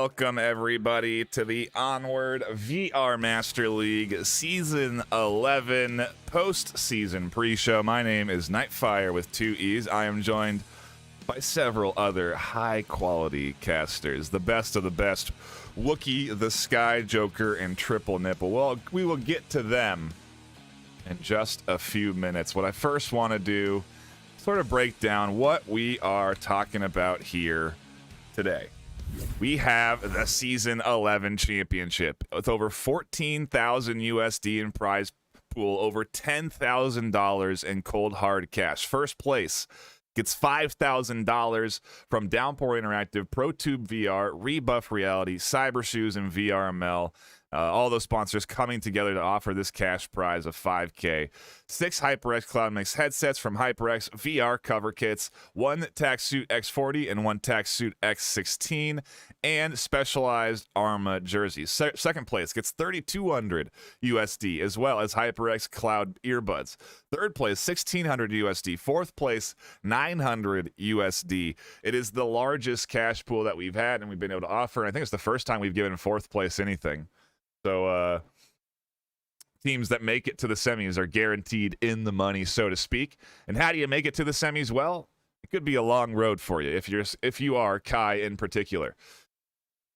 Welcome, everybody, to the Onward VR Master League Season 11 post-season pre-show. My name is Nightfire with 2 E's. I am joined by several other high-quality casters, the best of the best, Wookie, the Sky Joker, and Triple Nipple. Well, we will get to them in just a few minutes. What I first want to do, sort of break down what we are talking about here today. We have the Season 11 Championship with over 14,000 USD in prize pool, over $10,000 in cold hard cash. First place gets $5,000 from Downpour Interactive, ProTube VR, Rebuff Reality, Cyber Shoes, and VRML. All those sponsors coming together to offer this cash prize of $5K. 6 HyperX Cloud Mix headsets from HyperX, VR cover kits, 1 TaxSuit X40 and 1 TaxSuit X16, and specialized Arma jerseys. Second place gets $3,200 USD, as well as HyperX Cloud earbuds. Third place, $1,600 USD. Fourth place, $900 USD. It is the largest cash pool that we've had and we've been able to offer. I think it's the first time we've given fourth place anything. So teams that make it to the semis are guaranteed in the money, so to speak. And how do you make it to the semis? Well, it could be a long road for you if you are Kai in particular.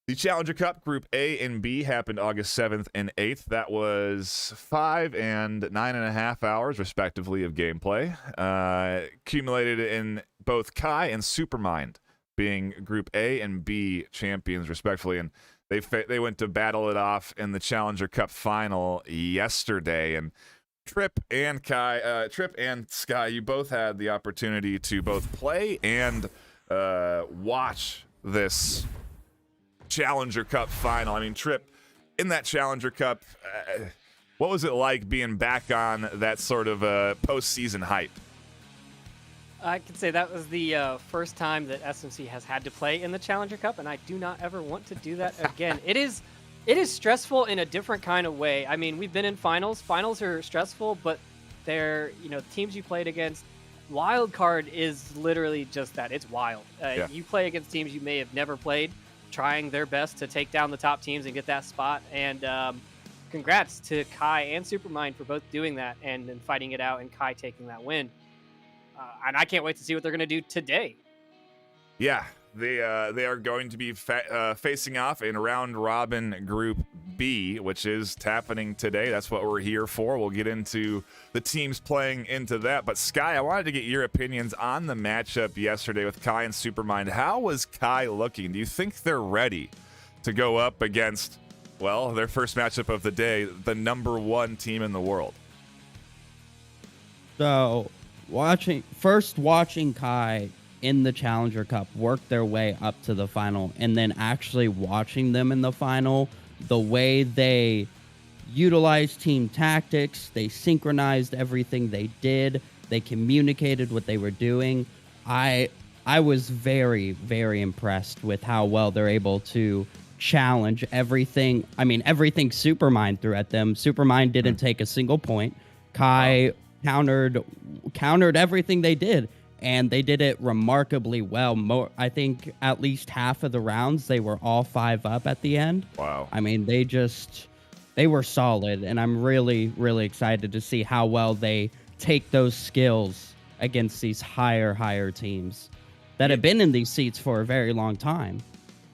The Challenger Cup Group A and B happened August 7th and 8th. That was 5 and 9.5 hours, respectively, of gameplay. Accumulated in both Kai and Supermind being Group A and B champions, respectively. And they went to battle it off in the Challenger Cup final yesterday, and Trip and Sky, you both had the opportunity to both play and watch this Challenger Cup final. I mean, Trip, in that Challenger Cup, what was it like being back on that sort of postseason hype? I can say that was the first time that SMC has had to play in the Challenger Cup, and I do not ever want to do that again. It is stressful in a different kind of way. I mean, we've been in finals. Finals are stressful, but they're, teams you played against. Wild card is literally just that. It's wild. You play against teams you may have never played, trying their best to take down the top teams and get that spot. And congrats to Kai and Supermind for both doing that and then fighting it out, and Kai taking that win. And I can't wait to see what they're going to do today. Yeah, they are going to be facing off in round robin Group B, which is happening today. That's what we're here for. We'll get into the teams playing into that. But Sky, I wanted to get your opinions on the matchup yesterday with Kai and Supermind. How was Kai looking? Do you think they're ready to go up against, well, their first matchup of the day, the #1 team in the world? So, watching Kai in the Challenger Cup work their way up to the final, and then actually watching them in the final, the way they utilized team tactics, they synchronized everything they did, they communicated what they were doing. I was very, very impressed with how well they're able to challenge everything. I mean, everything Supermind threw at them. Supermind didn't take a single point. Kai countered everything they did, and they did it remarkably well. I think at least half of the rounds they were all 5 up at the end. Wow. I mean, they were solid, and I'm really, really excited to see how well they take those skills against these higher teams that have been in these seats for a very long time.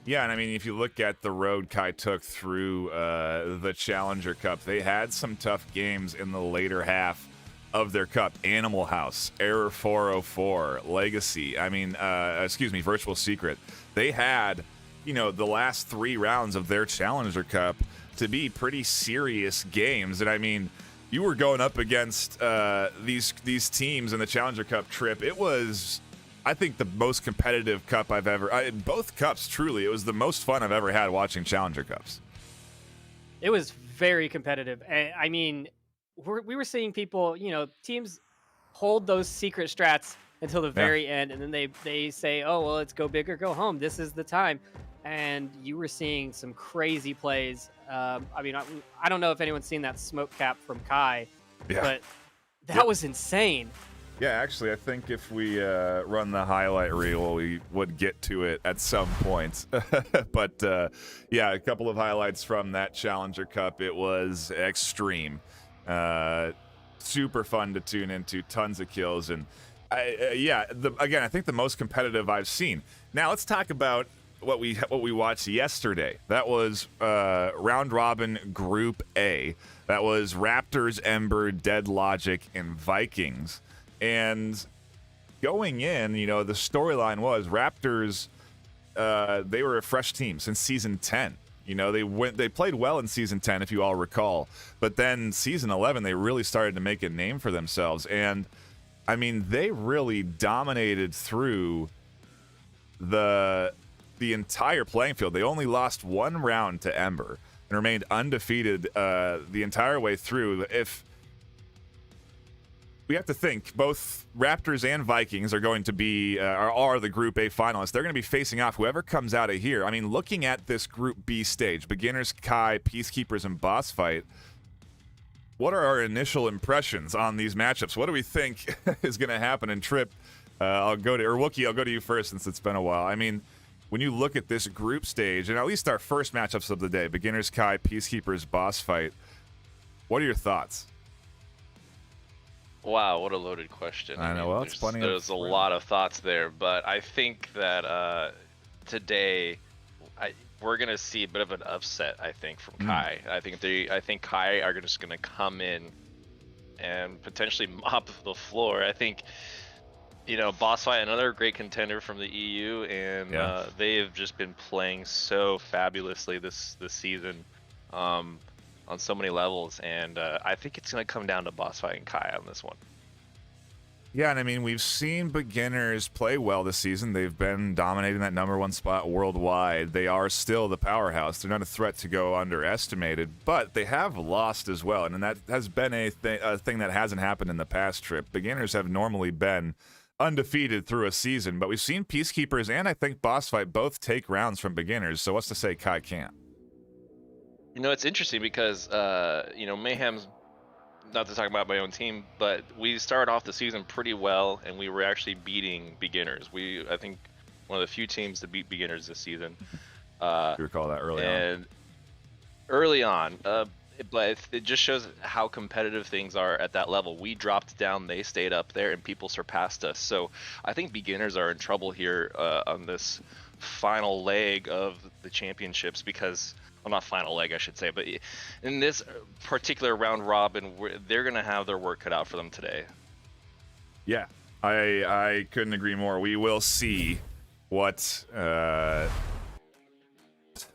Yeah, and I mean, if you look at the road Kai took through the Challenger Cup, they had some tough games in the later half of their cup. Animal House, Error 404, Legacy, Virtual Secret. They had, the last 3 rounds of their Challenger Cup to be pretty serious games. And I mean, you were going up against these teams in the Challenger Cup, Trip. It was, I think, the most competitive cup I've ever... both cups, truly. It was the most fun I've ever had watching Challenger Cups. It was very competitive. I mean, we were seeing people, teams hold those secret strats until the very end, and then they say, oh, well, let's go big or go home. This is the time. And you were seeing some crazy plays. I don't know if anyone's seen that smoke cap from Kai, but that was insane. Yeah, actually, I think if we run the highlight reel, we would get to it at some point. But yeah, a couple of highlights from that Challenger Cup. It was extreme. Super fun to tune into, tons of kills. And again, I think the most competitive I've seen. Now, let's talk about what we watched yesterday. That was round robin Group A. That was Raptors, Ember, Dead Logic, and Vikings. And going in, the storyline was Raptors, they were a fresh team since season 10. They played well in season 10, if you all recall. But then season 11, they really started to make a name for themselves. And, I mean, they really dominated through the entire playing field. They only lost one round to Ember and remained undefeated the entire way through. If we have to think, both Raptors and Vikings are going to be are the Group A finalists. They're going to be facing off whoever comes out of here. I mean, looking at this Group B stage, Beginners, Kai, Peacekeepers, and BossFight, what are our initial impressions on these matchups? What do we think is going to happen? And Trip, Wookie, I'll go to you first since it's been a while. I mean, when you look at this group stage, and at least our first matchups of the day, Beginners, Kai, Peacekeepers, BossFight, what are your thoughts? Wow, what a loaded question. I know. Well, it's plenty. There's a lot of thoughts there, but I think that today, we're gonna see a bit of an upset. I think from Kai. I think Kai are just gonna come in and potentially mop the floor. I think, BossFight, another great contender from the EU, and they have just been playing so fabulously this season. On so many levels, and I think it's going to come down to BossFight and Kai on this one. Yeah, and I mean, we've seen Beginners play well this season. They've been dominating that #1 spot worldwide. They are still the powerhouse. They're not a threat to go underestimated, but they have lost as well, and that has been a thing that hasn't happened in the past. Trip. Beginners have normally been undefeated through a season, but we've seen Peacekeepers and I think BossFight both take rounds from Beginners, so what's to say Kai can't? It's interesting because, Mayhem's, not to talk about my own team, but we started off the season pretty well, and we were actually beating Beginners. I think, one of the few teams to beat Beginners this season. You recall that early on. But it just shows how competitive things are at that level. We dropped down, they stayed up there, and people surpassed us. So I think Beginners are in trouble here on this final leg of the championships because... Well, not final leg, I should say, but in this particular round robin, they're going to have their work cut out for them today. Yeah, I couldn't agree more. We will see what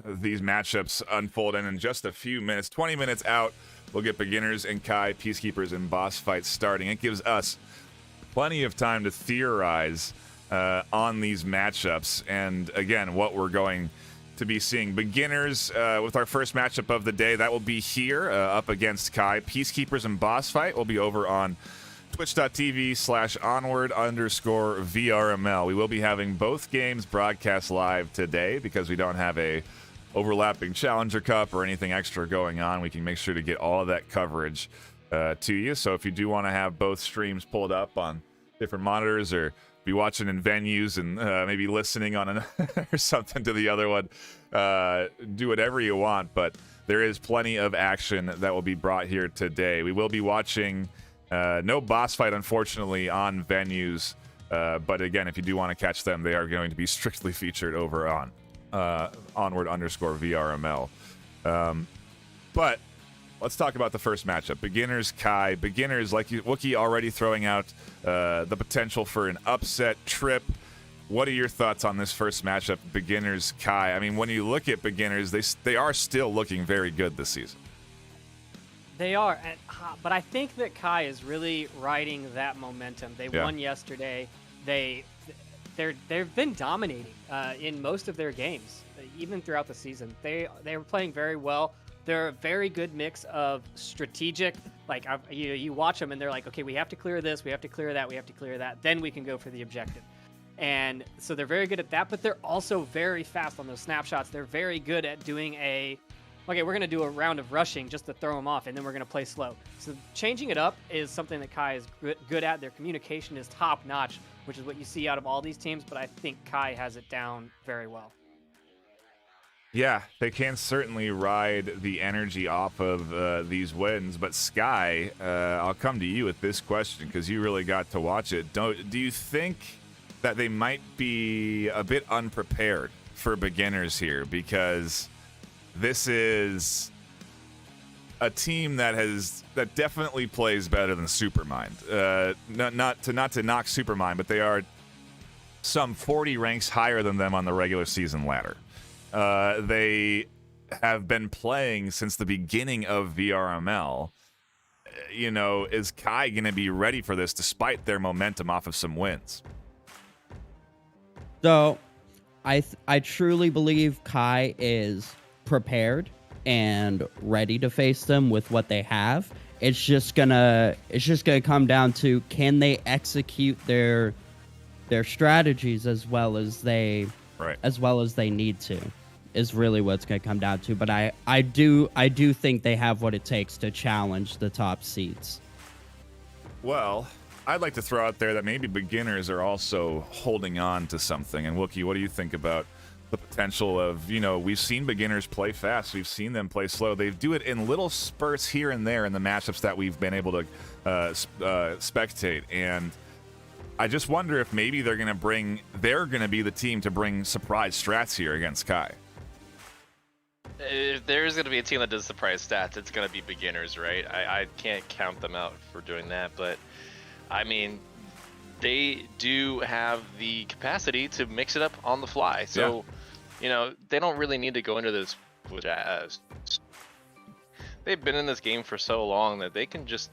these matchups unfold in just a few minutes. 20 minutes out, we'll get Beginners and Kai, Peacekeepers, and BossFight starting. It gives us plenty of time to theorize on these matchups and, again, what we're going to be seeing. Beginners with our first matchup of the day, that will be here up against Kai. Peacekeepers and BossFight will be over on twitch.tv/onward_VRML. We will be having both games broadcast live today because we don't have a overlapping Challenger Cup or anything extra going on. We can make sure to get all of that coverage to you. So if you do want to have both streams pulled up on different monitors or be watching in venues and maybe listening on or something to the other one, do whatever you want, but there is plenty of action that will be brought here today. We will be watching no BossFight, unfortunately, on venues, but again, if you do want to catch them, they are going to be strictly featured over on Onward_VRML. But let's talk about the first matchup. Beginners, Kai. Beginners, like Wookie already throwing out the potential for an upset. Trip, what are your thoughts on this first matchup, Beginners, Kai? I mean, when you look at Beginners, they are still looking very good this season. They are, but I think that Kai is really riding that momentum. They won yesterday. They've been dominating in most of their games, even throughout the season. They were playing very well. They're a very good mix of strategic, like you watch them and they're like, okay, we have to clear this, we have to clear that, we have to clear that, then we can go for the objective. And so they're very good at that, but they're also very fast on those snapshots. They're very good at doing a okay, we're going to do a round of rushing just to throw them off, and then we're going to play slow. So changing it up is something that Kai is good at. Their communication is top notch, which is what you see out of all these teams, but I think Kai has it down very well. Yeah, they can certainly ride the energy off of these wins. But Sky, I'll come to you with this question because you really got to watch it. Do you think that they might be a bit unprepared for beginners here? Because this is a team that definitely plays better than Supermind. Not to knock Supermind, but they are some 40 ranks higher than them on the regular season ladder. They have been playing since the beginning of VRML. Is Kai going to be ready for this despite their momentum off of some wins? So, I truly believe Kai is prepared and ready to face them with what they have. It's just gonna come down to, can they execute their strategies as well as they need to, is really what's gonna come down to. But I do think they have what it takes to challenge the top seeds. Well, I'd like to throw out there that maybe beginners are also holding on to something. And Wookie, what do you think about the potential of, we've seen beginners play fast, we've seen them play slow. They do it in little spurts here and there in the matchups that we've been able to spectate. And I just wonder if maybe they're going to be the team to bring surprise strats here against Kai. If there's going to be a team that does surprise stats, it's going to be beginners, right? I can't count them out for doing that, but I mean, they do have the capacity to mix it up on the fly. So, they don't really need to go into this with jazz. They've been in this game for so long that they can just,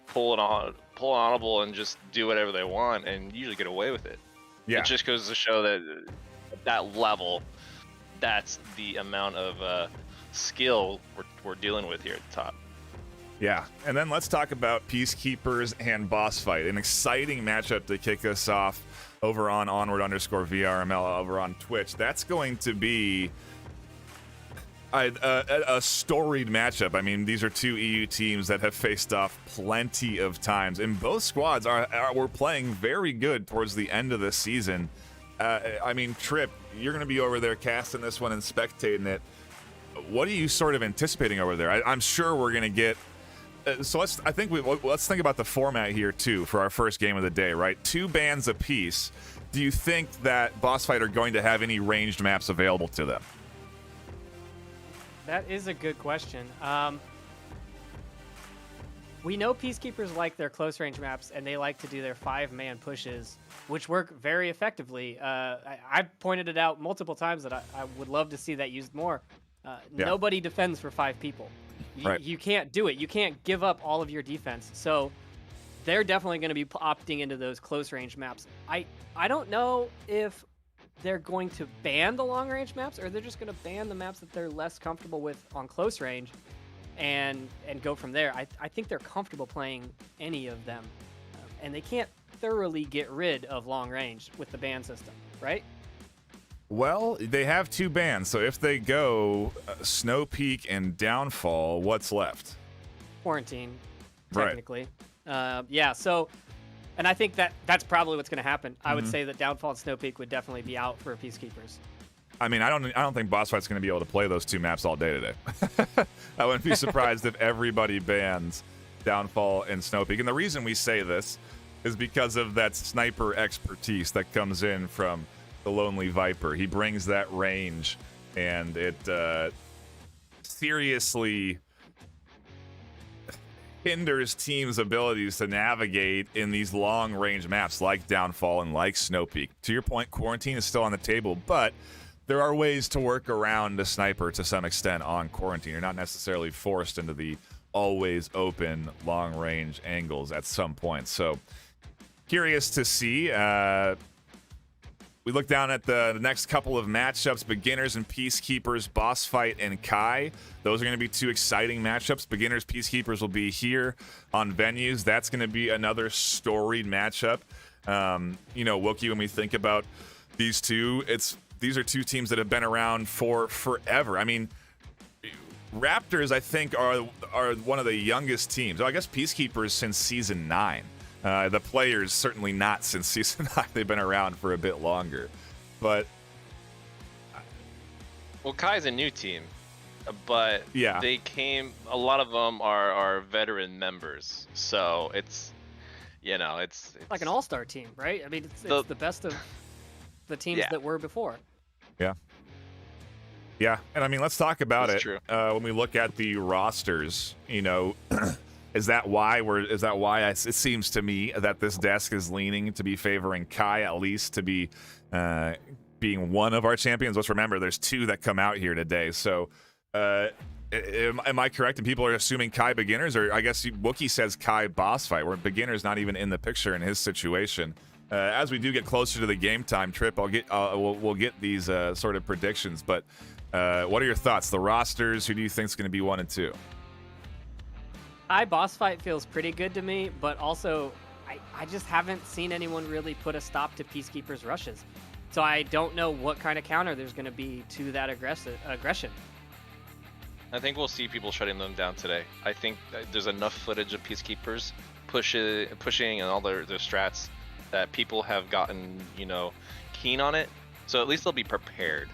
pull an audible and just do whatever they want and usually get away with it. Yeah. It just goes to show that at that level, that's the amount of skill we're dealing with here at the top. Yeah, and then let's talk about Peacekeepers and BossFight, an exciting matchup to kick us off over on Onward_VRML over on Twitch. That's going to be a storied matchup. I mean, these are two EU teams that have faced off plenty of times, and both squads were playing very good towards the end of the season. I mean, Trip, you're going to be over there casting this one and spectating it. What are you sort of anticipating over there? I'm sure we're going to get. So let's think about the format here too for our first game of the day, right? 2 bans apiece. Do you think that BossFight are going to have any ranged maps available to them? That is a good question. We know Peacekeepers like their close range maps, and they like to do their 5-man pushes, which work very effectively. I pointed it out multiple times that I would love to see that used more. Nobody defends for 5 people. You can't do it. You can't give up all of your defense. So they're definitely going to be opting into those close range maps. I don't know if they're going to ban the long range maps, or they're just going to ban the maps that they're less comfortable with on close range and go from there. I think they're comfortable playing any of them, and they can't thoroughly get rid of long range with the ban system, right? Well, they have 2 bans, so if they go Snow Peak and Downfall, what's left? Quarantine, technically. Right. So, and I think that's probably what's going to happen. I would say that Downfall and Snow Peak would definitely be out for Peacekeepers. I mean, I don't think BossFight's going to be able to play those 2 maps all day today. I wouldn't be surprised if everybody bans Downfall and Snow Peak. And the reason we say this is because of that sniper expertise that comes in from the Lonely Viper. He brings that range, and it seriously hinders teams' abilities to navigate in these long-range maps like Downfall and like Snow Peak. To your point, Quarantine is still on the table, but there are ways to work around a sniper to some extent on Quarantine. You're not necessarily forced into the always open long-range angles at some point. So, curious to see. We look down at the next couple of matchups, Beginners and Peacekeepers, BossFight and Kai. Those are going to be 2 exciting matchups. Beginners, Peacekeepers will be here on venues. That's going to be another storied matchup. Wookie, when we think about these two, it's these are two teams that have been around for forever. I mean, Raptors, I think, are one of the youngest teams. Well, I guess Peacekeepers since season 9. The players certainly not since season 9. They've been around for a bit longer. But well, Kai's a new team, but yeah, they came. A lot of them are veteran members, so it's it's like an all-star team, right? I mean, it's the best of the teams that were before. Yeah. Yeah, and I mean, let's talk about That's it. True. When we look at the rosters, is that why it seems to me that this desk is leaning to be favoring Kai at least to be being one of our champions? Let's remember, there's 2 that come out here today. So, am I correct? And people are assuming Kai beginners, or I guess Wookie says Kai boss fight, where beginners not even in the picture in his situation. As we do get closer to the game time, Trip, we'll get these sort of predictions. But what are your thoughts? The rosters, who do you think is going to be 1 and 2? Boss fight feels pretty good to me, but also I just haven't seen anyone really put a stop to Peacekeepers rushes. So I don't know what kind of counter there's going to be to that aggression. I think we'll see people shutting them down today. I think there's enough footage of Peacekeepers pushing and all their strats that people have gotten, keen on it. So at least they'll be prepared.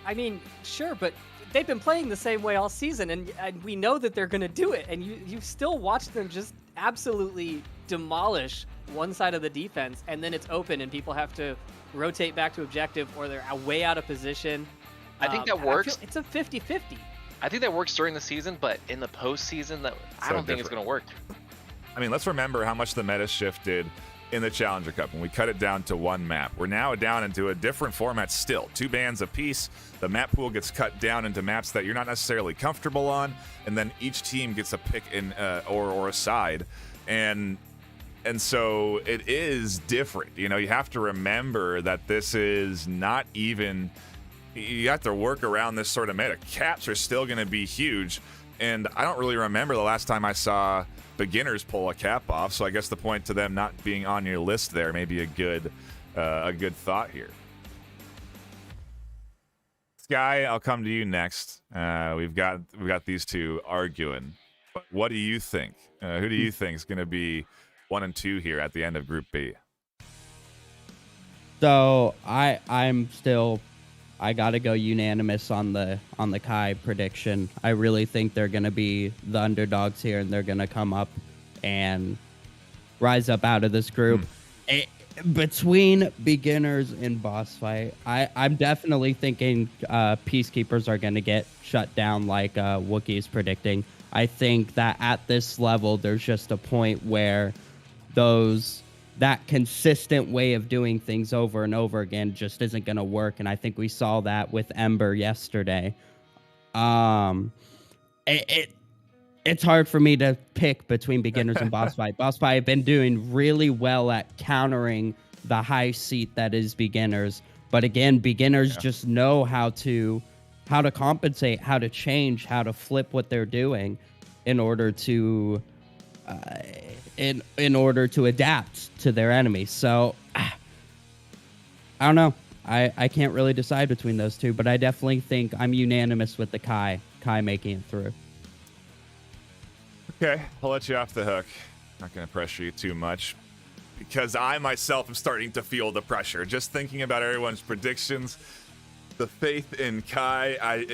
I mean, sure, but they've been playing the same way all season, and we know that they're going to do it. And you still watch them just absolutely demolish one side of the defense, and then it's open, and people have to rotate back to objective, or they're way out of position. I think that works. It's a 50-50. I think that works during the season, but in the postseason, I don't think it's going to work. I mean, let's remember how much the meta shifted in the Challenger Cup when we cut it down to 1 map. We're now down into a different format still. 2 bans apiece. The map pool gets cut down into maps that you're not necessarily comfortable on, and then each team gets a pick in or a side. And so it is different. You have to remember that this is not even... You have to work around this sort of meta. Caps are still going to be huge, and I don't really remember the last time I saw beginners pull a cap off, so I guess the point to them not being on your list there may be a good thought here. Sky, I'll come to you next. We've got these 2 arguing. What do you think? Who do you think is going to be 1 and 2 here at the end of Group B? So I gotta go unanimous on the Kai prediction. I really think they're gonna be the underdogs here, and they're gonna come up and rise up out of this group. Between beginners and boss fight, I'm definitely thinking Peacekeepers are gonna get shut down like Wookie's predicting. I think that at this level, there's just a point where that consistent way of doing things over and over again just isn't going to work. And I think we saw that with Ember yesterday. It's hard for me to pick between beginners and boss fight. Boss fight have been doing really well at countering the high seat that is beginners. But again, beginners just know how to compensate, how to change, how to flip what they're doing in order to in order to adapt to their enemies. So I don't know. I can't really decide between those 2, but I definitely think I'm unanimous with the Kai making it through. Okay, I'll let you off the hook. Not going to pressure you too much, because I myself am starting to feel the pressure. Just thinking about everyone's predictions, the faith in Kai,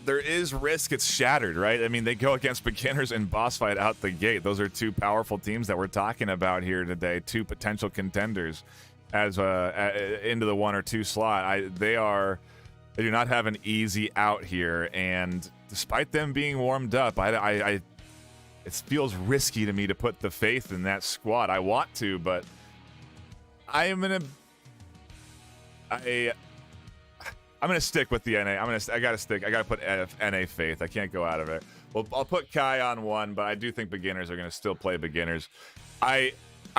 there is risk it's shattered, right? I mean, they go against beginners and boss fight out the gate. Those are 2 powerful teams that we're talking about here today, 2 potential contenders as into the 1 or 2 slot. They do not have an easy out here, and despite them being warmed up, it feels risky to me to put the faith in that squad. I want to, but I'm gonna stick with the NA. I gotta put NA faith. I can't go out of it. Well, I'll put Kai on 1, but I do think beginners are gonna still play beginners. I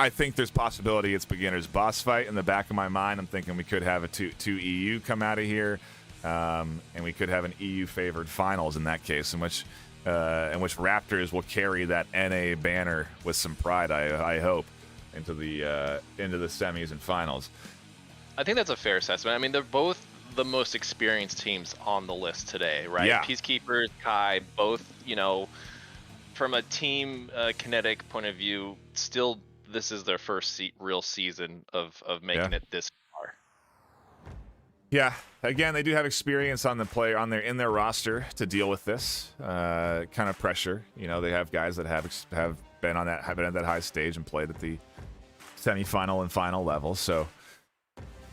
think there's possibility it's beginners boss fight in the back of my mind. I'm thinking we could have a 2 EU come out of here, and we could have an EU favored finals in that case, in which Raptors will carry that NA banner with some pride. I hope into the semis and finals. I think that's a fair assessment. I mean, they're both the most experienced teams on the list today, right? Yeah. Peacekeepers, Kai, both, from a team kinetic point of view, still this is their first real season of making it this far. Yeah, again, they do have experience on the player in their roster to deal with this kind of pressure. They have guys that have been at that high stage and played at the semifinal and final level, so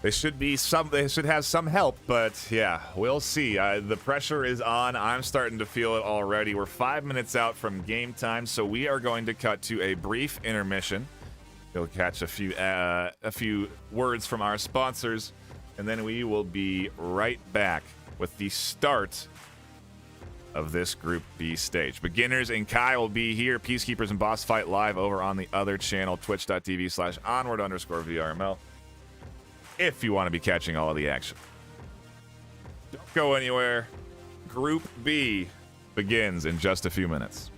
they should have some help. But yeah, we'll see. The pressure is on. I'm starting to feel it already. We're 5 minutes out from game time, so we are going to cut to a brief intermission. You'll catch a few words from our sponsors. And then we will be right back with the start of this Group B stage. Beginners and Kai will be here. Peacekeepers and BossFight live over on the other channel, twitch.tv/onward_VRML, if you want to be catching all of the action. Don't go anywhere. Group B begins in just a few minutes.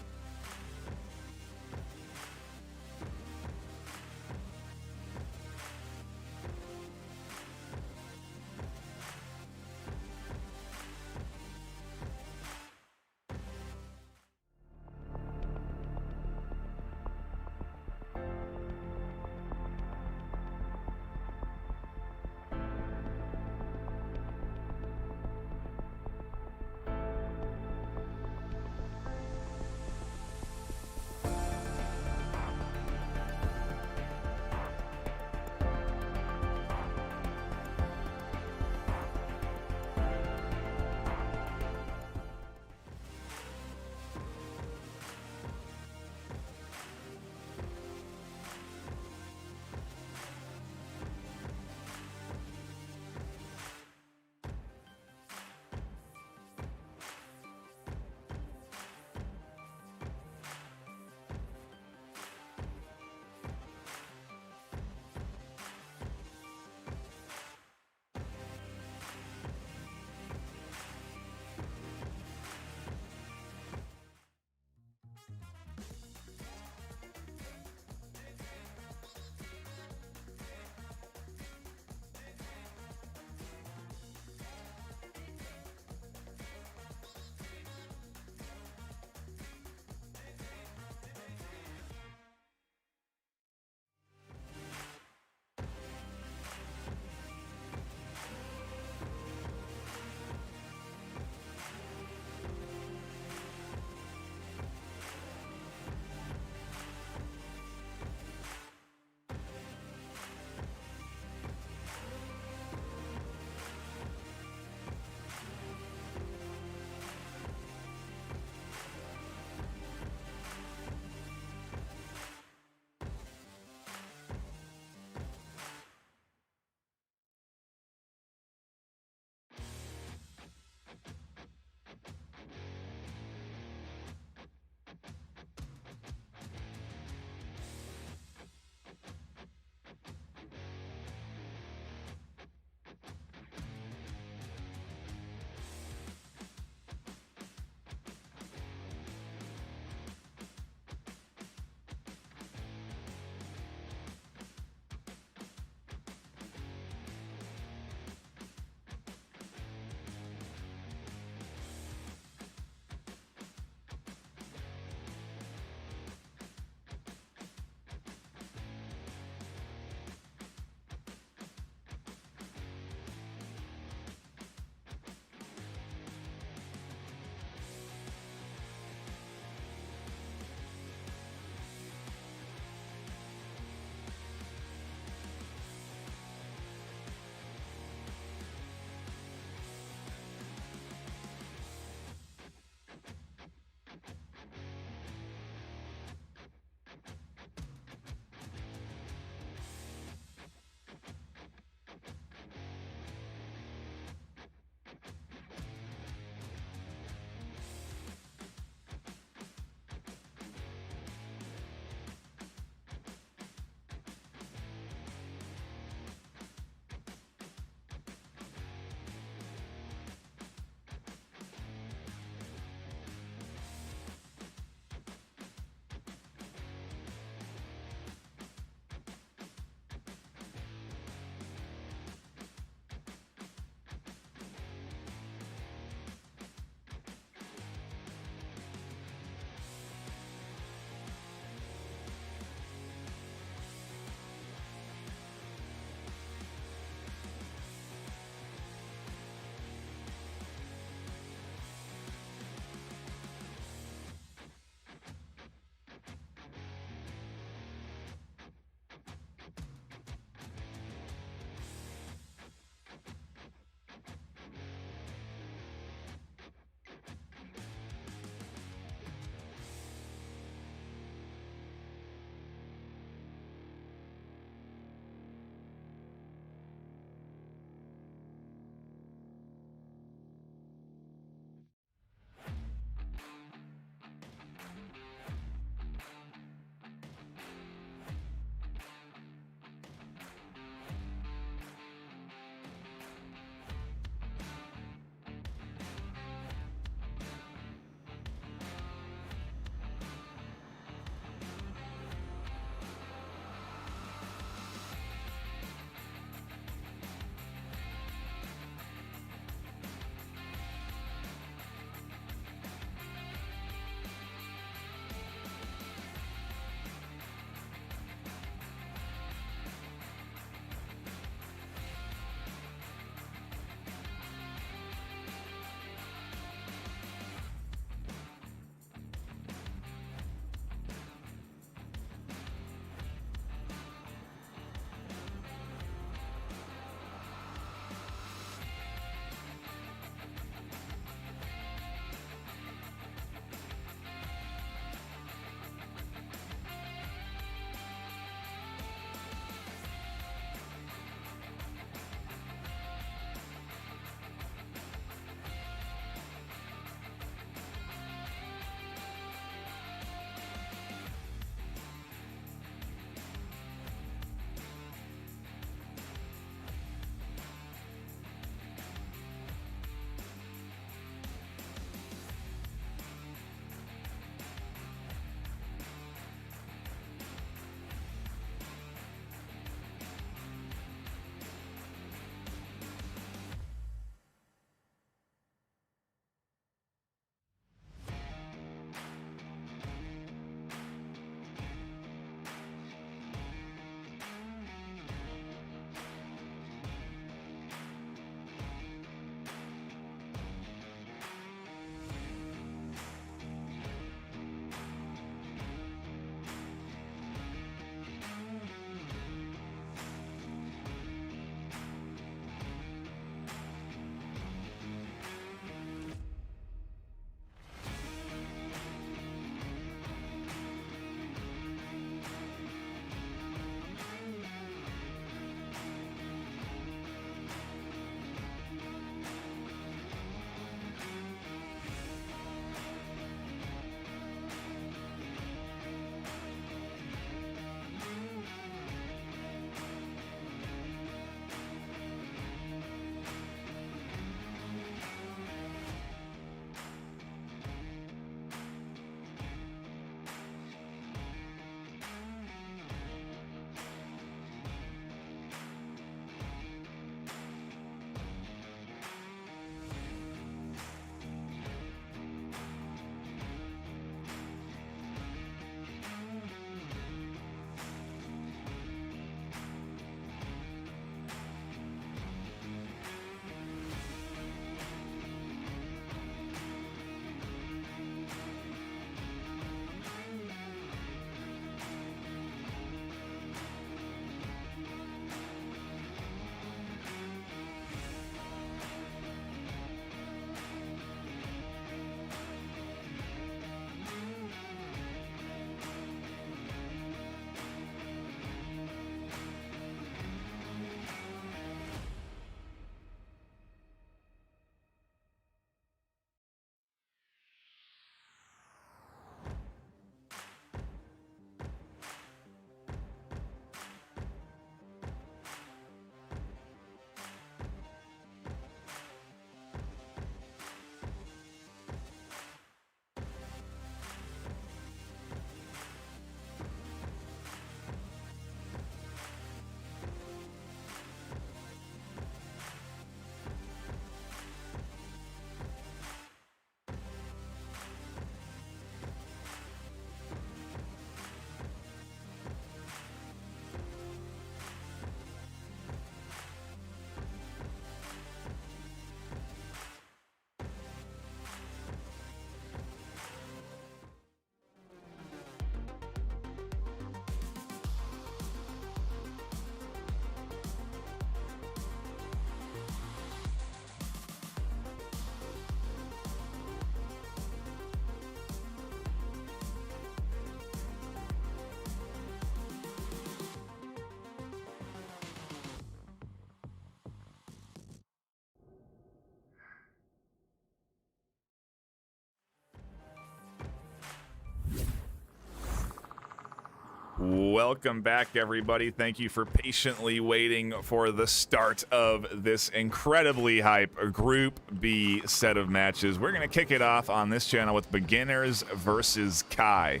Welcome back, everybody. Thank you for patiently waiting for the start of this incredibly hype Group B set of matches. We're going to kick it off on this channel with Beginners versus Kai.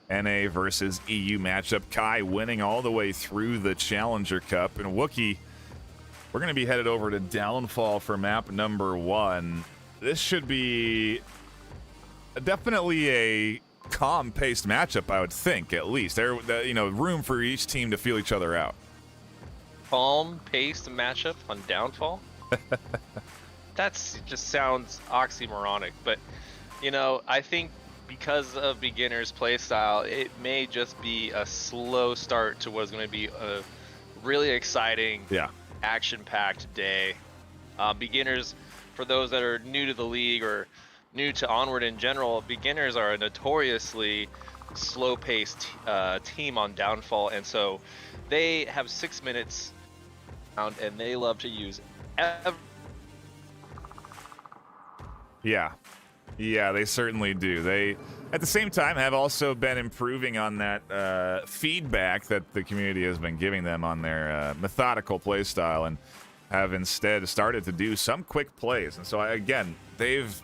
NA versus EU matchup. Kai winning all the way through the Challenger Cup. And Wookie, we're going to be headed over to Downfall for map number 1. This should be definitely a calm-paced matchup, I would think, at least. There, room for each team to feel each other out. Calm-paced matchup on Downfall? That's just sounds oxymoronic, but, I think because of Beginner's playstyle, it may just be a slow start to what's going to be a really exciting, action-packed day. Beginners, for those that are new to the league or new to Onward in general, Beginners are a notoriously slow-paced team on Downfall, and so they have 6 minutes, and they love to use Yeah, they certainly do. They, at the same time, have also been improving on that feedback that the community has been giving them on their methodical play style, and have instead started to do some quick plays. And so, again, they've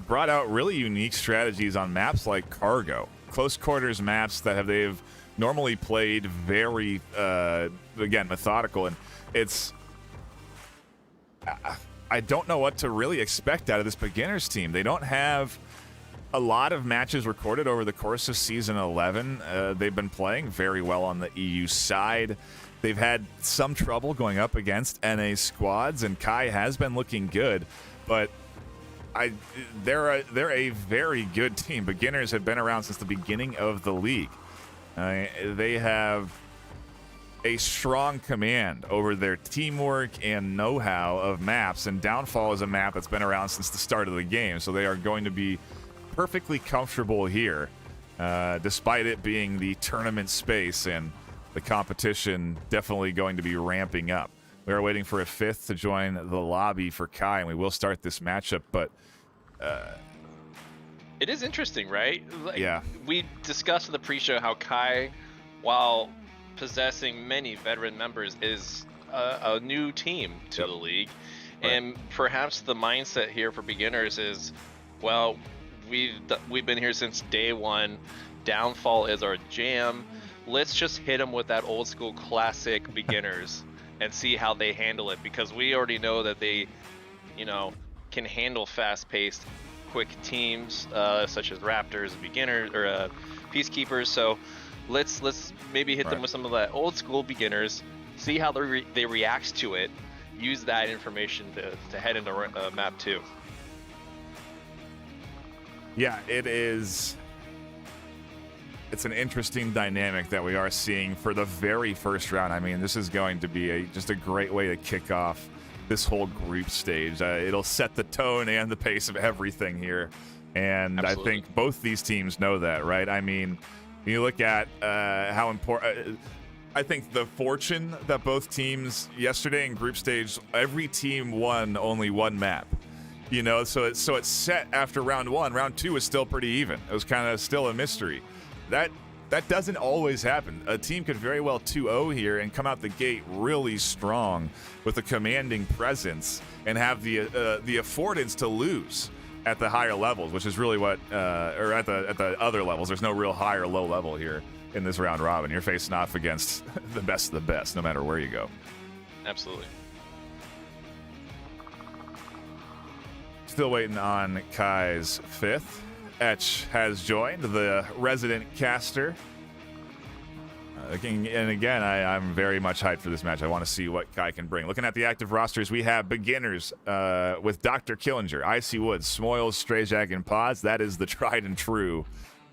brought out really unique strategies on maps like Cargo, close quarters maps that they've normally played very, again, methodical. And it's, I don't know what to really expect out of this Beginners team. They don't have a lot of matches recorded over the course of Season 11. They've been playing very well on the EU side. They've had some trouble going up against NA squads, and Kai has been looking good, but they're a very good team. Beginners have been around since the beginning of the league. They have a strong command over their teamwork and know-how of maps, and Downfall is a map that's been around since the start of the game, so they are going to be perfectly comfortable here, despite it being the tournament space and the competition definitely going to be ramping up. We are waiting for a 5th to join the lobby for Kai, and we will start this matchup, but it is interesting, right? Yeah. We discussed in the pre-show how Kai, while possessing many veteran members, is a new team to the league. Right. And perhaps the mindset here for Beginners is, well, we've been here since day one. Downfall is our jam. Let's just hit them with that old school classic Beginners and see how they handle it, because we already know that they, can handle fast-paced, quick teams such as Raptors, Beginners, or Peacekeepers. So let's maybe hit them with some of that old school Beginners, see how they react to it, use that information to head into map 2. Yeah, it's an interesting dynamic that we are seeing for the very first round. I mean, this is going to be just a great way to kick off this whole group stage. It'll set the tone and the pace of everything here, and absolutely. I think both these teams know that, right? I mean, you look at how important. I think the fortune that both teams yesterday in group stage, every team won only one map. So it's set after round 1. Round 2 was still pretty even. It was kind of still a mystery. That doesn't always happen. A team could very well 2-0 here and come out the gate really strong with a commanding presence and have the affordance to lose at the higher levels, which is really what, or at the other levels. There's no real high or low level here in this round robin. You're facing off against the best of the best, no matter where you go. Absolutely. Still waiting on Kai's 5th. Etch has joined, the resident caster. And again, I'm very much hyped for this match. I want to see what Kai can bring. Looking at the active rosters, we have Beginners with Dr. Killinger, Icy Woods, Smoils, Strayjack, and Pods. That is the tried and true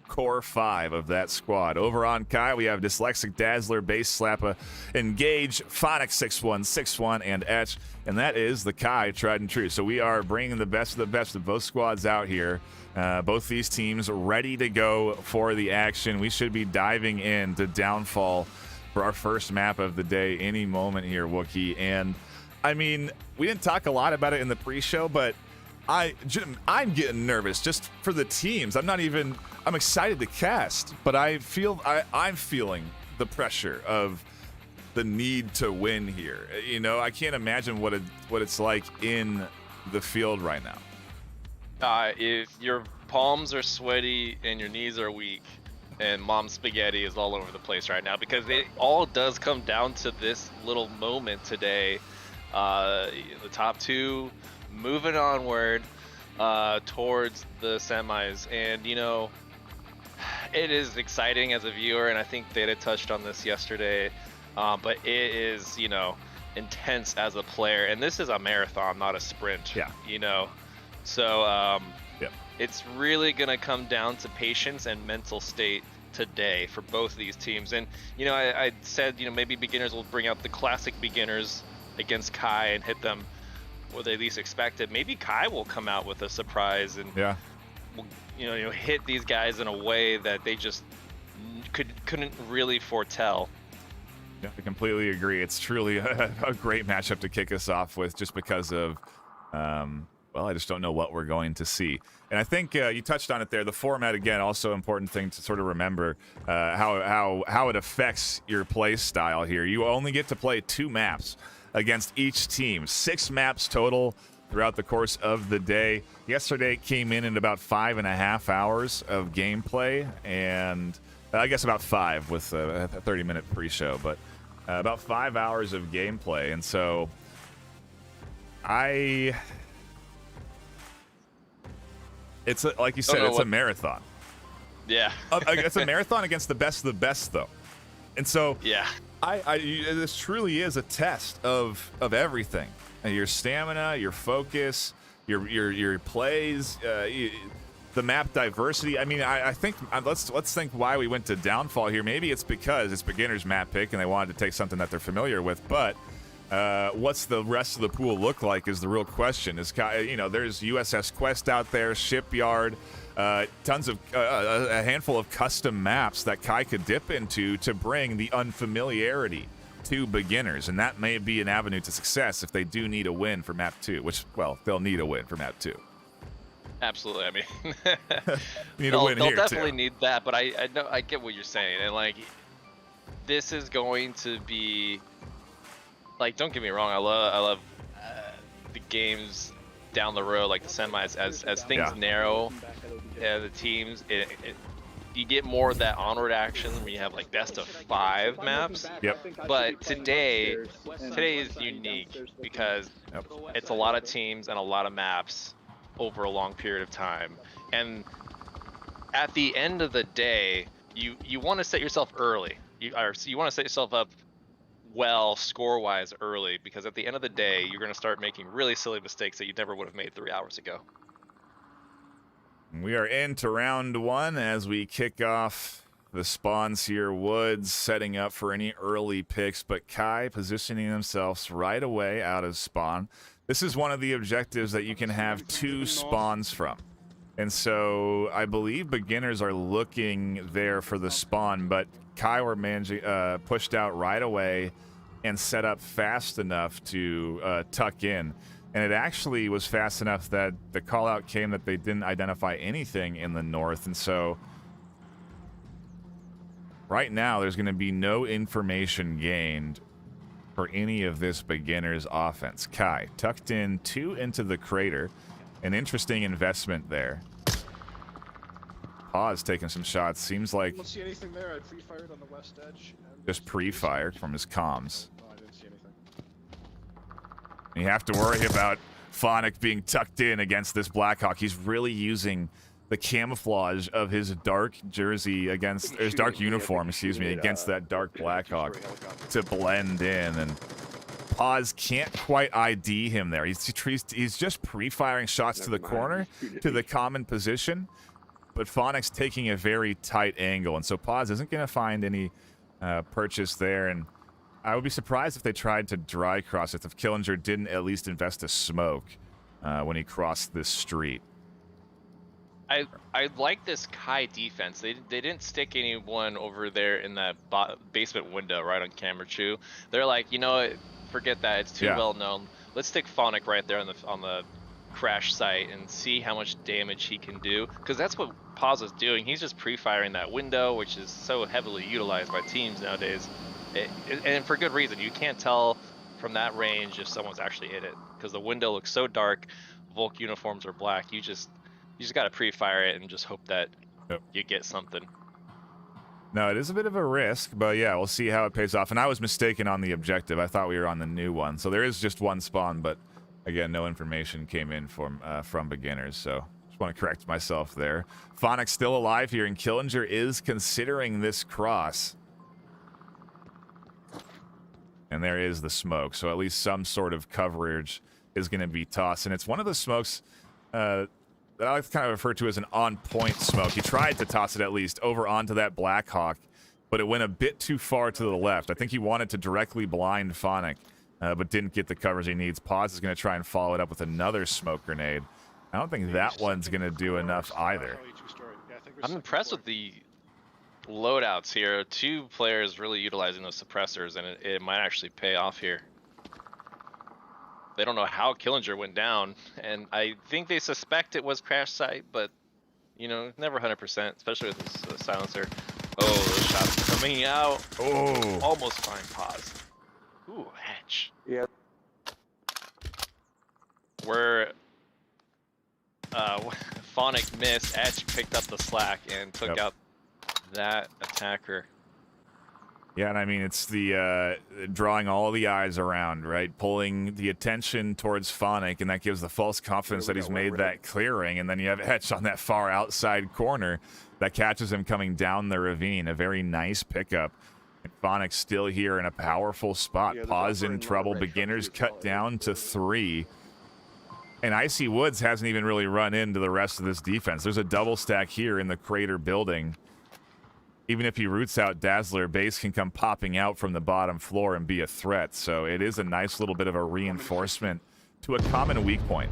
core 5 of that squad. Over on Kai, we have Dyslexic, Dazzler, Base Slappa, Engage, Phonic 6161, and Etch. And that is the Kai tried and true. So we are bringing the best of both squads out here. Both these teams ready to go for the action. We should be diving into Downfall for our first map of the day any moment here, Wookie. And I mean, we didn't talk a lot about it in the pre-show, but I'm getting nervous just for the teams. I'm excited to cast, but I'm feeling the pressure of the need to win here. You know, I can't imagine what it's like in the field right now. If your palms are sweaty and your knees are weak, and Mom Spaghetti is all over the place right now, because it all does come down to this little moment today. The top two moving onward towards the semis, and you know, it is exciting as a viewer, and I think Theta touched on this yesterday, but it is, you know, intense as a player, and this is a marathon, not a sprint. Yeah. You know, so it's really gonna come down to patience and mental state today for both of these teams. And you know, I said, you know, maybe beginners will bring out the classic beginners against Kai and hit them where they least expected. Maybe Kai will come out with a surprise and you know hit these guys in a way that they just couldn't really foretell. Yeah, I completely agree. It's truly a great matchup to kick us off with, just because of well, I just don't know what we're going to see. And I think you touched on it there. The format, again, also important thing to sort of remember how it affects your play style here. You only get to play 2 maps against each team. 6 maps total throughout the course of the day. Yesterday came in at about 5.5 hours of gameplay, and I guess about 5 with a 30-minute pre-show, but about 5 hours of gameplay. And so it's like you said, it's a marathon. Yeah. It's a marathon against the best of the best, though. And so yeah, this truly is a test of everything: your stamina, your focus, your plays, the map diversity. I mean, I think let's think why we went to Downfall here. Maybe it's because it's beginner's map pick and they wanted to take something that they're familiar with, but what's the rest of the pool look like is the real question. Is you know, there's USS Quest out there, Shipyard, tons of a handful of custom maps that Kai could dip into to bring the unfamiliarity to beginners, and that may be an avenue to success if they do need a win for map 2, which, well, they'll need a win for map 2. Absolutely. I mean, need a win they'll here definitely too. need that, but I know, I get what you're saying, and like, this is going to be, like, don't get me wrong, I love the games down the road, like the semis, as things narrow, the teams, you get more of that onward action when you have like best of 5 maps. Yep. But today is unique because it's a lot of teams and a lot of maps over a long period of time. And at the end of the day, you want to set yourself early. You want to set yourself up well score-wise early, because at the end of the day, you're going to start making really silly mistakes that you never would have made 3 hours ago. We are into round 1 as we kick off the spawns here. Woods setting up for any early picks, but Kai positioning themselves right away out of spawn. This is one of the objectives that you can have 2 spawns from. And so I believe beginners are looking there for the spawn, but Kai were pushed out right away and set up fast enough to tuck in. And it actually was fast enough that the call out came that they didn't identify anything in the north. And so right now there's going to be no information gained for any of this beginner's offense. Kai tucked in 2 into the crater. An interesting investment there. Pause taking some shots. Seems like I don't see anything there. I pre-fired on the west edge. just pre-fired from his comms. No, I didn't see anything. And you have to worry about Phonic being tucked in against this Blackhawk. He's really using the camouflage of his dark jersey against, or his dark uniform, excuse me, against that dark Blackhawk to blend in. And Paz can't quite ID him there. He's just pre-firing shots to the corner, to the common position, but Phonic's taking a very tight angle, and so Paz isn't going to find any purchase there. And I would be surprised if they tried to dry cross it, if Killinger didn't at least invest a smoke when he crossed this street. I like this Kai defense. They didn't stick anyone over there in that basement window right on camera. Chew. They're like, you know what? Forget that. It's too well known. Let's stick Phonic right there on the crash site and see how much damage he can do, because that's what Paz is doing. He's just pre-firing that window, which is so heavily utilized by teams nowadays, and for good reason. You can't tell from that range if someone's actually in it, because the window looks so dark. Volk uniforms are black. You just got to pre-fire it and just hope that you get something. No, it is a bit of a risk, but yeah, we'll see how it pays off. And I was mistaken on the objective. I thought we were on the new one. So there is just one spawn, but again, no information came in from beginners. So just want to correct myself there. Phonics still alive here, and Killinger is considering this cross. And there is the smoke. So at least some sort of coverage is going to be tossed. And it's one of the smokes that I like to kind of refer to as an on-point smoke. He tried to toss it at least over onto that Blackhawk, but it went a bit too far to the left. I think he wanted to directly blind Phonic, but didn't get the coverage he needs. Paz is going to try and follow it up with another smoke grenade. I don't think that one's going to do enough either. I'm impressed with the loadouts here. 2 players really utilizing those suppressors, and it might actually pay off here. They don't know how Killinger went down, and I think they suspect it was crash site, but you know, never 100%, especially with this silencer. Oh, those shots coming out. Oh, Almost fine. Pause. Ooh, hatch. Yeah. Where Phonic missed, Etch picked up the slack and took out that attacker. Yeah, and I mean, it's the drawing all the eyes around, right? Pulling the attention towards Phonic, and that gives the false confidence that he's made that clearing. And then you have Etch on that far outside corner that catches him coming down the ravine. A very nice pickup. And Phonic's still here in a powerful spot. Pause in trouble. Beginners cut down to 3. And Icy Woods hasn't even really run into the rest of this defense. There's a double stack here in the crater building. Even if he roots out Dazzler, base can come popping out from the bottom floor and be a threat. So it is a nice little bit of a reinforcement to a common weak point.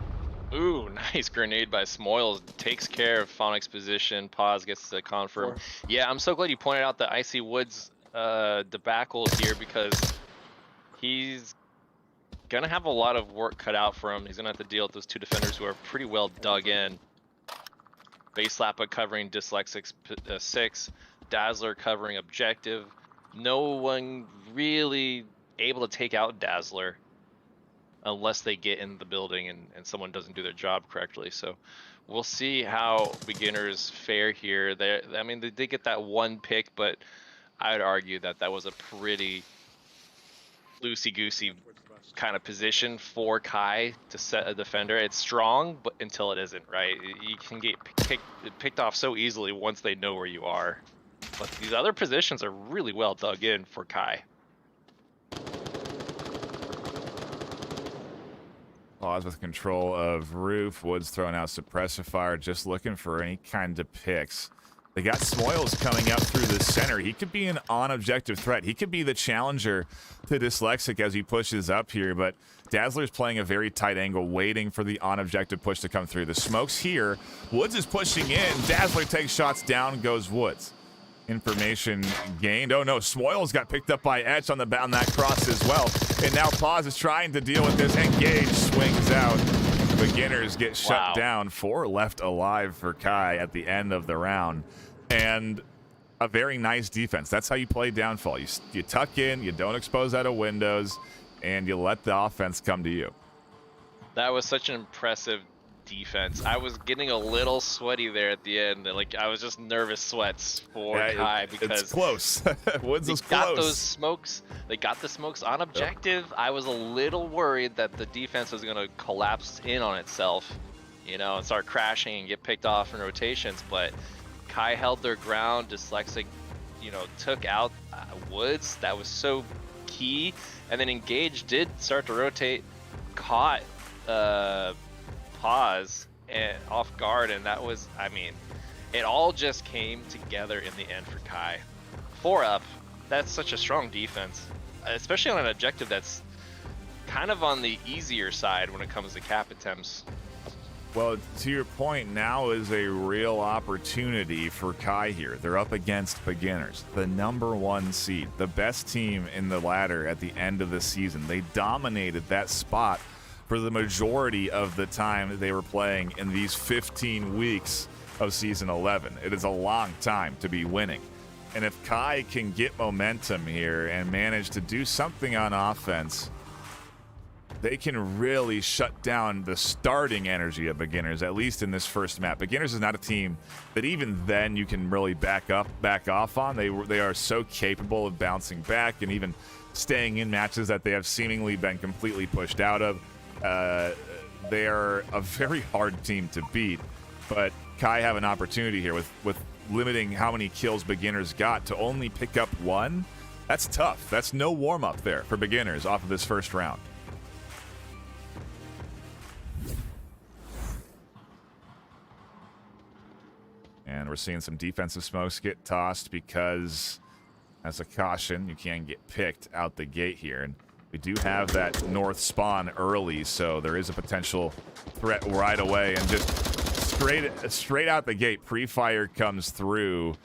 Ooh, nice grenade by Smoils. Takes care of Phonic's position. Paz gets to confirm. Yeah, I'm so glad you pointed out the Icy Woods debacle here, because he's going to have a lot of work cut out for him. He's going to have to deal with those 2 defenders who are pretty well dug in. Base Lappa covering Dyslexic 6. Dazzler covering objective. No one really able to take out Dazzler unless they get in the building and someone doesn't do their job correctly. So we'll see how beginners fare here. I mean, they did get that 1 pick, but I would argue that that was a pretty loosey-goosey kind of position for Kai to set a defender. It's strong, but until it isn't, right? You can get picked off so easily once they know where you are. But these other positions are really well dug in for Kai. Pause with control of roof. Woods throwing out suppressor fire, just looking for any kind of picks. They got Smoils coming up through the center. He could be an on-objective threat. He could be the challenger to Dyslexic as he pushes up here, but Dazzler's playing a very tight angle, waiting for the on-objective push to come through. The smoke's here. Woods is pushing in. Dazzler takes shots, down goes Woods. Information gained. Oh no, Smoils got picked up by Etch on that cross as well. And now Paz is trying to deal with this. Engage swings out. Beginners get shut down. 4 left alive for Kai at the end of the round. And a very nice defense. That's how you play Downfall. You tuck in, you don't expose out of windows, and you let the offense come to you. That was such an impressive defense. I was getting a little sweaty there at the end. Like, I was just nervous sweats for Kai because it's close. Woods was close. Got those smokes. They got the smokes on objective. I was a little worried that the defense was going to collapse in on itself, you know, and start crashing and get picked off in rotations. But Kai held their ground. Dyslexic, you know, took out Woods. That was so key. And then Engage did start to rotate, caught Pause and off guard, and that was, I mean, it all just came together in the end for Kai. 4 up, that's such a strong defense, especially on an objective that's kind of on the easier side when it comes to cap attempts. Well, to your point, now is a real opportunity for Kai here. They're up against Beginners, the #1 seed, the best team in the ladder at the end of the season. They dominated that spot for the majority of the time that they were playing in these 15 weeks of Season 11. It is a long time to be winning. And if Kai can get momentum here and manage to do something on offense, they can really shut down the starting energy of Beginners, at least in this first map. Beginners is not a team that even then you can really back off on. They are so capable of bouncing back and even staying in matches that they have seemingly been completely pushed out of. They are a very hard team to beat, but Kai have an opportunity here with limiting how many kills Beginners got to only pick up one. That's tough. That's no warm-up there for Beginners off of this first round. And we're seeing some defensive smokes get tossed because, as a caution, you can get picked out the gate here. And we do have that north spawn early, so there is a potential threat right away. And just straight out the gate, pre-fire comes through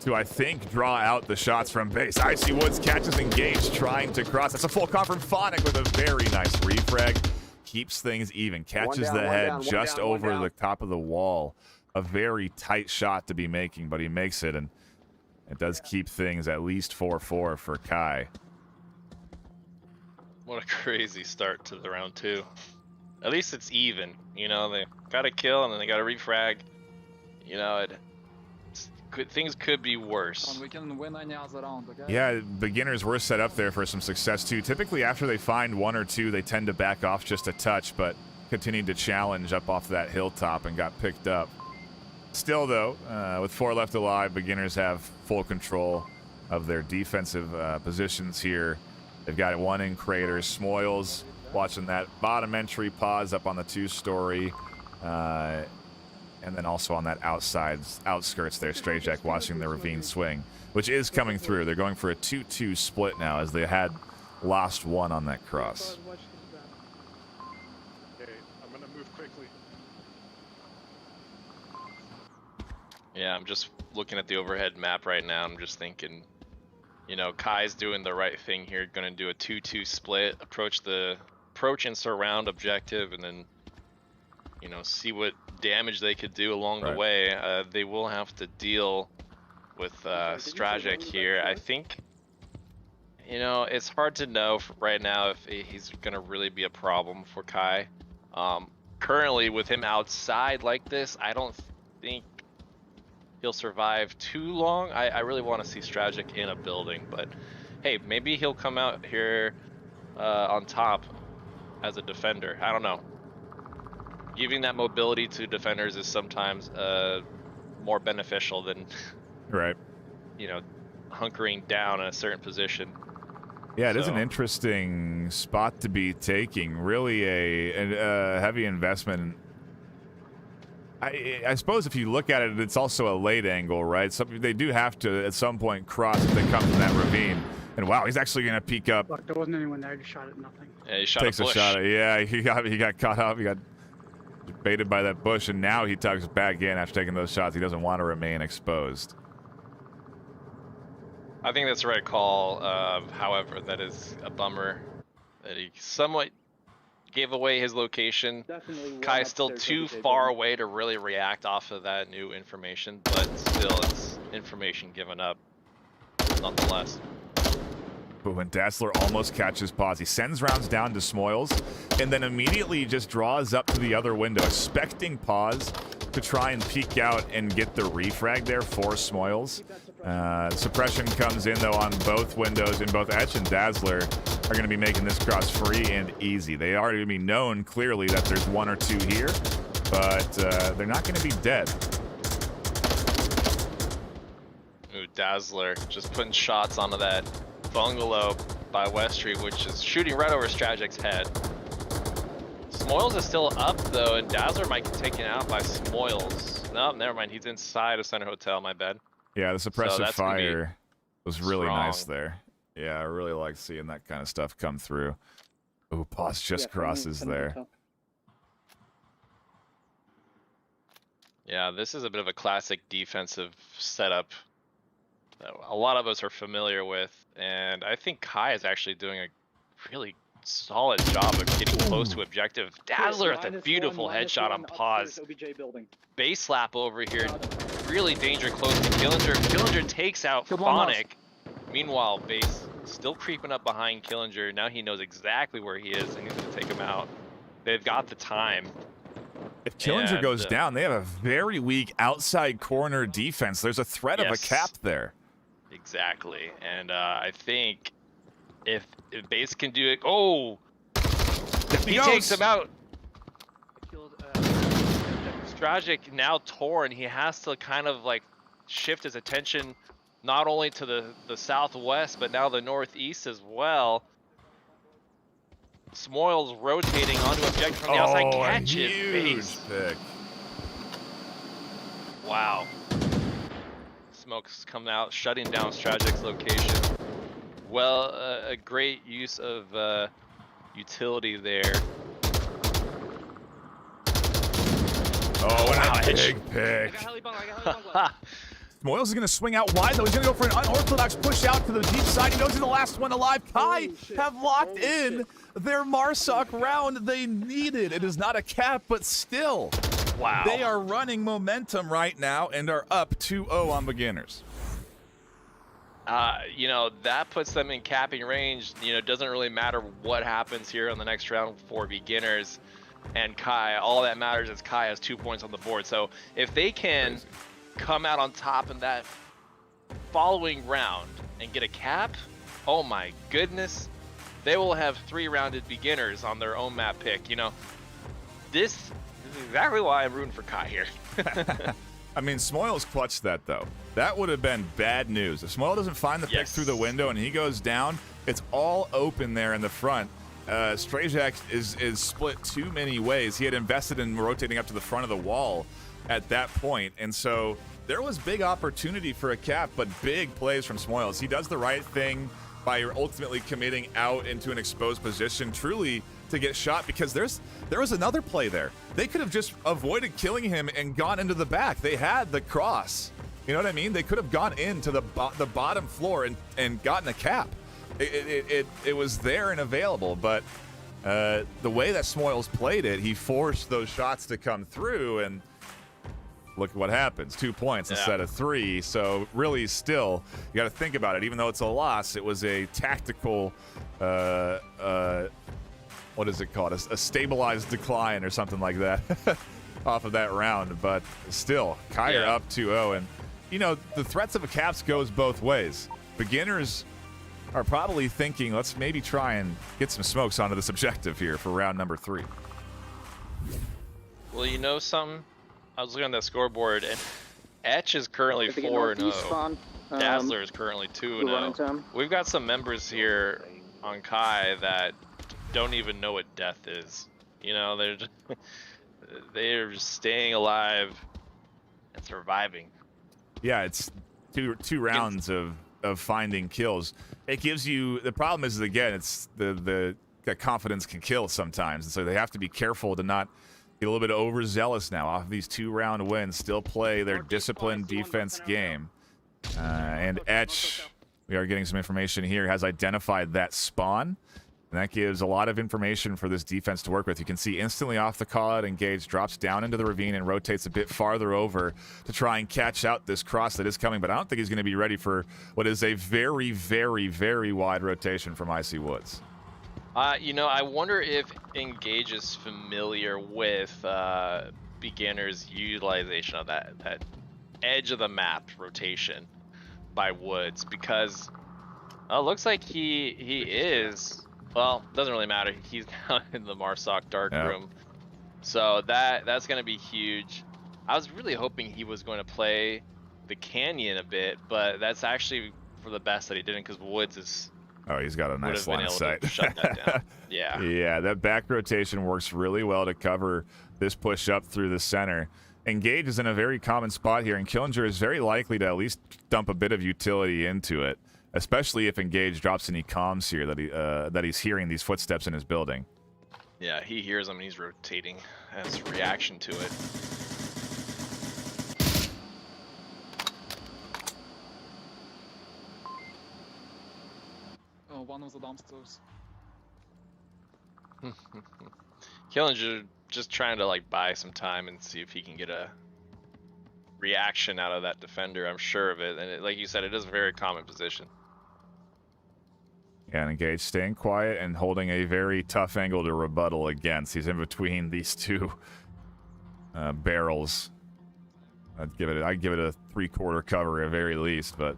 to, I think, draw out the shots from base. Icy Woods catches engaged, trying to cross. That's a full call from Phonic with a very nice refrag. Keeps things even. Catches the head just over the top of the wall. A very tight shot to be making, but he makes it, and it does keep things at least 4-4 for Kai. What a crazy start to the round 2. At least it's even. You know, they got a kill and then they got a refrag. You know, things could be worse. We can win any other round, okay? Yeah, Beginners were set up there for some success too. Typically after they find one or two, they tend to back off just a touch, but continued to challenge up off that hilltop and got picked up. Still, though, with 4 left alive, Beginners have full control of their defensive positions here. They've got one in craters. Smoils watching that bottom entry pause up on the 2-story. And then also on that outskirts there, Straight Jack watching the ravine swing, which is coming through. They're going for a 2-2 split now as they had lost one on that cross. Okay, I'm gonna move quickly. Yeah, I'm just looking at the overhead map right now. I'm just thinking, you know, Kai's doing the right thing here. Going to do a 2-2 split, approach and surround objective, and then, you know, see what damage they could do along the way. They will have to deal with Strajic here. I think, you know, it's hard to know right now if he's going to really be a problem for Kai. Currently, with him outside like this, I don't think he'll survive too long. I really want to see Strajic in a building, but hey, maybe he'll come out here on top as a defender. I don't know. Giving that mobility to defenders is sometimes more beneficial than, you know, hunkering down in a certain position. Yeah, it is an interesting spot to be taking. Really a heavy investment. I suppose if you look at it, it's also a late angle, right? They do have to, at some point, cross if they come from that ravine. And wow, he's actually going to peek up. Look, there wasn't anyone there. I just shot at nothing. Yeah, he shot Takes a shot at, yeah, he got caught up. He got baited by that bush, and now he tugs back in after taking those shots. He doesn't want to remain exposed. I think that's the right call. However, that is a bummer that he somewhat gave away his location. Kai's still too far away to really react off of that new information, but still, it's information given up nonetheless. But when Dazzler almost catches pause, he sends rounds down to Smoils, and then immediately just draws up to the other window, expecting pause to try and peek out and get the refrag there for Smoils. Suppression comes in, though, on both windows, and both Etch and Dazzler are going to be making this cross free and easy. They are going to be known clearly that there's one or two here, but they're not going to be dead. Ooh, Dazzler just putting shots onto that bungalow by Westry, which is shooting right over Strajic's head. Smoils is still up, though, and Dazzler might get taken out by Smoils. No, never mind. He's inside of Center Hotel, my bad. Yeah, the suppressive fire was really strong. nice there. Yeah, I really like seeing that kind of stuff come through. Ooh, pause just crosses there. Yeah, this is a bit of a classic defensive setup that a lot of us are familiar with, and I think Kai is actually doing a really solid job of getting close to objective. Dazzler with a beautiful headshot on pause. OBJ building. Base slap over here. Really danger close to Killinger. Killinger takes out Killed one mouse. Phonic. Meanwhile, Base still creeping up behind Killinger. Now he knows exactly where he is and he's going to take him out. They've got the time. If Killinger And, goes down, they have a very weak outside corner defense. There's a threat of a Yes. cap there. Exactly. And I think if Base can do it... Oh! He takes him out. Stragic now torn. He has to kind of like shift his attention not only to the southwest, but now the northeast as well. Smoils rotating onto objective from the outside, catches huge Base. pick. Wow. Smoke's coming out, shutting down Stragic's location. Well, a great use of utility there. Oh, Wow, and a Edge. big pick. Moyles is going to swing out wide, though. He's going to go for an unorthodox push out to the deep side. He goes to the last one alive. Kai have locked in their Marsoc round they needed. It is not a cap, but still. Wow. They are running momentum right now and are up 2-0 on beginners. You know, that puts them in capping range. You know, it doesn't really matter what happens here on the next round for beginners and Kai. All that matters is Kai has 2 points on the board. So if they can come out on top in that following round and get a cap, oh my goodness, they will have 3-rounded beginners on their own map pick. You know, this is exactly why I'm rooting for Kai here. I mean, Smoils clutched that, though. That would have been bad news. If Smoil doesn't find the pick through the window and he goes down, it's all open there in the front. Stragic is split too many ways. He had invested in rotating up to the front of the wall at that point, and so there was big opportunity for a cap, but big plays from Smoils. He does the right thing by ultimately committing out into an exposed position, truly to get shot, because there was another play there. They could have just avoided killing him and gone into the back. They had the cross. You know what I mean? They could have gone into the bottom floor and gotten a cap. It was there and available, but the way that Smoils played it, he forced those shots to come through, and look at what happens. 2 points instead of 3. So really still, you got to think about it. Even though it's a loss, it was a tactical, what is it called? A stabilized decline or something like that off of that round. But still, Kai are up 2-0. And, you know, the threats of a caps goes both ways. Beginners are probably thinking, let's maybe try and get some smokes onto this objective here for round number 3. Well, you know something? I was looking at that scoreboard, and Etch is currently 4-0. Dazzler is currently 2-0. We've got some members here on Kai that don't even know what death is. You know, they're just staying alive and surviving. Yeah, it's two rounds of finding kills. It gives you, the problem is, again, it's the confidence can kill sometimes, and so they have to be careful to not get a little bit overzealous now off of these 2-round wins, still play their disciplined defense game. And Etch, we are getting some information here, has identified that spawn, and that gives a lot of information for this defense to work with. You can see instantly off the call-out, Engage drops down into the ravine and rotates a bit farther over to try and catch out this cross that is coming, but I don't think he's going to be ready for what is a very, very, very wide rotation from Icy Woods. You know, I wonder if Engage is familiar with beginners' utilization of that edge of the map rotation by Woods, because it looks like he is. Well, doesn't really matter. He's down in the Marsoc dark room, so that's going to be huge. I was really hoping he was going to play the canyon a bit, but that's actually for the best that he didn't, because Woods is. Oh, he's got a nice line of sight. Shut that down. Yeah. Yeah, that back rotation works really well to cover this push up through the center. Engage is in a very common spot here, and Killinger is very likely to at least dump a bit of utility into it, especially if Engage drops any comms here that he's hearing these footsteps in his building. Yeah, he hears them and he's rotating as a reaction to it. One of the dumpsters. Killinger just trying to like buy some time and see if he can get a reaction out of that defender. I'm sure of it, and like you said, it is a very common position. Yeah, and Engage staying quiet and holding a very tough angle to rebuttal against. He's in between these two barrels. I'd give it a 3/4 cover at very least, but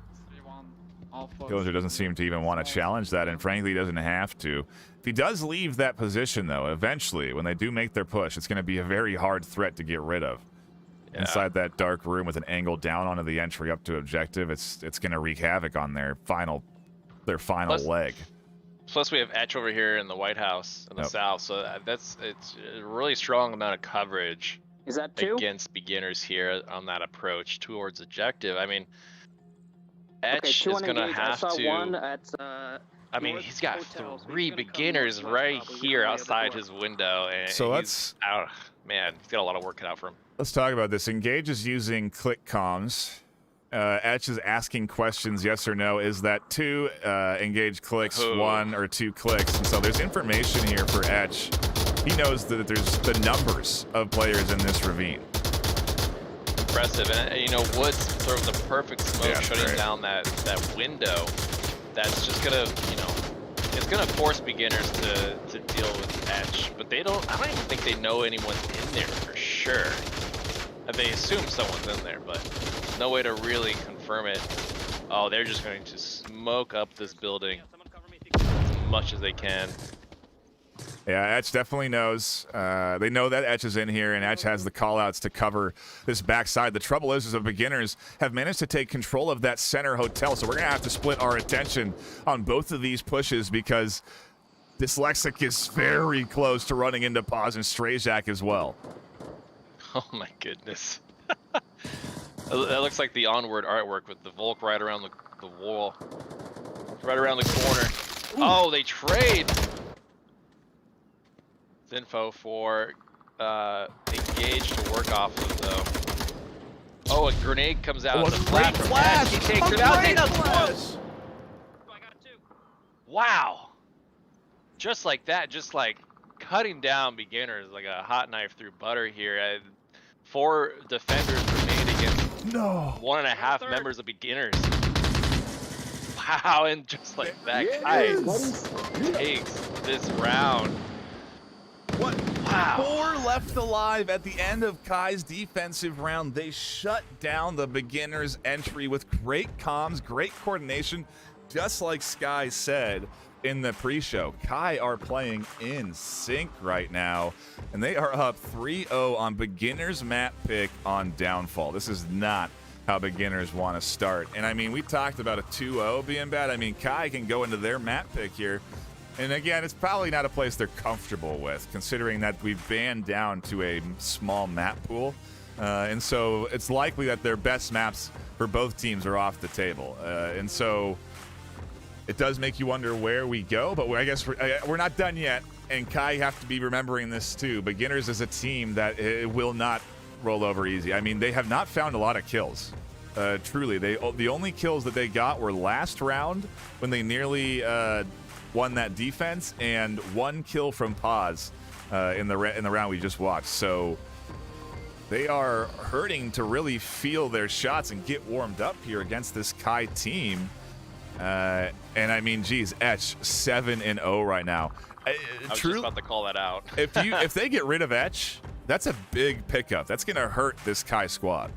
Killinger doesn't seem to even want to challenge that, and frankly, he doesn't have to. If he does leave that position, though, eventually, when they do make their push, it's going to be a very hard threat to get rid of. Yeah. Inside that dark room with an angle down onto the entry up to objective, it's going to wreak havoc on their final leg. Plus, we have Etch over here in the White House in the south, so it's a really strong amount of coverage. Is that two? Against beginners here on that approach towards objective. I mean, Etch is going to have to. One at, I mean, he's got 3 beginners right here outside his window, and so he's out. Man, he's got a lot of work cut out for him. Let's talk about this. Engage is using click comms. Etch is asking questions, yes or no. Is that 2 Engage clicks, 1 or 2 clicks? And so there's information here for Etch. He knows that there's the numbers of players in this ravine. Impressive, and you know, Woods throwing the perfect smoke, shutting down that window. That's just gonna, you know, it's gonna force beginners to deal with Etch. But I don't even think they know anyone's in there for sure. They assume someone's in there, but no way to really confirm it. Oh, they're just going to smoke up this building as much as they can. Yeah, Etch definitely knows. They know that Etch is in here, and Etch has the callouts to cover this backside. The trouble is the beginners have managed to take control of that center hotel, so we're going to have to split our attention on both of these pushes because Dyslexic is very close to running into Paz and Strayjack as well. Oh my goodness. That looks like the Onward artwork with the Volk right around the wall. Right around the corner. Ooh. Oh, they trade! It's info for Engage to work off of, though. Oh, a grenade comes out. Oh, a great flash! He takes it out. Wow! Just like that, just like cutting down beginners like a hot knife through butter here. 4 defenders remain against 1.5 members of beginners. Wow, and just like that, Kai takes this round. What? Wow. 4 left alive at the end of Kai's defensive round. They shut down the beginner's entry with great comms, great coordination, just like Sky said in the pre-show. Kai are playing in sync right now, and they are up 3-0 on beginner's map pick on Downfall. This is not how beginners want to start. And I mean, we talked about a 2-0 being bad. I mean, Kai can go into their map pick here. And again, it's probably not a place they're comfortable with, considering that we've banned down to a small map pool. And so it's likely that their best maps for both teams are off the table. And so it does make you wonder where we go, but I guess we're not done yet. And Kai, you have to be remembering this too. Beginners is a team that it will not roll over easy. I mean, they have not found a lot of kills. Truly, the only kills that they got were last round when they nearly won that defense, and 1 kill from Paz in the round we just watched. So they are hurting to really feel their shots and get warmed up here against this Kai team. And I mean, geez, Etch 7-0 right now. I was just about to call that out. if they get rid of Etch, that's a big pickup. That's gonna hurt this Kai squad.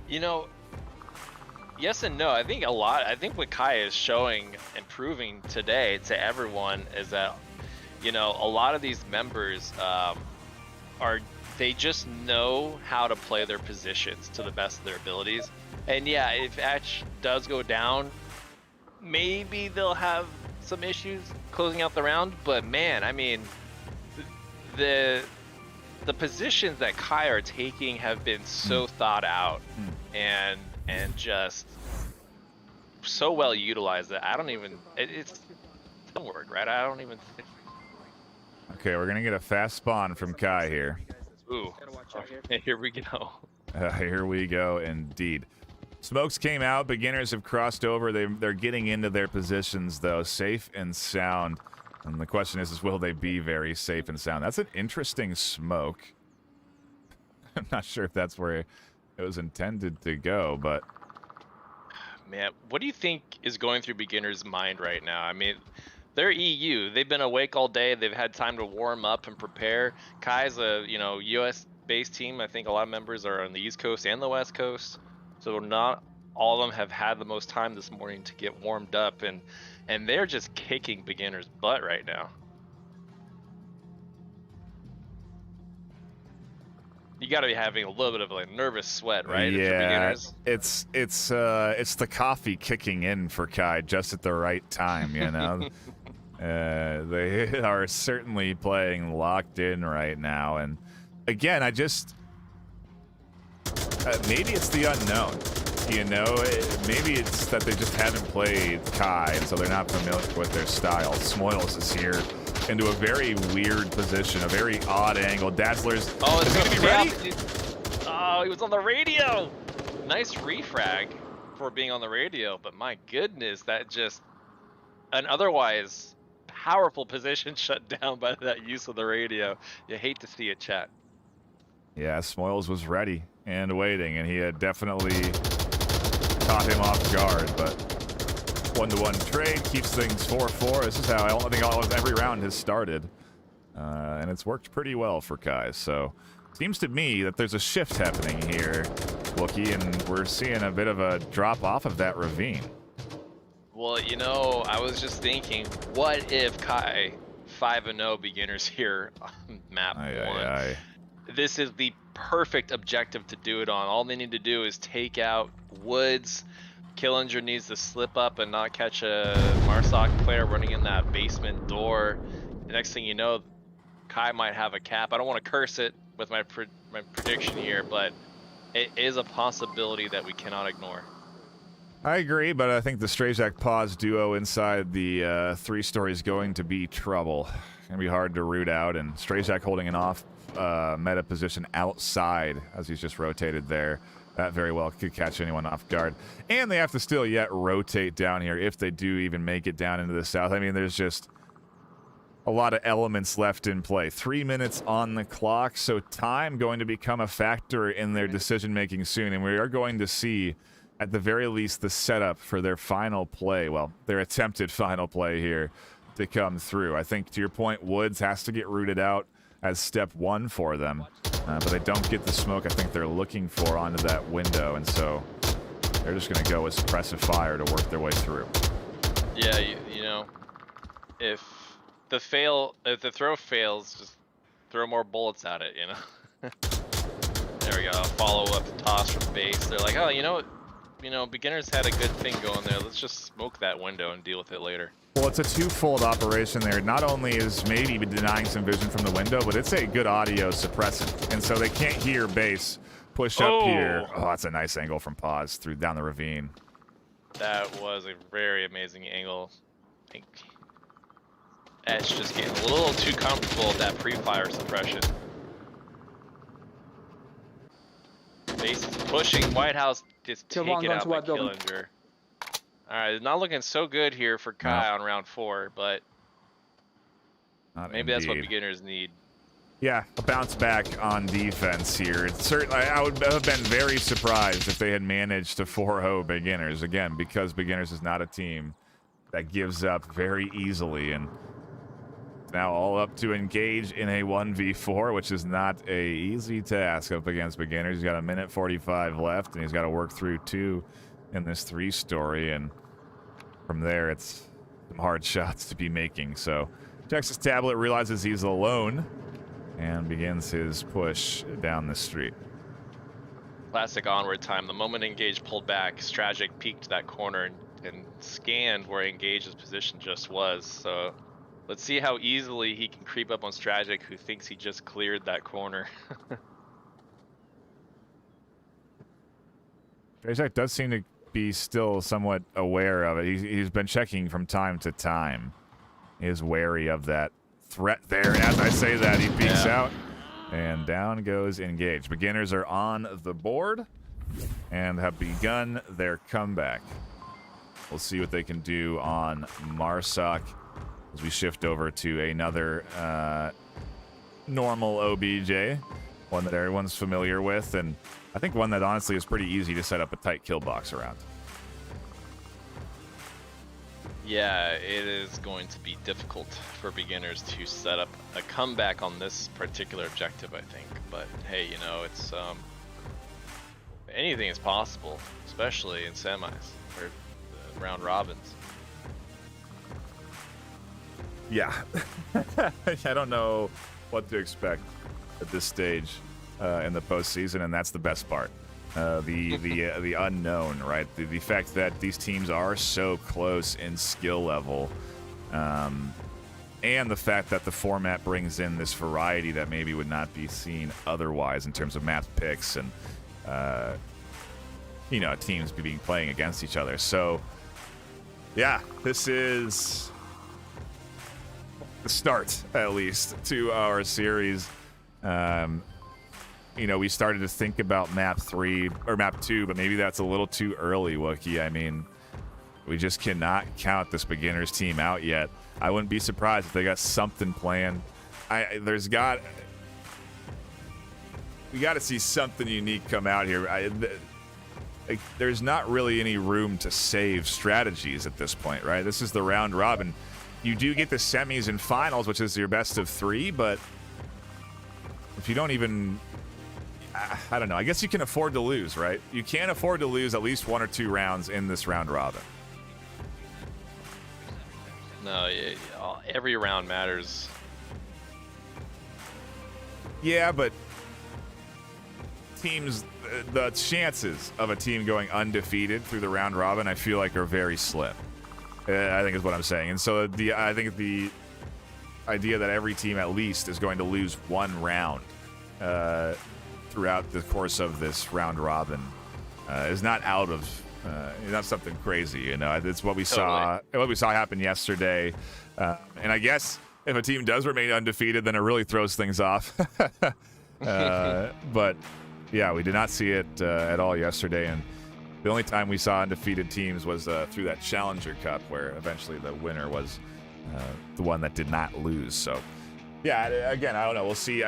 You know, yes and no. I think what Kai is showing and proving today to everyone is that, you know, a lot of these members they just know how to play their positions to the best of their abilities. And yeah, if Etch does go down, maybe they'll have some issues closing out the round. But man, I mean, the positions that Kai are taking have been so thought out and just so well utilized that I don't even. It's Onward, right? I don't even think. Okay, we're gonna get a fast spawn from Kai here. Ooh, okay, here we go. Here we go, indeed. Smokes came out. Beginners have crossed over. They're getting into their positions, though, safe and sound. And the question is will they be very safe and sound? That's an interesting smoke. I'm not sure if that's where it was intended to go, but... Man, what do you think is going through beginners' mind right now? I mean, they're EU. They've been awake all day. They've had time to warm up and prepare. Kai's a, US-based team. I think a lot of members are on the East Coast and the West Coast. So not all of them have had the most time this morning to get warmed up, and they're just kicking beginners' butt right now. You got to be having a little bit of a nervous sweat, right? Yeah, it's the coffee kicking in for Kai just at the right time, you know. They are certainly playing locked in right now, and again, maybe it's the unknown. You know, maybe it's that they just haven't played Kai, and so they're not familiar with their style. Smoils is here into a very weird position, a very odd angle. Dazzler's it's going to be ready. Oh, he was on the radio. Nice refrag for being on the radio, but my goodness, that just an otherwise powerful position shut down by that use of the radio. You hate to see it, chat. Yeah, Smoils was ready and waiting, and he had definitely caught him off guard, but 1-to-1 trade keeps things 4-4. This is how I think every round has started, and it's worked pretty well for Kai. So seems to me that there's a shift happening here, Wookie, and we're seeing a bit of a drop off of that ravine. Well, I was just thinking, what if Kai 5-0 beginners here on map 1? This is the perfect objective to do it on. All they need to do is take out Woods. Killinger needs to slip up and not catch a Marsoc player running in that basement door. The next thing you know, Kai might have a cap. I don't want to curse it with my prediction here, but it is a possibility that we cannot ignore. I agree, but I think the Strazak Pause duo inside the 3-story is going to be trouble. It's going to be hard to root out, and Strazak holding an off meta position outside as he's just rotated there. That very well could catch anyone off guard. And they have to still yet rotate down here if they do even make it down into the south. I mean, there's just a lot of elements left in play. 3 minutes on the clock, so time going to become a factor in their decision-making soon. And we are going to see, at the very least, the setup for their final play, well, their attempted final play here to come through. I think, to your point, Woods has to get rooted out as step 1 for them. But they don't get the smoke I think they're looking for onto that window, and so they're just going to go with suppressive fire to work their way through. Yeah, if the throw fails, just throw more bullets at it, There we go. Follow up the toss from base. They're like, oh, beginners had a good thing going there. Let's just smoke that window and deal with it later. Well, it's a twofold operation there. Not only is maybe denying some vision from the window, but it's a good audio suppressant. And so they can't hear base push up here. Oh, that's a nice angle from Pause down the ravine. That was a very amazing angle. I think Etch just getting a little too comfortable with that pre-fire suppression. Base is pushing. White House just take it out by Killinger. Alright, not looking so good here for Kai on round 4, but maybe that's what beginners need. Yeah, a bounce back on defense here. It's certainly, I would have been very surprised if they had managed to 4-0 beginners, again, because beginners is not a team that gives up very easily, and now all up to engage in a 1v4, which is not a easy task up against beginners. He's got 1:45 left, and he's got to work through 2 in this 3-story, and from there it's some hard shots to be making. So Texas Tablet realizes he's alone and begins his push down the street. Classic Onward time. The moment Engage pulled back, Stragic peeked that corner and scanned where Engage's position just was. So let's see how easily he can creep up on Stragic, who thinks he just cleared that corner. Stragic does seem to be still somewhat aware of it. He's been checking from time to time. He is wary of that threat there. And as I say that, he peeks out, and down goes Engage. Beginners are on the board and have begun their comeback. We'll see what they can do on Marsoc as we shift over to another normal OBJ, one that everyone's familiar with, and I think one that honestly is pretty easy to set up a tight kill box around. Yeah, it is going to be difficult for beginners to set up a comeback on this particular objective, I think. But hey, you know, it's anything is possible, especially in semis or round robins. Yeah, I don't know what to expect at this stage in the postseason, and that's the best part. The unknown, right? The fact that these teams are so close in skill level, and the fact that the format brings in this variety that maybe would not be seen otherwise in terms of map picks and teams being playing against each other. So yeah, this is the start, at least, to our series. We started to think about map 3 or map 2, but maybe that's a little too early, Wookie. I mean, we just cannot count this beginners team out yet. I wouldn't be surprised if they got something planned. We got to see something unique come out here. There's not really any room to save strategies at this point, right? This is the round robin. You do get the semis and finals, which is your best of 3, but if you don't even... I don't know. I guess you can afford to lose, right? You can't afford to lose at least 1 or 2 rounds in this round robin. No, every round matters. Yeah, but teams, the chances of a team going undefeated through the round robin, I feel like are very slim. I think is what I'm saying. And so I think the idea that every team at least is going to lose 1 round throughout the course of this round robin is not out of not something crazy. It's what we saw. What we saw happen yesterday. And I guess if a team does remain undefeated, then it really throws things off. But yeah, we did not see it at all yesterday. And the only time we saw undefeated teams was through that Challenger Cup, where eventually the winner was the one that did not lose. So yeah, again, I don't know. We'll see.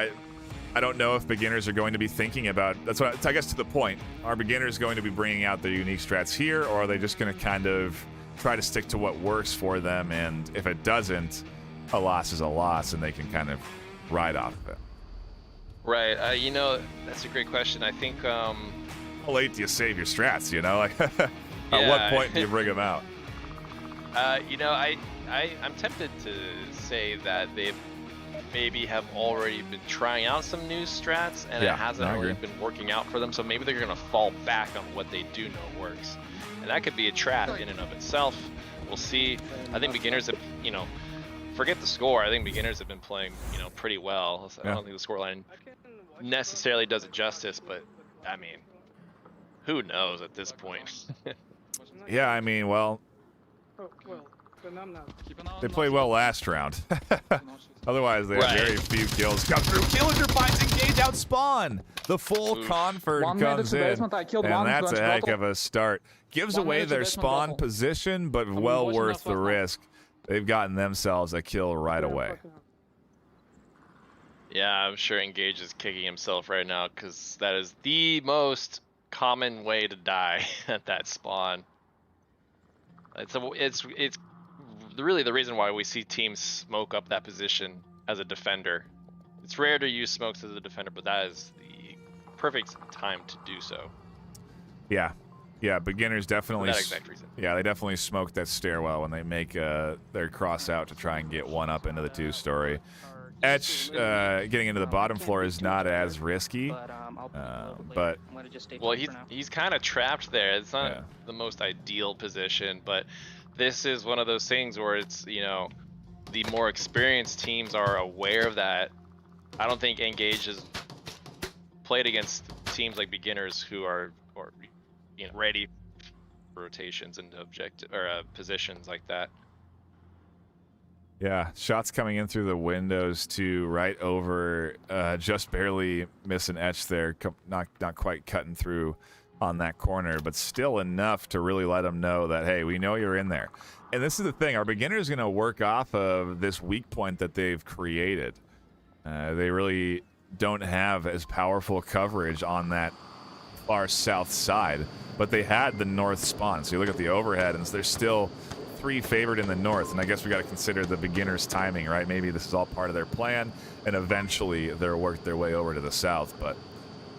I don't know if beginners are going to be thinking about... That's what I guess to the point. Are beginners going to be bringing out their unique strats here, or are they just going to kind of try to stick to what works for them, and if it doesn't, a loss is a loss, and they can kind of ride off of it? Right. That's a great question. I think... How late do you save your strats, At Yeah. what point do you bring them out? I'm tempted to say that they've maybe have already been trying out some new strats, and it hasn't really been working out for them, so maybe they're going to fall back on what they do know works. And that could be a trap in and of itself. We'll see. I think beginners have, forget the score. I think beginners have been playing, pretty well. So I don't think the scoreline necessarily does it justice, but, I mean, who knows at this point? Yeah, I mean, well, they played well last round. Otherwise, they had very few kills come through. Killager finds Engage out spawn. The full Conford comes in, and that's a heck of a start. Gives away their spawn position, but well worth the risk. They've gotten themselves a kill right away. Yeah, I'm sure Engage is kicking himself right now, because that is the most common way to die at that spawn. It's really the reason why we see teams smoke up that position as a defender. It's rare to use smokes as a defender, but that is the perfect time to do so. Yeah, beginners definitely. For that exact reason. Yeah, they definitely smoke that stairwell when they make their cross out to try and get 1 up into the 2-story. Etch getting into the bottom floor is not as risky, but well, he's kind of trapped there. It's not the most ideal position, but this is one of those things where it's, the more experienced teams are aware of that. I don't think Engage has played against teams like beginners who are ready for rotations and objective or positions like that. Yeah, shots coming in through the windows too, right over, just barely missing Etch there, not quite cutting through on that corner, but still enough to really let them know that, hey, we know you're in there. And this is the thing. Our beginner is going to work off of this weak point that they've created. They really don't have as powerful coverage on that far south side, but they had the north spawn. So you look at the overhead, and they're still 3 favored in the north, and I guess we got to consider the beginner's timing, right? Maybe this is all part of their plan, and eventually they'll work their way over to the south, but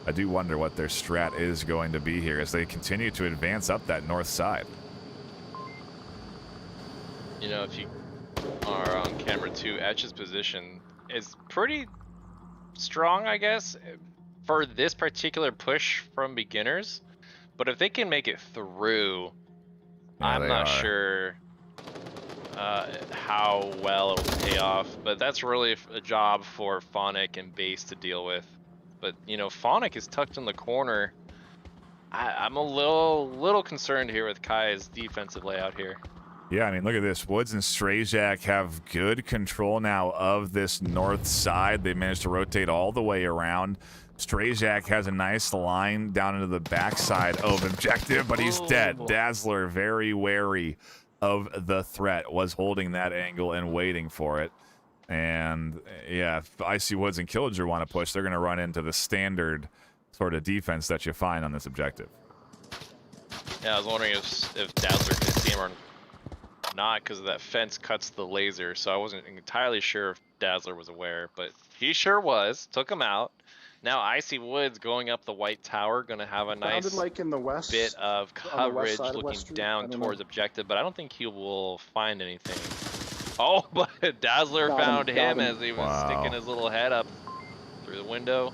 I do wonder what their strat is going to be here as they continue to advance up that north side. You know, if you are on camera too, Etch's position is pretty strong, I guess, for this particular push from beginners. But if they can make it through, I'm not sure how well it'll pay off. But that's really a job for Phonic and Base to deal with. But, you know, Phonic is tucked in the corner. I'm a little concerned here with Kai's defensive layout here. Yeah, I mean, look at this. Woods and Strayjack have good control now of this north side. They managed to rotate all the way around. Strayjack has a nice line down into the backside of objective, but he's dead. Dazzler, very wary of the threat, was holding that angle and waiting for it. And yeah, if Icy Woods and Killinger want to push, they're going to run into the standard sort of defense that you find on this objective. Yeah, I was wondering if Dazzler could see him or not, because that fence cuts the laser, so I wasn't entirely sure if Dazzler was aware, but he sure was. Took him out. Now Icy Woods going up the white tower, going to have a nice like in the west, bit of coverage side of looking West Street. down towards objective, but I don't think he will find anything. Oh, but Dazzler found him as he was sticking his little head up through the window.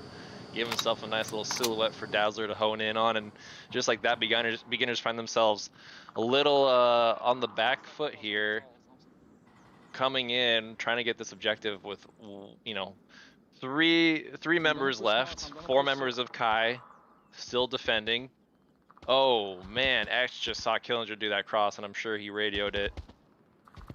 Give himself a nice little silhouette for Dazzler to hone in on, and just like that, beginners find themselves a little on the back foot here, coming in, trying to get this objective with, you know, three members left, 4 members of Kai still defending. Oh man, X just saw Killinger do that cross, and I'm sure he radioed it.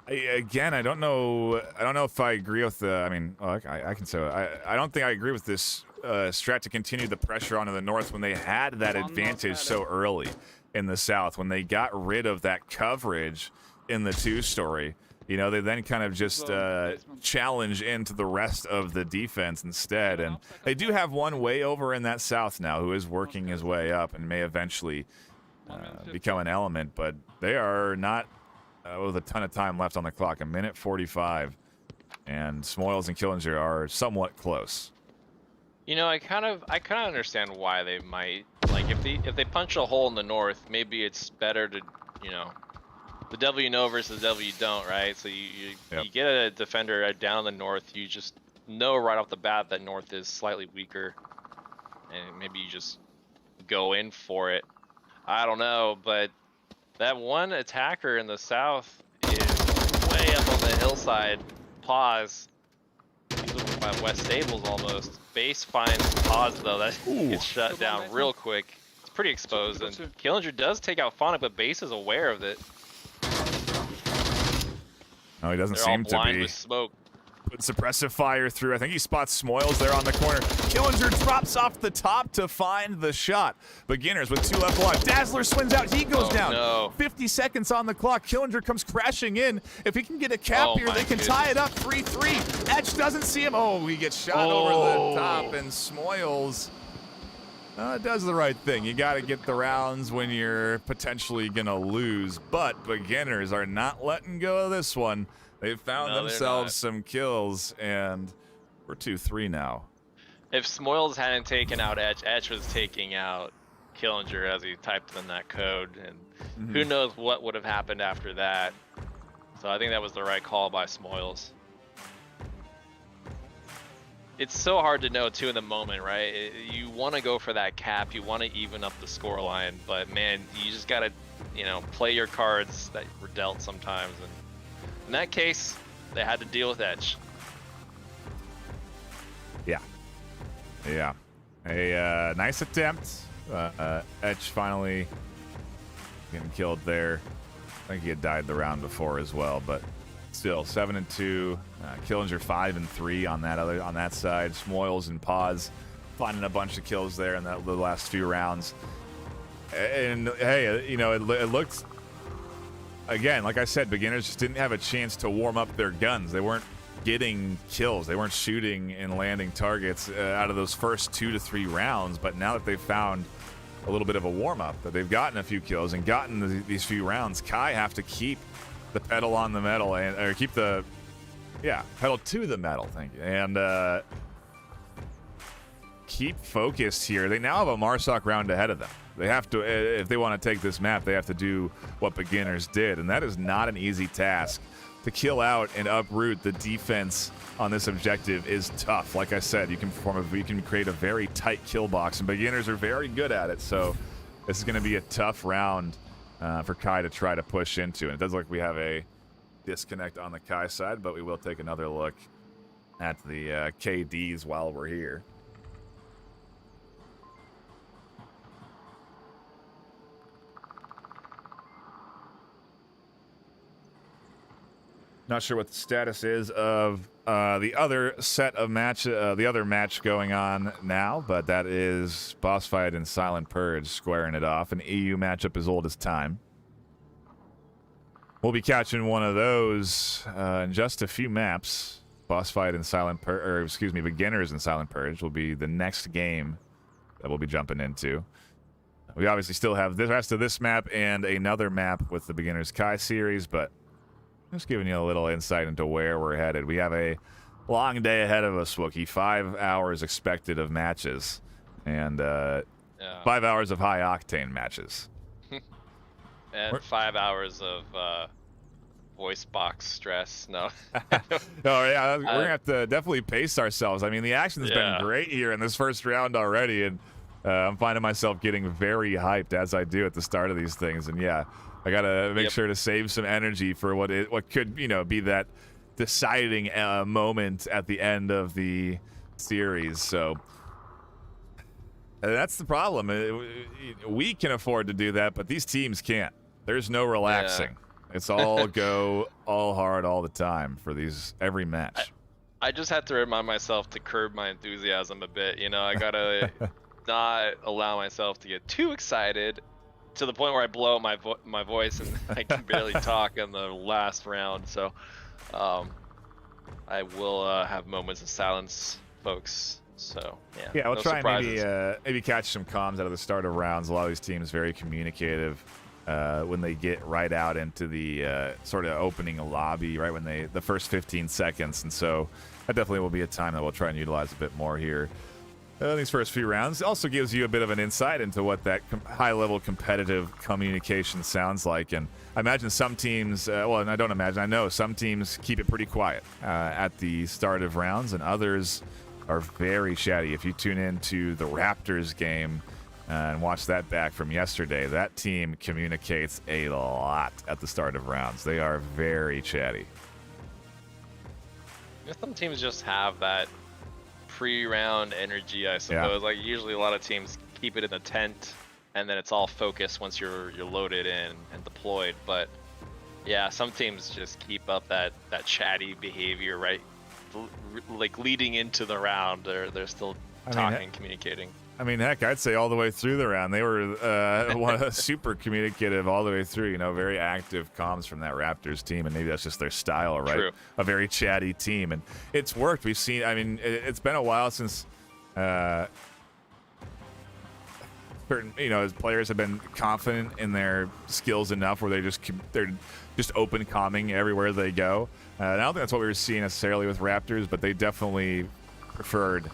Again, I don't know if I agree with the. I mean, I can say I don't think I agree with this strat to continue the pressure onto the north when they had that advantage so early in the south. When they got rid of that coverage in the 2-story, you know, they then kind of just challenge into the rest of the defense instead. And they do have one way over in that south now who is working his way up and may eventually become an element, but they are not. With a ton of time left on the clock, 1:45, and Smoils and Killinger are somewhat close. You know, I kind of understand why they might, like, if they punch a hole in the north, maybe it's better to, you know, the devil you know versus the devil you don't, right? So you get a defender down in the north, you just know right off the bat that north is slightly weaker, and maybe you just go in for it. I don't know, but that one attacker in the south is way up on the hillside. Pause. He's over by West Stables almost. Base finds Pause though. That gets shut down real quick. It's pretty exposed, and Killinger does take out Phonic, but Base is aware of it. No, he doesn't They're seem all blind to be. with smoke. Put suppressive fire through. I think he spots Smoils there on the corner. Killinger drops off the top to find the shot. Beginners with 2 left block. Dazzler swings out. He goes down. No. 50 seconds on the clock. Killinger comes crashing in. If he can get a cap here, they can tie it up 3-3. Etch doesn't see him. Oh, he gets shot over the top, and Smoils does the right thing. You got to get the rounds when you're potentially going to lose, but beginners are not letting go of this one. They've found themselves some kills, and we're 2-3 now. If Smoils hadn't taken out Etch, Etch was taking out Killinger as he typed in that code, and who knows what would have happened after that. So I think that was the right call by Smoils. It's so hard to know too in the moment, right? You want to go for that cap, you want to even up the score line, but man, you just gotta, you know, play your cards that were dealt sometimes. And in that case, they had to deal with Etch. Yeah. A nice attempt. Etch finally getting killed there. I think he had died the round before as well, but still 7-2. Killinger 5-3 on that side. Smoils and Pause finding a bunch of kills there in the last few rounds. And hey, you know, it looks, again, like I said, beginners just didn't have a chance to warm up their guns. They weren't getting kills. They weren't shooting and landing targets out of those first 2 to 3 rounds. But now that they've found a little bit of a warm up, that they've gotten a few kills and gotten these few rounds, Kai have to keep the pedal on the metal or keep the pedal to the metal. Thank you. And keep focused here. They now have a Marsoc round ahead of them. They have to, if they want to take this map, they have to do what beginners did, and that is not an easy task. To kill out and uproot the defense on this objective is tough. Like I said, you can create a very tight kill box, and beginners are very good at it. So this is going to be a tough round for Kai to try to push into. And it does look like we have a disconnect on the Kai side, but we will take another look at the KDs while we're here. Not sure what the status is of the other set of the other match going on now, but that is BossFight and Silent Purge squaring it off. An EU matchup as old as time. We'll be catching one of those in just a few maps. BossFight and Silent Purge, or excuse me, Beginners and Silent Purge will be the next game that we'll be jumping into. We obviously still have the rest of this map and another map with the Beginners Kai series, but just giving you a little insight into where we're headed. We have a long day ahead of us, Wookie. 5 hours expected of matches, and 5 hours of high-octane matches. And 5 hours of voice box stress. No. No, yeah, we're going to have to definitely pace ourselves. I mean, the action's been great here in this first round already, and I'm finding myself getting very hyped as I do at the start of these things. And yeah, I gotta make sure to save some energy for what could be that deciding moment at the end of the series. So that's the problem. We can afford to do that, but these teams can't. There's no relaxing. It's all go all hard all the time for every match. I just have to remind myself to curb my enthusiasm a bit. You know, I gotta not allow myself to get too excited to the point where I blow out my voice and I can barely talk in the last round. So I will have moments of silence, folks. So yeah, we'll try and maybe catch some comms out of the start of rounds. A lot of these teams very communicative when they get right out into the sort of opening lobby, right when the first 15 seconds, and so that definitely will be a time that we'll try and utilize a bit more here. These first few rounds also gives you a bit of an insight into what that high-level competitive communication sounds like. And I imagine some teams, well, I don't imagine, I know some teams keep it pretty quiet at the start of rounds, and others are very chatty. If you tune into the Raptors game and watch that back from yesterday, that team communicates a lot at the start of rounds. They are very chatty. Some teams just have that pre-round energy, I suppose. Like usually a lot of teams keep it in the tent and then it's all focused once you're loaded in and deployed. But yeah, some teams just keep up that chatty behavior, right? Like leading into the round, they're still talking, communicating. I mean, heck, I'd say all the way through the round, they were super communicative all the way through. Very active comms from that Raptors team, and maybe that's just their style, right? True. A very chatty team, and it's worked. We've seen. I mean, it's been a while since certain, as players have been confident in their skills enough where they're just open comming everywhere they go. I don't think that's what we were seeing necessarily with Raptors, but they definitely preferred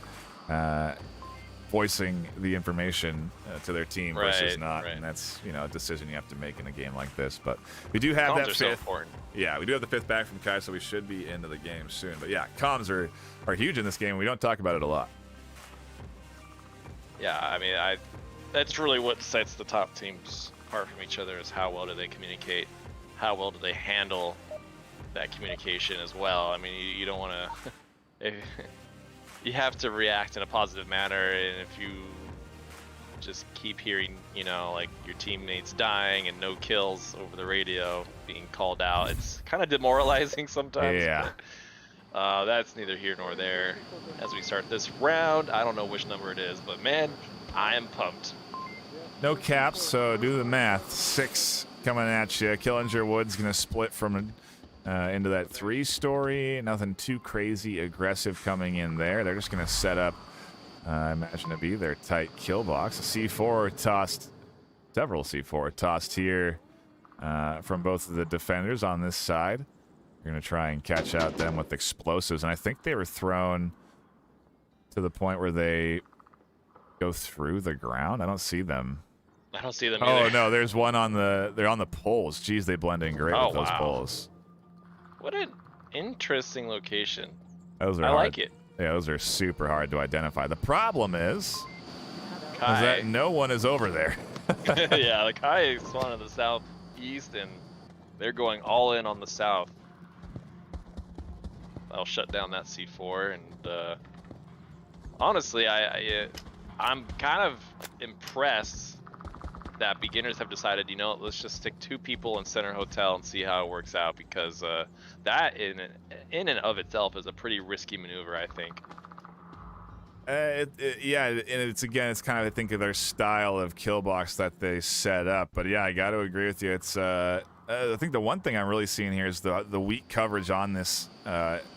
voicing the information to their team versus not, and that's a decision you have to make in a game like this. But we do have that fifth. Yeah, we do have the fifth back from Kai, so we should be into the game soon. But yeah, comms are huge in this game. We don't talk about it a lot. Yeah, I mean, that's really what sets the top teams apart from each other, is how well do they communicate, how well do they handle that communication as well. I mean, you don't want to. You have to react in a positive manner, and if you just keep hearing, like your teammates dying and no kills over the radio being called out, it's kind of demoralizing sometimes. Yeah. But, that's neither here nor there. As we start this round, I don't know which number it is, but man, I am pumped. No caps, so do the math. 6 coming at you. Killinger Wood's going to split from into that 3-story. Nothing too crazy aggressive coming in there. They're just going to set up, I imagine, to be their tight kill box. A C4 tossed, several C4 tossed here from both of the defenders on this side. You're going to try and catch out them with explosives. And I think they were thrown to the point where they go through the ground. I don't see them. I don't see them Oh, either. no, there's one on the... They're on the poles. Jeez, they blend in great with those poles. What an interesting location. Those are I hard. like it. Yeah, those are super hard to identify. The problem is Kai. that no one is over there. Yeah, the Kai spawned in the southeast, and they're going all in on the south. I'll shut down that C4, and honestly, I'm kind of impressed that beginners have decided, you know, let's just stick 2 people in Center Hotel and see how it works out, because that in and of itself is a pretty risky maneuver, I think. Yeah, and it's kind of, I think, of their style of kill box that they set up. But yeah, I got to agree with you. It's I think the one thing I'm really seeing here is the weak coverage on this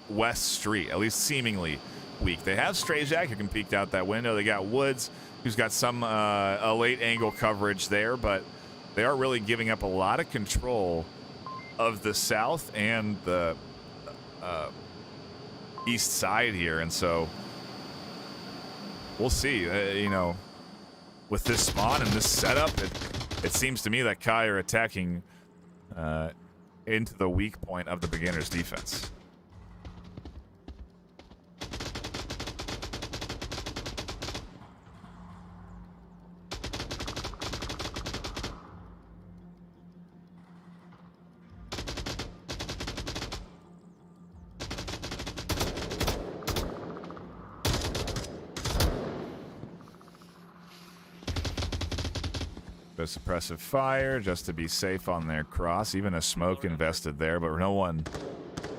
west street, at least seemingly weak. They have Stray Jack who can peek out that window. They got Woods, who's got some a late angle coverage there, but they are really giving up a lot of control of the south and the east side here, and so we'll see. You know, with this spawn and this setup, it seems to me that Kai are attacking into the weak point of the beginner's defense. Suppressive fire just to be safe on their cross. Even a smoke invested there, but no one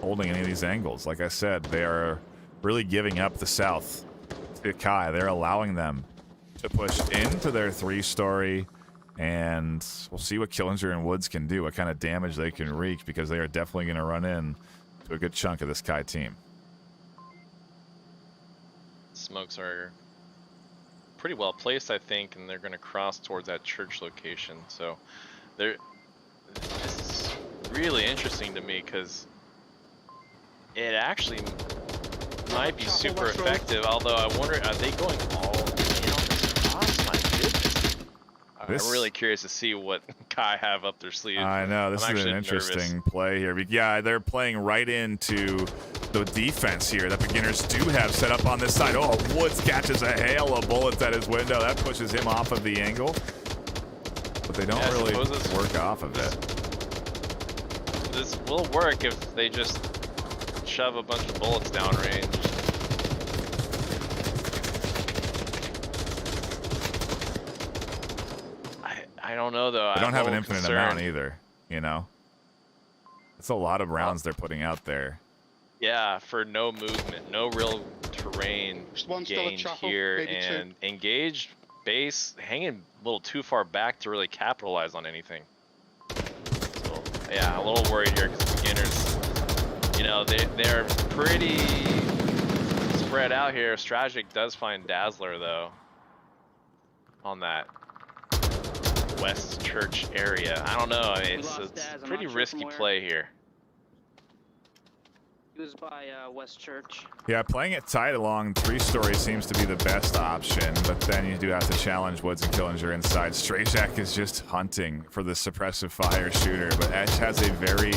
holding any of these angles. Like I said, they are really giving up the south to Kai. They're allowing them to push into their 3-story, and we'll see what Killinger and Woods can do, what kind of damage they can wreak, because they are definitely going to run in to a good chunk of this Kai team. Smokes are pretty well placed, I think, and they're going to cross towards that church location. So this is really interesting to me, because it actually might be super effective, although I wonder, are they going all in on the cross? My goodness. I'm really curious to see what Kai have up their sleeve. I know, this is an interesting play here. Yeah, they're playing right into the defense here that beginners do have set up on this side. Oh, Woods catches a hail of bullets at his window. That pushes him off of the angle. But they don't really work off of it. This will work if they just shove a bunch of bullets downrange. I don't know, though. They don't have an infinite amount either, you know? It's a lot of rounds they're putting out there. Yeah, for no movement, no real terrain gained here, and engaged base hanging a little too far back to really capitalize on anything. So, yeah, a little worried here because beginners, you know, they're pretty spread out here. Strategic does find Dazzler, though, on that West Church area. I don't know. It's a pretty risky play here. Used by West Church. Yeah, playing it tight along 3-story seems to be the best option, but then you do have to challenge Woods and Killinger inside. Strayjack is just hunting for the suppressive fire shooter, but Ash has a very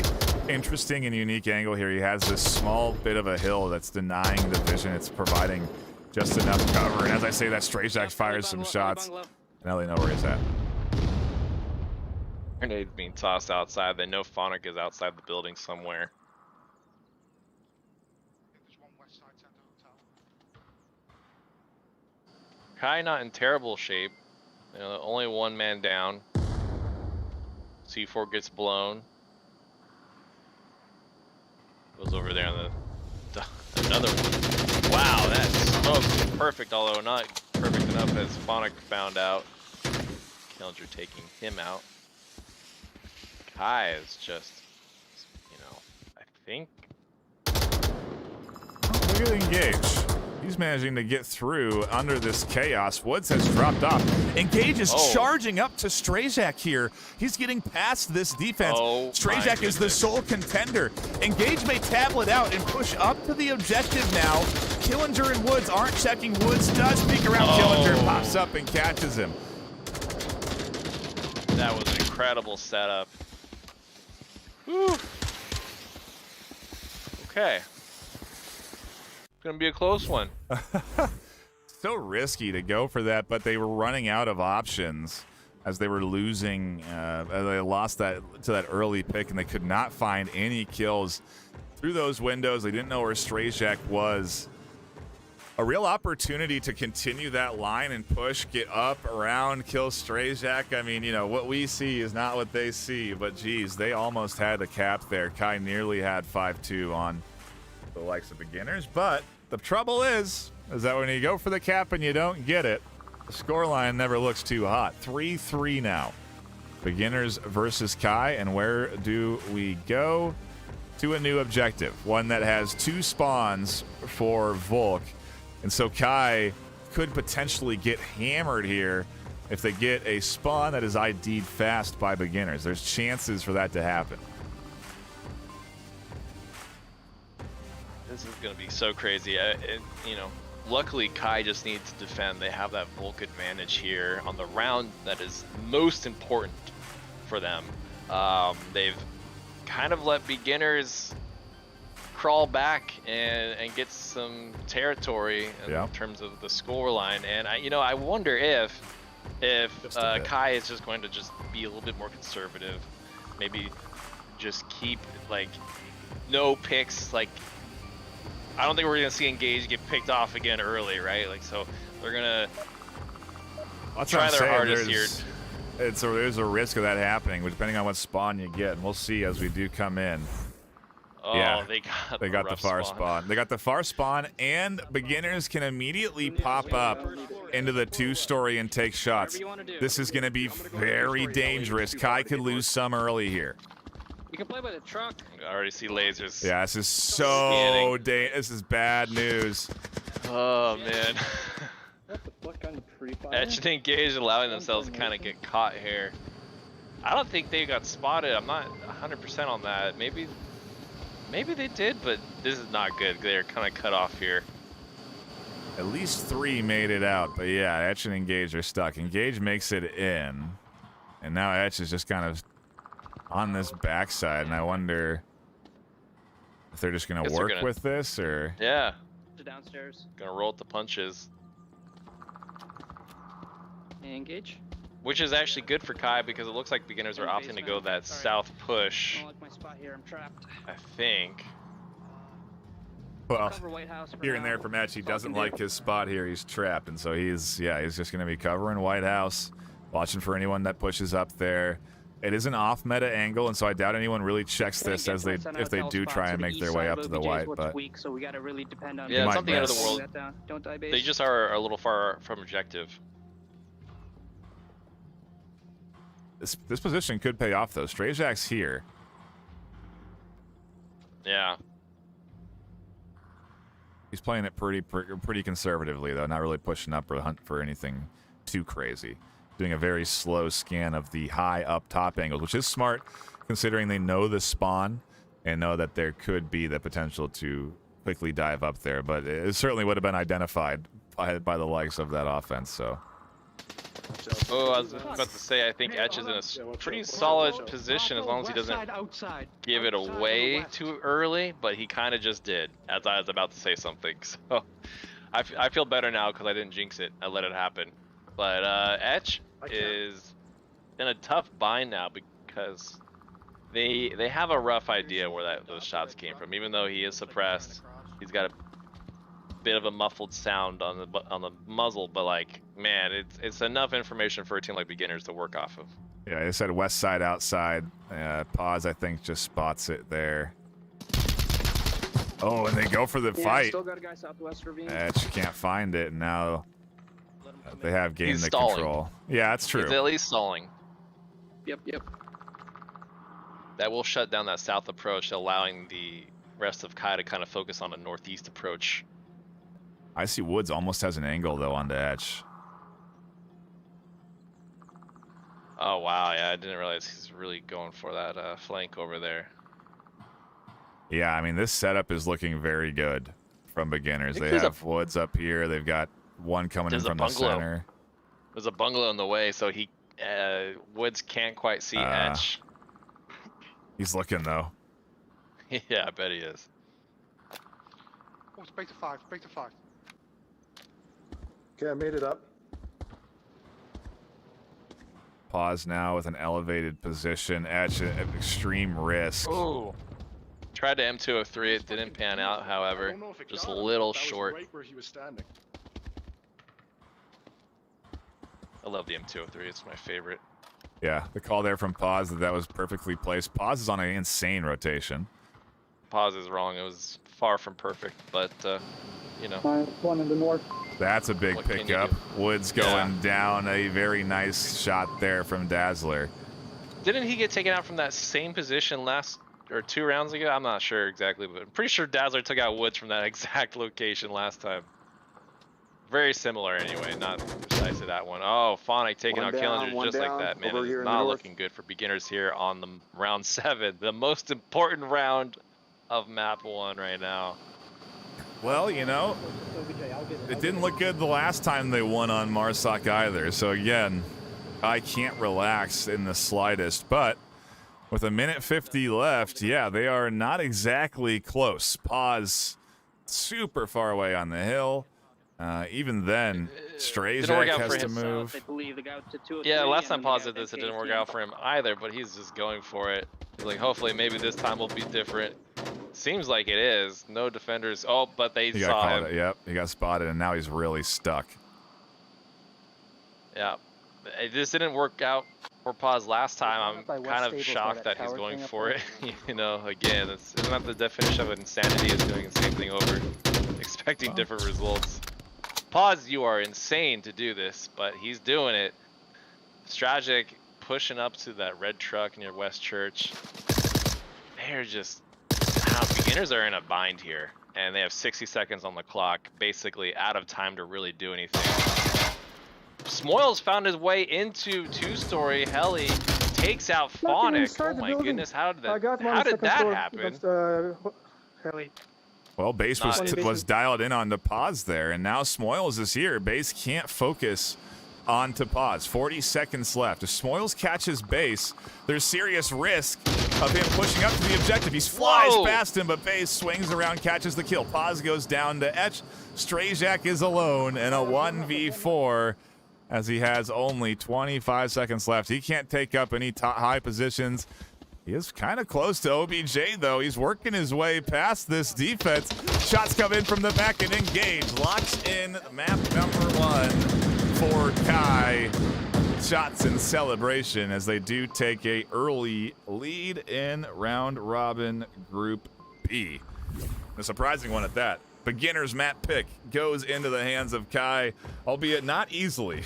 interesting and unique angle here. He has this small bit of a hill that's denying the vision. It's providing just enough cover, and as I say that, Strayjack fires some shots. Now they know where he's at. Grenade being tossed outside. They know Phonic is outside the building somewhere. Kai not in terrible shape. You know, only one man down. C4 gets blown. Goes over there on the another one. Wow, that smoke is perfect, although not perfect enough as Phonic found out. Challenger taking him out. Kai is just, you know, I think. Look at Engage. He's managing to get through under this chaos. Woods has dropped off. Engage is charging up to Strayjak here. He's getting past this defense. Strayjak is the sole contender. Engage may tablet out and push up to the objective now. Killinger and Woods aren't checking. Woods does peek around Killinger, pops up and catches him. That was an incredible setup. Whew. Okay. Gonna be a close one. So risky to go for that, but they were running out of options as they were losing. They lost that to that early pick, and they could not find any kills through those windows. They didn't know where Strayjak was. A real opportunity to continue that line and push, get up, around, kill Strayjak. I mean, you know, what we see is not what they see, but geez, they almost had a cap there. Kai nearly had 5-2 on the likes of beginners, but the trouble is that when you go for the cap and you don't get it, the scoreline never looks too hot. 3-3 now. Beginners versus Kai, and where do we go? To a new objective, one that has 2 spawns for Volk, and so Kai could potentially get hammered here if they get a spawn that is ID'd fast by beginners. There's chances for that to happen. This is gonna be so crazy. You know, luckily Kai just needs to defend. They have that Volk advantage here on the round that is most important for them. They've kind of let beginners crawl back and get some territory in terms of the score line. And I wonder if Kai is just going to just be a little bit more conservative, maybe just keep like no picks. Like, I don't think we're gonna see Engage get picked off again early, right? Like, so they're gonna try their hardest here. There's a risk of that happening, depending on what spawn you get, and we'll see as we do come in. Oh, yeah, they got the far spawn. They got the far spawn, and beginners can immediately pop up into the 2-story and take shots. This is going to be very dangerous. Kai could lose some early here. You can play by the truck. I already see lasers. Yeah, this is so this is bad news. Oh man. What the fuck kind of pre-fire? Etch and Engage allowing themselves to kind of get caught here. I don't think they got spotted. I'm not 100% on that. Maybe they did, but this is not good. They're kind of cut off here. At least 3 made it out, but yeah, Etch and Engage are stuck. Engage makes it in, and now Etch is just kind of on this backside, and I wonder if they're just going to work with this, or... Yeah. Downstairs. Gonna roll with the punches. Engage. Which is actually good for Kai, because it looks like beginners are opting to go that south push. I don't like my spot here. I'm trapped. I think. Well, Cover White House for here and now. there from Etch, he doesn't like his spot here. He's trapped, and so he's just going to be covering White House, watching for anyone that pushes up there. It is an off-meta angle, and so I doubt anyone really checks this as if they do try and make their way up to the white. But weak, so we gotta really depend on yeah, something out of the world. Don't die base. They just are a little far from objective. This position could pay off though. Strayjak's here. Yeah. He's playing it pretty conservatively though, not really pushing up or hunt for anything too crazy. Doing a very slow scan of the high up top angles, which is smart considering they know the spawn and know that there could be the potential to quickly dive up there, but it certainly would have been identified by the likes of that offense. So. Oh, I was about to say, I think Etch is in a pretty solid position as long as he doesn't give it away too early, but he kind of just did, as I was about to say something. So I feel better now because I didn't jinx it. I let it happen. But Etch is in a tough bind now because they have a rough idea where those shots came from. Even though he is suppressed, he's got a bit of a muffled sound on the muzzle, but like, man, it's enough information for a team like beginners to work off of. Yeah, they said west side outside. Pause, I think, just spots it there. Oh, and they go for the fight. Still got a guy southwest ravine. Etch can't find it, and now they have gained He's the stalling. control. Yeah, that's true. He's at least stalling. Yep, yep. That will shut down that south approach, allowing the rest of Kai to kind of focus on a northeast approach. I see Woods almost has an angle though on the edge. Oh wow, yeah, I didn't realize he's really going for that flank over there. Yeah, I mean this setup is looking very good from beginners. I think They there's have Woods up here. They've got one coming in There's a from the bungalow. center. There's a bungalow in the way, so he Woods can't quite see Etch. He's looking though. Yeah, I bet he is. Oh, it's break to 5. Break to 5. Okay, I made it up. Pause now with an elevated position. Etch at extreme risk. Ooh. Tried to M203, it didn't pan out, I however. don't know if it Just a got him, little but that was short. right where he was standing. I love the M203, it's my favorite. Yeah, the call there from Pause that was perfectly placed. Pause is on an insane rotation. Pause is wrong, it was far from perfect, but, you know. One in the north. That's a big What can you pickup. do? Woods going down. A very nice shot there from Dazzler. Didn't he get taken out from that same position last, or 2 rounds ago? I'm not sure exactly, but I'm pretty sure Dazzler took out Woods from that exact location last time. Very similar anyway, not precisely that one. Oh, Phonic taking One out down, Killinger one just like down, that, man. over It's here in the not north. looking good for beginners here on the round 7, the most important round of map 1 right now. Well, you know, it didn't look good the last time they won on Marsoc either. So again, I can't relax in the slightest. But with a minute 50 left, yeah, they are not exactly close. Pause super far away on the hill. Even then, Didn't work Strayzak out has for to him. move. They believe they got to 2 or Yeah, 3, last time and then Pause they did got this, it didn't work KT. out for him either, but he's just going for it. He's like, hopefully maybe this time will be different. Seems like it is. No defenders. Oh, but they He got saw caught. him. Yep, he got spotted, and now he's really stuck. Yeah. This didn't work out for Pause last time. By I'm what kind of stables by shocked that that he's tower going thing up for there? it. You know, again, isn't that the definition of insanity, is doing the same thing over, expecting different results. Pause, you are insane to do this, but he's doing it. Strategic pushing up to that red truck near West Church. They're just, beginners are in a bind here, and they have 60 seconds on the clock, basically out of time to really do anything. Smoils found his way into 2-story heli, takes out Phonic. Oh my goodness, how did that happen? Heli. Well, Base Not- was dialed in on to Pause there, and now Smoils is here. Base can't focus on to Pause. 40 seconds left. If Smoils catches Base, there's serious risk of him pushing up to the objective. He flies Whoa. past him, but Base swings around, catches the kill. Pause goes down to Etch. Strayzak is alone in a 1v4 as he has only 25 seconds left. He can't take up any high positions. He is kind of close to OBJ, though. He's working his way past this defense. Shots come in from the back and engage. Locks in map number 1 for Kai. Shots in celebration as they do take a early lead in round robin group B. A surprising one at that. Beginner's map pick goes into the hands of Kai, albeit not easily.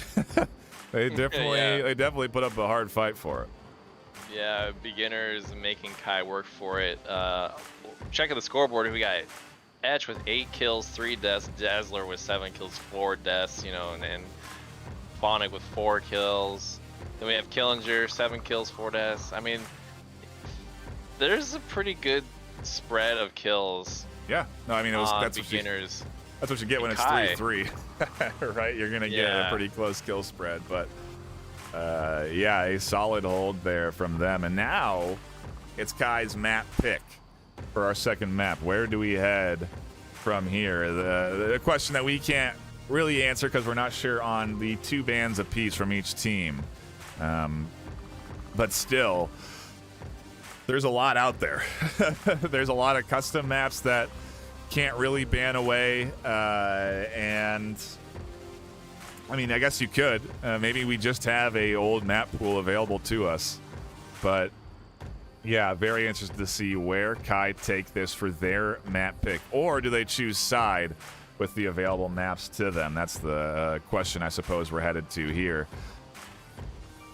They definitely put up a hard fight for it. Yeah, beginners making Kai work for it. Checking the scoreboard, we got Etch with 8 kills, 3 deaths, Dazzler with 7 kills, 4 deaths, you know, and Phonic with 4 kills. Then we have Killinger, 7 kills, 4 deaths. I mean, there's a pretty good spread of kills Yeah, no, I mean on that's beginners. what you get when it's Kai. 3-3, right? You're gonna get a Yeah. pretty close kill spread, but yeah, a solid hold there from them. And now it's Kai's map pick for our second map. Where do we head from here? The question that we can't really answer because we're not sure on the 2 bans apiece from each team. But still, there's a lot out there. There's a lot of custom maps that can't really ban away, and I mean, I guess you could. Maybe we just have a old map pool available to us. But yeah, very interested to see where Kai take this for their map pick. Or do they choose side with the available maps to them? That's the question I suppose we're headed to here.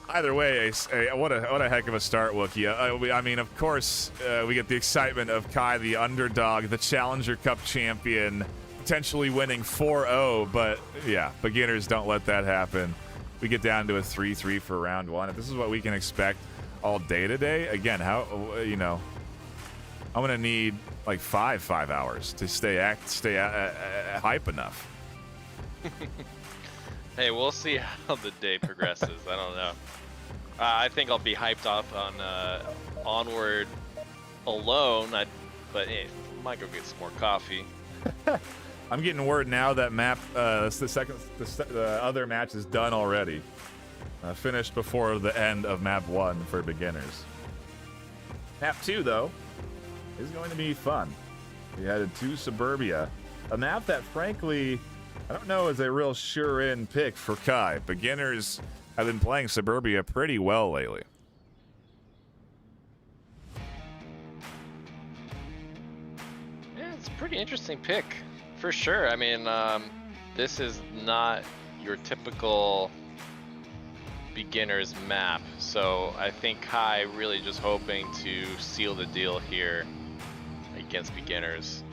Either way, what a heck of a start, Wookie. I mean, of course, we get the excitement of Kai, the underdog, the Challenger Cup champion, potentially winning 4-0, but yeah, beginners don't let that happen. We get down to a 3-3 for round one. If this is what we can expect all day today, again, how, you know, I'm gonna need like five hours to stay hype enough. Hey, we'll see how the day progresses. I don't know. I think I'll be hyped off on Onward alone. But hey, I might go get some more coffee. I'm getting word now that map, the other match is done already. Finished before the end of map 1 for beginners. Map 2, though, is going to be fun. We headed to Suburbia, a map that, frankly, I don't know is a real sure-in pick for Kai. Beginners have been playing Suburbia pretty well lately. Yeah, it's a pretty interesting pick, for sure. I mean, this is not your typical beginner's map, so I think Kai really just hoping to seal the deal here against beginners.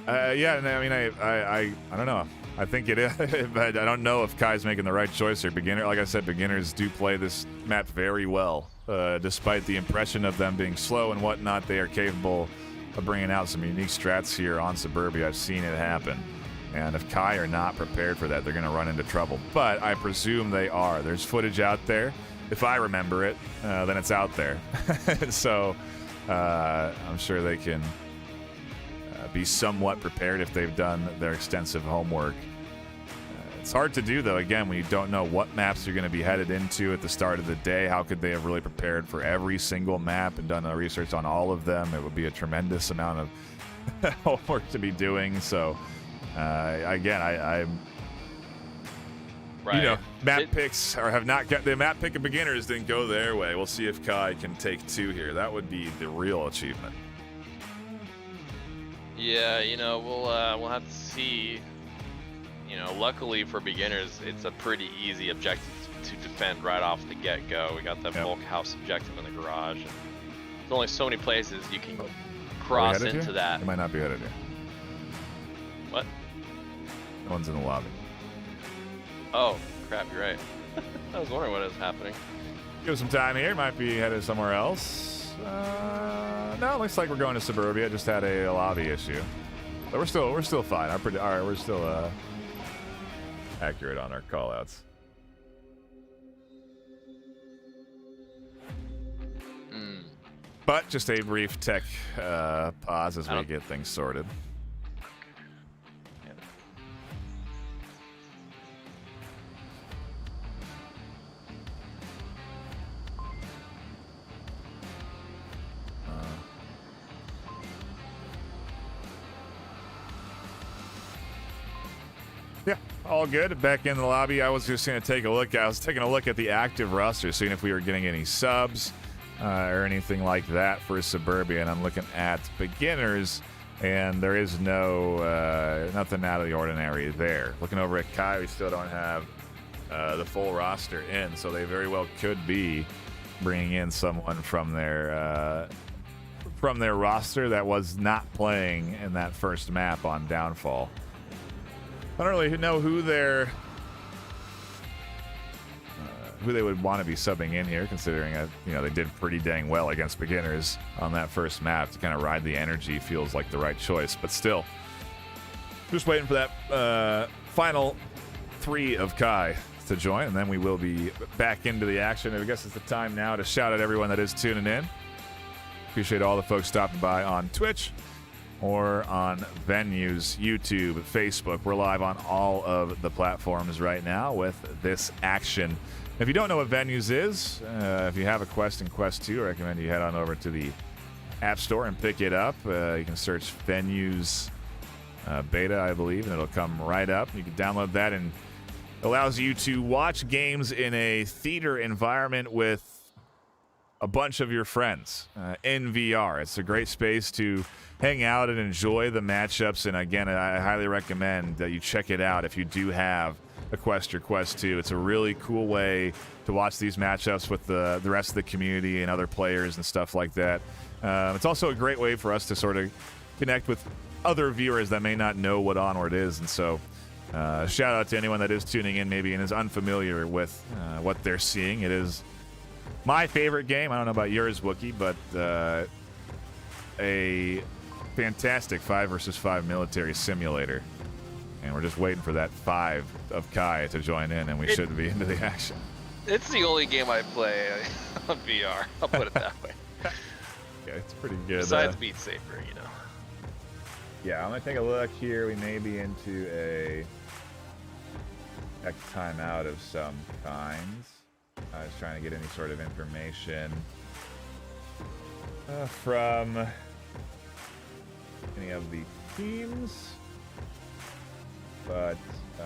Yeah, I mean, I don't know. I think it is, but I don't know if Kai's making the right choice here. Like I said, beginners do play this map very well. Despite the impression of them being slow and whatnot, they are capable of bringing out some unique strats here on Suburbia. I've seen it happen. And if Kai are not prepared for that, they're going to run into trouble. But I presume they are. There's footage out there. If I remember it, then it's out there. So I'm sure they can be somewhat prepared if they've done their extensive homework. It's hard to do, though, again, when you don't know what maps you're going to be headed into at the start of the day. How could they have really prepared for every single map and done the research on all of them? It would be a tremendous amount of homework to be doing. So, again, I'm Right. You know, map picks or have not got the map pick of beginners didn't go their way. We'll see if Kai can take 2 here. That would be the real achievement. Yeah, you know, we'll have to see. You know, luckily for beginners, it's a pretty easy objective to defend right off the get-go. We got the bulk house objective in the garage. And there's only so many places you can cross into here? that. It might not be headed here. What? No one's in the lobby. Oh, crap, you're right. I was wondering what was happening. Give us some time here. Might be headed somewhere else. No, looks like we're going to Suburbia. Just had a lobby issue, but we're still fine. All right, we're still accurate on our callouts. But just a brief tech pause as we get things sorted. Yeah, all good. Back in the lobby. I was just going to take a look. I was taking a look at the active roster, seeing if we were getting any subs or anything like that for Suburbia. And I'm looking at beginners, and there is no nothing out of the ordinary there. Looking over at Kai, we still don't have the full roster in, so they very well could be bringing in someone from their roster that was not playing in that first map on Downfall. I don't really know who they would want to be subbing in here, considering they did pretty dang well against beginners on that first map. To kind of ride the energy feels like the right choice, but still, just waiting for that final 3 of Kai to join, and then we will be back into the action. I guess it's the time now to shout out everyone that is tuning in. Appreciate all the folks stopping by on Twitch or on Venues, YouTube, Facebook. We're live on all of the platforms right now with this action. If you don't know what Venues is, if you have a Quest and Quest 2, I recommend you head on over to the App Store and pick it up. You can search Venues Beta, I believe, and it'll come right up. You can download that, and it allows you to watch games in a theater environment with a bunch of your friends in VR. It's a great space to hang out and enjoy the matchups. And again, I highly recommend that you check it out if you do have a Quest or Quest 2. It's a really cool way to watch these matchups with the rest of the community and other players and stuff like that. It's also a great way for us to sort of connect with other viewers that may not know what Onward is. And so shout out to anyone that is tuning in maybe and is unfamiliar with what they're seeing. It is my favorite game. I don't know about yours, Wookie, but a fantastic 5 versus 5 military simulator. And we're just waiting for that 5 of Kai to join in, and we should be into the action. It's the only game I play on VR. I'll put it that way. Okay, it's pretty good. Besides Beat Saber, you know. Yeah, I'm gonna take a look here. We may be into a timeout of some kinds. I was trying to get any sort of information from any of the teams, but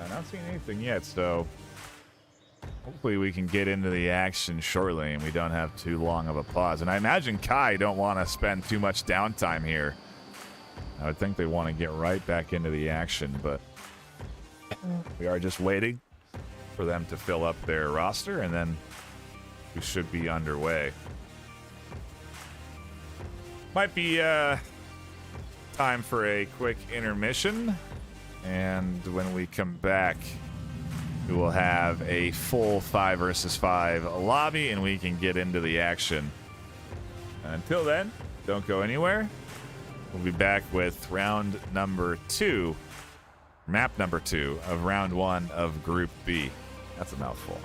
not seeing anything yet, so hopefully we can get into the action shortly and we don't have too long of a pause. And I imagine Kai don't want to spend too much downtime here. I would think they want to get right back into the action, but we are just waiting for them to fill up their roster, and then we should be underway. Might be time for a quick intermission, and when we come back, we will have a full 5 versus 5 lobby, and we can get into the action. Until then, don't go anywhere. We'll be back with round number 2, map number 2 of round 1 of Group B. That's a mouthful.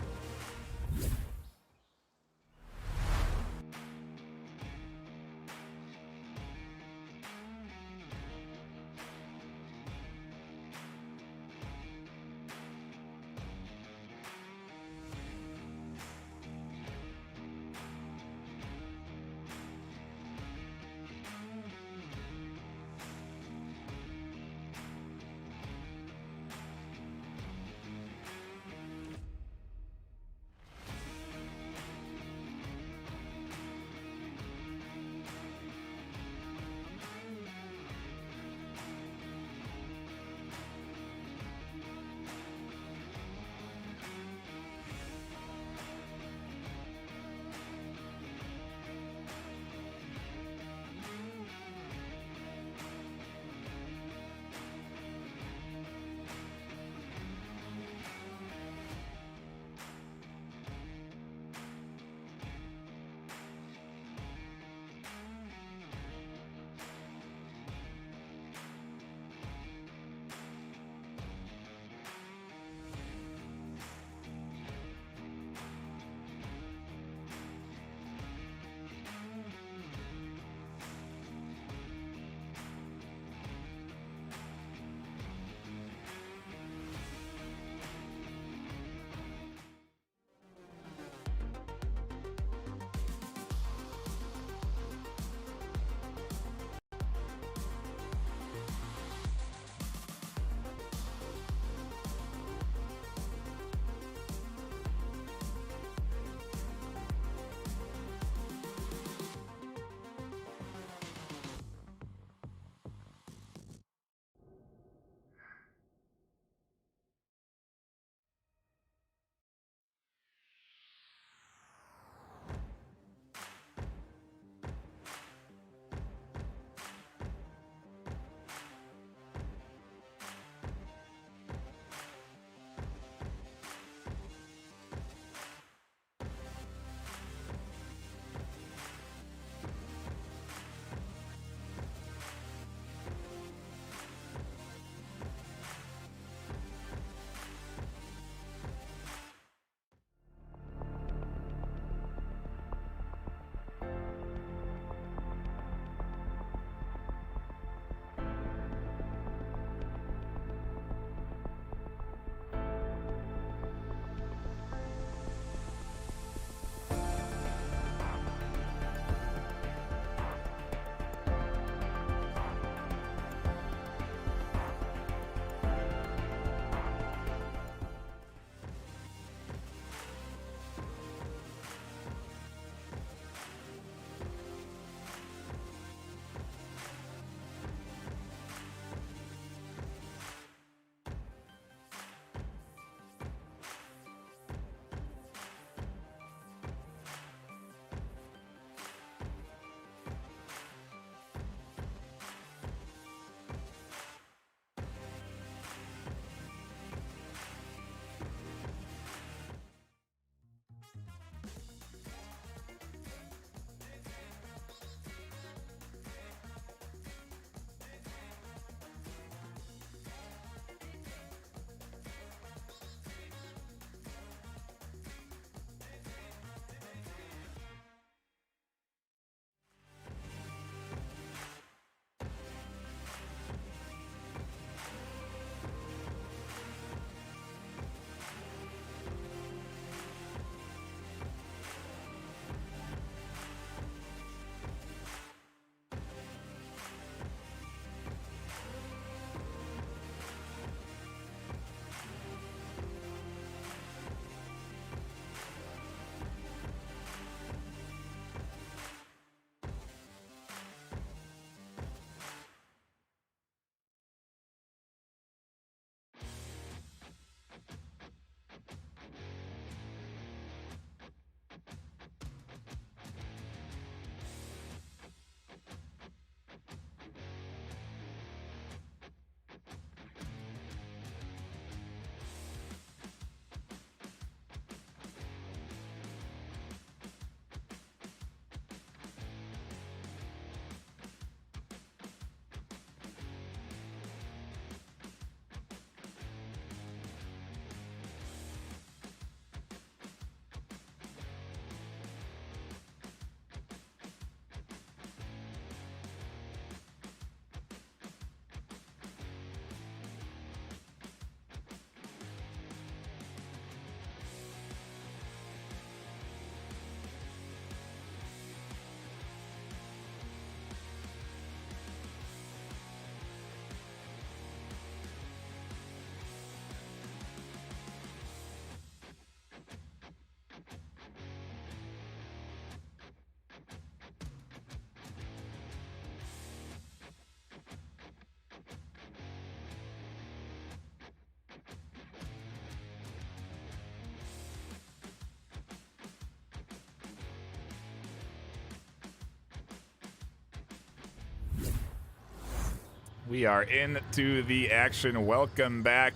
We are into the action. Welcome back.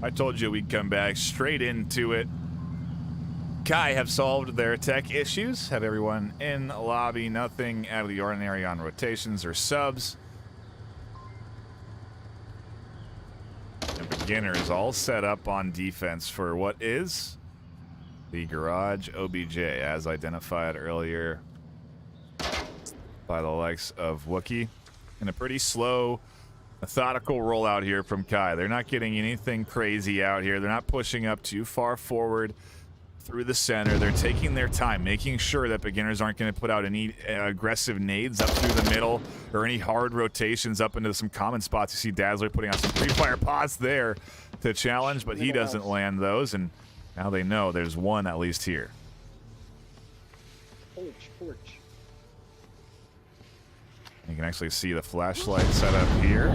I told you we'd come back straight into it. Kai have solved their tech issues. Have everyone in lobby. Nothing out of the ordinary on rotations or subs. And beginners all set up on defense for what is the garage OBJ, as identified earlier by the likes of Wookie. And a pretty slow, methodical rollout here from Kai. They're not getting anything crazy out here. They're not pushing up too far forward through the center. They're taking their time, making sure that beginners aren't going to put out any aggressive nades up through the middle or any hard rotations up into some common spots. You see Dazzler putting out some pre-fire pods there to challenge, but he doesn't land those, and now they know there's one at least here. Porch. You can actually see the flashlight set up here.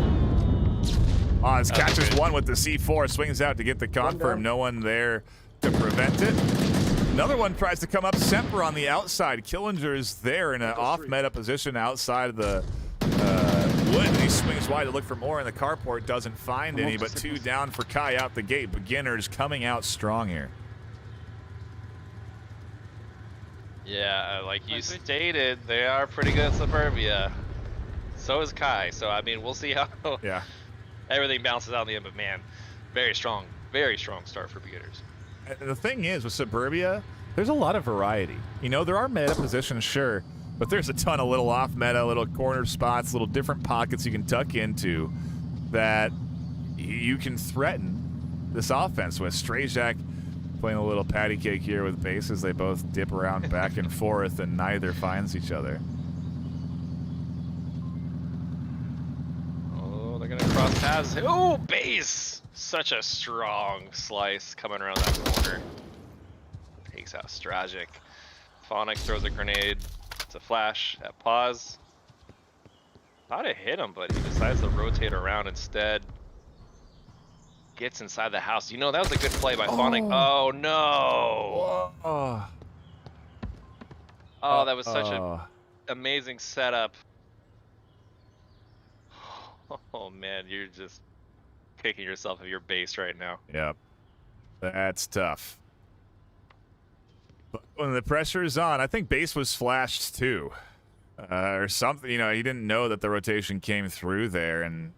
Oh, this catches one with the C4, swings out to get the confirm. No one there to prevent it. Another one tries to come up. Semper on the outside. Killinger's there in an off-meta position outside of the wood. And he swings wide to look for more, and the carport doesn't find any, but 2 down for Kai out the gate. Beginners coming out strong here. Yeah, like you stated, they are pretty good at Suburbia. So is Kai. So, I mean, we'll see how everything bounces out in the end. But, man, very strong start for beginners. And the thing is, with Suburbia, there's a lot of variety. You know, there are meta positions, sure, but there's a ton of little off-meta, little corner spots, little different pockets you can tuck into that you can threaten this offense with. Strayjack playing a little patty cake here with bases. They both dip around back and forth, and neither finds each other. Oh, they're going to cross paths. Oh, base! Such a strong slice coming around that corner. Takes out Stragic. Phonic throws a grenade. It's a flash at pause. Thought it hit him, but he decides to rotate around instead. Gets inside the house. You know, that was a good play by Phonic. Oh, no! Whoa. Oh, that was such an amazing setup. Oh, man, you're just kicking yourself at your base right now. Yep. That's tough. But when the pressure is on, I think base was flashed too. Or something, you know, he didn't know that the rotation came through there, and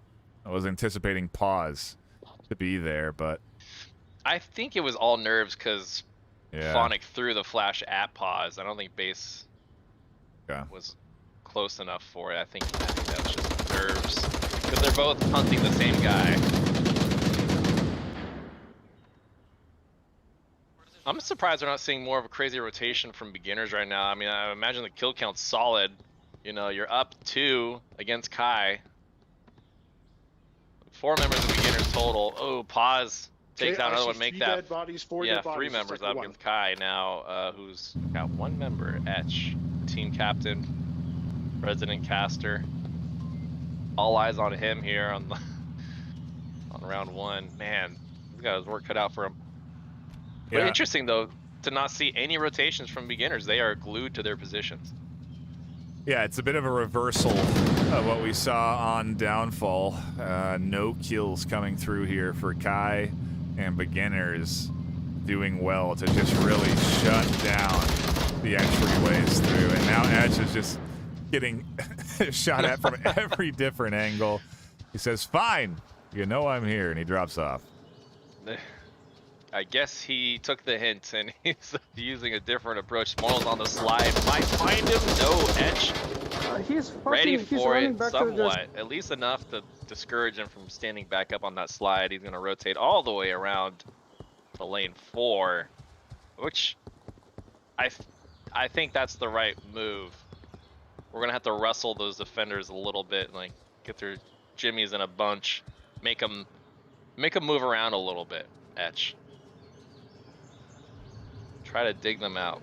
I was anticipating pause to be there, but I think it was all nerves because Phonic threw the flash at pause. I don't think base was close enough for it. I think that was just nerves because they're both hunting the same guy. I'm surprised we're not seeing more of a crazy rotation from beginners right now. I mean, I imagine the kill count's solid. You know, you're up 2 against Kai. 4 members of beginners total. Oh, pause. Takes out another one. Make that. Dead bodies, 4 yeah, dead bodies, 3 members second up one. against Kai now, who's got 1 member. Etch, team captain, resident caster. All eyes on him here on the on round 1. Man, he's got his work cut out for him. But interesting though to not see any rotations from beginners. They are glued to their positions. yeah, it's a bit of a reversal of what we saw on Downfall. No kills coming through here for Kai, and beginners doing well to just really shut down the entryways through. And now Edge is just getting shot at from every different angle. He says, "Fine, you know I'm here," and he drops off. I guess he took the hint and he's using a different approach. Smoil's on the slide. Might find him. No, Etch. He's Ready he's for running it back to the somewhat. At least enough to discourage him from standing back up on that slide. He's going to rotate all the way around to lane 4, which I think that's the right move. We're going to have to wrestle those defenders a little bit, like get their jimmies in a bunch, make them move around a little bit. Etch. Try to dig them out.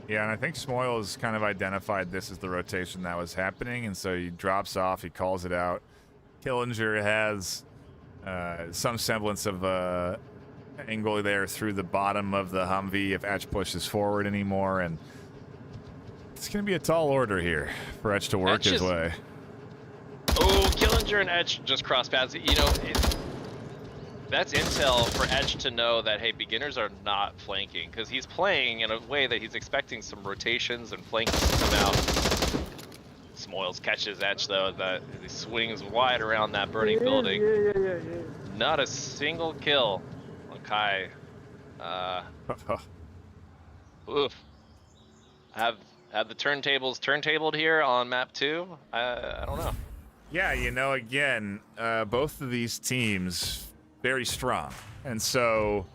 Yeah, and I think Smoil has kind of identified this as the rotation that was happening, and so he drops off, he calls it out. Killinger has some semblance of angle there through the bottom of the Humvee if Etch pushes forward anymore, and It's going to be a tall order here for Etch to work his way. Oh, Killinger and Etch just cross paths. You know, that's intel for Etch to know that, hey, beginners are not flanking, because he's playing in a way that he's expecting some rotations and flanking to come out. Smoils catches Etch, though, that he swings wide around that burning building. Yeah. Not a single kill on Kai. Oof. Have the turntables turntabled here on map 2? I don't know. Yeah, you know, again, both of these teams very strong, and so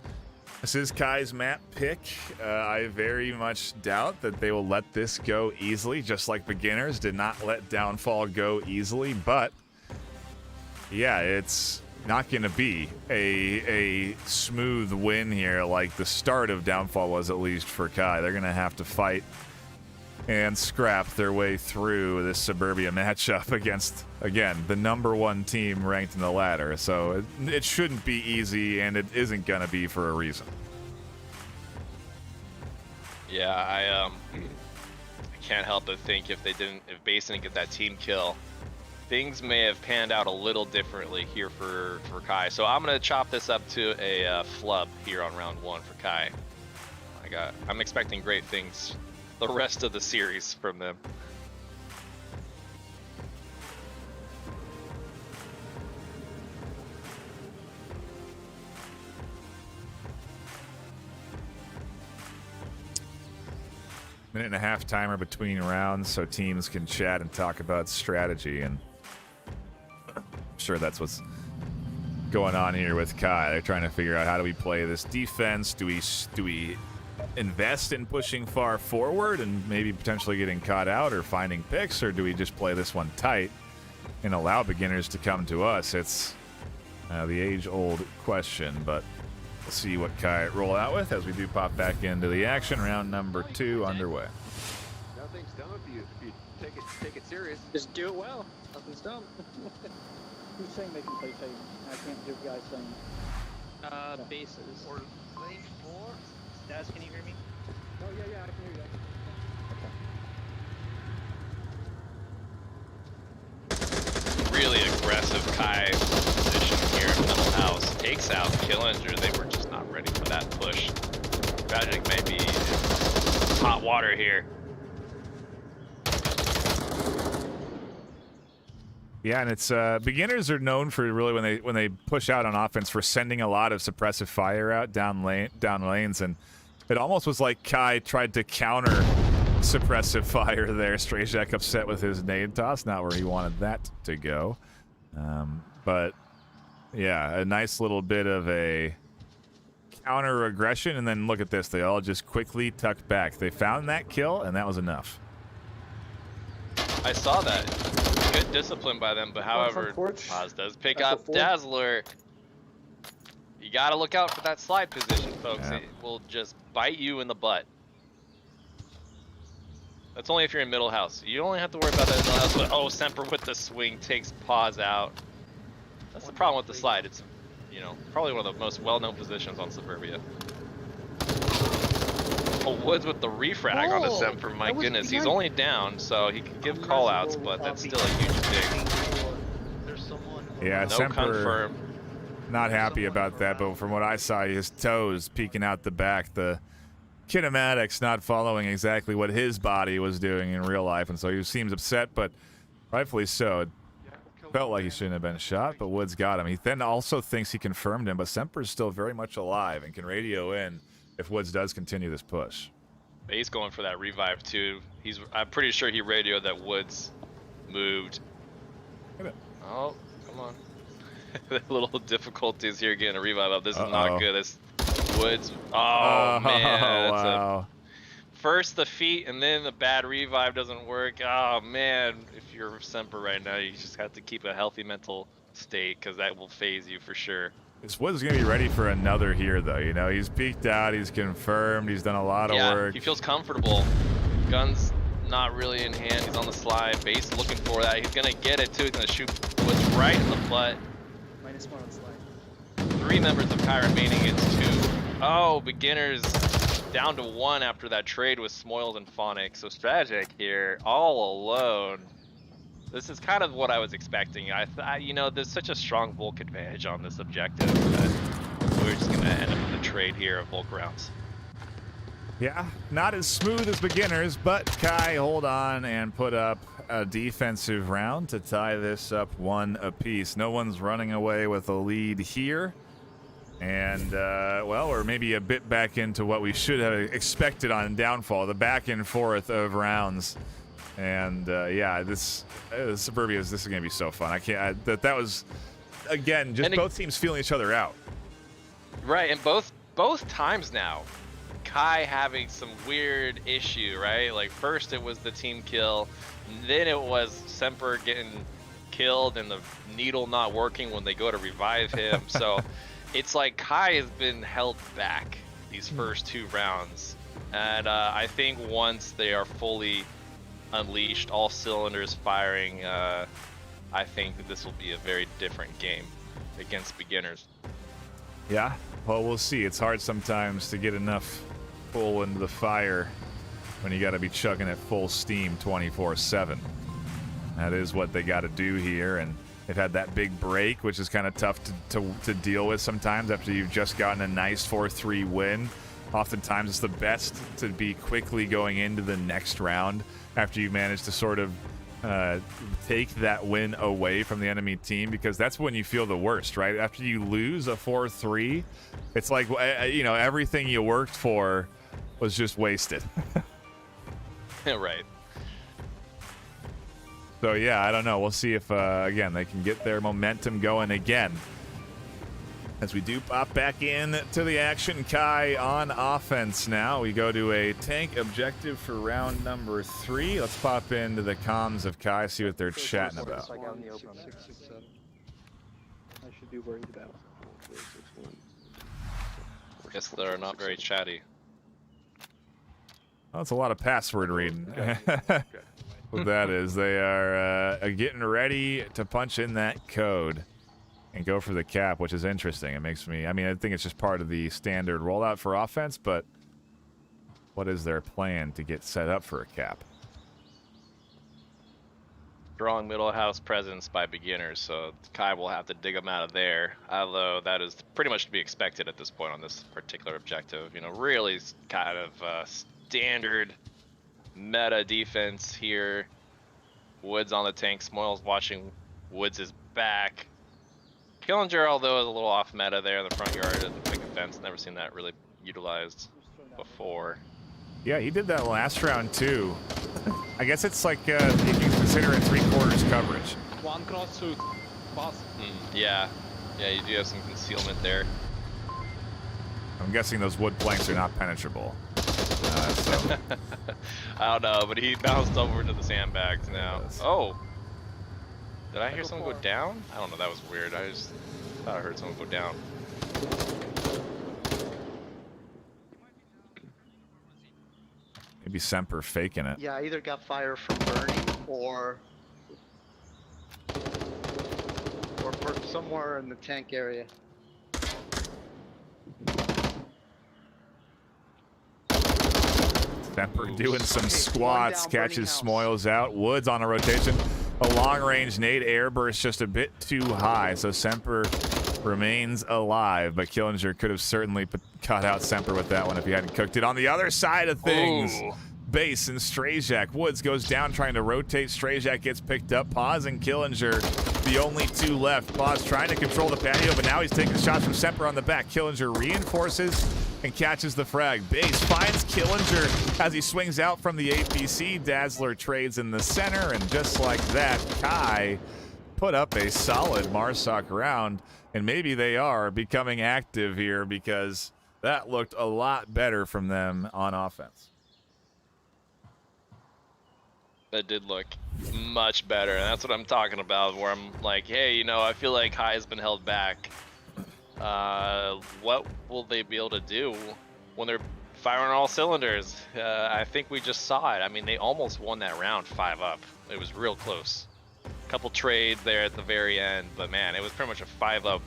this is Kai's map pick. I very much doubt that they will let this go easily, just like beginners did not let Downfall go easily. But yeah, it's not going to be a smooth win here like the start of Downfall was, at least for Kai. They're going to have to fight and scrap their way through this Suburbia matchup against, again, the #1 team ranked in the ladder. So it shouldn't be easy, and it isn't going to be for a reason. Yeah, I can't help but think if Base didn't get that team kill, things may have panned out a little differently here for Kai. So I'm gonna chop this up to a flub here on round 1 for Kai. I'm expecting great things the rest of the series from them. Minute and a half timer between rounds so teams can chat and talk about strategy, and I'm sure that's what's going on here with Kai. They're trying to figure out, how do we play this defense? Do we invest in pushing far forward and maybe potentially getting caught out or finding picks, or do we just play this one tight and allow beginners to come to us? It's the age-old question, but we'll see what Kai roll out with as we do pop back into the action. Round number 2 underway. Nothing's dumb if you take it serious. Just do it well. Nothing's dumb. Who's saying they can play tight? I can't hear guys saying. Bases. Or lane 4. Daz, can you hear me? Oh yeah, I can hear you. Okay. Really aggressive Kai position here in middle house. Takes out Killinger. They were just not ready for that push. Tragic may be in hot water here. Yeah, and it's beginners are known for really when they push out on offense for sending a lot of suppressive fire out down lanes, and it almost was like Kai tried to counter suppressive fire there. Strayjack upset with his nade toss, not where he wanted that to go. But yeah, a nice little bit of a counter aggression, and then look at this. They all just quickly tucked back. They found that kill, and that was enough. I saw that. Good discipline by them, but however, Paz does pick up Dazzler. You gotta look out for that slide position, folks. Yeah. It will just bite you in the butt. That's only if you're in middle house. You only have to worry about that in middle house, but oh, Semper with the swing takes Paz out. That's the problem with the slide. It's, you know, probably one of the most well-known positions on Suburbia. Oh, Woods with the refrag on the Semper. My goodness, he's only down, so he can give call-outs, but that's still a huge dig. There's someone. Yeah, No Semper confirm. not happy about that, but from what I saw, his toes peeking out the back, the kinematics not following exactly what his body was doing in real life, and so he seems upset, but rightfully so. It felt like he shouldn't have been shot, but Woods got him. He then also thinks he confirmed him, but Semper's still very much alive and can radio in if Woods does continue this push. He's going for that revive too. I'm pretty sure he radioed that Woods moved. Oh, come on. Little difficulties here getting a revive up. This is not good. This Woods. Oh man. Wow. First the feet and then the bad revive doesn't work. Oh man. If you're Semper right now, you just have to keep a healthy mental state, because that will phase you for sure. This Woods is going to be ready for another here, though. You know, he's peeked out, he's confirmed, he's done a lot of work. He feels comfortable. Gun's not really in hand. He's on the slide. Base looking for that. He's going to get it, too. He's going to shoot Woods right in the butt. -1 on slide. 3 members of Kai remaining. It's 2. Oh, beginners down to 1 after that trade with Smoils and Phonic. So Strategic here, all alone. This is kind of what I was expecting. You know, there's such a strong Volk advantage on this objective that we're just gonna end up with a trade here of Volk rounds. Yeah, not as smooth as beginners, but Kai hold on and put up a defensive round to tie this up 1 apiece. No one's running away with a lead here. And, well, or maybe a bit back into what we should have expected on Downfall, the back and forth of rounds. And, yeah, this Suburbia, this is going to be so fun. That was, again, just both teams feeling each other out. Right, and both times now, Kai having some weird issue, right? Like, first it was the team kill, then it was Semper getting killed and the needle not working when they go to revive him. So it's like Kai has been held back these first 2 rounds. And I think once they are fully unleashed, all cylinders firing, I think that this will be a very different game against beginners. Yeah, well, we'll see. It's hard sometimes to get enough pull into the fire when you got to be chugging at full steam 24/7. That is what they got to do here, and they've had that big break, which is kind of tough to deal with sometimes after you've just gotten a nice 4-3 win. Oftentimes it's the best to be quickly going into the next round after you manage to sort of take that win away from the enemy team, because that's when you feel the worst, right? After you lose a 4-3, it's like, you know, everything you worked for was just wasted. Right. So yeah, I don't know. We'll see if again they can get their momentum going again. As we do pop back in to the action, Kai on offense now. We go to a tank objective for round number 3. Let's pop into the comms of Kai, see what they're chatting about. I should be worried about. Guess they're not very chatty. Well, that's a lot of password reading. What that is, they are getting ready to punch in that code and go for the cap, which is interesting. It makes me, I mean, I think it's just part of the standard rollout for offense, but what is their plan to get set up for a cap? Strong middle house presence by beginners, so Kai will have to dig them out of there, although that is pretty much to be expected at this point on this particular objective. You know, really kind of standard meta defense here. Woods on the tank, Smoils watching Woods' back. Killinger, although, is a little off meta there in the front yard at the pick and fence. Never seen that really utilized before. Yeah, he did that last round too. I guess it's like you can consider it 3/4 coverage. One cross suit. Boss. Yeah, you do have some concealment there. I'm guessing those wood planks are not penetrable. So. I don't know, but he bounced over into the sandbags now. Yes. Oh! Did I hear someone go down? I don't know, that was weird. I just thought I heard someone go down. Maybe Semper faking it. Yeah, I either got fire from burning or somewhere in the tank area. Semper doing some squats, catches Smoils out. Woods on a rotation. A long-range nade air burst just a bit too high, so Semper remains alive, but Killinger could have certainly cut out Semper with that one if he hadn't cooked it. On the other side of things, Base and Strajak. Woods goes down trying to rotate. Strajak gets picked up. Paz and Killinger, the only 2 left. Paz trying to control the patio, but now he's taking shots from Semper on the back. Killinger reinforces and catches the frag. Base finds Killinger as he swings out from the APC. Dazzler trades in the center, and just like that, Kai put up a solid Marsoc round, and maybe they are becoming active here because that looked a lot better from them on offense. That did look much better, and that's what I'm talking about, where I'm like, hey, you know, I feel like Kai has been held back. What will they be able to do when they're firing all cylinders? I think we just saw it. I mean, they almost won that round 5-up. It was real close. A couple trades there at the very end, but man, it was pretty much a 5-up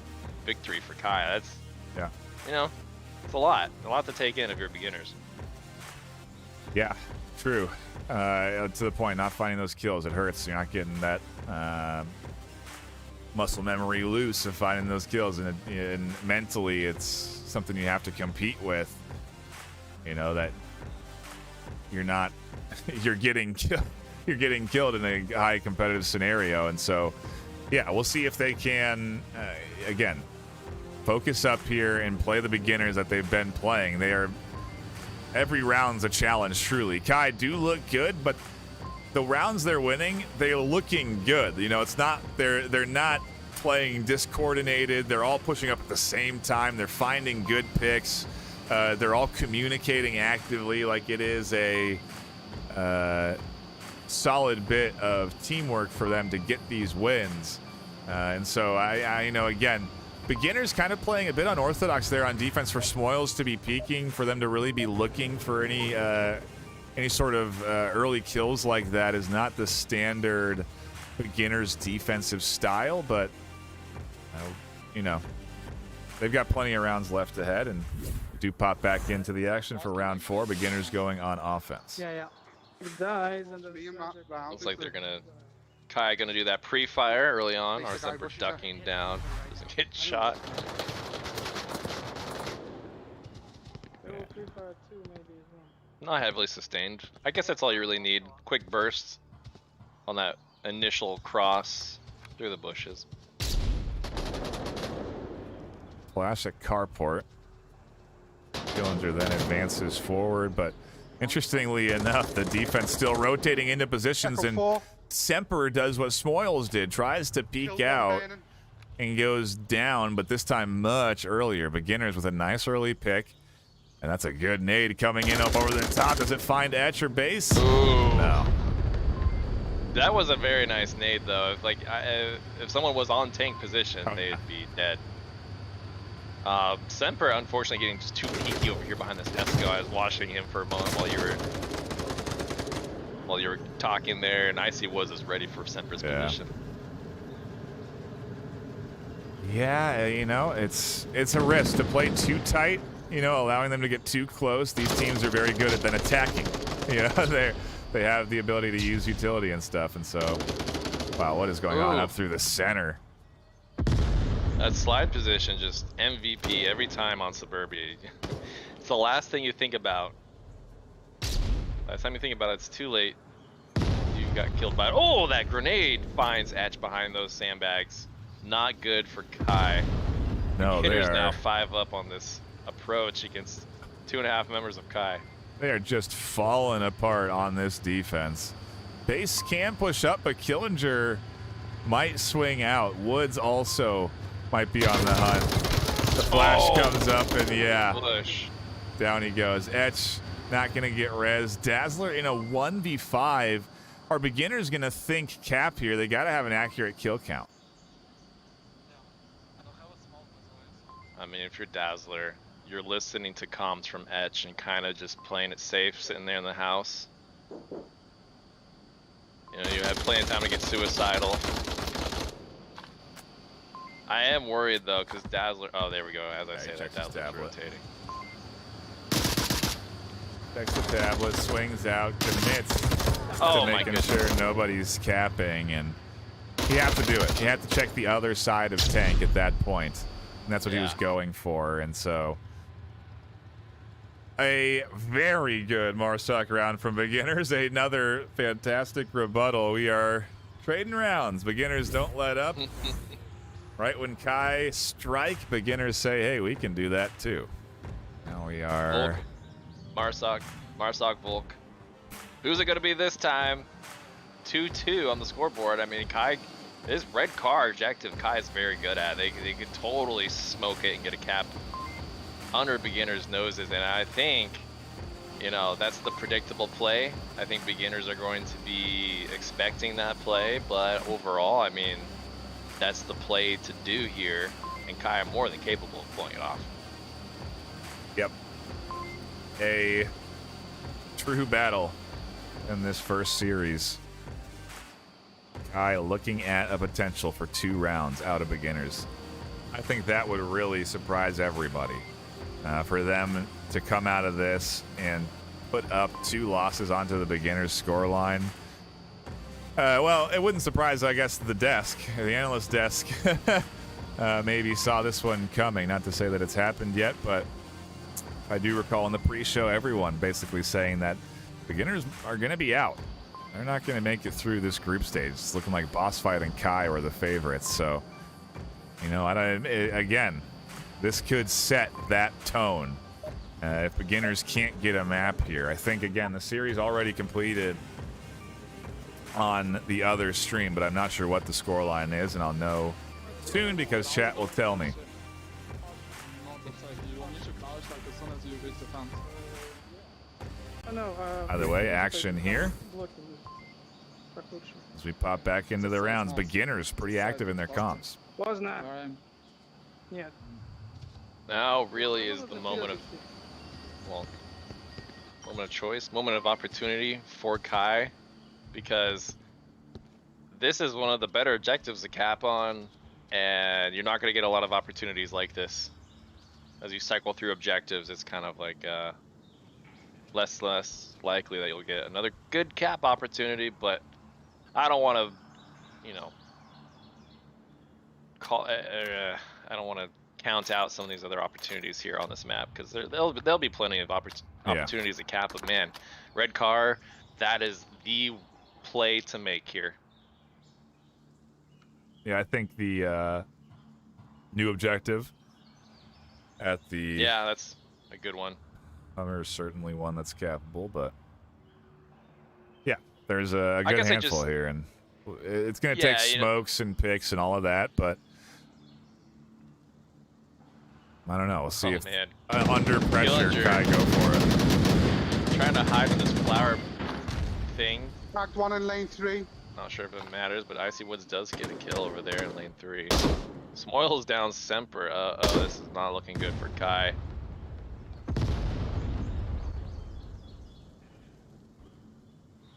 victory for Kai. That's, yeah, you know, it's a lot to take in if you're beginners. Yeah, true. To the point, not finding those kills, it hurts. You're not getting that muscle memory loose of finding those kills, and mentally, it's something you have to compete with. You know that you're not, you're getting killed in a high competitive scenario, and so, yeah, we'll see if they can again focus up here and play the beginners that they've been playing. They are. Every round's a challenge, truly. Kai do look good, but the rounds they're winning, they're looking good. You know, it's not they're not playing discoordinated. They're all pushing up at the same time. They're finding good picks. They're all communicating actively. Like, it is a solid bit of teamwork for them to get these wins. And so I you know, again, beginners kind of playing a bit unorthodox there on defense for Smoils to be peeking, for them to really be looking for any sort of early kills like that is not the standard beginners defensive style, but you know, they've got plenty of rounds left ahead and do pop back into the action for round 4. Beginners going on offense. Yeah. It dies and then Looks like they're gonna Kai gonna do that pre-fire early on, or Semper ducking down, doesn't get shot. Not heavily sustained. I guess that's all you really need. Quick bursts on that initial cross through the bushes. Flash at carport. Dillinger then advances forward, but interestingly enough, the defense still rotating into positions, and Semper does what Smoils did, tries to peek out and goes down, but this time much earlier. Beginners with a nice early pick, and that's a good nade coming in up over the top. Does it find Etch or base? Ooh. No. That was a very nice nade, though. If someone was on tank position, they'd be dead. Semper, unfortunately, getting just too peeky over here behind this Esco. I was watching him for a moment while you were talking there, and Icy was ready for Semper's position. Yeah, you know, it's a risk to play too tight. You know, allowing them to get too close. These teams are very good at then attacking. You know, they have the ability to use utility and stuff, and so, wow, what is going on up through the center? That slide position, just MVP every time on Suburbia. It's the last thing you think about. Last time you think about it, it's too late. You got killed by it. Oh, that grenade finds Etch behind those sandbags. Not good for Kai. No, they Hitter's are now 5 up on this approach against 2.5 members of Kai. They are just falling apart on this defense. Base can push up, but Killinger might swing out. Woods also might be on the hunt. The flash comes up, and yeah, down he goes. Etch not gonna get res. Dazzler in a 1v5. Are beginners gonna think cap here? They gotta have an accurate kill count. I mean, if you're Dazzler, you're listening to comms from Etch and kind of just playing it safe, sitting there in the house. You know, you have plenty of time to get suicidal. I am worried though, because Dazzler. Oh, there we go. As I say that, Dazzler's rotating. Checks the tablet, swings out, commits to making sure nobody's capping, and you have to do it. You have to check the other side of tank at that point, and that's what he was going for. And so, a very good Marsoc round from beginners. Another fantastic rebuttal. We are trading rounds. Beginners don't let up. Right when Kai strike, beginners say, hey, we can do that too. Now we are... Volk. Marsoc, Volk. Who's it going to be this time? 2-2 on the scoreboard. I mean, Kai, this red car objective Kai is very good at. They could totally smoke it and get a cap under beginners' noses. And I think, you know, that's the predictable play. I think beginners are going to be expecting that play. But overall, I mean, that's the play to do here, and Kai are more than capable of pulling it off. Yep. A true battle in this first series. Kai looking at a potential for 2 rounds out of beginners. I think that would really surprise everybody. For them to come out of this and put up 2 losses onto the beginner's scoreline. Well, it wouldn't surprise, I guess, the analyst desk, maybe saw this one coming. Not to say that it's happened yet, but I do recall in the pre-show everyone basically saying that beginners are going to be out. They're not going to make it through this group stage. It's looking like BossFight and Kai were the favorites. So, you know, again, this could set that tone if beginners can't get a map here. I think, again, the series already completed on the other stream, but I'm not sure what the scoreline is, and I'll know soon because chat will tell me. Either way, action here as we pop back into the rounds. Beginners pretty active in their comms. Was not. Yeah. Now really is the moment of, well, moment of choice, moment of opportunity for Kai, because this is one of the better objectives to cap on, and you're not going to get a lot of opportunities like this. As you cycle through objectives, it's kind of like less likely that you'll get another good cap opportunity, but I don't want to, you know, I don't want to count out some of these other opportunities here on this map, because there'll be plenty of opportunities to cap. But man, red car, that is the play to make here. Yeah, I think the new objective at the... Yeah, that's a good one. Hummer is certainly one that's capable, but yeah, there's a good handful here, and it's going to take smokes and picks and all of that, but I don't know. We'll see if under pressure Kai go for it. Trying to hide in this flower thing. Cracked one in lane 3. Not sure if it matters, but Icy Woods does get a kill over there in lane 3. Smoil's down Semper. Oh, this is not looking good for Kai.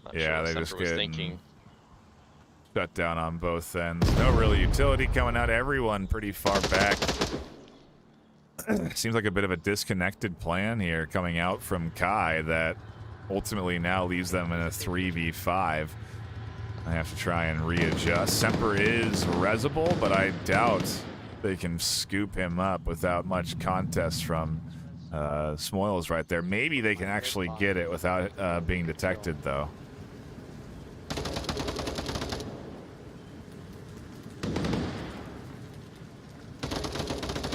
Not yeah, sure they just get thinking. Shut down on both ends. No real utility coming out. Everyone pretty far back. Seems like a bit of a disconnected plan here coming out from Kai that ultimately now leaves them in a 3v5. I have to try and readjust. Semper is resable, but I doubt they can scoop him up without much contest from Smoils right there. Maybe they can actually get it without being detected, though.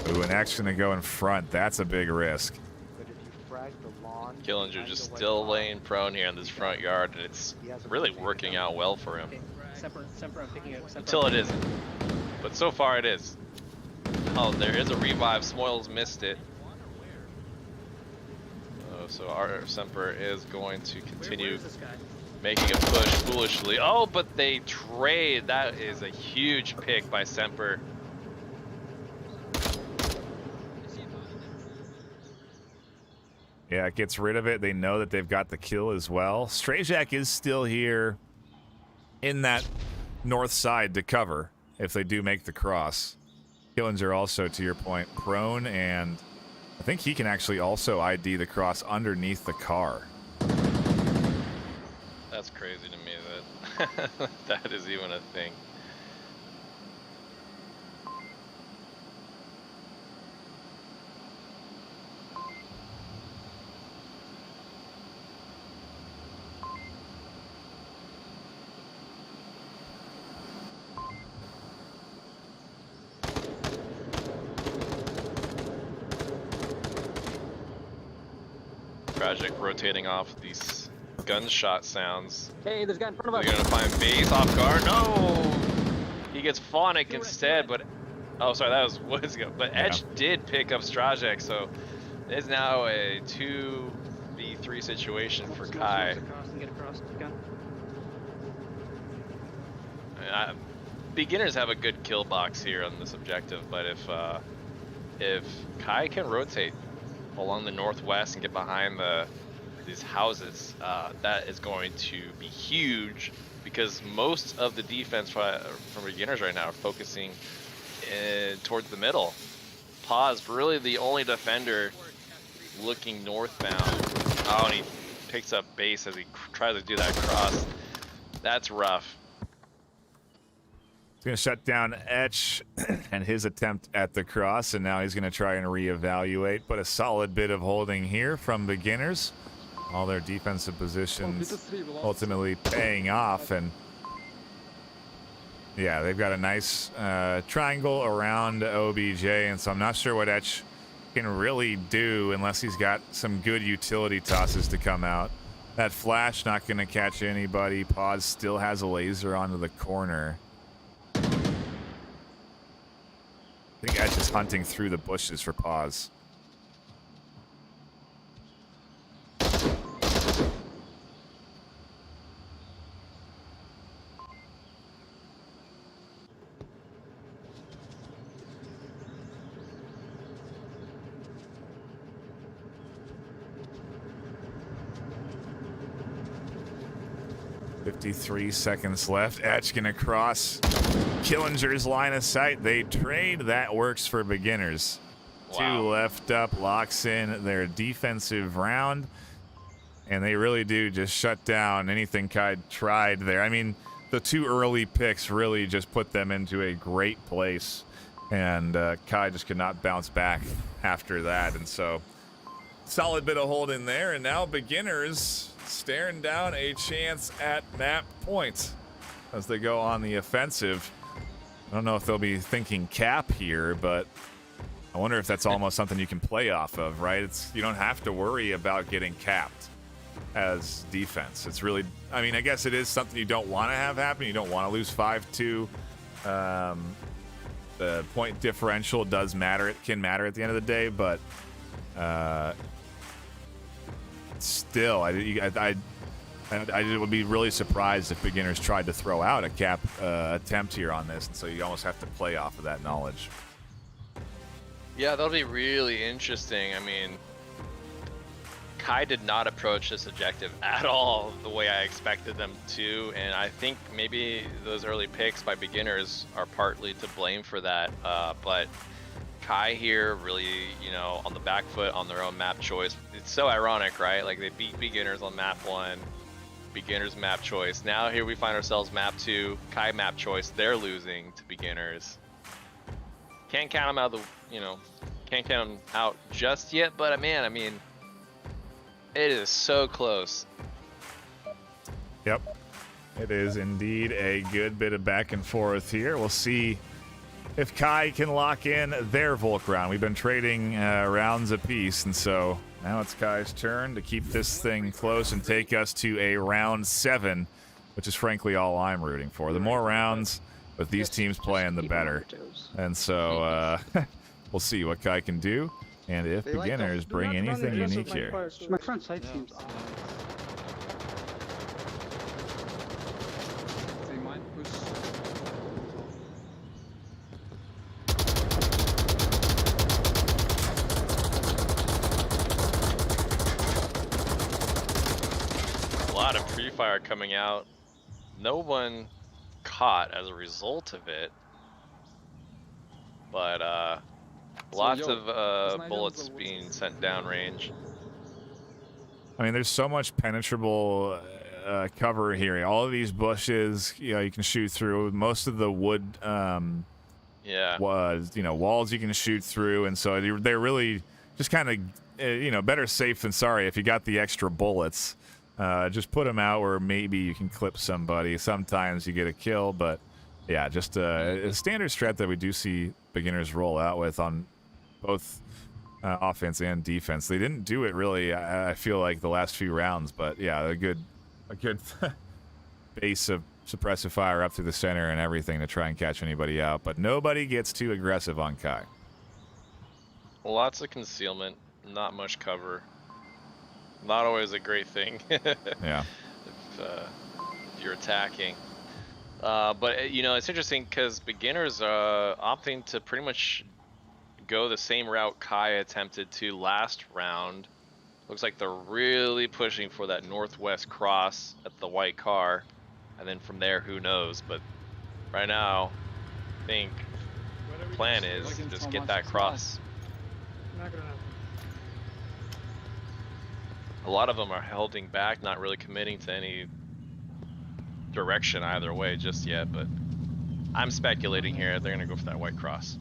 Ooh, an action to go in front. That's a big risk. Killinger just still laying prone here in this front yard, and it's really working out well for him. Until it isn't. But so far it is. Oh, there is a revive. Smoils missed it. Oh, so our Semper is going to continue making a push foolishly. Oh, but they trade. That is a huge pick by Semper. Yeah, it gets rid of it. They know that they've got the kill as well. Strayjack is still here in that north side to cover if they do make the cross. Killinger also, to your point, prone, and I think he can actually also ID the cross underneath the car. That's crazy to me that that is even a thing. Tragic rotating off these gunshot sounds. Hey, there's a guy in front of us. They're gonna find base off guard. No! He gets Phonic instead, but oh, sorry, that was Woods ago. But Edge did pick up Strajek, so it's now a 2v3 situation for Kai. Beginners have a good kill box here on this objective, but if Kai can rotate along the northwest and get behind these houses, that is going to be huge, because most of the defense from beginners right now are focusing towards the middle. Paz really the only defender looking northbound. Oh, and he picks up base as he tries to do that cross. That's rough. He's going to shut down Etch and his attempt at the cross, and now he's going to try and reevaluate. But a solid bit of holding here from beginners. All their defensive positions ultimately paying off, and yeah, they've got a nice triangle around OBJ, and so I'm not sure what Etch can really do unless he's got some good utility tosses to come out. That flash not going to catch anybody. Pause still has a laser onto the corner. I think Etch is hunting through the bushes for Pause. .53 seconds left. Etch gonna cross Killinger's line of sight. They trade. That works for beginners. Wow. 2 left up, locks in their defensive round, and they really do just shut down anything Kai tried there. I mean, the 2 early picks really just put them into a great place, and Kai just could not bounce back after that. And so, solid bit of hold in there, and now beginners staring down a chance at map point as they go on the offensive. I don't know if they'll be thinking cap here, but I wonder if that's almost something you can play off of, right? You don't have to worry about getting capped as defense. It's really, I mean, I guess it is something you don't want to have happen. You don't want to lose 5-2. The point differential does matter. It can matter at the end of the day, but still, I would be really surprised if beginners tried to throw out a cap attempt here on this, and so you almost have to play off of that knowledge. Yeah, that'll be really interesting. I mean, Kai did not approach this objective at all the way I expected them to, and I think maybe those early picks by beginners are partly to blame for that, but Kai here really, you know, on the back foot on their own map choice. It's so ironic, right? Like, they beat beginners on map 1, beginners map choice. Now here we find ourselves map 2, Kai map choice. They're losing to beginners. Can't count them out of the, you know, can't count them out just yet, but man, I mean, it is so close. Yep, it is indeed a good bit of back and forth here. We'll see if Kai can lock in their Volk round. We've been trading rounds apiece, and so now it's Kai's turn to keep this thing close and take us to a round 7, which is frankly all I'm rooting for. The more rounds with these teams playing, the better. And so we'll see what Kai can do, and if beginners bring anything unique here. My front side seems off. Fire coming out. No one caught as a result of it, but lots of bullets being sent downrange. I mean, there's so much penetrable cover here. All of these bushes, you know, you can shoot through. Most of the wood, walls you can shoot through, and so they're really just kind of, better safe than sorry if you got the extra bullets. Just put them out where maybe you can clip somebody. Sometimes you get a kill, but yeah, just a standard strat that we do see beginners roll out with on both offense and defense. They didn't do it really, I feel like, the last few rounds, but yeah, a good base of suppressive fire up through the center and everything to try and catch anybody out, but nobody gets too aggressive on Kai. Lots of concealment, not much cover. Not always a great thing. Yeah. If you're attacking. But, you know, it's interesting because beginners are opting to pretty much go the same route Kai attempted to last round. Looks like they're really pushing for that northwest cross at the white car. And then from there, who knows? But right now, I think the plan is just get that cross. Not gonna happen. A lot of them are holding back, not really committing to any direction either way just yet, but I'm speculating here. They're going to go for that white cross.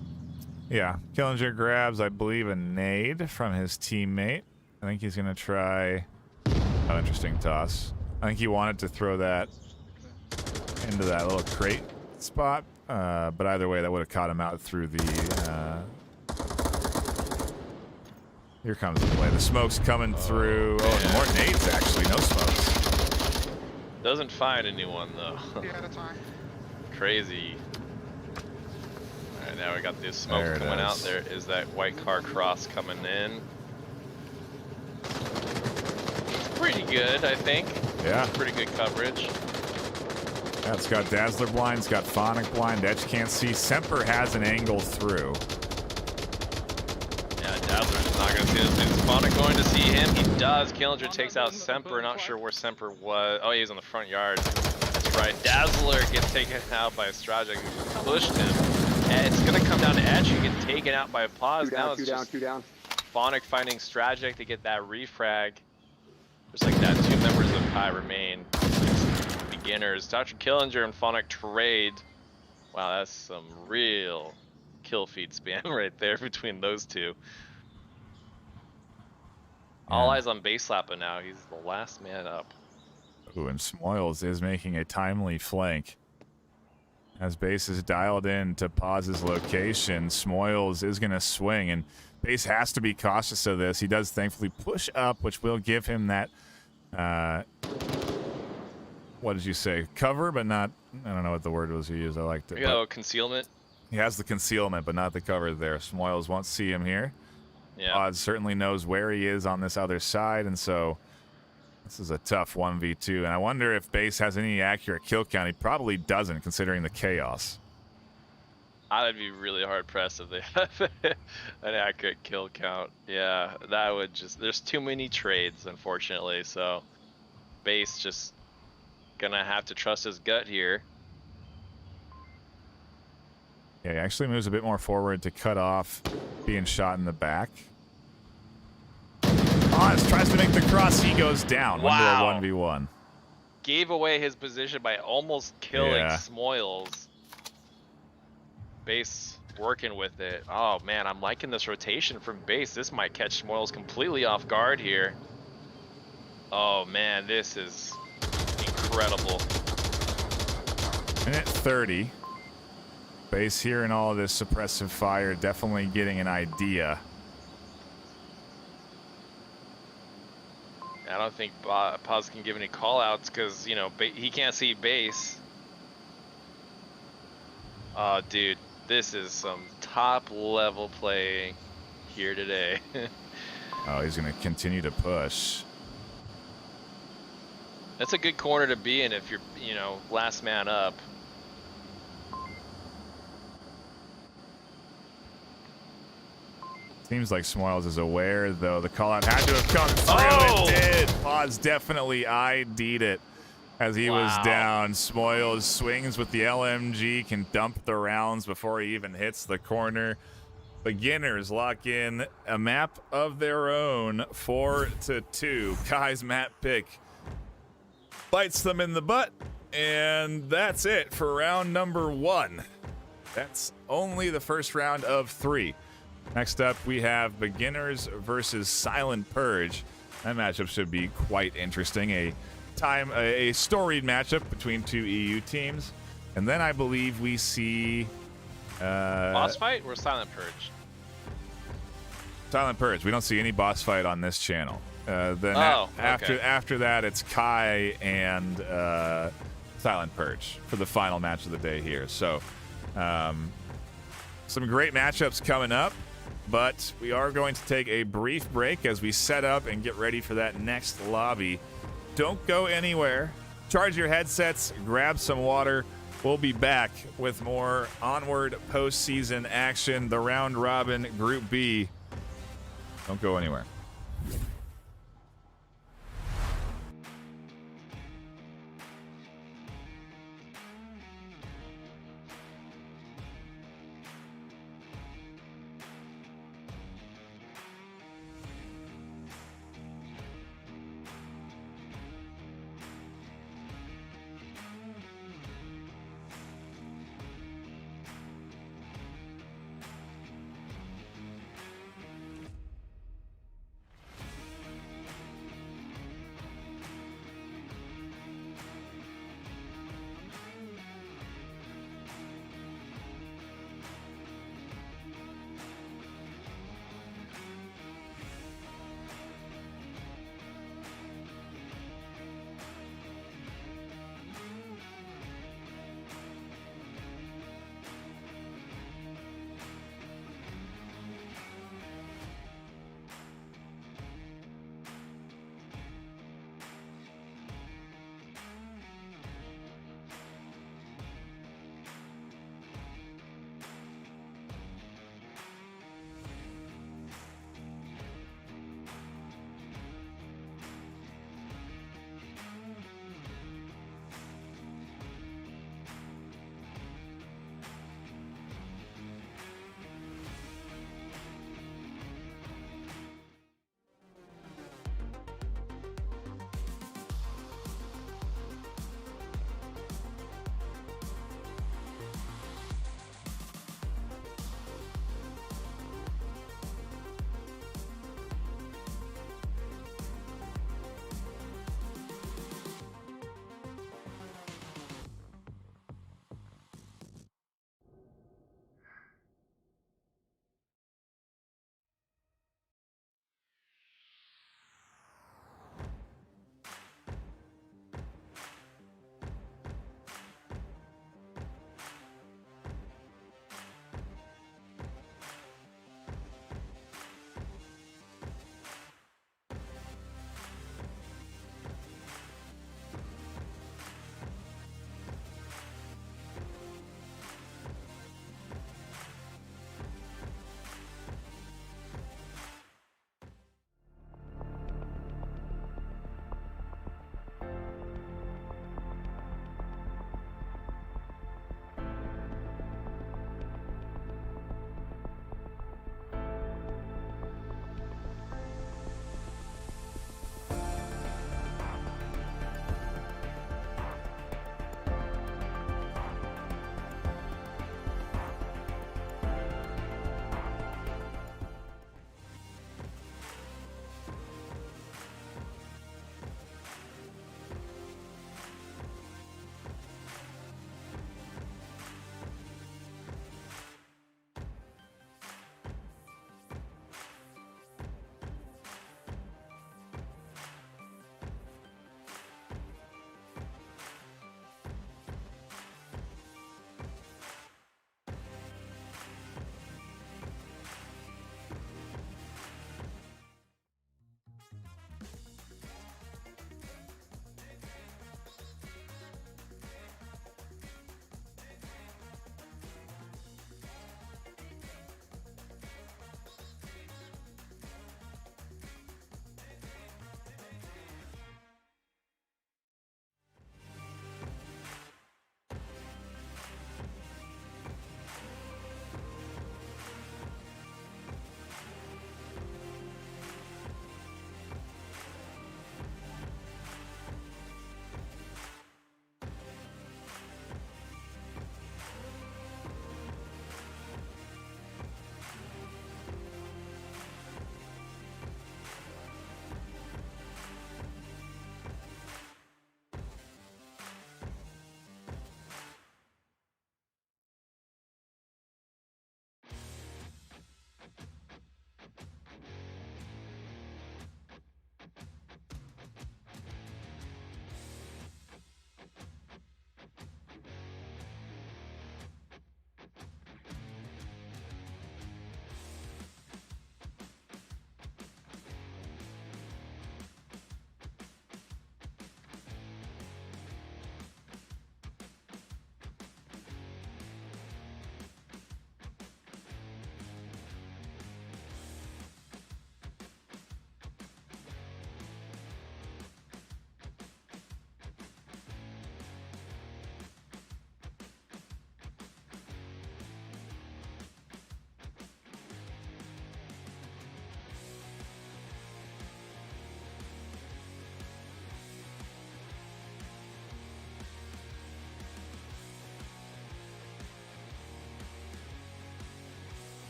Yeah, Killinger grabs, I believe, a nade from his teammate. I think he's going to try... Oh, interesting toss. I think he wanted to throw that into that little crate spot, but either way, that would have caught him out through the... Here comes the play. The smoke's coming through. Oh, and more nades, actually. No smokes. Doesn't find anyone, though. Yeah, that's fine. Crazy. Alright, now we got this smoke coming out. There is that white car cross coming in. It's pretty good, I think. Yeah. Pretty good coverage. Yeah, it's got Dazzler blind, it's got Phonic blind, Edge can't see. Semper has an angle through. Yeah, Dazzler's not going to see this. Is Phonic going to see him? He does. Killinger takes out Semper. Not sure where Semper was. Oh, he was on the front yard. That's right. Dazzler gets taken out by Stragic, who pushed him. And it's going to come down to Edge, who gets taken out by Pause. Now it's just Two down. Phonic finding Stragic to get that refrag. Just like that, 2 members of Kai remain. Beginners. Dr. Killinger and Phonic trade. Wow, that's some real kill feed spam right there between those two. All eyes on Base Lappa now. He's the last man up. Ooh, and Smoils is making a timely flank. As Base is dialed in to Pause's location, Smoils is going to swing, and Base has to be cautious of this. He does thankfully push up, which will give him that, what did you say? Cover, but not, I don't know what the word was you used. I liked it. Oh, concealment. He has the concealment, but not the cover there. Smoils won't see him here. Yeah. Odd certainly knows where he is on this other side, and so this is a tough 1v2. And I wonder if Base has any accurate kill count. He probably doesn't, considering the chaos. I would be really hard pressed if they have an accurate kill count. Yeah, that would just, there's too many trades, unfortunately. So Base just gonna have to trust his gut here. Yeah, he actually moves a bit more forward to cut off being shot in the back. Oz tries to make the cross. He goes down. Wow. 1v1. Gave away his position by almost killing Smoils. Base working with it. Oh man, I'm liking this rotation from Base. This might catch Smoils completely off guard here. Oh man, this is incredible. Minute 30. Base hearing all of this suppressive fire, definitely getting an idea. I don't think Paz can give any call-outs because, you know, he can't see Base. Oh, dude, this is some top-level play here today. Oh, he's going to continue to push. That's a good corner to be in if you're, you know, last man up. Seems like Smoils is aware, though. The call-out had to have come through. Oh! It did. Paz definitely ID'd it as he was down. Smoils swings with the LMG, can dump the rounds before he even hits the corner. Beginners lock in a map of their own, 4-2. Kai's map pick bites them in the butt, and that's it for round number 1. That's only the first round of 3. Next up, we have Beginners versus Silent Purge. That matchup should be quite interesting. A storied matchup between 2 EU teams. And then I believe we see... BossFight or Silent Purge? Silent Purge. We don't see any boss fight on this channel. After that, it's Kai and Silent Purge for the final match of the day here. So, some great matchups coming up. But we are going to take a brief break as we set up and get ready for that next lobby. Don't go anywhere. Charge your headsets, grab some water. We'll be back with more Onward postseason action, the round robin Group B. Don't go anywhere.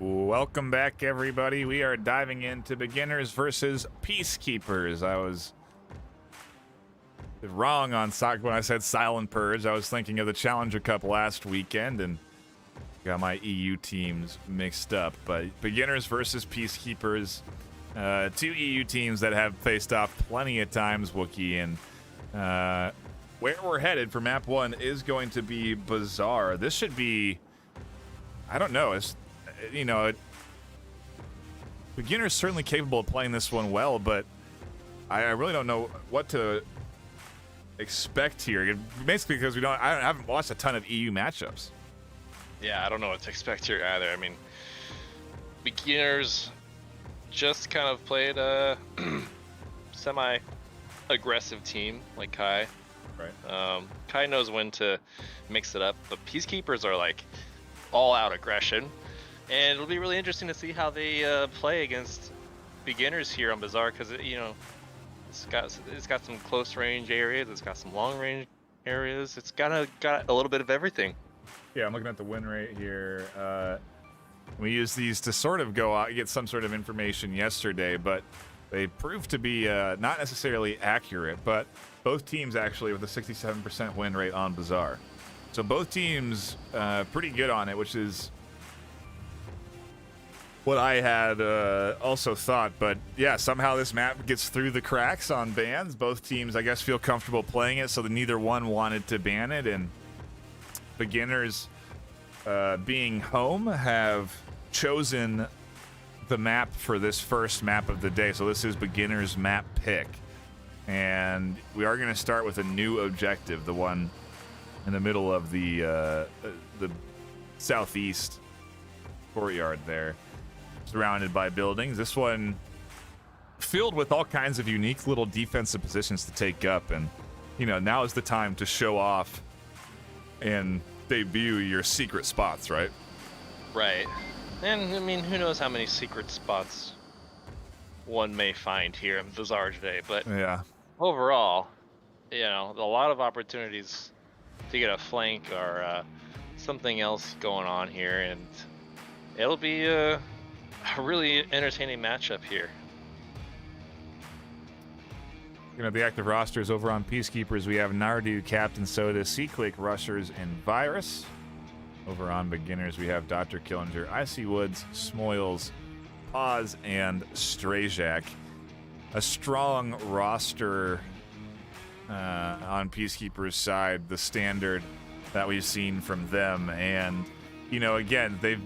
Welcome back, everybody. We are diving into beginners versus peacekeepers. I was wrong on when I said Silent Purge. I was thinking of the Challenger Cup last weekend and got my EU teams mixed up. But beginners versus peacekeepers, two EU teams that have faced off plenty of times, Wookiee, and where we're headed for map 1 is going to be Bazaar. This should be, I don't know, it's, you know, beginners certainly capable of playing this one well, but I really don't know what to expect here. Basically, because I haven't watched a ton of EU matchups. Yeah, I don't know what to expect here either. I mean, beginners just kind of played a semi-aggressive team like Kai. Right. Kai knows when to mix it up, but Peacekeepers are like all-out aggression, and it'll be really interesting to see how they play against beginners here on Bazaar, because you know it's got some close range areas, it's got some long range areas, it's got a little bit of everything. Yeah, I'm looking at the win rate here. We used these to sort of go out, get some sort of information yesterday, but they proved to be not necessarily accurate. But both teams actually with a 67% win rate on Bazaar. So both teams pretty good on it, which is what I had also thought. But yeah, somehow this map gets through the cracks on bans. Both teams, I guess, feel comfortable playing it, so that neither one wanted to ban it. And beginners, being home, have chosen the map for this first map of the day. So this is beginners map pick. And we are going to start with a new objective, the one in the middle of the southeast courtyard there, surrounded by buildings. This one filled with all kinds of unique little defensive positions to take up, and you know, now is the time to show off and debut your secret spots, right? Right. And I mean, who knows how many secret spots one may find here in Bazaar today, but yeah, overall, you know, a lot of opportunities to get a flank or something else going on here, and it'll be a really entertaining matchup here. You know, the active rosters over on Peacekeepers, we have Nardu, Captain Soda, Seaclick, Rushers, and Virus. Over on Beginners, we have Dr. Killinger, Icy Woods, Smoils, Paz, and Strayjak. A strong roster on Peacekeepers' side, the standard that we've seen from them. And, you know, again, they've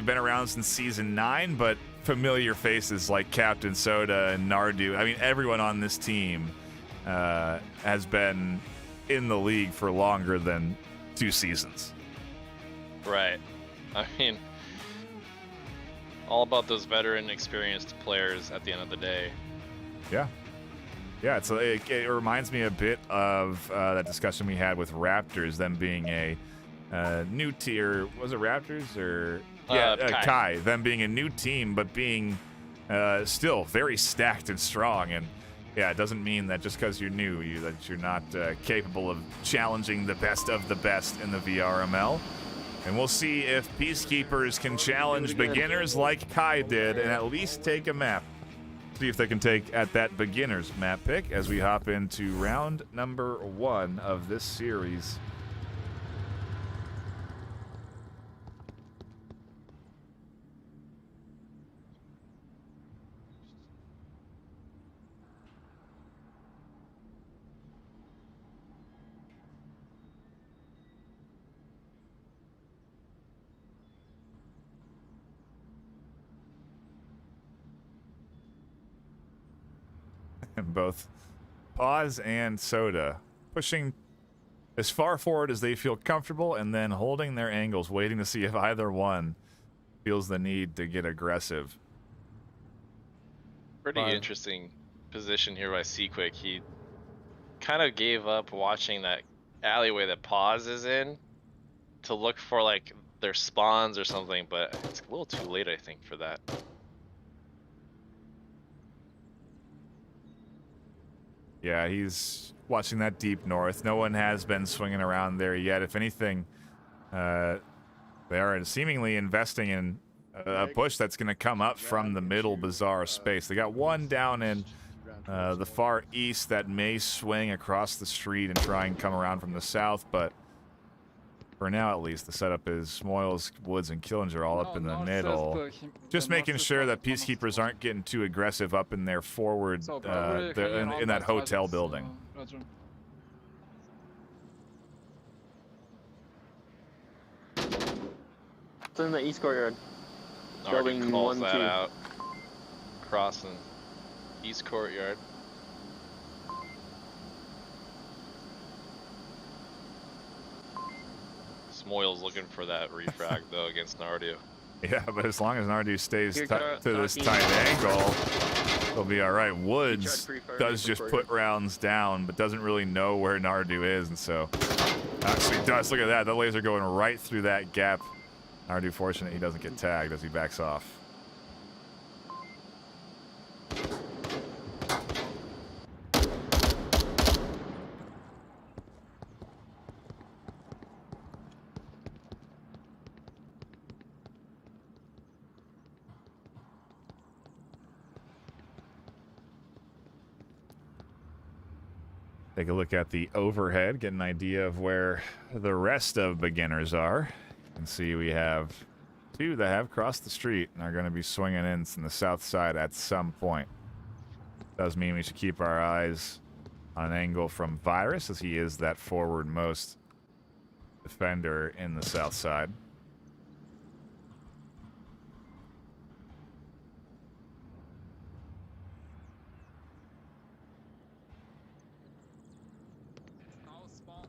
been around since Season 9, but familiar faces like Captain Soda and Nardu. I mean, everyone on this team has been in the league for longer than 2 seasons. Right. I mean, all about those veteran, experienced players at the end of the day. Yeah. Yeah, it reminds me a bit of that discussion we had with Raptors, them being a new tier. Was it Raptors or Kai? Them being a new team, but being still very stacked and strong. And yeah, it doesn't mean that just because you're new, that you're not capable of challenging the best of the best in the VRML. And we'll see if Peacekeepers can challenge beginners like Kai did and at least take a map. See if they can take at that beginner's map pick as we hop into round number 1 of this series. And both Pause and Soda pushing as far forward as they feel comfortable and then holding their angles, waiting to see if either one feels the need to get aggressive. Pretty interesting position here by Seaquick. He kind of gave up watching that alleyway that Pause is in to look for like their spawns or something, but it's a little too late, I think, for that. Yeah, he's watching that deep north. No one has been swinging around there yet. If anything, they are seemingly investing in a push that's going to come up from the middle Bazaar space. They got one down in the far east that may swing across the street and try and come around from the south, but for now at least, the setup is Moyles, Woods, and Killinger all up in the middle. Just making sure that Peacekeepers aren't getting too aggressive up in their forward, in that hotel building. It's in the east courtyard. Already Building calls 1, that 2. out. Crossing east courtyard. Smoyle's looking for that refrag though against Nardu. Yeah, but as long as Nardu stays to this tight angle, he'll be all right. Woods does just put rounds down, but doesn't really know where Nardu is, and so actually does. Look at that. The laser going right through that gap. Nardu fortunate he doesn't get tagged as he backs off. Take a look at the overhead, get an idea of where the rest of beginners are. You can see we have two that have crossed the street and are going to be swinging in from the south side at some point. Does mean we should keep our eyes on an angle from Virus, as he is that forward-most defender in the south side.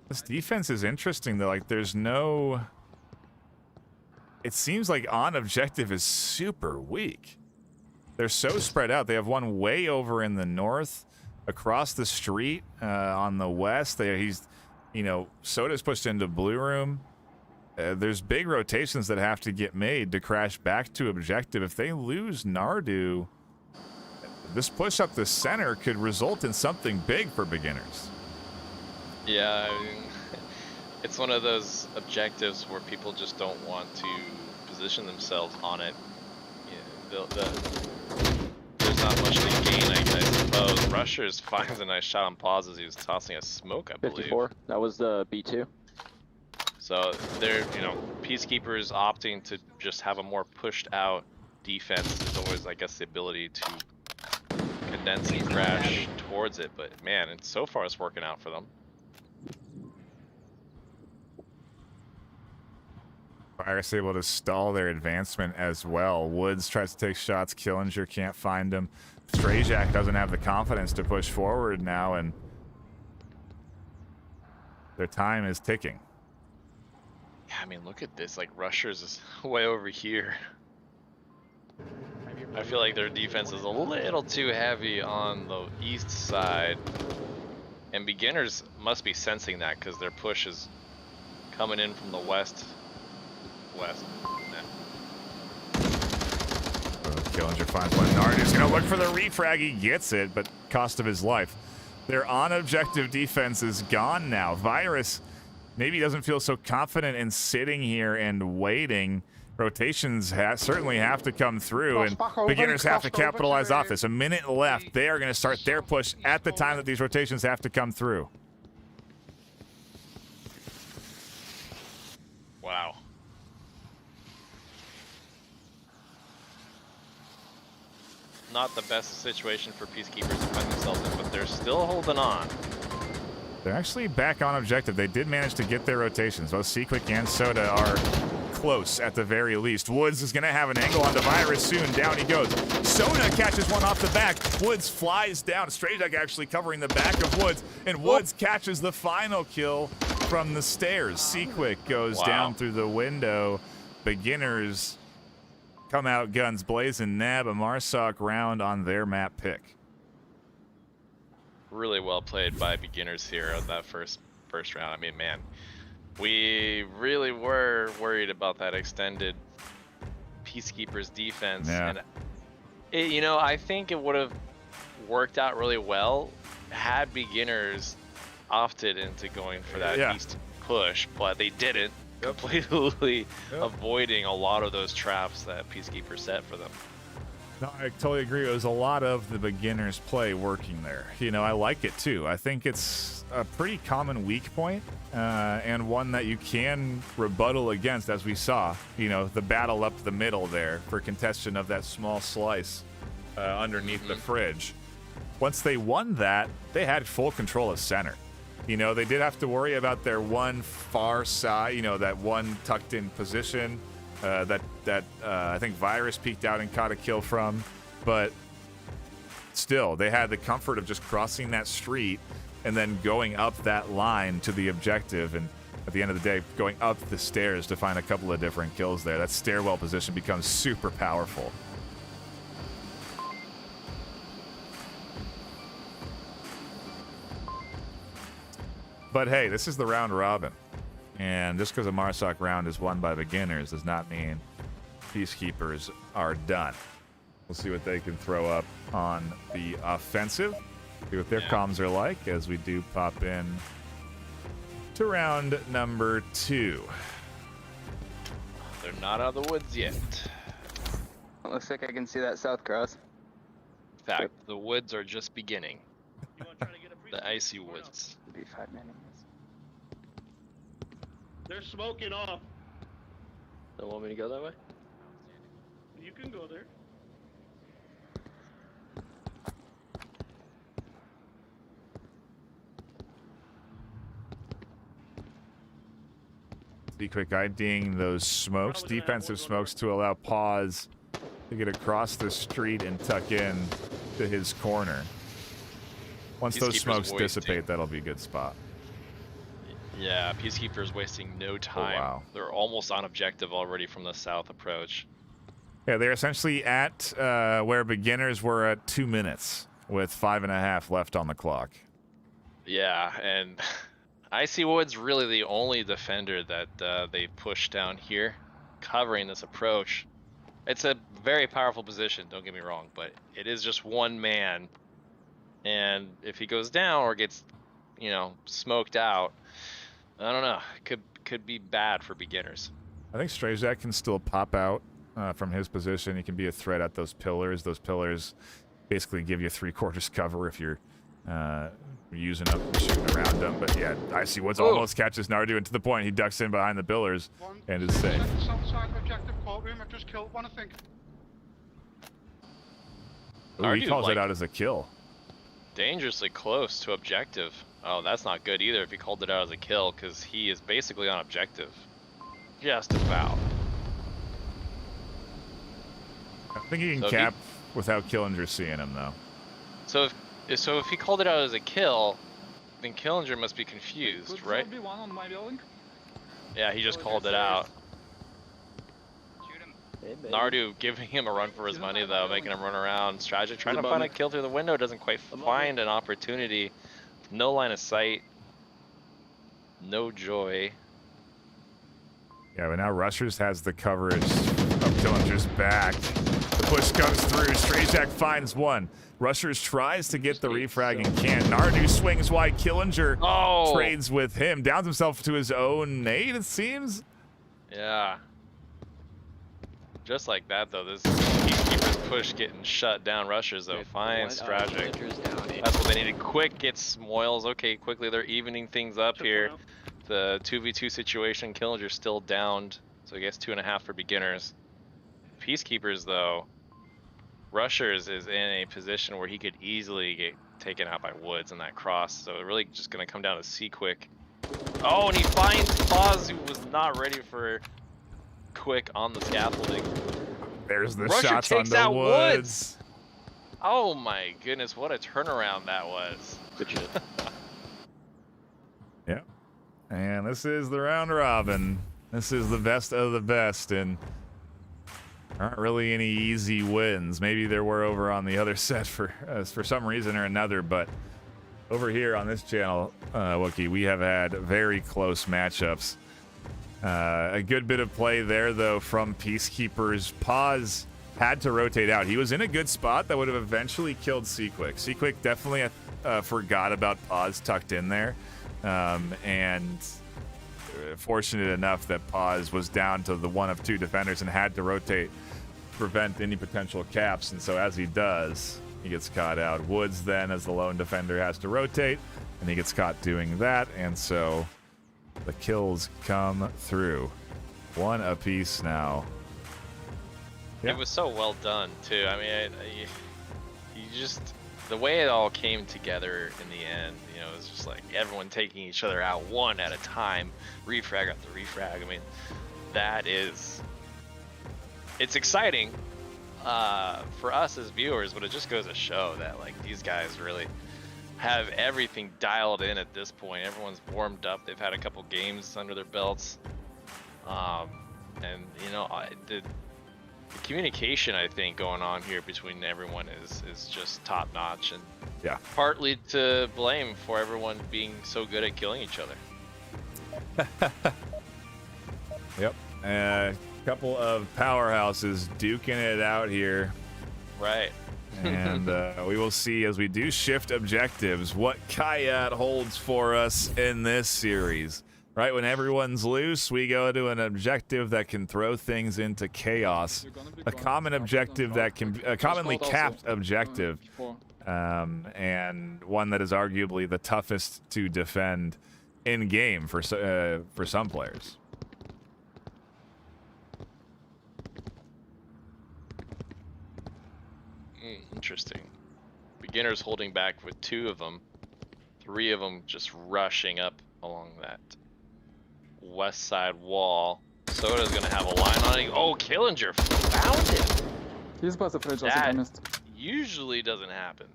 This defense is interesting, though. Like, there's no... It seems like on objective is super weak. They're so spread out. They have one way over in the north, across the street on the west. He's, you know, Soda's pushed into blue room. There's big rotations that have to get made to crash back to objective. If they lose Nardu, this push up the center could result in something big for beginners. Yeah, I mean, it's one of those objectives where people just don't want to position themselves on it. Yeah, there's not much to gain, I suppose. Rushers finds a nice shot on pause as he was tossing a smoke, I believe. 54. That was the B2. So they're, you know, Peacekeepers opting to just have a more pushed out defense. There's always, I guess, the ability to condense and crash towards it. But man, so far it's working out for them. Virus able to stall their advancement as well. Woods tries to take shots. Killinger can't find him. Strajak doesn't have the confidence to push forward now, and their time is ticking. Yeah, I mean, look at this. Like, Rushers is way over here. I feel like their defense is a little too heavy on the east side. And beginners must be sensing that because their push is coming in from the west. Killinger finds one. Nardu's going to look for the refrag. He gets it, but cost of his life. Their on-objective defense is gone now. Virus maybe doesn't feel so confident in sitting here and waiting. Rotations certainly have to come through, and beginners have to capitalize off this. A minute left. They are going to start their push at the time that these rotations have to come through. Wow. Not the best situation for Peacekeepers to find themselves in, but they're still holding on. They're actually back on objective. They did manage to get their rotations. Both Seaquick and Soda are close at the very least. Woods is going to have an angle onto Virus soon. Down he goes. Soda catches one off the back. Woods flies down. Strajak actually covering the back of Woods, and Woods catches the final kill from the stairs. Seaquick goes down through the window. Beginners come out guns blazing. Nab a Marsoc round on their map pick. Really well played by beginners here on that first round. I mean, man, we really were worried about that extended Peacekeepers defense. Yeah. And it, you know, I think it would have worked out really well had beginners opted into going for that east push, but they didn't. completely avoiding a lot of those traps that Peacekeepers set for them. No, I totally agree. It was a lot of the beginner's play working there. You know, I like it too. I think it's a pretty common weak point, and one that you can rebuttal against, as we saw. You know, the battle up the middle there for contention of that small slice underneath the fridge. Once they won that, they had full control of center. You know, they did have to worry about their one far side, you know, that one tucked in position that I think Virus peeked out and caught a kill from. But still, they had the comfort of just crossing that street and then going up that line to the objective. And at the end of the day, going up the stairs to find a couple of different kills there. That stairwell position becomes super powerful. But hey, this is the round robin. And just because a Marsoc round is won by beginners does not mean Peacekeepers are done. We'll see what they can throw up on the offensive. See what their comms are like as we do pop in to round number 2. They're not out of the woods yet. Looks like I can see that south cross. In fact, the woods are just beginning. The icy woods. It'll be 5 minutes. They're smoking off. Don't want me to go that way? You can go there. Be quick IDing those smokes, defensive smokes, to allow pause to get across the street and tuck in to his corner. Once those smokes dissipate, that'll be a good spot. Yeah, Peacekeepers wasting no time. Oh, wow. They're almost on objective already from the south approach. Yeah, they're essentially at where beginners were at 2 minutes with 5.5 left on the clock. Yeah, and Icy Wood's really the only defender that they push down here, covering this approach. It's a very powerful position, don't get me wrong, but it is just one man. And if he goes down or gets, you know, smoked out, I don't know. It could be bad for beginners. I think Strayjack can still pop out from his position. He can be a threat at those pillars. Those pillars basically give you 3/4 cover if you're using up and shooting around them. But yeah, Icy Woods almost catches Nardu, and to the point he ducks in behind the pillars and is safe. South side of objective courtroom. I've just killed one, I think. Ooh, he calls it out as a kill. Dangerously close to objective. Oh, that's not good either if he called it out as a kill, because he is basically on objective. Just about. I think he can cap without Killinger seeing him, though. So if he called it out as a kill, then Killinger must be confused, right? Be one on my building? Yeah, he just called it out. Nardu giving him a run for his money, though, making him run around. Strategic trying to find a kill through the window, doesn't quite find an opportunity. No line of sight. No joy. Yeah, but now Rushers has the coverage of Killinger's back. The push comes through. Strayjack finds one. Rushers tries to get the refrag and can't. Nardu swings wide. Killinger trades with him. Downs himself to his own nade, it seems. Yeah. Just like that, though, this Peacekeepers push getting shut down. Rushers, though, fine strategic. That's what they needed. Quick gets Moyles. Okay, quickly they're evening things up here. The 2v2 situation, Killinger's still downed, so I guess 2.5 for beginners. Peacekeepers, though, Rushers is in a position where he could easily get taken out by Woods in that cross, so it really just going to come down to C-Quick. Oh, and he finds Paz, who was not ready for Quick on the scaffolding. There's the Rusher shots on takes the out Woods. Oh my goodness, what a turnaround that was. Good shit. Yep. And this is the round robin. This is the best of the best, and aren't really any easy wins. Maybe there were over on the other set for some reason or another, but over here on this channel, Wookie, we have had very close matchups. A good bit of play there, though, from Peacekeepers. Paz had to rotate out. He was in a good spot that would have eventually killed C-Quick. C-Quick definitely forgot about Paz tucked in there. And fortunate enough that Paz was down to the one of two defenders and had to rotate to prevent any potential caps. And so as he does, he gets caught out. Woods then, as the lone defender, has to rotate, and he gets caught doing that. And so the kills come through. One apiece now. Yeah. It was so well done too. I mean, you just, the way it all came together in the end, you know, it was just like everyone taking each other out one at a time, refrag after refrag. I mean, that is, it's exciting for us as viewers, but it just goes to show that like these guys really have everything dialed in at this point. Everyone's warmed up. They've had a couple games under their belts, and you know, the communication I think going on here between everyone is just top notch, and yeah, partly to blame for everyone being so good at killing each other. Yep. A couple of powerhouses duking it out here. Right. And we will see as we do shift objectives what Kayat holds for us in this series. Right, when everyone's loose, we go to an objective that can throw things into chaos. A common objective that can, a commonly capped objective, and one that is arguably the toughest to defend in game for some players. Interesting. Beginners holding back with 2 of them, 3 of them just rushing up along that west side wall. Soda's gonna have a line on it. Oh, Killinger found him. He's about to fridge, That usually doesn't happen.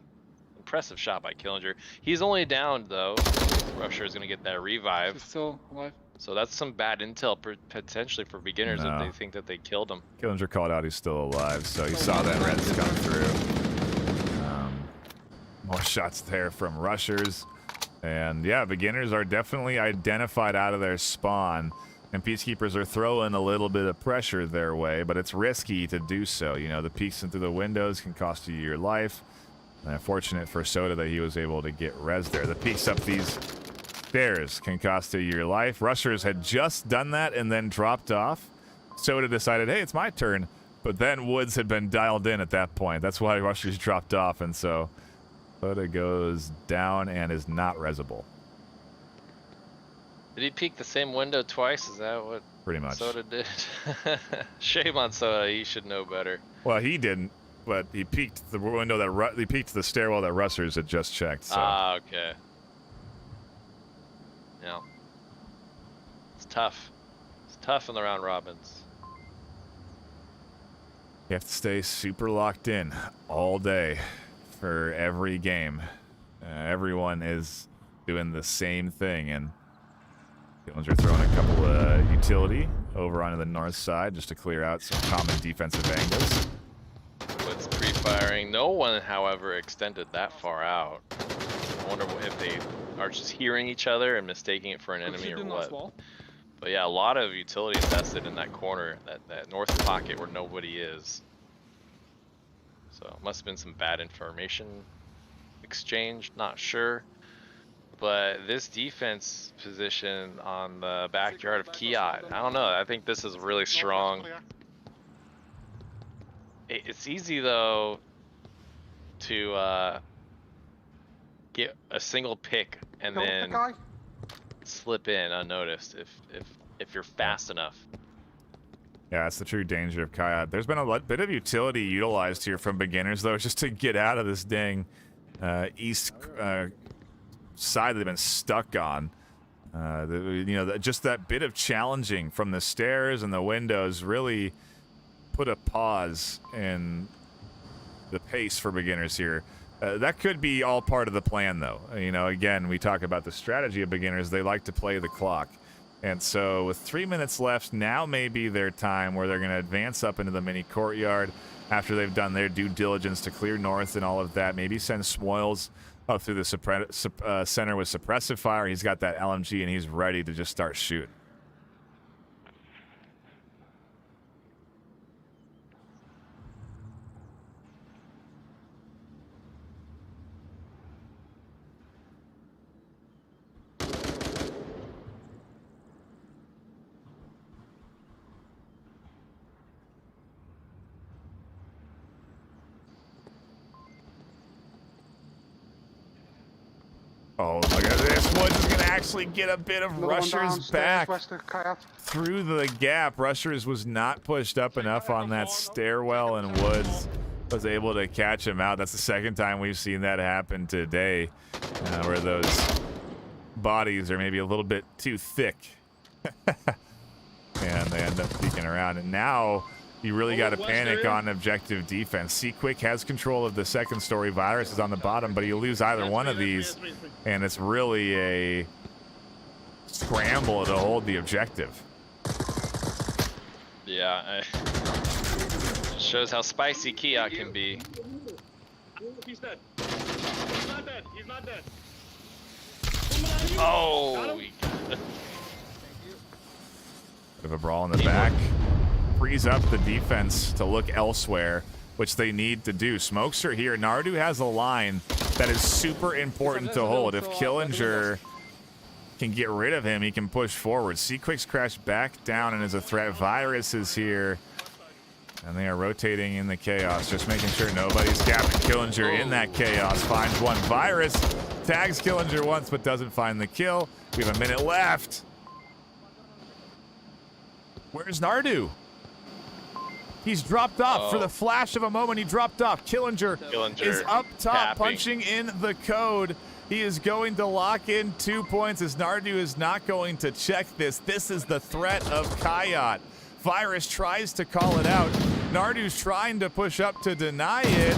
Impressive shot by Killinger. He's only down though. Rusher is gonna get that revive. He's still alive. So that's some bad intel potentially for beginners if they think that they killed him. Killinger called out he's still alive, so he saw that Reds come through. More shots there from rushers. And yeah, beginners are definitely identified out of their spawn, and Peacekeepers are throwing a little bit of pressure their way, but it's risky to do so. You know, the peeks into the windows can cost you your life. And fortunate for Soda that he was able to get res there. The peeks up these stairs can cost you your life. Rushers had just done that and then dropped off. Soda decided, hey, it's my turn. But then Woods had been dialed in at that point. That's why Rushers dropped off, and so Soda goes down and is not resable. Did he peek the same window twice? Is that what pretty much Soda did? Shame on Soda. He should know better. Well, he didn't, but he peeked the window that he peeked the stairwell that Rushers had just checked. So. Ah, okay. Yeah. It's tough. It's tough in the round robins. You have to stay super locked in all day for every game. Everyone is doing the same thing, and Killings are throwing a couple of utility over onto the north side just to clear out some common defensive angles. What's pre-firing? No one, however, extended that far out. I wonder if they are just hearing each other and mistaking it for an enemy or what. But yeah, a lot of utility invested in that corner, that north pocket where nobody is. So it must have been some bad information exchange, not sure. But this defense position on the backyard of Kiat, I don't know, I think this is really strong. It's easy though to get a single pick and then slip in unnoticed if you're fast enough. Yeah, that's the true danger of Kayat. There's been a bit of utility utilized here from beginners, though, just to get out of this dang east side they've been stuck on. Just that bit of challenging from the stairs and the windows really put a pause in the pace for beginners here. That could be all part of the plan, though. You know, again, we talk about the strategy of beginners. They like to play the clock. And so with 3 minutes left, now may be their time where they're going to advance up into the mini courtyard after they've done their due diligence to clear north and all of that. Maybe send Smoils up through the center with suppressive fire. He's got that LMG, and he's ready to just start shooting. Oh, look at this. Woods is going to actually get a bit of Rushers back through the gap. Rushers was not pushed up enough on that stairwell, and Woods was able to catch him out. That's the second time we've seen that happen today, where those bodies are maybe a little bit too thick. And they end up peeking around. And now you really got to panic on objective defense. C-Quick has control of the second story. Virus is on the bottom, but you lose either one of these, and it's really a scramble to hold the objective. Yeah, shows how spicy Kia can be. He's dead. He's not dead. He's not dead. Oh! Bit of a brawl in the back. Frees up the defense to look elsewhere, which they need to do. Smokes are here. Nardu has a line that is super important to hold. If Killinger can get rid of him, he can push forward. C-Quick's crashed back down and is a threat. Virus is here, and they are rotating in the chaos, just making sure nobody's gapping Killinger in that chaos. Finds one. Virus tags Killinger once, but doesn't find the kill. We have a minute left. Where's Nardu? He's dropped off. For the flash of a moment, he dropped off. Killinger is up top, punching in the code. He is going to lock in 2 points as Nardu is not going to check this. This is the threat of Kayat. Virus tries to call it out. Nardu's trying to push up to deny it.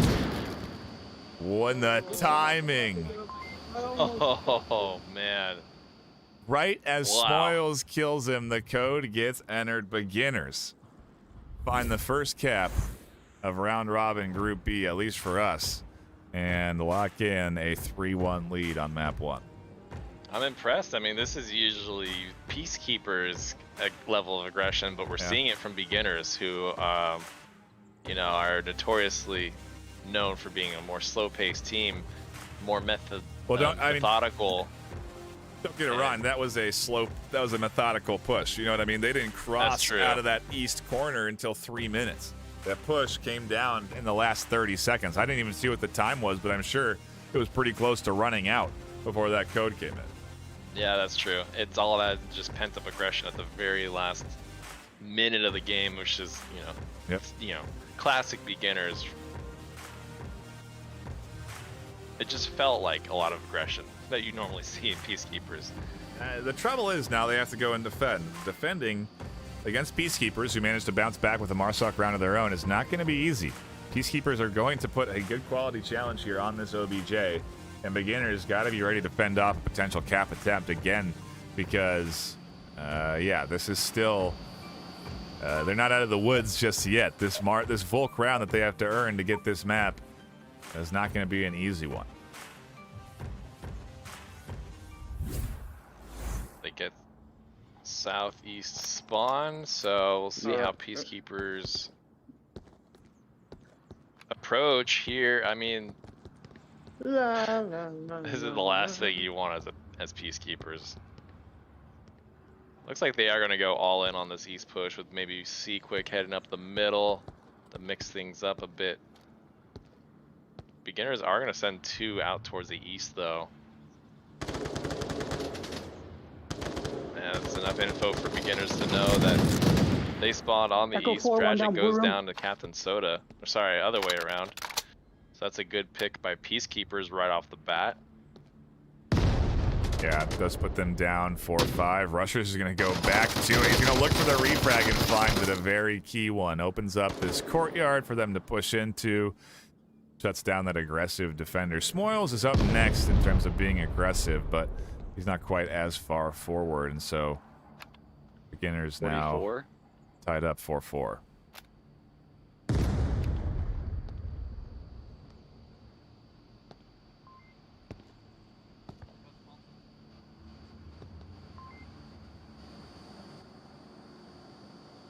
When the timing. Oh, man. Right as Smoils kills him, the code gets entered. Beginners find the first cap of round robin Group B, at least for us, and lock in a 3-1 lead on map 1. I'm impressed. I mean, this is usually Peacekeepers level of aggression, but we're seeing it from beginners who, you know, are notoriously known for being a more slow-paced team, more methodical. Don't get it wrong. That was a methodical push. You know what I mean? They didn't cross out of that east corner until 3 minutes. That push came down in the last 30 seconds. I didn't even see what the time was, but I'm sure it was pretty close to running out before that code came in. Yeah, that's true. It's all that just pent-up aggression at the very last minute of the game, which is, you know, classic beginners. It just felt like a lot of aggression that you normally see in Peacekeepers. The trouble is now they have to go and defend. Defending against Peacekeepers, who managed to bounce back with a Marsoc round of their own, is not going to be easy. Peacekeepers are going to put a good quality challenge here on this OBJ, and beginners got to be ready to fend off a potential cap attempt again, because, this is still... they're not out of the woods just yet. This full crown that they have to earn to get this map is not going to be an easy one. They get southeast spawn, so we'll see how Peacekeepers approach here. I mean, this is the last thing you want as Peacekeepers. Looks like they are going to go all in on this east push with maybe C-Quick heading up the middle to mix things up a bit. Beginners are going to send 2 out towards the east, though. And it's enough info for beginners to know that they spawn on the east. Tragic goes down to Captain Soda. Or sorry, other way around. So that's a good pick by Peacekeepers right off the bat. Yeah, it does put them down 4-5. Rushers is going to go back to it. He's going to look for the refrag and finds it, a very key one. Opens up this courtyard for them to push into. Shuts down that aggressive defender. Smoils is up next in terms of being aggressive, but he's not quite as far forward, and so beginners now tied up 4-4.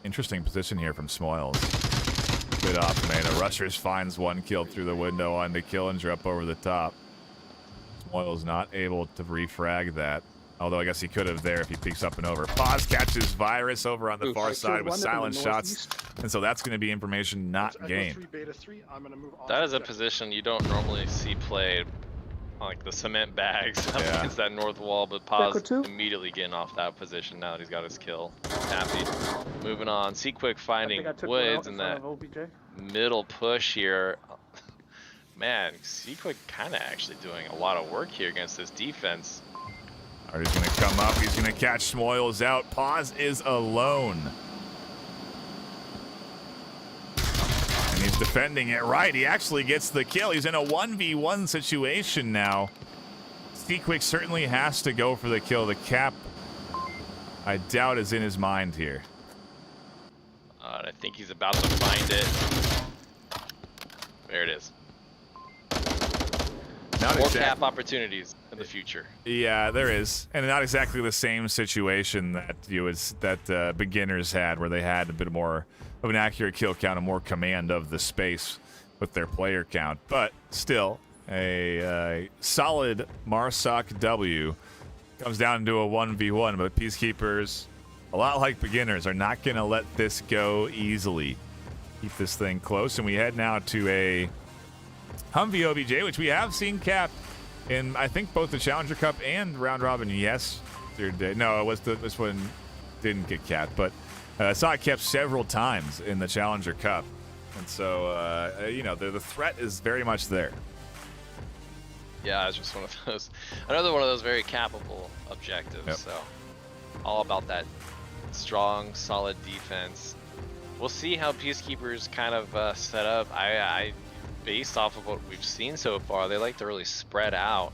Interesting position here from Smoils. Bit off Mana. Rushers finds one kill through the window onto Killinger up over the top. Smoils not able to refrag that. Although I guess he could have there if he peeks up and over. Pause catches Virus over on the far side with silent shots. And so that's going to be information not gained. That is a position you don't normally see played like the cement bags up Yeah. against that north wall, but Echo Paz 2. immediately getting off that position now that he's got his kill. Happy. Moving on. Seaquick I finding think I took one Woods out in in front that of OBJ. middle push here. Man, Seaquick kind of actually doing a lot of work here against this defense. Alright, he's going to come up. He's going to catch Smoils out. Paz is alone. And he's defending it right. He actually gets the kill. He's in a 1v1 situation now. Seaquick certainly has to go for the kill. The cap, I doubt, is in his mind here. I think he's about to find it. There it is. Not More exact- cap opportunities in the future. Yeah, there is, and not exactly the same situation that beginners had, where they had a bit more of an accurate kill count and more command of the space with their player count. But still, a solid Marsoc W. Comes down to a 1v1, but Peacekeepers, a lot like beginners, are not going to let this go easily. Keep this thing close, and we head now to a Humvee OBJ, which we have seen cap in, I think, both the Challenger Cup and Round Robin yesterday. No, this one didn't get capped, but I saw it capped several times in the Challenger Cup. And so, the threat is very much there. Yeah, it's just one of those, another one of those very capable objectives. Yep. So, all about that strong, solid defense. We'll see how Peacekeepers kind of set up. I based off of what we've seen so far, they like to really spread out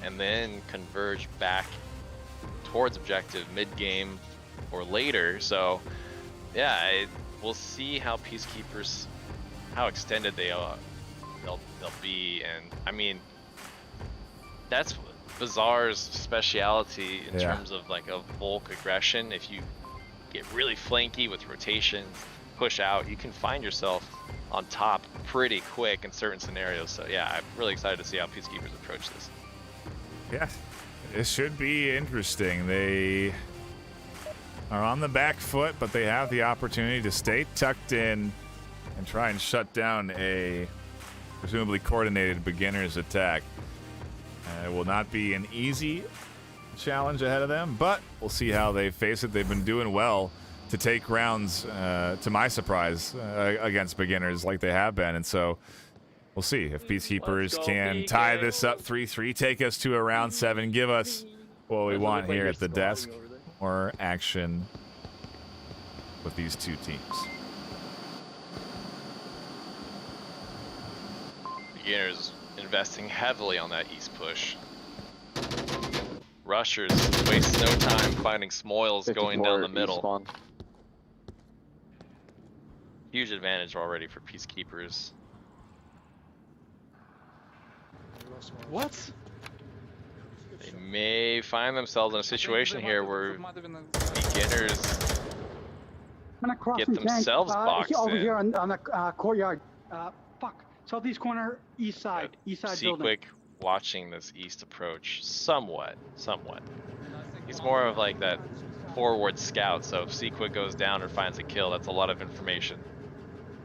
and then converge back towards objective mid-game or later. So, yeah, we'll see how Peacekeepers, how extended they'll be. And I mean, that's Bazaar's speciality in terms of like a bulk aggression. If you get really flanky with rotations, push out, you can find yourself on top pretty quick in certain scenarios. So yeah, I'm really excited to see how Peacekeepers approach this. Yeah, this should be interesting. They are on the back foot, but they have the opportunity to stay tucked in and try and shut down a presumably coordinated beginner's attack. It will not be an easy challenge ahead of them, but we'll see how they face it. They've been doing well to take rounds, to my surprise, against beginners like they have been. And so we'll see if Peacekeepers can tie this up 3-3, take us to a round 7, give us what we want here at the desk, or action with these two teams. Beginners investing heavily on that east push. Rushers waste no time finding Smoils going down the middle. Huge advantage already for Peacekeepers. What? They may find themselves in a situation here where beginners get themselves boxed over in. here on the courtyard. Fuck. Southeast corner, east side building. Seaquick watching this east approach somewhat. He's more of like that forward scout, so if Seaquick goes down or finds a kill, that's a lot of information.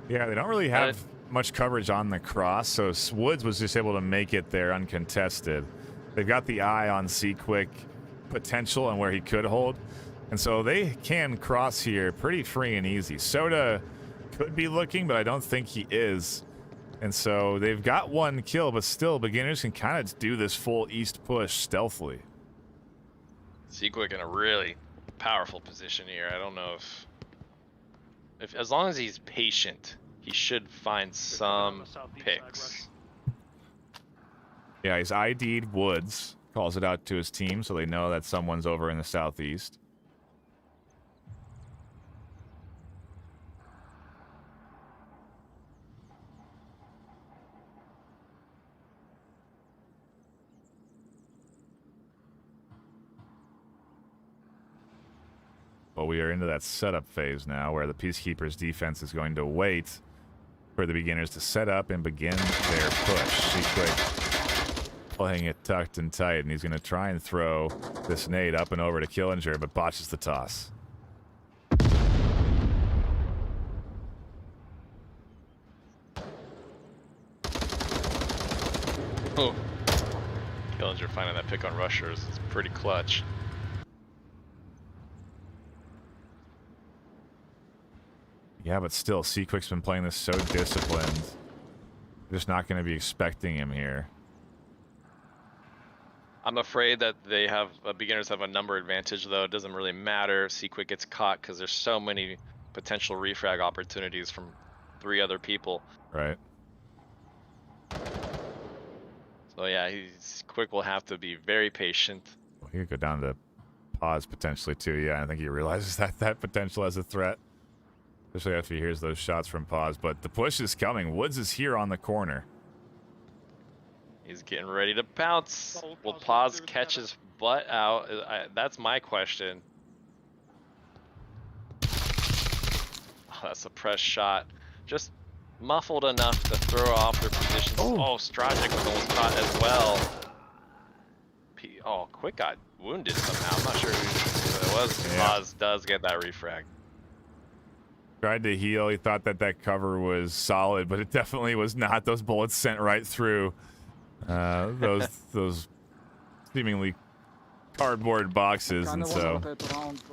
Yeah, they don't really have much coverage on the cross, so Woods was just able to make it there uncontested. They've got the eye on Seaquick potential and where he could hold, and so they can cross here pretty free and easy. Soda could be looking, but I don't think he is. And so they've got one kill, but still, beginners can kind of do this full east push stealthily. Seaquick in a really powerful position here. I don't know if as long as he's patient, he should find some picks. Yeah, he's ID'd Woods, calls it out to his team so they know that someone's over in the southeast. Well, we are into that setup phase now where the Peacekeepers defense is going to wait for the beginners to set up and begin their push. Seaquick playing it tucked and tight, and he's going to try and throw this nade up and over to Killinger, but botches the toss. Oh. Killinger finding that pick on rushers is pretty clutch. Yeah, but still, Seaquick's been playing this so disciplined. Just not going to be expecting him here. I'm afraid that they have beginners have a number advantage, though. It doesn't really matter if Seaquick gets caught because there's so many potential refrag opportunities from 3 other people. Right. So yeah, Quick will have to be very patient. Well, he could go down to pause potentially too. Yeah, I think he realizes that potential as a threat, especially after he hears those shots from pause. But the push is coming. Woods is here on the corner. He's getting ready to pounce. Will Paz catch his butt out? That's my question. Oh, that's a press shot. Just muffled enough to throw off their positions. Oh, Strajic was almost caught as well. Oh, Quick got wounded somehow. I'm not sure who it was. Yeah. Paz does get that refrag. Tried to heal. He thought that cover was solid, but it definitely was not. Those bullets sent right through those seemingly cardboard boxes, and so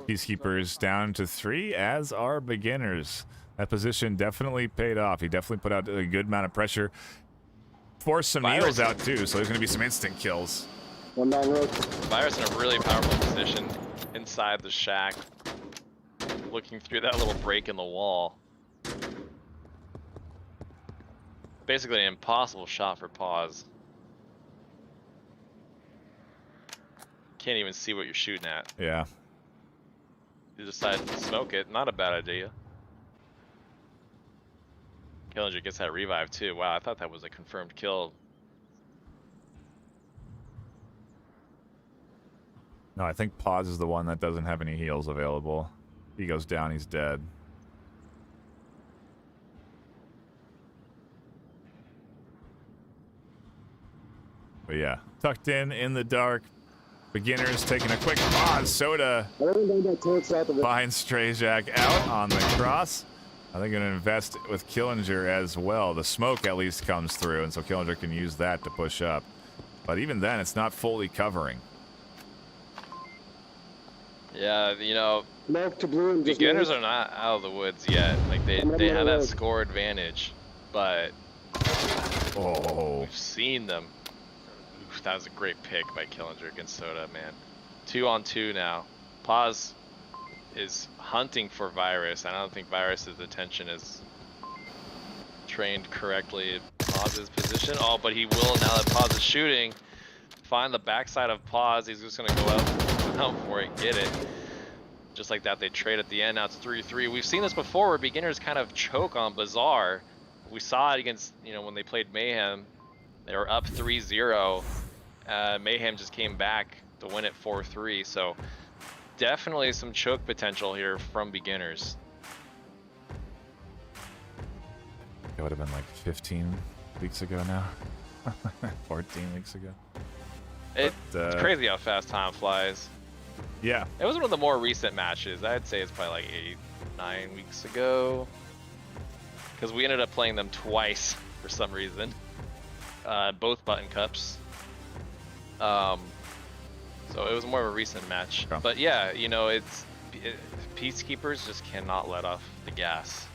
Peacekeepers down to 3, as are beginners. That position definitely paid off. He definitely put out a good amount of pressure. Forced some heals out too, so there's going to be some instant kills. Virus in a really powerful position inside the shack, looking through that little break in the wall. Basically an impossible shot for Pause. Can't even see what you're shooting at. Yeah. You decide to smoke it, not a bad idea. Killinger gets that revive too. Wow, I thought that was a confirmed kill. No, I think Pause is the one that doesn't have any heals available. He goes down, he's dead. But yeah, tucked in the dark. Beginners taking a quick pause. Soda finds Strajic out on the cross. They're going to invest with Killinger as well. The smoke at least comes through, and so Killinger can use that to push up. But even then, it's not fully covering. Yeah, you know, beginners are not out of the woods yet. Like they have that score advantage, but we've seen them. Oof, that was a great pick by Killinger against Soda, man. 2-on-2 now. Paz is hunting for Virus. I don't think Virus's attention is trained correctly in Paz's position. Oh, but he will now that Paz is shooting. Find the backside of Paz. He's just gonna go out for it, get it. Just like that, they trade at the end. Now it's 3-3. We've seen this before where beginners kind of choke on Bazaar. We saw it against, you know, when they played Mayhem. They were up 3-0. Mayhem just came back to win it 4-3. So definitely some choke potential here from beginners. It would have been like 15 weeks ago now. 14 weeks ago. It's crazy how fast time flies. Yeah. It was one of the more recent matches. I'd say it's probably like 8-9 weeks ago. Because we ended up playing them twice for some reason. Both button cups. So it was more of a recent match. Okay. But yeah, you know, Peacekeepers just cannot let off the gas.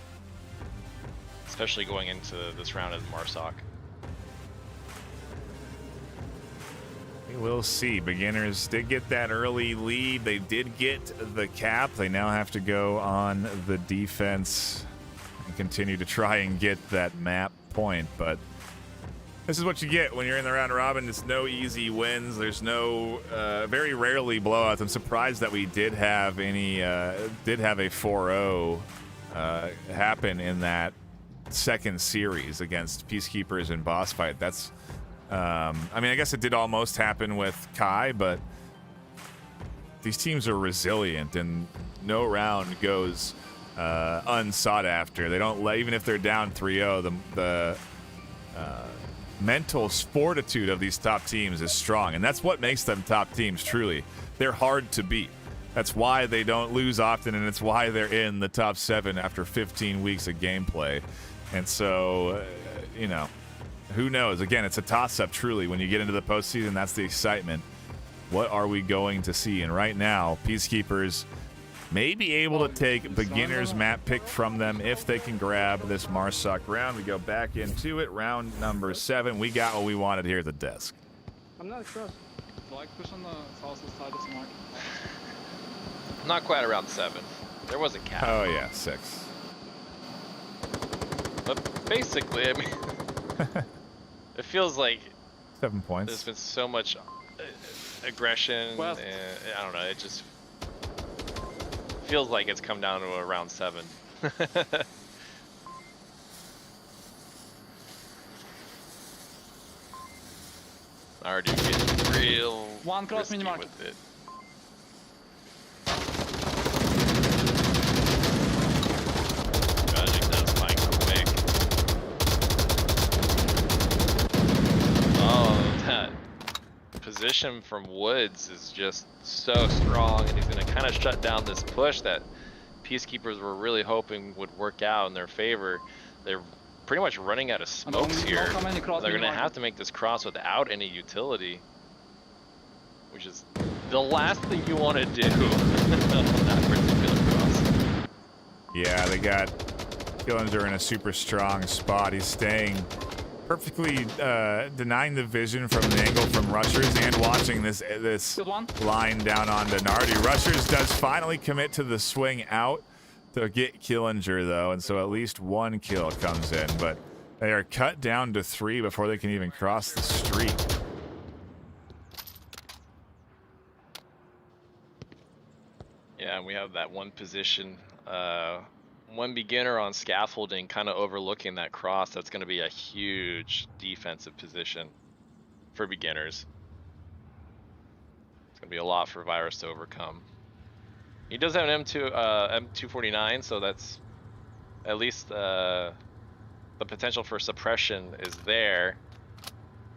Especially going into this round as Marsoc. We will see. Beginners did get that early lead. They did get the cap. They now have to go on the defense and continue to try and get that map point. But this is what you get when you're in the round robin. It's no easy wins. There's no, very rarely blowouts. I'm surprised that we did have a 4-0 happen in that second series against Peacekeepers and BossFight. That's, I mean, I guess it did almost happen with Kai, but these teams are resilient and no round goes unsought after. They don't let, even if they're down 3-0, the mental fortitude of these top teams is strong, and that's what makes them top teams. Truly, they're hard to beat. That's why they don't lose often, and it's why they're in the top 7 after 15 weeks of gameplay. And so, you know, who knows? Again, it's a toss-up, truly. When you get into the postseason, that's the excitement. What are we going to see? And right now, Peacekeepers may be able to take beginner's map pick from them if they can grab this Marsoc round. We go back into it. Round number 7. We got what we wanted here at the desk. I'm not across. Like push on the southwest side of the mark. Not quite around 7. There was a cap. Oh, yeah, 6. But basically, I mean, it feels like 7 points. there's been so much aggression. Well- And, I don't know. It just feels like it's come down to around 7. Already getting real One cross risky minimarket. with it. Judging does fine quick. Oh, that position from Woods is just so strong, and he's going to kind of shut down this push that Peacekeepers were really hoping would work out in their favor. They're pretty much running out of smokes here. They're going to have to make this cross without any utility, which is the last thing you want to do on that particular cross. Yeah, they got Killinger in a super strong spot. He's staying perfectly denying the vision from the angle from Rushers and watching this line down onto Nardi. Rushers does finally commit to the swing out to get Killinger, though, and so at least 1 kill comes in, but they are cut down to 3 before they can even cross the street. Yeah, and we have that one position, one beginner on scaffolding kind of overlooking that cross. That's going to be a huge defensive position for beginners. It's going to be a lot for Virus to overcome. He does have an M249, so that's at least the potential for suppression is there.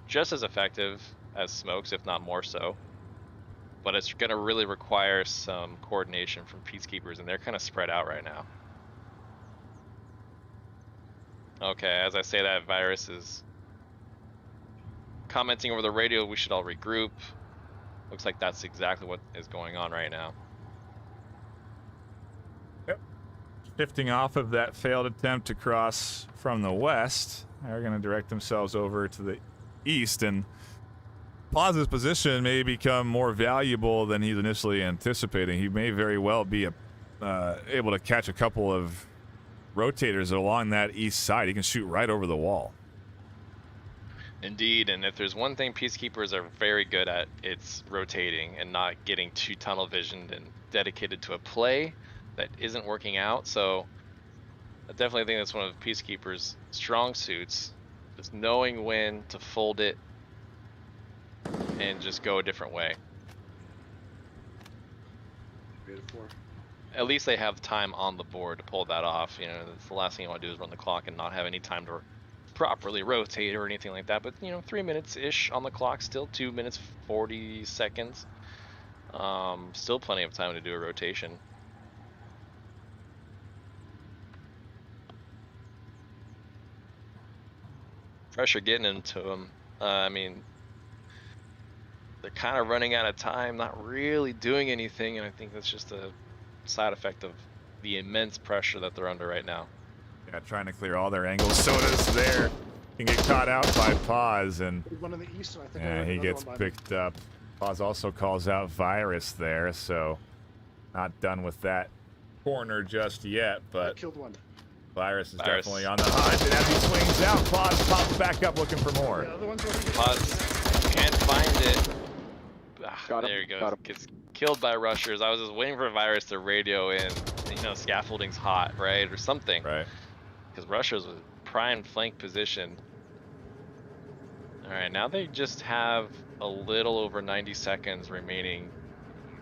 Just as effective as smokes, if not more so. But it's going to really require some coordination from Peacekeepers, and they're kind of spread out right now. Okay, as I say that, Virus is commenting over the radio, we should all regroup. Looks like that's exactly what is going on right now. Yep. Shifting off of that failed attempt to cross from the west, they're going to direct themselves over to the east, and Plaza's position may become more valuable than he's initially anticipating. He may very well be able to catch a couple of rotators along that east side. He can shoot right over the wall. Indeed, and if there's one thing Peacekeepers are very good at, it's rotating and not getting too tunnel visioned and dedicated to a play that isn't working out. So I definitely think that's one of Peacekeepers' strong suits, just knowing when to fold it and just go a different way. At least they have time on the board to pull that off. You know, that's the last thing you want to do is run the clock and not have any time to properly rotate or anything like that. But you know, 3 minutes-ish on the clock, still 2 minutes 40 seconds. Still plenty of time to do a rotation. Pressure getting into them. I mean, they're kind of running out of time, not really doing anything, and I think that's just a side effect of the immense pressure that they're under right now. Yeah, trying to clear all their angles. Soda's there. Can get caught out by Paz, and One in the east, and I think yeah, he gets picked up. Paz also calls out Virus there, so not done with that corner just yet, but killed one. Virus is definitely on the hunt, and as he swings out, Paz pops back up looking for more. The other one's already Paz can't find it. Got him, There he goes. got him. Gets killed by Rushers. I was just waiting for Virus to radio in, you know, scaffolding's hot, right, or something. Right. Because Rushers was prime flank position. All right, now they just have a little over 90 seconds remaining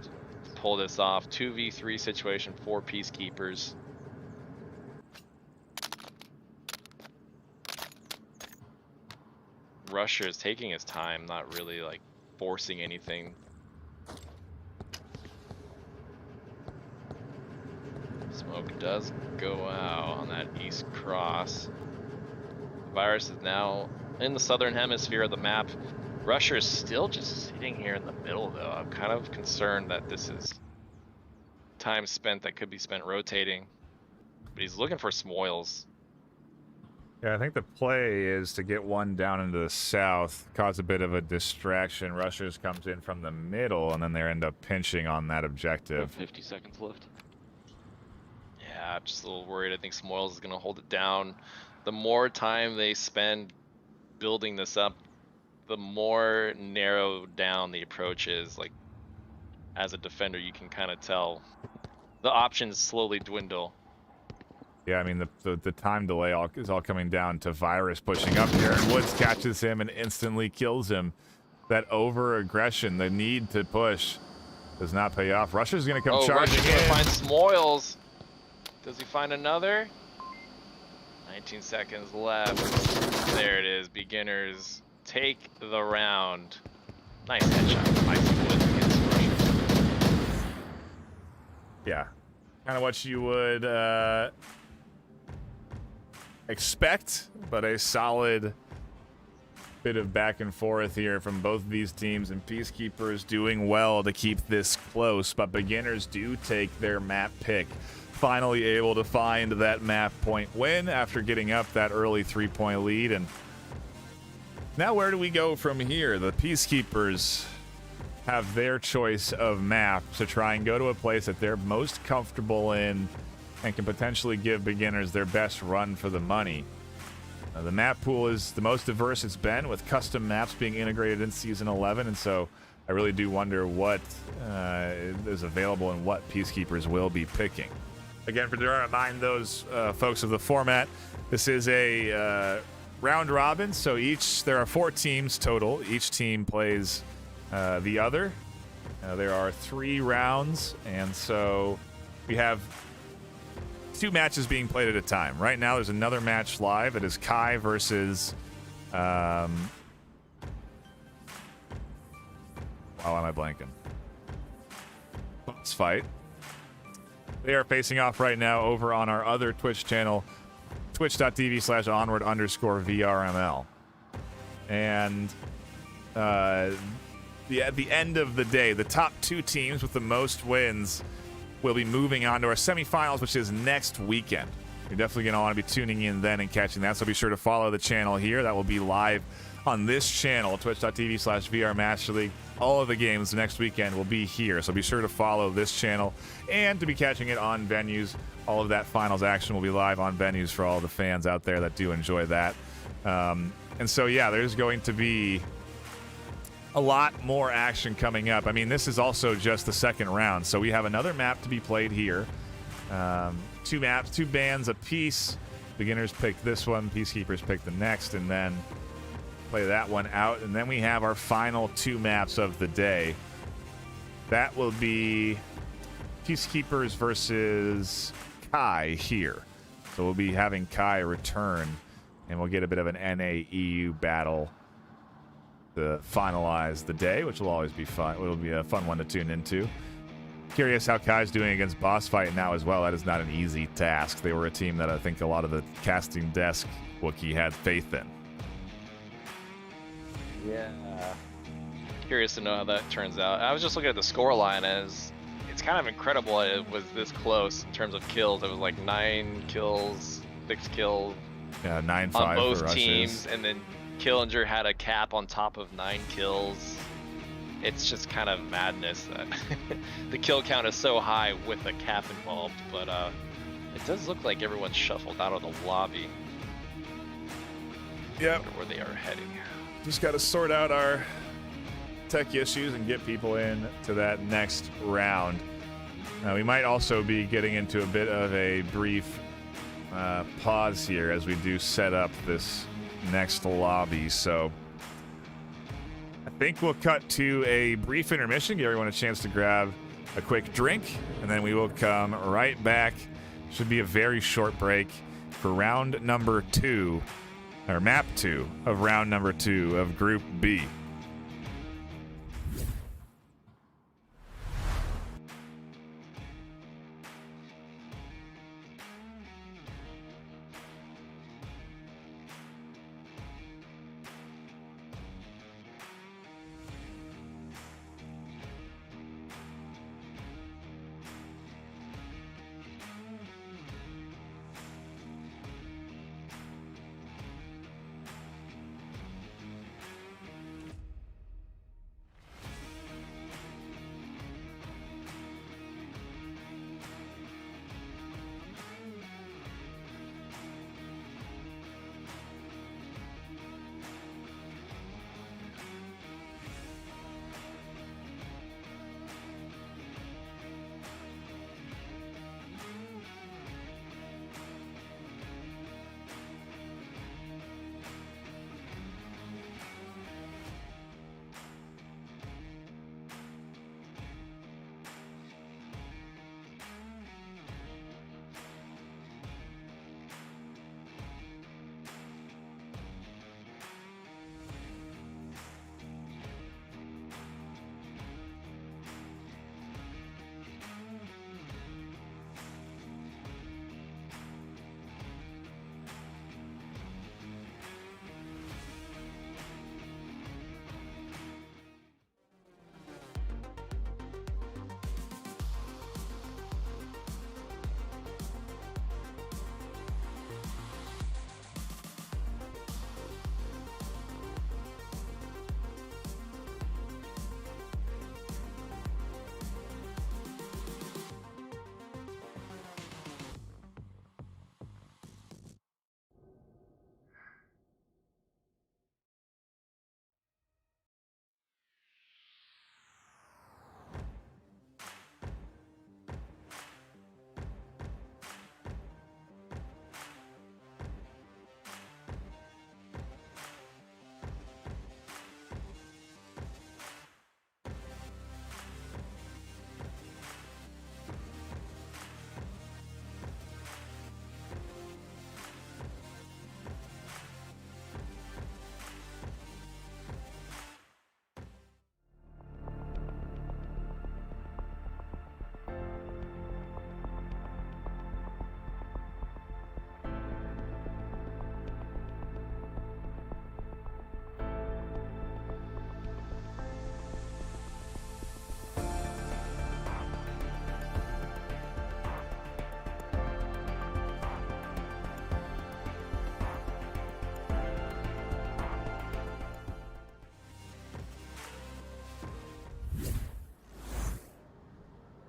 to pull this off. 2v3 situation for Peacekeepers. Rusher is taking his time, not really like forcing anything. Smoke does go out on that east cross. Virus is now in the southern hemisphere of the map. Rusher's still just sitting here in the middle, though. I'm kind of concerned that this is time spent that could be spent rotating. But he's looking for some oils. Yeah, I think the play is to get one down into the south, cause a bit of a distraction. Rushers comes in from the middle, and then they end up pinching on that objective. 50 seconds left. Yeah, I'm just a little worried. I think Smoils is going to hold it down. The more time they spend building this up, the more narrowed down the approach is. Like, as a defender, you can kind of tell the options slowly dwindle. Yeah, I mean, the time delay is all coming down to Virus pushing up here, and Woods catches him and instantly kills him. That over-aggression, the need to push, does not pay off. Rusher's going to come charging Rusher's going to in. find Smoils. Does he find another? 19 seconds left. There it is. Beginners take the round. Nice headshot. Nice Woods against Rusher. Yeah, kind of what you would expect, but a solid bit of back and forth here from both of these teams, and Peacekeepers doing well to keep this close, but Beginners do take their map pick. Finally able to find that map point win after getting up that early 3-point lead. And now where do we go from here? The Peacekeepers have their choice of map to try and go to a place that they're most comfortable in and can potentially give Beginners their best run for the money. The map pool is the most diverse it's been, with custom maps being integrated in Season 11, and so I really do wonder what is available and what Peacekeepers will be picking. Again, to remind those folks of the format, this is a round robin, so there are 4 teams total. Each team plays the other. There are 3 rounds, and so we have 2 matches being played at a time. Right now, there's another match live. It is Kai versus... why am I blanking? BossFight. They are facing off right now over on our other Twitch channel, twitch.tv/onward_VRML. And at the end of the day, the top 2 teams with the most wins will be moving on to our semifinals, which is next weekend. You're definitely going to want to be tuning in then and catching that, so be sure to follow the channel here. That will be live on this channel, twitch.tv/VRMasterLeague. All of the games next weekend will be here, so be sure to follow this channel and to be catching it on venues. All of that finals action will be live on venues for all the fans out there that do enjoy that. And so, yeah, there's going to be a lot more action coming up. I mean, this is also just the second round, so we have another map to be played here. 2 maps, 2 bands apiece. Beginners pick this one, Peacekeepers pick the next, and then play that one out. And then we have our final 2 maps of the day. That will be Peacekeepers versus Kai here. So we'll be having Kai return, and we'll get a bit of an NA-EU battle to finalize the day, which will always be fun. It'll be a fun one to tune into. Curious how Kai's doing against BossFight now as well. That is not an easy task. They were a team that I think a lot of the casting desk Wookiee had faith in. Yeah. Curious to know how that turns out. I was just looking at the score line as it's kind of incredible it was this close in terms of kills. It was like 9 kills, 6 kills. Yeah, 9-5 on both for teams, and then Killinger had a cap on top of 9 kills. It's just kind of madness that the kill count is so high with a cap involved, but it does look like everyone's shuffled out of the lobby. Yep. I wonder where they are heading. Just got to sort out our tech issues and get people in to that next round. We might also be getting into a bit of a brief pause here as we do set up this next lobby. So I think we'll cut to a brief intermission, give everyone a chance to grab a quick drink, and then we will come right back. Should be a very short break for round number 2, or map 2 of round number 2 of Group B.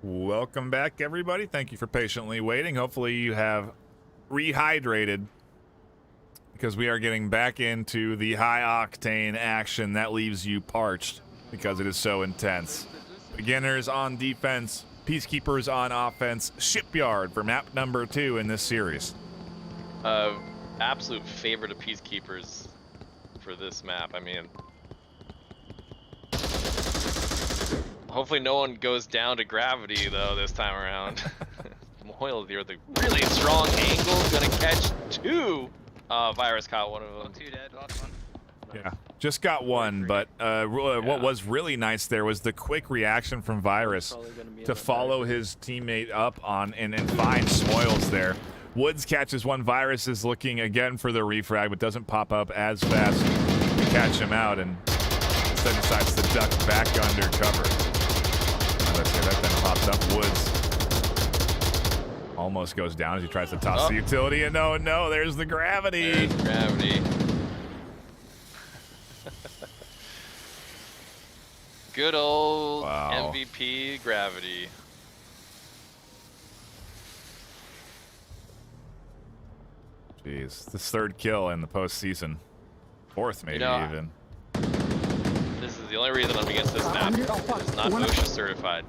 Welcome back, everybody. Thank you for patiently waiting. Hopefully you have rehydrated, because we are getting back into the high-octane action that leaves you parched because it is so intense. Beginners on defense, Peacekeepers on offense, Shipyard for map number 2 in this series. Absolute favorite of Peacekeepers for this map. I mean, hopefully no one goes down to gravity though this time around. Moyle here with a really strong angle, gonna catch 2. Virus caught one of them. 2 dead, lost 1. Yeah, just got 1, but what was really nice there was the quick reaction from Virus to follow his teammate up on and find Smoils there. Woods catches 1. Virus is looking again for the refrag, but doesn't pop up as fast to catch him out, and instead decides to duck back under cover. That then pops up. Woods almost goes down as he tries to toss the utility, and no, there's the gravity. There's gravity. Good old MVP gravity. Jeez, this 3rd kill in the postseason. 4th, maybe even. This is the only reason I'm against this map. It's not OSHA certified.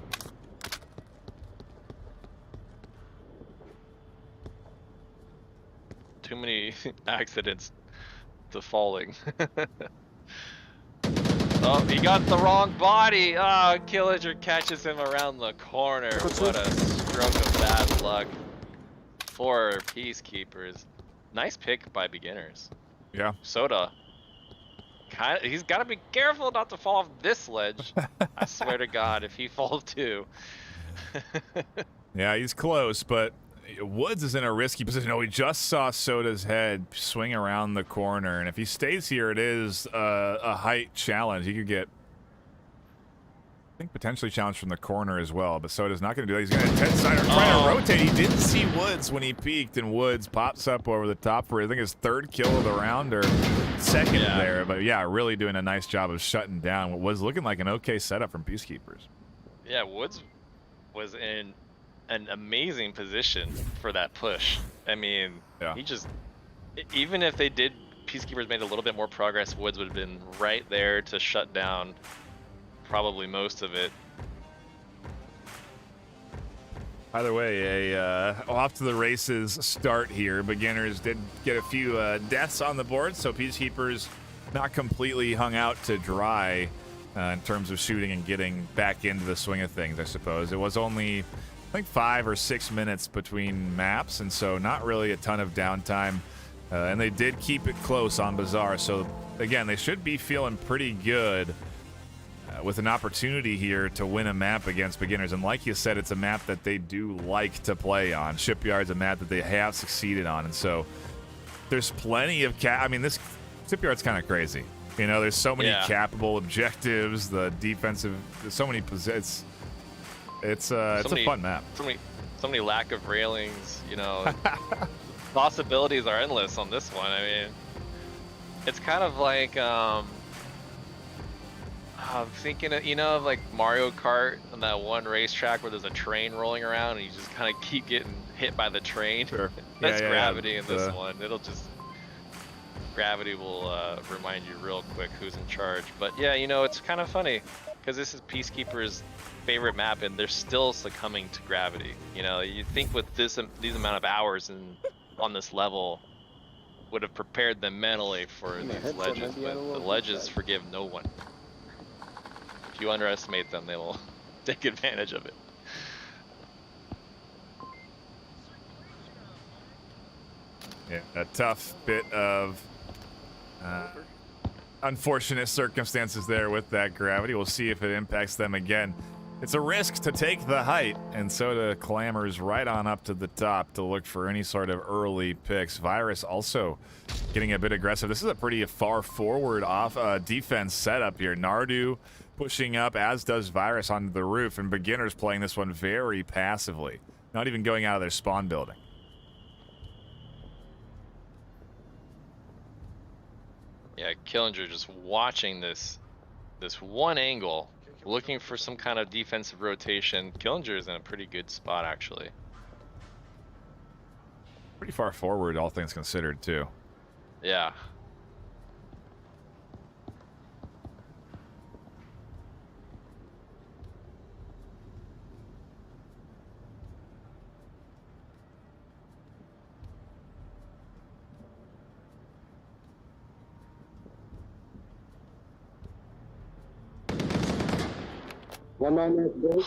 Too many accidents to falling. Oh, he got the wrong body. Oh, Killager catches him around the corner. What a stroke of bad luck for Peacekeepers. Nice pick by beginners. Yeah. Soda. He's got to be careful not to fall off this ledge. I swear to God, if he falls too. Yeah, he's close, but Woods is in a risky position. We just saw Soda's head swing around the corner, and if he stays here, it is a height challenge. He could get, I think, potentially challenged from the corner as well, but Soda's not going to do that. He's going to try to rotate. He didn't see Woods when he peeked, and Woods pops up over the top for, I think, his 3rd kill of the round, or 2nd there. But yeah, really doing a nice job of shutting down what was looking like an okay setup from Peacekeepers. Yeah, Woods was in an amazing position for that push. I mean, he just, even if they did, Peacekeepers made a little bit more progress, Woods would have been right there to shut down probably most of it. Either way, off to the races start here. Beginners did get a few deaths on the board, so Peacekeepers not completely hung out to dry in terms of shooting and getting back into the swing of things, I suppose. It was only, I think, 5 or 6 minutes between maps, and so not really a ton of downtime. And they did keep it close on Bazaar, so again, they should be feeling pretty good with an opportunity here to win a map against beginners. And like you said, it's a map that they do like to play on. Shipyard's a map that they have succeeded on, and so there's plenty of I mean, this Shipyard's kind of crazy. You know, there's so many cappable objectives, the defensive, there's so many positions. It's a fun map. So many lack of railings, you know. Possibilities are endless on this one. I mean, it's kind of like I'm thinking of, you know, of like Mario Kart on that one racetrack where there's a train rolling around and you just kind of keep getting hit by the train. Sure. That's gravity in this one. It'll just, gravity will remind you real quick who's in charge. But yeah, you know, it's kind of funny because this is Peacekeepers' favorite map and they're still succumbing to gravity. You know, you think with these amount of hours on this level would have prepared them mentally for these ledges, but the ledges forgive no one. If you underestimate them, they will take advantage of it. Yeah, a tough bit of unfortunate circumstances there with that gravity. We'll see if it impacts them again. It's a risk to take the height, and Soda clambers right on up to the top to look for any sort of early picks. Virus also getting a bit aggressive. This is a pretty far forward off defense setup here. Nardu pushing up, as does Virus onto the roof, and Beginners playing this one very passively, not even going out of their spawn building. Yeah, Killinger just watching this one angle looking for some kind of defensive rotation. Killinger is in a pretty good spot, actually. Pretty far forward, all things considered, too. Yeah.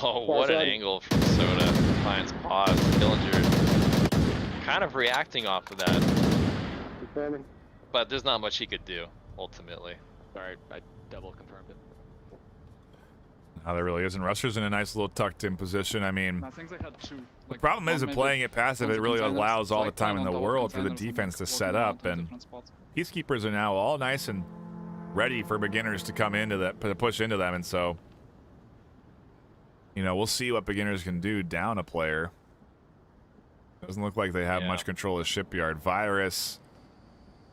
Oh, what an angle from Soda. Finds pause. Killinger kind of reacting off of that. But there's not much he could do, ultimately. Sorry, I double confirmed it. No, there really isn't. Ruster's in a nice little tucked-in position. I mean, I think they had two. the problem is that playing it passive, it really allows all the time in the world for the defense to set up, and Peacekeepers are now all nice and ready for beginners to come into that, to push into them, and so, you know, we'll see what beginners can do down a player. Doesn't look like they have much control of Shipyard. Virus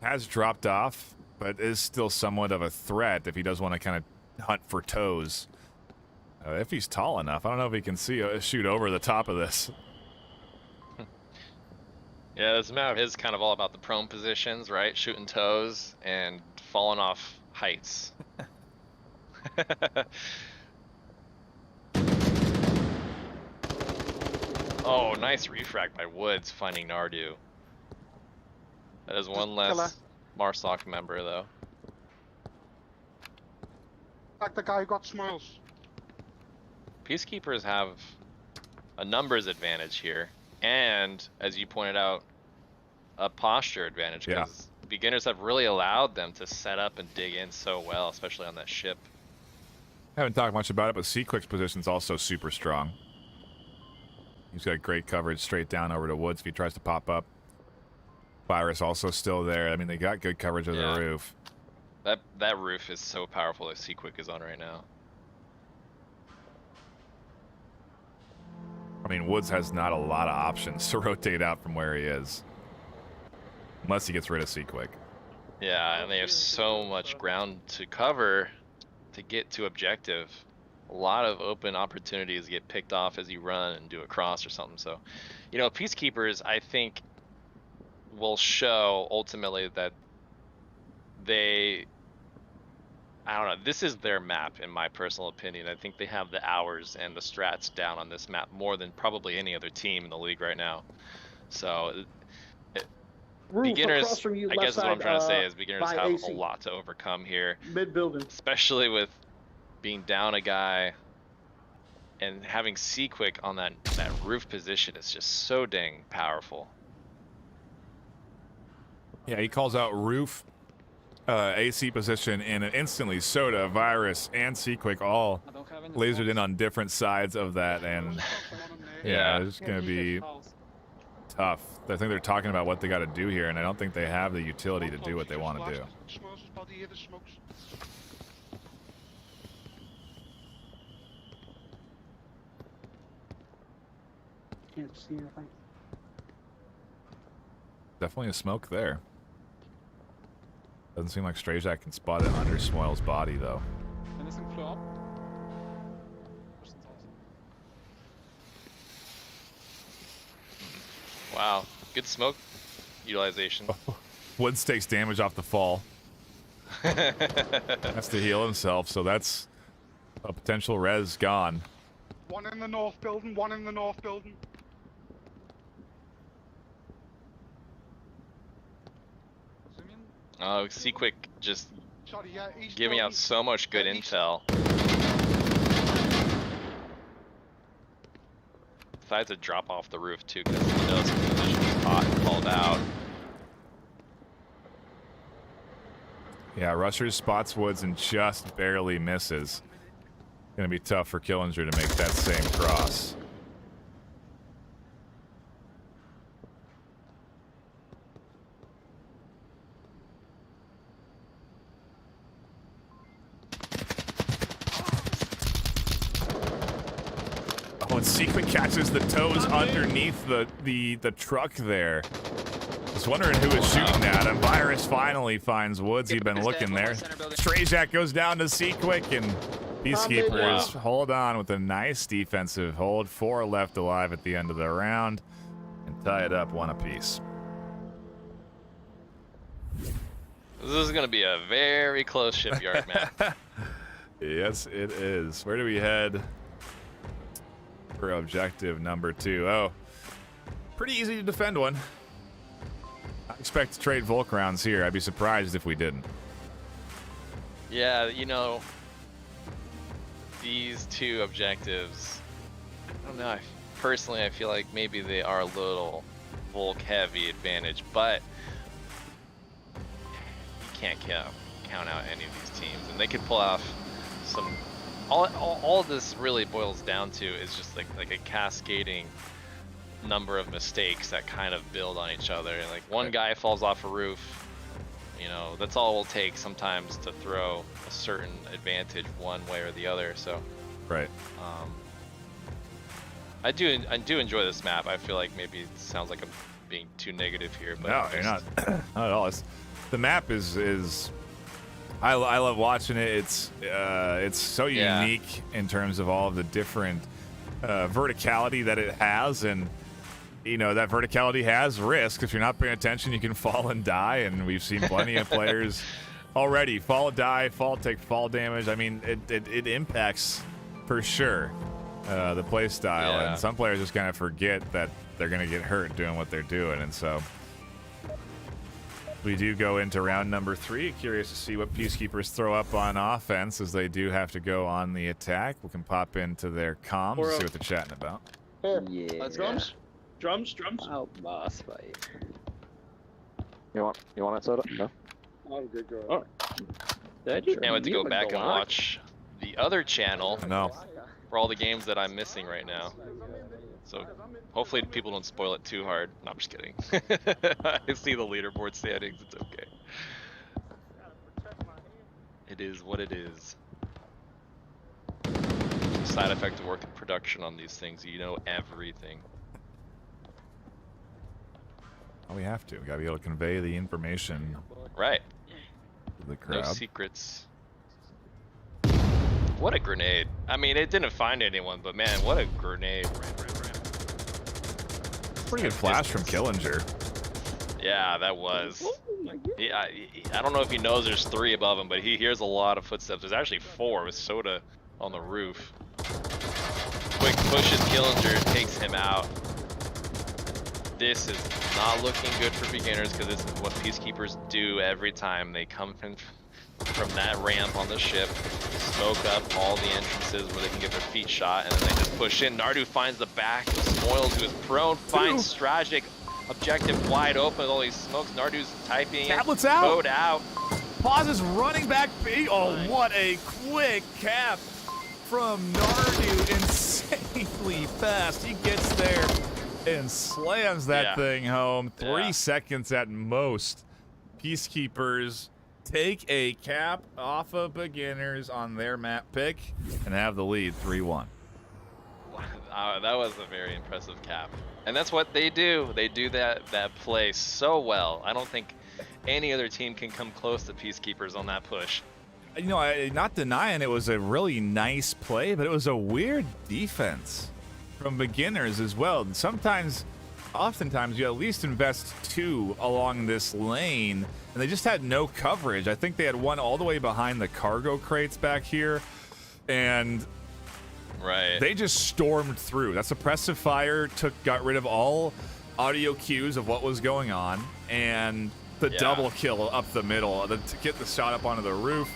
has dropped off, but is still somewhat of a threat if he does want to kind of hunt for toes. If he's tall enough. I don't know if he can see shoot over the top of this. Yeah, this map is kind of all about the prone positions, right? Shooting toes and falling off heights. Oh, nice refrag by Woods finding Nardu. That is one less Marsoc member, though. Like the guy who got smiles. Peacekeepers have a numbers advantage here, and, as you pointed out, a posture advantage, because beginners have really allowed them to set up and dig in so well, especially on that ship. I haven't talked much about it, but Seaquick's position's also super strong. He's got great coverage straight down over to Woods if he tries to pop up. Virus also still there. I mean, they got good coverage of the roof. That roof is so powerful that Seaquick is on right now. I mean, Woods has not a lot of options to rotate out from where he is. Unless he gets rid of Seaquick. Yeah, and they have so much ground to cover to get to objective. A lot of open opportunities get picked off as you run and do a cross or something. So, you know, Peacekeepers, I think, will show ultimately that they, I don't know, this is their map in my personal opinion. I think they have the hours and the strats down on this map more than probably any other team in the league right now. So beginners, I guess is what I'm trying to say, is beginners have a lot to overcome here. Mid-building. Especially with being down a guy and having Seaquick on that roof position is just so dang powerful. Yeah, he calls out roof, AC position, and instantly Soda, Virus, and Seaquick all lasered in on different sides of that, and yeah, it's going to be tough. I think they're talking about what they got to do here, and I don't think they have the utility to do what they want to do. Can't see anything. Definitely a smoke there. Doesn't seem like Strazak can spot it under Smoil's body, though. Wow, good smoke utilization. Woods takes damage off the fall. Has to heal himself, so that's a potential res gone. One in the north building, one in the north building. Oh, Seaquick just giving out so much good intel. Decides to drop off the roof too, because he knows his position is hot and called out. Yeah, Rusher spots Woods and just barely misses. Gonna be tough for Killinger to make that same cross. Oh, and Seaquick catches the toes underneath the truck there. Just wondering who was shooting at him. Virus finally finds Woods. He'd been looking there. Strazak goes down to Seaquick, and Peacekeepers hold on with a nice defensive hold. 4 left alive at the end of the round and tie it up 1 apiece. This is going to be a very close shipyard map. Yes, it is. Where do we head for objective number 2? Oh, pretty easy to defend one. I expect to trade Volk rounds here. I'd be surprised if we didn't. Yeah, you know, these 2 objectives, I don't know, personally I feel like maybe they are a little Volk heavy advantage, but you can't count out any of these teams, and they could pull off some, all this really boils down to is just like a cascading number of mistakes that kind of build on each other. Like one guy falls off a roof, you know, that's all it will take sometimes to throw a certain advantage one way or the other. So right. I do enjoy this map. I feel like maybe it sounds like I'm being too negative here, but no, you're not. Not at all. The map is I love watching it. It's so unique in terms of all of the different verticality that it has, and you know that verticality has risk. If you're not paying attention, you can fall and die, and we've seen plenty of players already fall, die, take fall damage. I mean, it impacts for sure the play style, and some players just kind of forget that they're going to get hurt doing what they're doing, and so we do go into round number 3. Curious to see what Peacekeepers throw up on offense, as they do have to go on the attack. We can pop into their comms and see what they're chatting about. Yeah. Drums. Oh, boss fight. You want a soda? No. I'm good, girl. Oh. Can't wait to go back and watch the other channel No. for all the games that I'm missing right now. So hopefully people don't spoil it too hard. No, I'm just kidding. I see the leaderboard standings. It's okay. It is what it is. Side effect of work in production on these things. You know everything. Oh, we have to. We gotta be able to convey the information Right. to the crowd. No secrets. What a grenade. I mean, it didn't find anyone, but man, what a grenade. Pretty good flash from Killinger. Yeah, that was. I don't know if he knows there's 3 above him, but he hears a lot of footsteps. There's actually 4 with Soda on the roof. Quick pushes Killinger, takes him out. This is not looking good for beginners, because this is what Peacekeepers do every time they come from that ramp on the ship, smoke up all the entrances where they can get their feet shot, and then they just push in. Nardu finds the back of Smoils, who is prone, finds Stragic objective wide open with all these smokes. Nardu's typing Tablets out. Code out. Pauses running back. Oh, what a quick cap from Nardu. Insanely fast. He gets there and slams that thing home. 3 seconds at most. Peacekeepers take a cap off of beginners on their map pick and have the lead 3-1. That was a very impressive cap. And that's what they do. They do that play so well. I don't think any other team can come close to Peacekeepers on that push. You know, I'm not denying it was a really nice play, but it was a weird defense from beginners as well. And oftentimes, you at least invest 2 along this lane, and they just had no coverage. I think they had one all the way behind the cargo crates back here, and they just stormed through. That suppressive fire got rid of all audio cues of what was going on, and the double kill up the middle to get the shot up onto the roof.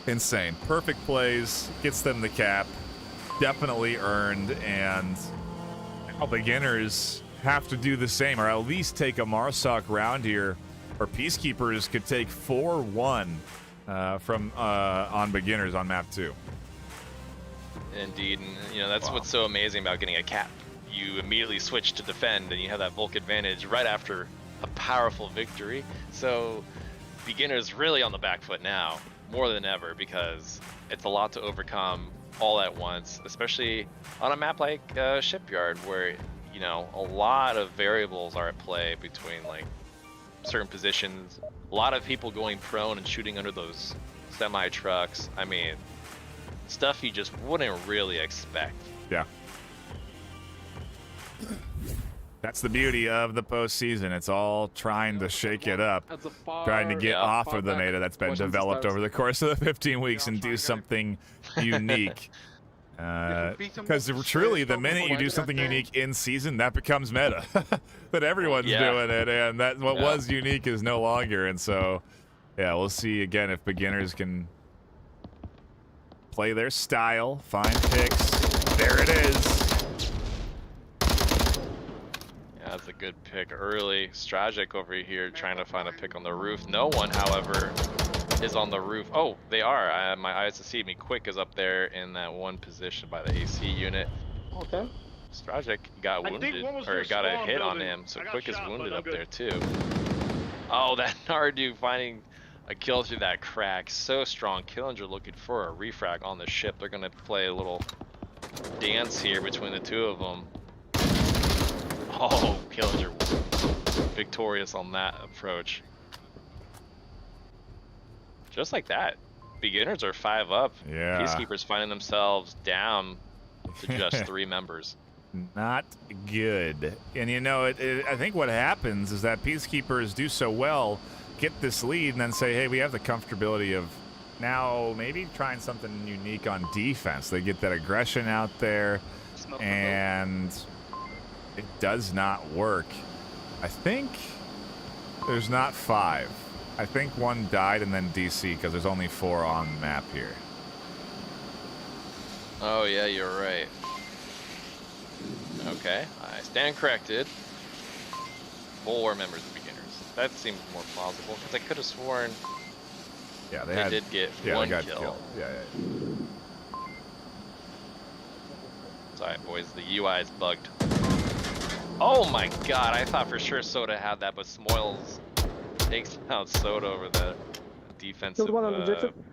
Insane. Perfect plays, gets them the cap. Definitely earned, and now beginners have to do the same, or at least take a Marsoc round here, or Peacekeepers could take 4-1 from on beginners on map 2. Indeed, and you know that's what's so amazing about getting a cap. You immediately switch to defend, and you have that Volk advantage right after a powerful victory. So beginners really on the back foot now, more than ever, because it's a lot to overcome all at once, especially on a map like Shipyard, where you know a lot of variables are at play between like certain positions, a lot of people going prone and shooting under those semi trucks. I mean, stuff you just wouldn't really expect. Yeah. That's the beauty of the postseason. It's all trying to shake it up, trying to get off of the meta that's been developed over the course of the 15 weeks and do something unique. Because truly, the minute you do something unique in season, that becomes meta. That everyone's doing it, and that what was unique is no longer. And so, yeah, we'll see again if beginners can play their style, find picks. There it is. That's a good pick early. Strategic over here trying to find a pick on the roof. No one, however, is on the roof. Oh, they are. My eyes deceived me. Quick is up there in that one position by the AC unit. Okay. Strategic got wounded, or got a hit on him, so Quick is wounded up there too. Oh, that Nardu finding a kill through that crack. So strong. Killinger looking for a refrag on the ship. They're going to play a little dance here between the two of them. Oh, Killinger victorious on that approach. Just like that, beginners are 5 up. Yeah. Peacekeepers finding themselves down to just 3 members. Not good. And you know, I think what happens is that Peacekeepers do so well, get this lead, and then say, hey, we have the comfortability of now maybe trying something unique on defense. They get that aggression out there, and it does not work. I think there's not 5. I think 1 died and then DC, because there's only 4 on the map here. Oh yeah, you're right. Okay, I stand corrected. 4 members of beginners. That seems more plausible, because I could have sworn they did get 1 kill. Yeah. Sorry boys, the UI is bugged. Oh my god, I thought for sure Soda had that, but Smoils takes out Soda over the defensive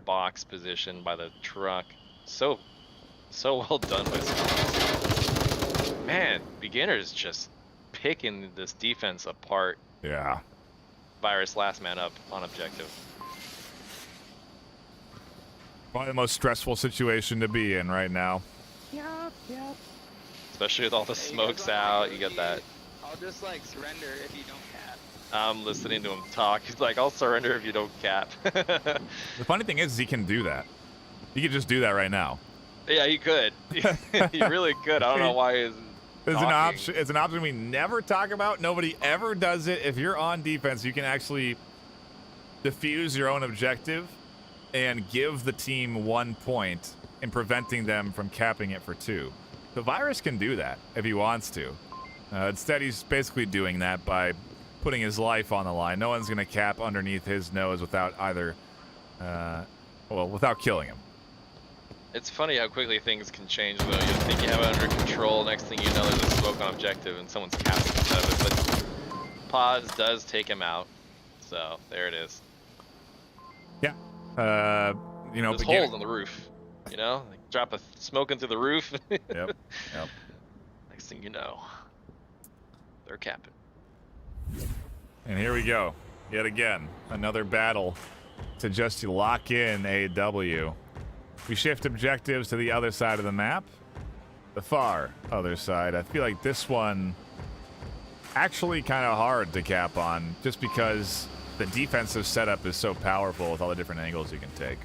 box position by the truck. So well done by Smoils. Man, beginners just picking this defense apart. Yeah. Virus last man up on objective. Probably the most stressful situation to be in right now. Yep. Especially with all the smokes out, you get that. I'll just like surrender if you don't cap. I'm listening to him talk. He's like, I'll surrender if you don't cap. The funny thing is he can do that. He could just do that right now. Yeah, he could. He really could. I don't know why he's It's an option. It's an option we never talk about. Nobody ever does it. If you're on defense, you can actually defuse your own objective and give the team 1 point in preventing them from capping it for 2. The Virus can do that if he wants to. Instead, he's basically doing that by putting his life on the line. No one's going to cap underneath his nose without either, without killing him. It's funny how quickly things can change, though. You think you have it under control, next thing you know, there's a smoke on objective and someone's capping instead of it. But Pause does take him out, so there it is. Yeah. You know, there's holes on the roof. You know, like drop a smoking through the roof. Yep. Next thing you know, they're capping. And here we go. Yet again, another battle to just lock in AW. We shift objectives to the other side of the map. The far other side. I feel like this one actually kind of hard to cap on just because the defensive setup is so powerful with all the different angles you can take.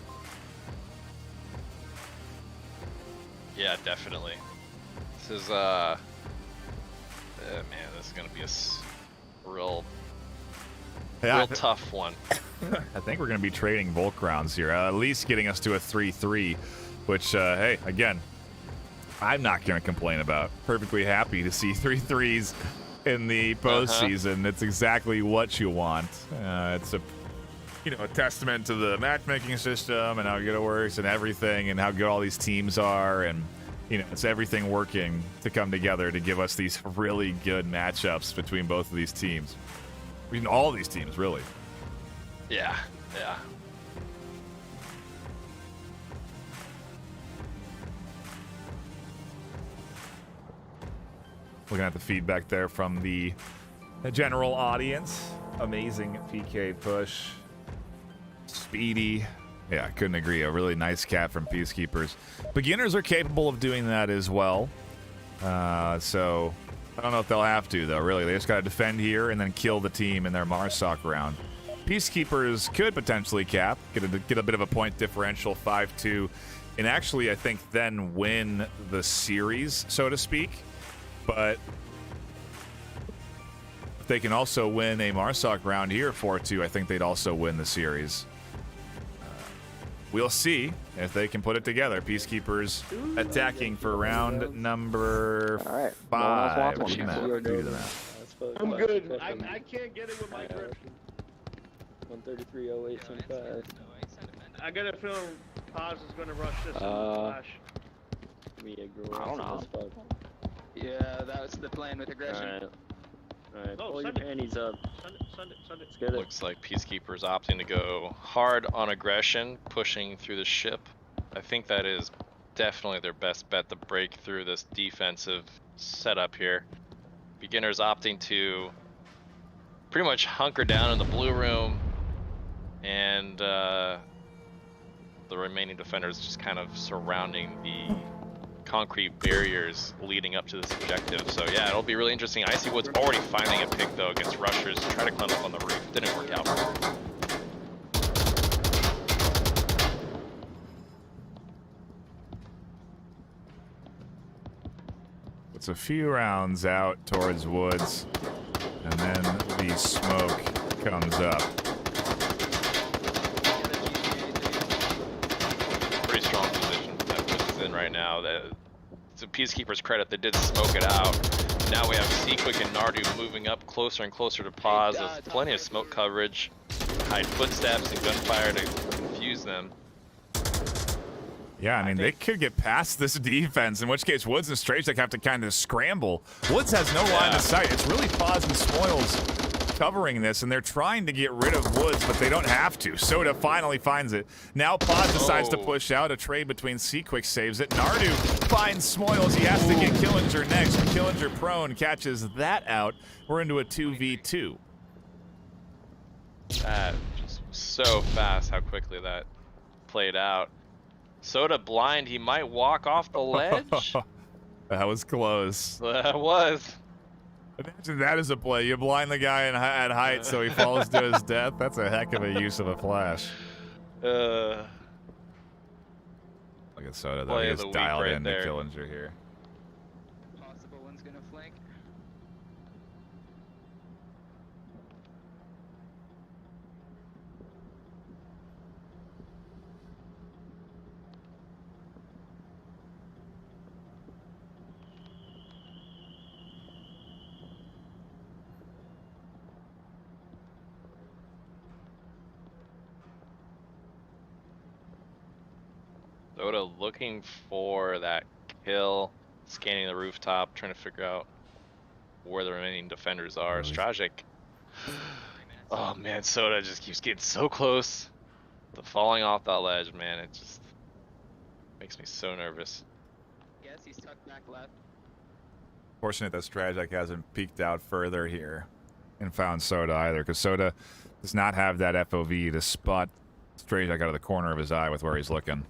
Yeah, definitely. This is man, this is gonna be a real tough one. I think we're gonna be trading Volk rounds here, at least getting us to a 3-3, which hey, again, I'm not gonna complain about. Perfectly happy to see 3-3s in the postseason. It's exactly what you want. It's a testament to the matchmaking system and how good it works and everything, and how good all these teams are, and it's everything working to come together to give us these really good matchups between both of these teams. Between all these teams, really. Yeah. Looking at the feedback there from the general audience. Amazing PK push. Speedy. Yeah, I couldn't agree. A really nice cap from Peacekeepers. Beginners are capable of doing that as well. So I don't know if they'll have to, though, really. They just got to defend here and then kill the team in their Marsoc round. Peacekeepers could potentially cap, get a bit of a point differential, 5-2, and actually, I think, then win the series, so to speak. But if they can also win a Marsoc round here, 4-2, I think they'd also win the series. We'll see if they can put it together. Peacekeepers attacking for round number 5. What do you do to that? I'm good. I can't get it with my grip. 133.0825. I got a feeling Paz is gonna rush this flash. I don't know. Yeah, that was the plan with aggression. Alright, No, pull your send it. panties up. Send it. Let's get it. Looks like Peacekeepers opting to go hard on aggression, pushing through the ship. I think that is definitely their best bet to break through this defensive setup here. Beginners opting to pretty much hunker down in the blue room, and the remaining defenders just kind of surrounding the concrete barriers leading up to this objective. So yeah, it'll be really interesting. Icy Wood's already finding a pick though against rushers to try to climb up on the roof. Didn't work out. It's a few rounds out towards Woods, and then the smoke comes up. Pretty strong position that Woods is in right now. To Peacekeepers' credit, they did smoke it out. Now we have Sequick and Nardu moving up closer and closer to Paz with plenty of smoke coverage, hide footsteps and gunfire to confuse them. Yeah, I mean, they could get past this defense, in which case Woods and Strajek have to kind of scramble. Woods has no line of sight. It's really Paz and Spoils covering this, and they're trying to get rid of Woods, but they don't have to. Soda finally finds it. Now Paz decides to push out. A trade between Sequick saves it. Nardu finds Smoils. He has to get Killinger next. Killinger prone catches that out. We're into a 2v2. That just so fast how quickly that played out. Soda blind, he might walk off the ledge. That was close. That was. Imagine that as a play. You blind the guy at height so he falls to his death. That's a heck of a use of a flash. Look at Soda, though. He just dialed in to Killinger here. Possible one's gonna flank. Soda looking for that kill, scanning the rooftop, trying to figure out where the remaining defenders are. Strajic. Oh man, Soda just keeps getting so close to falling off that ledge, man. It just makes me so nervous. Yes, he's tucked back left. Fortunate that Strajic hasn't peeked out further here and found Soda either, because Soda does not have that FOV to spot Strajic out of the corner of his eye with where he's looking.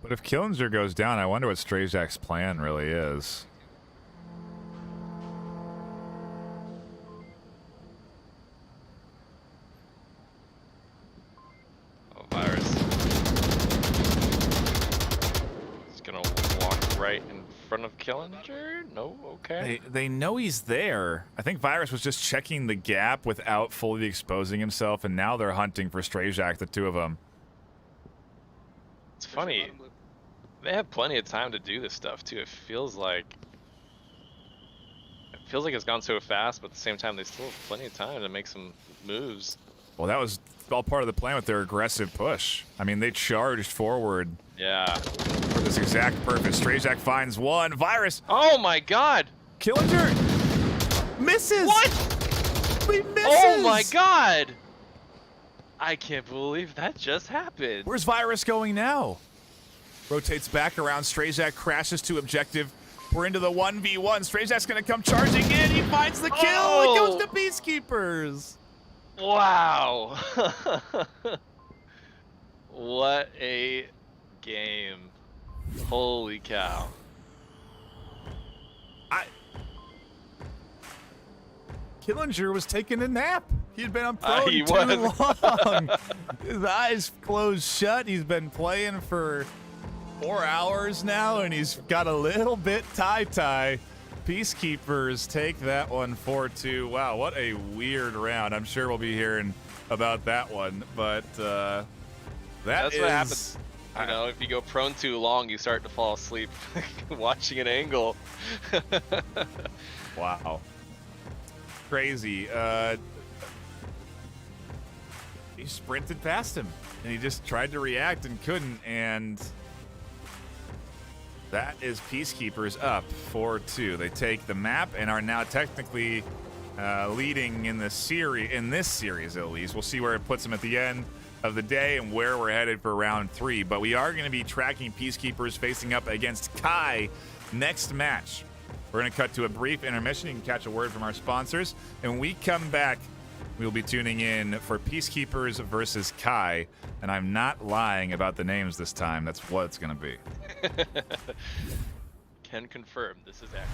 But if Killinger goes down, I wonder what Strajek's plan really is. Oh, Virus. He's gonna walk right in front of Killinger? No? Okay. They know he's there. I think Virus was just checking the gap without fully exposing himself, and now they're hunting for Strajek, the two of them. It's funny. They have plenty of time to do this stuff too. It feels like it's gone so fast, but at the same time they still have plenty of time to make some moves. Well, that was all part of the plan with their aggressive push. I mean, they charged forward. Yeah. For this exact purpose. Strajek finds one. Virus. Oh my god. Killinger misses. What? He misses. Oh my god. I can't believe that just happened. Where's Virus going now? rotates back around. Strayjack crashes to objective. We're into the 1v1. Strayjack's going to come charging in. He finds the kill. It goes to Peacekeepers. Wow. What a game. Holy cow. Killinger was taking a nap. He had been on prone He too was. long. His eyes closed shut. He's been playing for 4 hours now, and he's got a little bit tie-tie. Peacekeepers take that one 4-2. Wow, what a weird round. I'm sure we'll be hearing about that one, but That's what happens. You know, if you go prone too long, you start to fall asleep watching an angle. Wow. Crazy. He sprinted past him, and he just tried to react and couldn't, and that is Peacekeepers up 4-2. They take the map and are now technically leading in this series at least. We'll see where it puts them at the end of the day and where we're headed for round 3. But we are going to be tracking Peacekeepers facing up against Kai next match. We're going to cut to a brief intermission. You can catch a word from our sponsors. And when we come back, we'll be tuning in for Peacekeepers versus Kai. And I'm not lying about the names this time. That's what it's going to be. Can confirm this is accurate.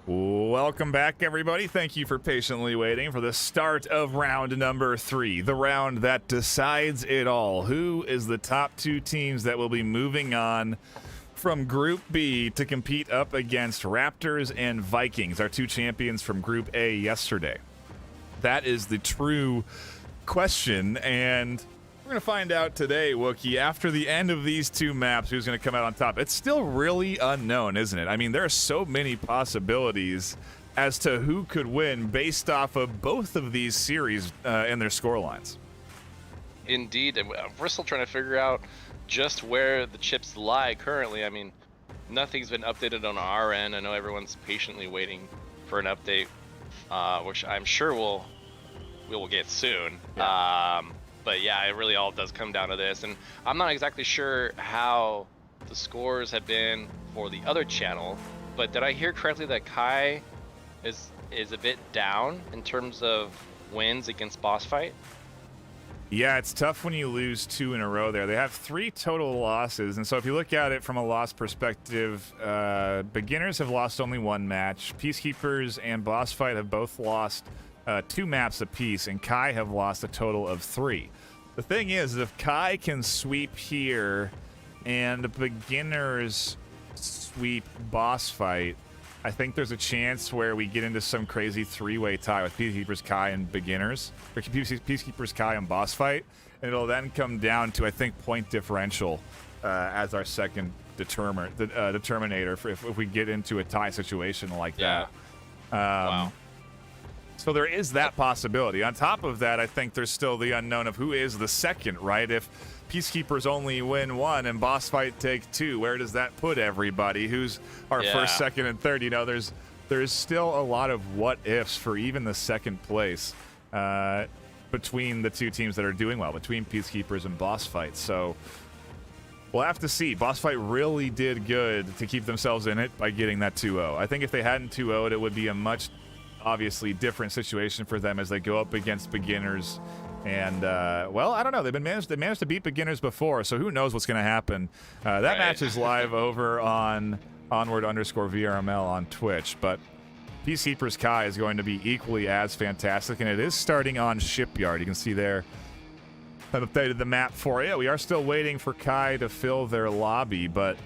Welcome back, everybody. Thank you for patiently waiting for the start of round number 3, the round that decides it all. Who is the top 2 teams that will be moving on from Group B to compete up against Raptors and Vikings, our 2 champions from Group A yesterday? That is the true question, and we're going to find out today, Wookie, after the end of these 2 maps, who's going to come out on top. It's still really unknown, isn't it? I mean, there are so many possibilities as to who could win based off of both of these series and their scorelines. Indeed, and we're still trying to figure out just where the chips lie currently. I mean, nothing's been updated on our end. I know everyone's patiently waiting for an update, which I'm sure we will get soon. Yeah. But yeah, it really all does come down to this, and I'm not exactly sure how the scores have been for the other channel, but did I hear correctly that Kai is a bit down in terms of wins against BossFight? Yeah, it's tough when you lose 2 in a row there. They have 3 total losses, and so if you look at it from a loss perspective, Beginners have lost only 1 match. Peacekeepers and BossFight have both lost 2 maps apiece, and Kai have lost a total of 3. The thing is, if Kai can sweep here and Beginners sweep BossFight, I think there's a chance where we get into some crazy 3-way tie with Peacekeepers, Kai, and Beginners, or Peacekeepers, Kai, and BossFight, and it'll then come down to, I think, point differential as our second determinator if we get into a tie situation like that. Wow. So there is that possibility. On top of that, I think there's still the unknown of who is the second, right? If Peacekeepers only win 1 and BossFight take 2, where does that put everybody? Who's our first, second, and third? You know, there's still a lot of what ifs for even the second place between the 2 teams that are doing well, between Peacekeepers and BossFight. So we'll have to see. BossFight really did good to keep themselves in it by getting that 2-0. I think if they hadn't 2-0'd, it would be a much obviously different situation for them as they go up against Beginners. And well, I don't know, they managed to beat Beginners before, so who knows what's going to happen. That match is live over on Onward_VRML on Twitch, but Peacekeepers Kai is going to be equally as fantastic, and it is starting on Shipyard. You can see there I've updated the map for you. We are still waiting for Kai to fill their lobby, but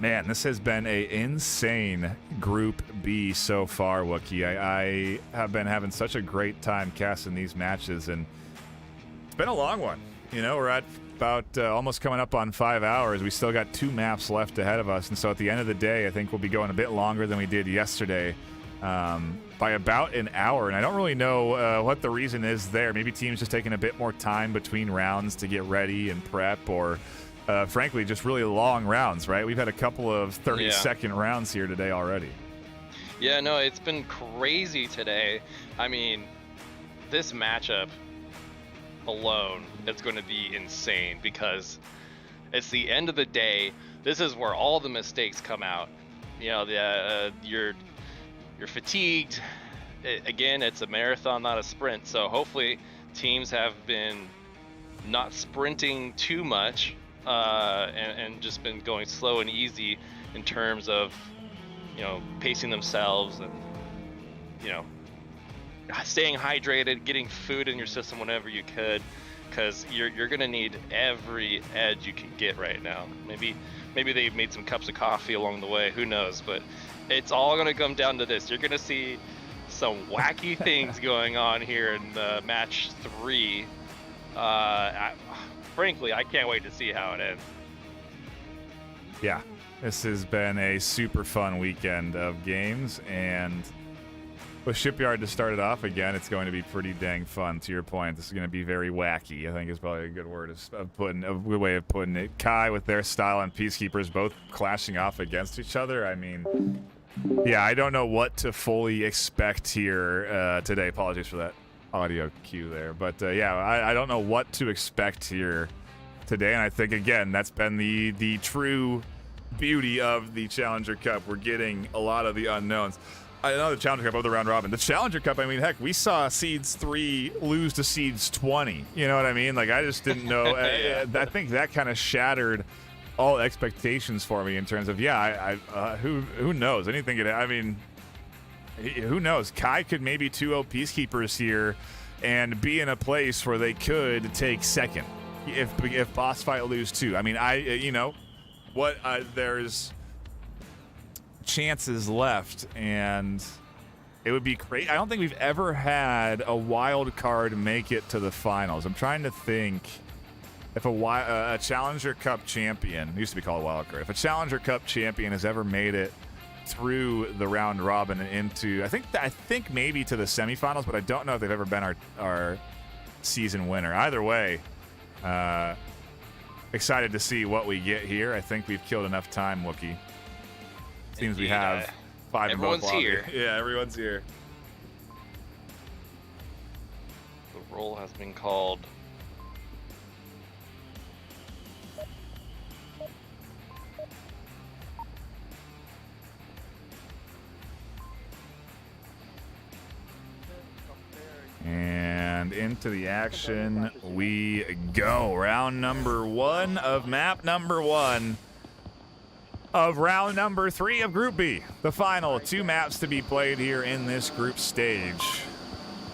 man, this has been an insane Group B so far, Wookie. I have been having such a great time casting these matches, and it's been a long one. You know, we're at about almost coming up on 5 hours. We still got 2 maps left ahead of us, and so at the end of the day, I think we'll be going a bit longer than we did yesterday by about an hour, and I don't really know what the reason is there. Maybe teams just taking a bit more time between rounds to get ready and prep, or frankly, just really long rounds, right? We've had a couple of 30-second rounds here today already. Yeah, no, it's been crazy today. I mean, this matchup alone is going to be insane because it's the end of the day. This is where all the mistakes come out. You know, you're fatigued. Again, it's a marathon, not a sprint. So hopefully teams have been not sprinting too much. And just been going slow and easy in terms of, you know, pacing themselves and, you know, staying hydrated, getting food in your system whenever you could, because you're gonna need every edge you can get right now. Maybe they made some cups of coffee along the way, who knows, but it's all gonna come down to this. You're gonna see some wacky things going on here in match 3. Frankly, I can't wait to see how it ends. Yeah, this has been a super fun weekend of games, and with Shipyard to start it off again, it's going to be pretty dang fun. To your point, this is going to be very wacky, I think is probably a good word a good way of putting it. Kai with their style and Peacekeepers both clashing off against each other. I mean, yeah, I don't know what to fully expect here today. Apologies for that audio cue there, but yeah, I don't know what to expect here today, and I think again that's been the true beauty of the Challenger Cup. We're getting a lot of the unknowns. I know the Challenger Cup of the round robin. The Challenger Cup, I mean, heck, we saw seeds 3 lose to seeds 20. You know what I mean? Like, I just didn't know. Yeah. I think that kind of shattered all expectations for me in terms of, yeah, who knows? Anything could, I mean, who knows? Kai could maybe 2-0 Peacekeepers here and be in a place where they could take second if BossFight lose too. I mean, there's chances left, and it would be great. I don't think we've ever had a wild card make it to the finals. I'm trying to think if a Challenger Cup champion, it used to be called a wild card, if a Challenger Cup champion has ever made it through the round robin and into, I think maybe to the semifinals, but I don't know if they've ever been our season winner. Either way, excited to see what we get here. I think we've killed enough time, Wookie. Seems we have 5 in both lobbies. Everyone's here. Yeah, everyone's here. The roll has been called. And into the action we go. Round number 1 of map number 1 of round number 3 of Group B. The final 2 maps to be played here in this group stage.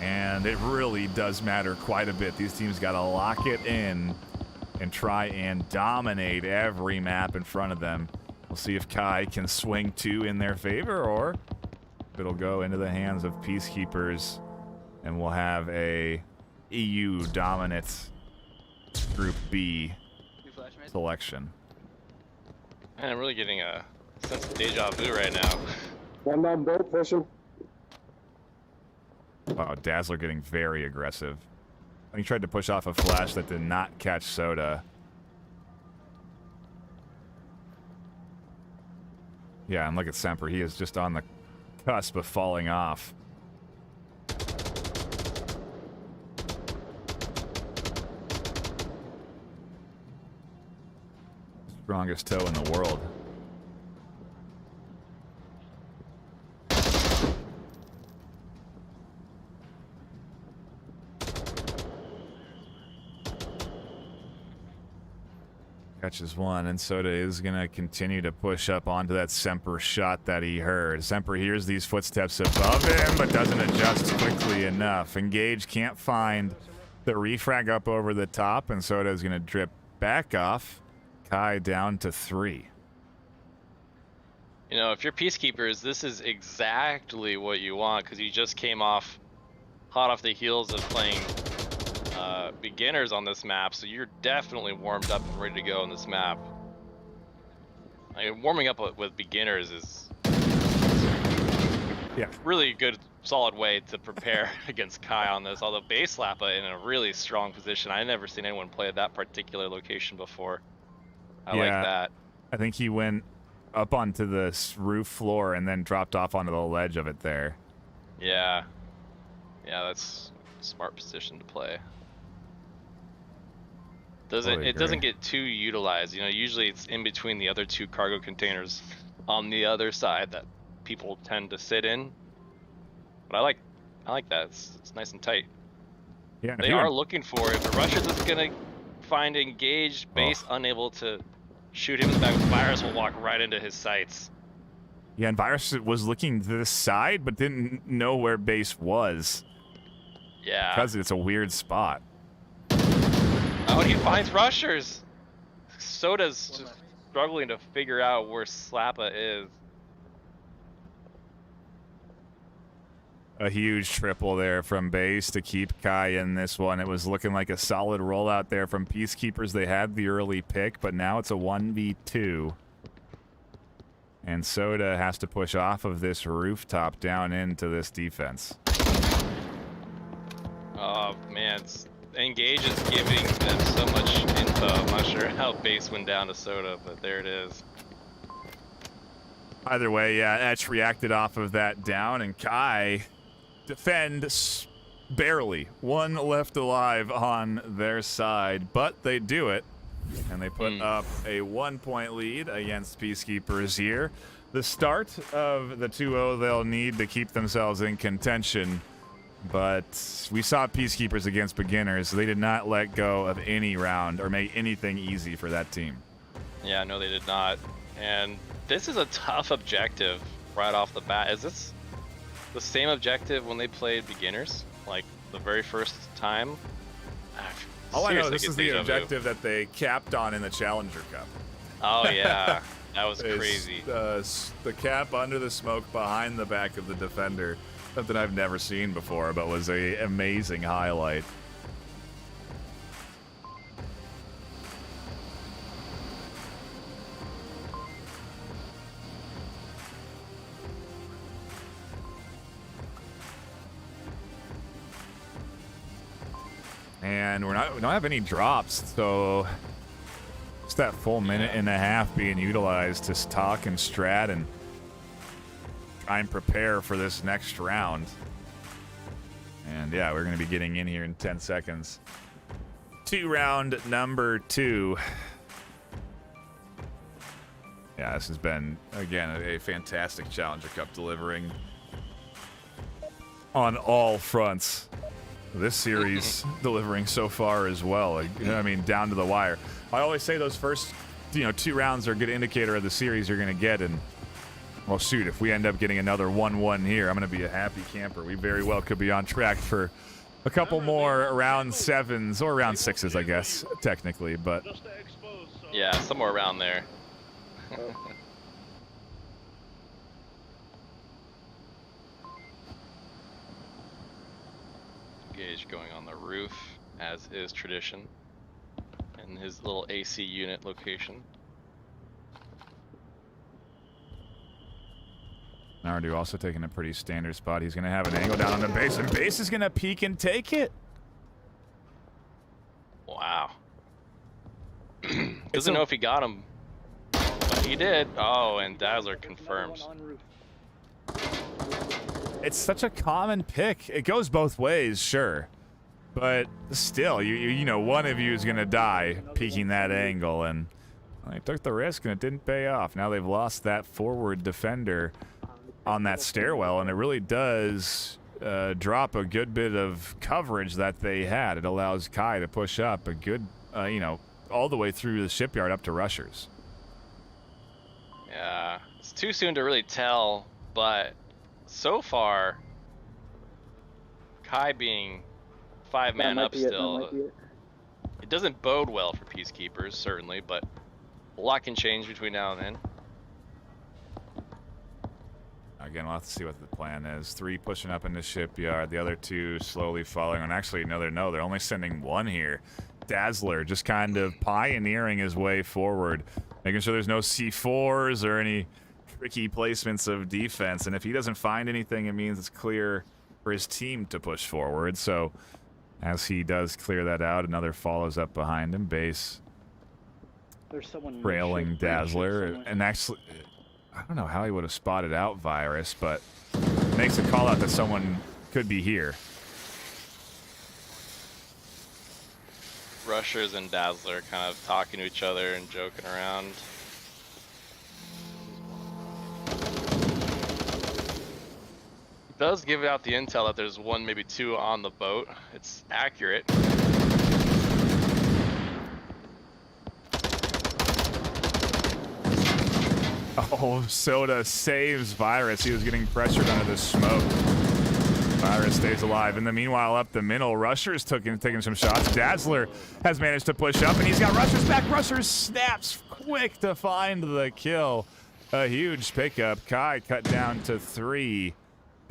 And it really does matter quite a bit. These teams got to lock it in and try and dominate every map in front of them. We'll see if Kai can swing 2 in their favor, or if it'll go into the hands of Peacekeepers. And we'll have a EU dominant Group B selection. Man, I'm really getting a sense of deja vu right now. One down boat, push him. Wow, Dazzler getting very aggressive. He tried to push off a flash that did not catch Soda. Yeah, and look at Semper. He is just on the cusp of falling off. Strongest toe in the world. Catches one, and Soda is going to continue to push up onto that Semper shot that he heard. Semper hears these footsteps above him, but doesn't adjust quickly enough. Engage can't find the refrag up over the top, and Soda is going to drip back off. Kai down to 3. You know, if you're Peacekeepers, this is exactly what you want, because you just came off hot off the heels of playing beginners on this map, so you're definitely warmed up and ready to go on this map. I mean, warming up with beginners is really good, solid way to prepare against Kai on this. Although base Lappa in a really strong position. I've never seen anyone play at that particular location before. I like that. I think he went up onto the roof floor and then dropped off onto the ledge of it there. Yeah. Yeah, that's a smart position to play. It doesn't get too utilized. You know, usually it's in between the other 2 cargo containers on the other side that people tend to sit in. But I like that. It's nice and tight. Yeah. They are looking for, if the Russians is gonna find engaged base unable to shoot him in the back, Virus will walk right into his sights. Yeah, and Virus was looking to this side, but didn't know where base was. Yeah. Because it's a weird spot. Oh, and he finds rushers. Soda's just struggling to figure out where Slappa is. A huge triple there from base to keep Kai in this one. It was looking like a solid rollout there from Peacekeepers. They had the early pick, but now it's a 1v2. And Soda has to push off of this rooftop down into this defense. Oh, man. Engage is giving them so much info. I'm not sure how base went down to Soda, but there it is. Either way, yeah, Etch reacted off of that down, and Kai defend barely. 1 left alive on their side, but they do it, and they put up a 1-point lead against Peacekeepers here. The start of the 2-0 they'll need to keep themselves in contention, but we saw Peacekeepers against beginners. They did not let go of any round or make anything easy for that team. Yeah, no, they did not. And this is a tough objective right off the bat. Is this the same objective when they played beginners, like the very first time. All I know, Seriously, this get is the deja vu. objective that they capped on in the Challenger Cup. Oh yeah, that was It's, crazy. the cap under the smoke behind the back of the defender. Something I've never seen before, but was a amazing highlight. And we don't have any drops, so it's that full minute and a half being utilized to talk and strat and try and prepare for this next round. And yeah, we're going to be getting in here in 10 seconds. Round number 2. Yeah, this has been, again, a fantastic Challenger Cup, delivering on all fronts. This series delivering so far as well. I mean, down to the wire. I always say those first, 2 rounds are a good indicator of the series you're going to get. And, well, shoot, if we end up getting another 1-1 here, I'm going to be a happy camper. We very well could be on track for a couple more round 7s or round 6s, I guess, technically. But Yeah, somewhere around there. Gage going on the roof, as is tradition, in his little AC unit location. Nardu also taking a pretty standard spot. He's going to have an angle down on the base, and base is going to peek and take it. Wow. Doesn't know if he got him, but he did. Oh, and Dazzler confirms. It's such a common pick. It goes both ways, sure. But still, you know, one of you is going to die peeking that angle, and they took the risk, and it didn't pay off. Now they've lost that forward defender on that stairwell, and it really does drop a good bit of coverage that they had. It allows Kai to push up a good, all the way through the shipyard up to rushers. Yeah, it's too soon to really tell, but so far, Kai being 5-man up still, it doesn't bode well for Peacekeepers, certainly, but a lot can change between now and then. Again, we'll have to see what the plan is. 3 pushing up in the shipyard, the other 2 slowly following. And actually, no, they're only sending 1 here. Dazzler just kind of pioneering his way forward, making sure there's no C4s or any tricky placements of defense. And if he doesn't find anything, it means it's clear for his team to push forward. So as he does clear that out, another follows up behind him. Base trailing Dazzler. And actually, I don't know how he would have spotted out Virus, but makes a call out that someone could be here. Rushers and Dazzler kind of talking to each other and joking around. It does give out the intel that there's 1, maybe 2 on the boat. It's accurate. Oh, Soda saves Virus. He was getting pressured under the smoke. Virus stays alive. In the meanwhile, up the middle, Rushers taking some shots. Dazzler has managed to push up, and he's got Rushers back. Rushers snaps quick to find the kill. A huge pickup. Kai cut down to 3.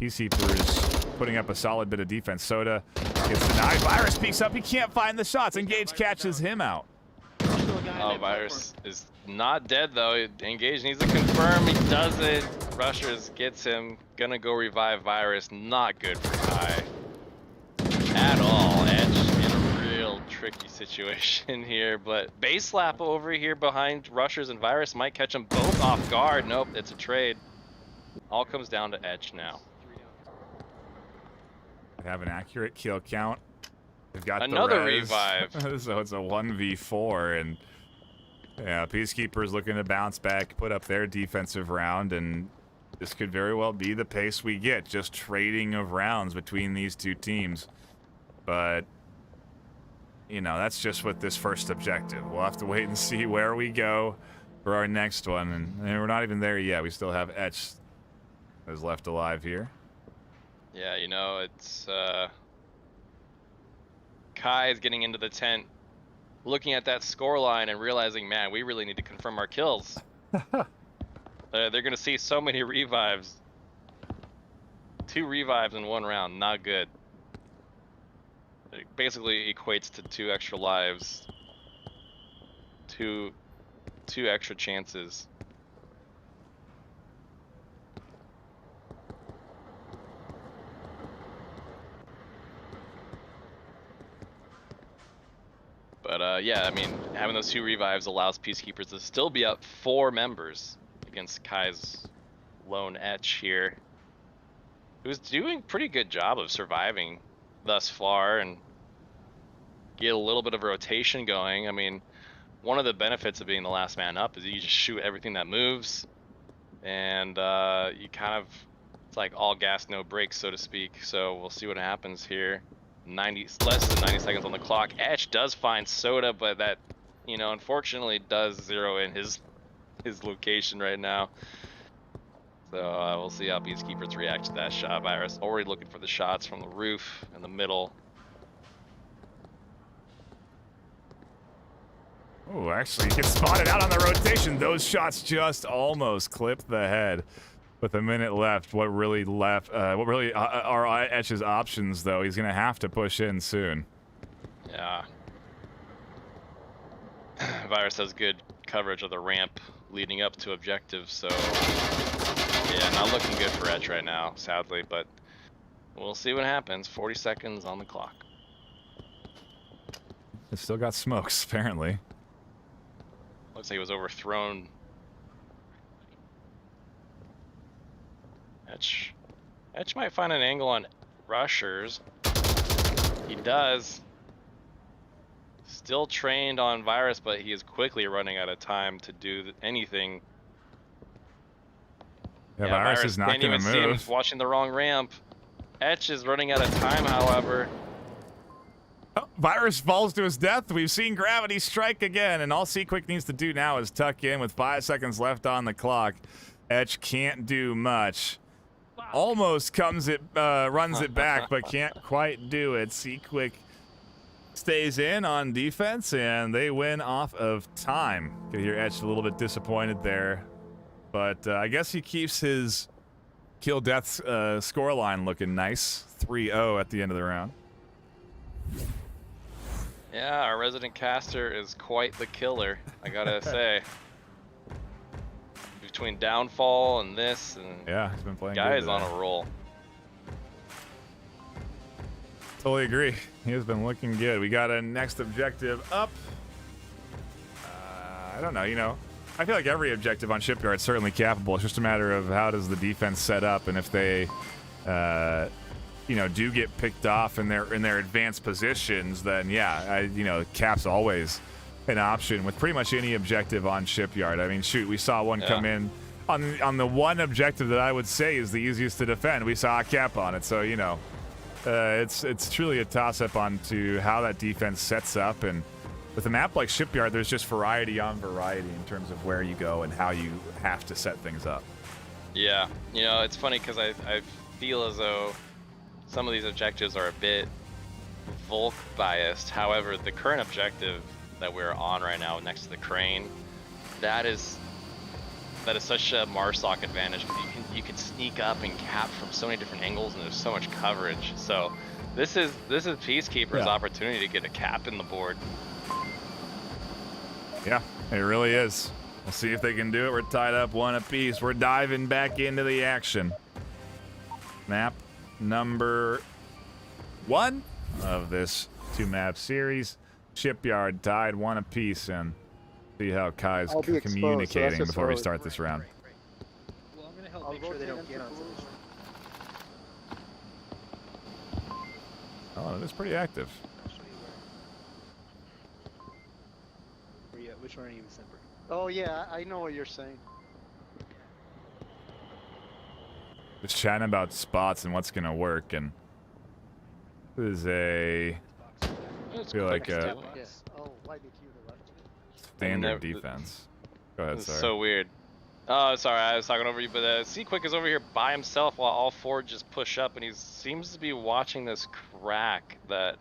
Peacekeepers putting up a solid bit of defense. Soda gets denied. Virus peeks up. He can't find the shots. Engage catches him out. Oh, Virus is not dead though. Engage needs to confirm. He doesn't. Rushers gets him. Gonna go revive Virus. Not good for Kai at all. Edge in a real tricky situation here, but base slap over here behind Rushers and Virus might catch them both off guard. Nope, it's a trade. All comes down to Edge now. They have an accurate kill count. They've got another the res. revive. So it's a 1v4, and yeah, Peacekeepers looking to bounce back, put up their defensive round, and this could very well be the pace we get, just trading of rounds between these 2 teams. But, that's just with this first objective. We'll have to wait and see where we go for our next one, and we're not even there yet. We still have Etch that is left alive here. Yeah, you know, it's Kai is getting into the tent, looking at that score line and realizing, man, we really need to confirm our kills. They're gonna see so many revives. 2 revives in 1 round, not good. It basically equates to 2 extra lives, two extra chances. But yeah, I mean, having those 2 revives allows Peacekeepers to still be up 4 members against Kai's lone etch here, who's doing pretty good job of surviving thus far and get a little bit of a rotation going. I mean, one of the benefits of being the last man up is you just shoot everything that moves, and you kind of, it's like all gas, no brakes, so to speak. So we'll see what happens here. Less than 90 seconds on the clock. Etch does find Soda, but that, you know, unfortunately does zero in his location right now. So we'll see how Peacekeepers react to that shot. Virus already looking for the shots from the roof in the middle. Oh, actually, he gets spotted out on the rotation. Those shots just almost clipped the head. With a minute left, what really are Etch's options, though? He's going to have to push in soon. Yeah. Virus has good coverage of the ramp leading up to objective, so yeah, not looking good for Etch right now, sadly, but we'll see what happens. 40 seconds on the clock. It's still got smokes, apparently. Looks like he was overthrown. Etch might find an angle on rushers. He does. Still trained on Virus, but he is quickly running out of time to do anything. Yeah, Virus is not going to move. He's watching the wrong ramp. Etch is running out of time, however. Oh, Virus falls to his death. We've seen gravity strike again, and all Seaquick needs to do now is tuck in with 5 seconds left on the clock. Etch can't do much. Almost runs it back, but can't quite do it. Seaquick stays in on defense, and they win off of time. Could hear Etch a little bit disappointed there, but I guess he keeps his kill death scoreline looking nice. 3-0 at the end of the round. Yeah, our resident caster is quite the killer, I gotta say. Between downfall and this, and yeah, he's been playing. Guy good is on a roll. Totally agree. He has been looking good. We got a next objective up. I don't know. You know, I feel like every objective on Shipyard is certainly capable. It's just a matter of how does the defense set up, and if they, you know, do get picked off in their advanced positions, then yeah, you know, cap's always an option with pretty much any objective on Shipyard. I mean, shoot, we saw one come in on the one objective that I would say is the easiest to defend. We saw a cap on it, so you know, it's truly a toss-up on to how that defense sets up. And with a map like Shipyard, there's just variety on variety in terms of where you go and how you have to set things up. Yeah, you know, it's funny because I feel as though some of these objectives are a bit Volk biased. However, the current objective that we're on right now next to the crane, that is such a Marsoc advantage because you can sneak up and cap from so many different angles, and there's so much coverage. So this is Peacekeeper's opportunity to get a cap in the board. Yeah, it really is. We'll see if they can do it. We're tied up 1 apiece. We're diving back into the action. Map number 1 of this 2-map series. Shipyard tied 1 apiece, and see how Kai's communicating before we start this round. Well, I'm gonna help make sure they don't get on solution. Oh, it is pretty active. Which one are you, December? Oh yeah, I know what you're saying. Just chatting about spots and what's gonna work, and this is a feel like a Oh, why did you left? standard defense. Go ahead, It's sorry. so weird. Oh, sorry, I was talking over you, but Quick is over here by himself while all four just push up, and he seems to be watching this crack that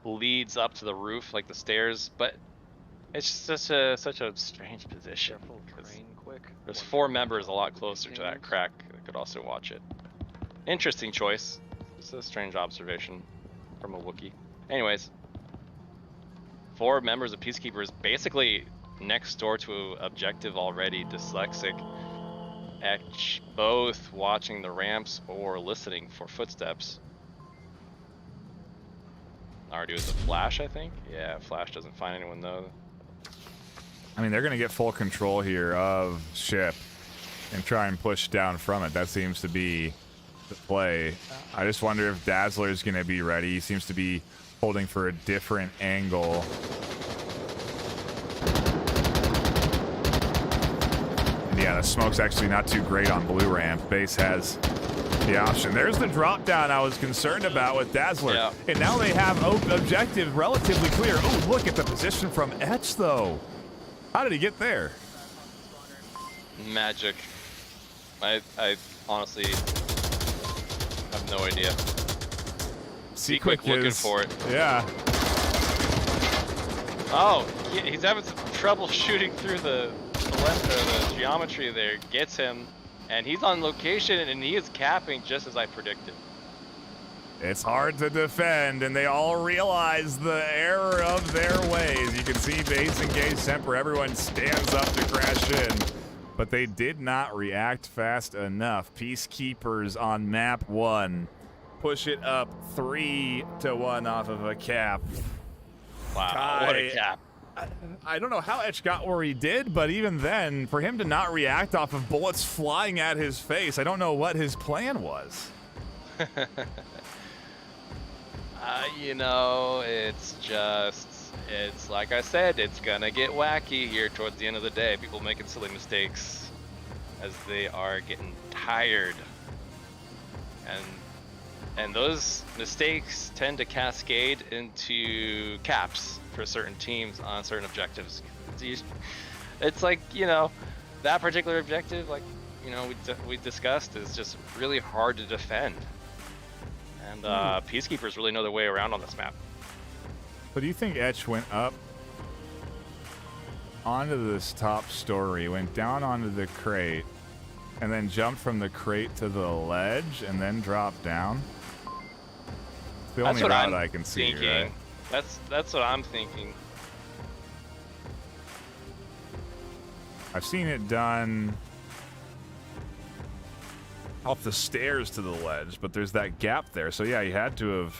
leads up to the roof, like the stairs. But it's just such a strange position. Train quick. There's four members a lot closer to that crack that could also watch it. Interesting choice. It's a strange observation from a Wookiee. Anyways, four members of Peacekeepers basically next door to objective already, dyslexic, both watching the ramps or listening for footsteps. Already was a flash, I think. Yeah, flash doesn't find anyone though. I mean, they're going to get full control here of ship and try and push down from it. That seems to be the play. I just wonder if Dazzler's going to be ready. He seems to be holding for a different angle. Yeah, the smoke's actually not too great on blue ramp. Base has the option. There's the drop down I was concerned about with Dazzler. Yeah. And now they have objective relatively clear. Oh, look at the position from Etch, though. How did he get there? Magic. I honestly have no idea. Quick looking for it. Yeah. Oh, he's having some trouble shooting through the geometry there. Gets him, and he's on location, and he is capping just as I predicted. It's hard to defend, and they all realize the error of their ways. You can see Base engage Semper. Everyone stands up to crash in, but they did not react fast enough. Peacekeepers on map 1 push it up 3-1 off of a cap. Wow, what a cap. I don't know how Etch got where he did, but even then, for him to not react off of bullets flying at his face, I don't know what his plan was. You know, it's like I said, it's gonna get wacky here towards the end of the day. People making silly mistakes as they are getting tired. And those mistakes tend to cascade into caps for certain teams on certain objectives. It's like, you know, that particular objective, like, you know, we discussed, is just really hard to defend. And Peacekeepers really know their way around on this map. So do you think Etch went up onto this top story, went down onto the crate, and then jumped from the crate to the ledge, and then dropped down? It's the only route I can see, right? That's what I'm thinking. I've seen it done off the stairs to the ledge, but there's that gap there. So yeah, he had to have.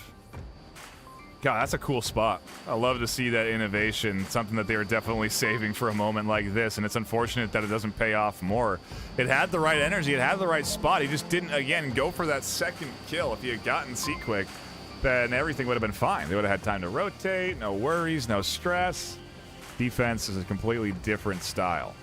God, that's a cool spot. I love to see that innovation, something that they were definitely saving for a moment like this, and it's unfortunate that it doesn't pay off more. It had the right energy, it had the right spot. He just didn't, again, go for that second kill. If he had gotten Quick, then everything would have been fine. They would have had time to rotate, no worries, no stress. Defense is a completely different style.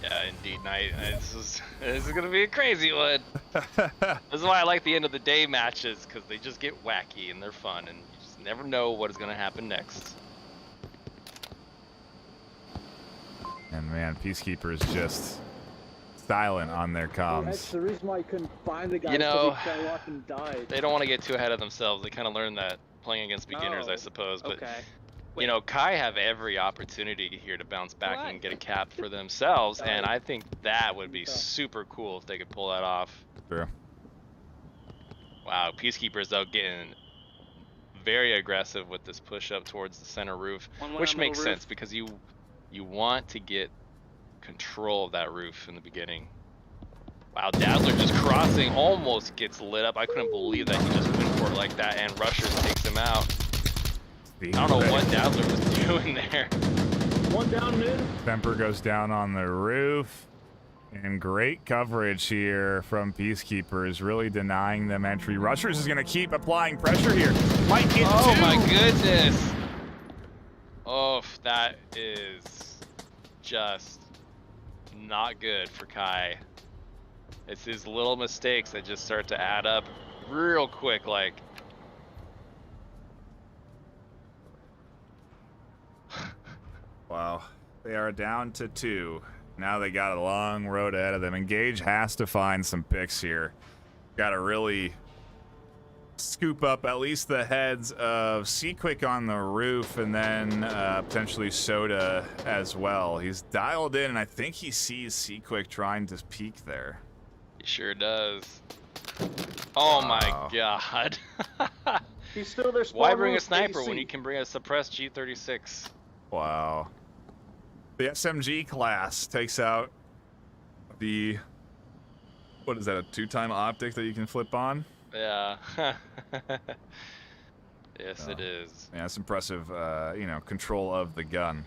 Yeah, indeed, Knight. This is gonna be a crazy one. This is why I like the end of the day matches, because they just get wacky and they're fun, and you just never know what is gonna happen next. And man, Peacekeepers just silent on their comms. That's the reason why I couldn't find the guy. You know, he fell off and died. They don't want to get too ahead of themselves. They kind of learn that playing against beginners, I suppose. But you know, Kai have every opportunity here to bounce back and get a cap for themselves, and I think that would be super cool if they could pull that off. True. Wow, Peacekeepers though getting very aggressive with this push up towards the center roof, which makes sense because you want to get control of that roof in the beginning. Wow, Dazzler just crossing, almost gets lit up. I couldn't believe that he just went for it like that, and Rushers takes him out. I don't know what Dazzler was doing there. One down mid. Semper goes down on the roof. And great coverage here from Peacekeepers, really denying them entry. Rushers is going to keep applying pressure here. Might get two. My goodness. Oh, that is just not good for Kai. It's his little mistakes that just start to add up real quick, like. Wow. They are down to 2. Now they got a long road ahead of them. Engage has to find some picks here. Got to really scoop up at least the heads of Seaquick on the roof, and then potentially Soda as well. He's dialed in, and I think he sees Seaquick trying to peek there. He sure does. Oh Wow. my god. He's still there. Why bring a sniper when you can bring a suppressed G36? Wow. The SMG class takes out the, what is that, a 2-time optic that you can flip on? Yeah. Yes, it is. Yeah, it's impressive, you know, control of the gun.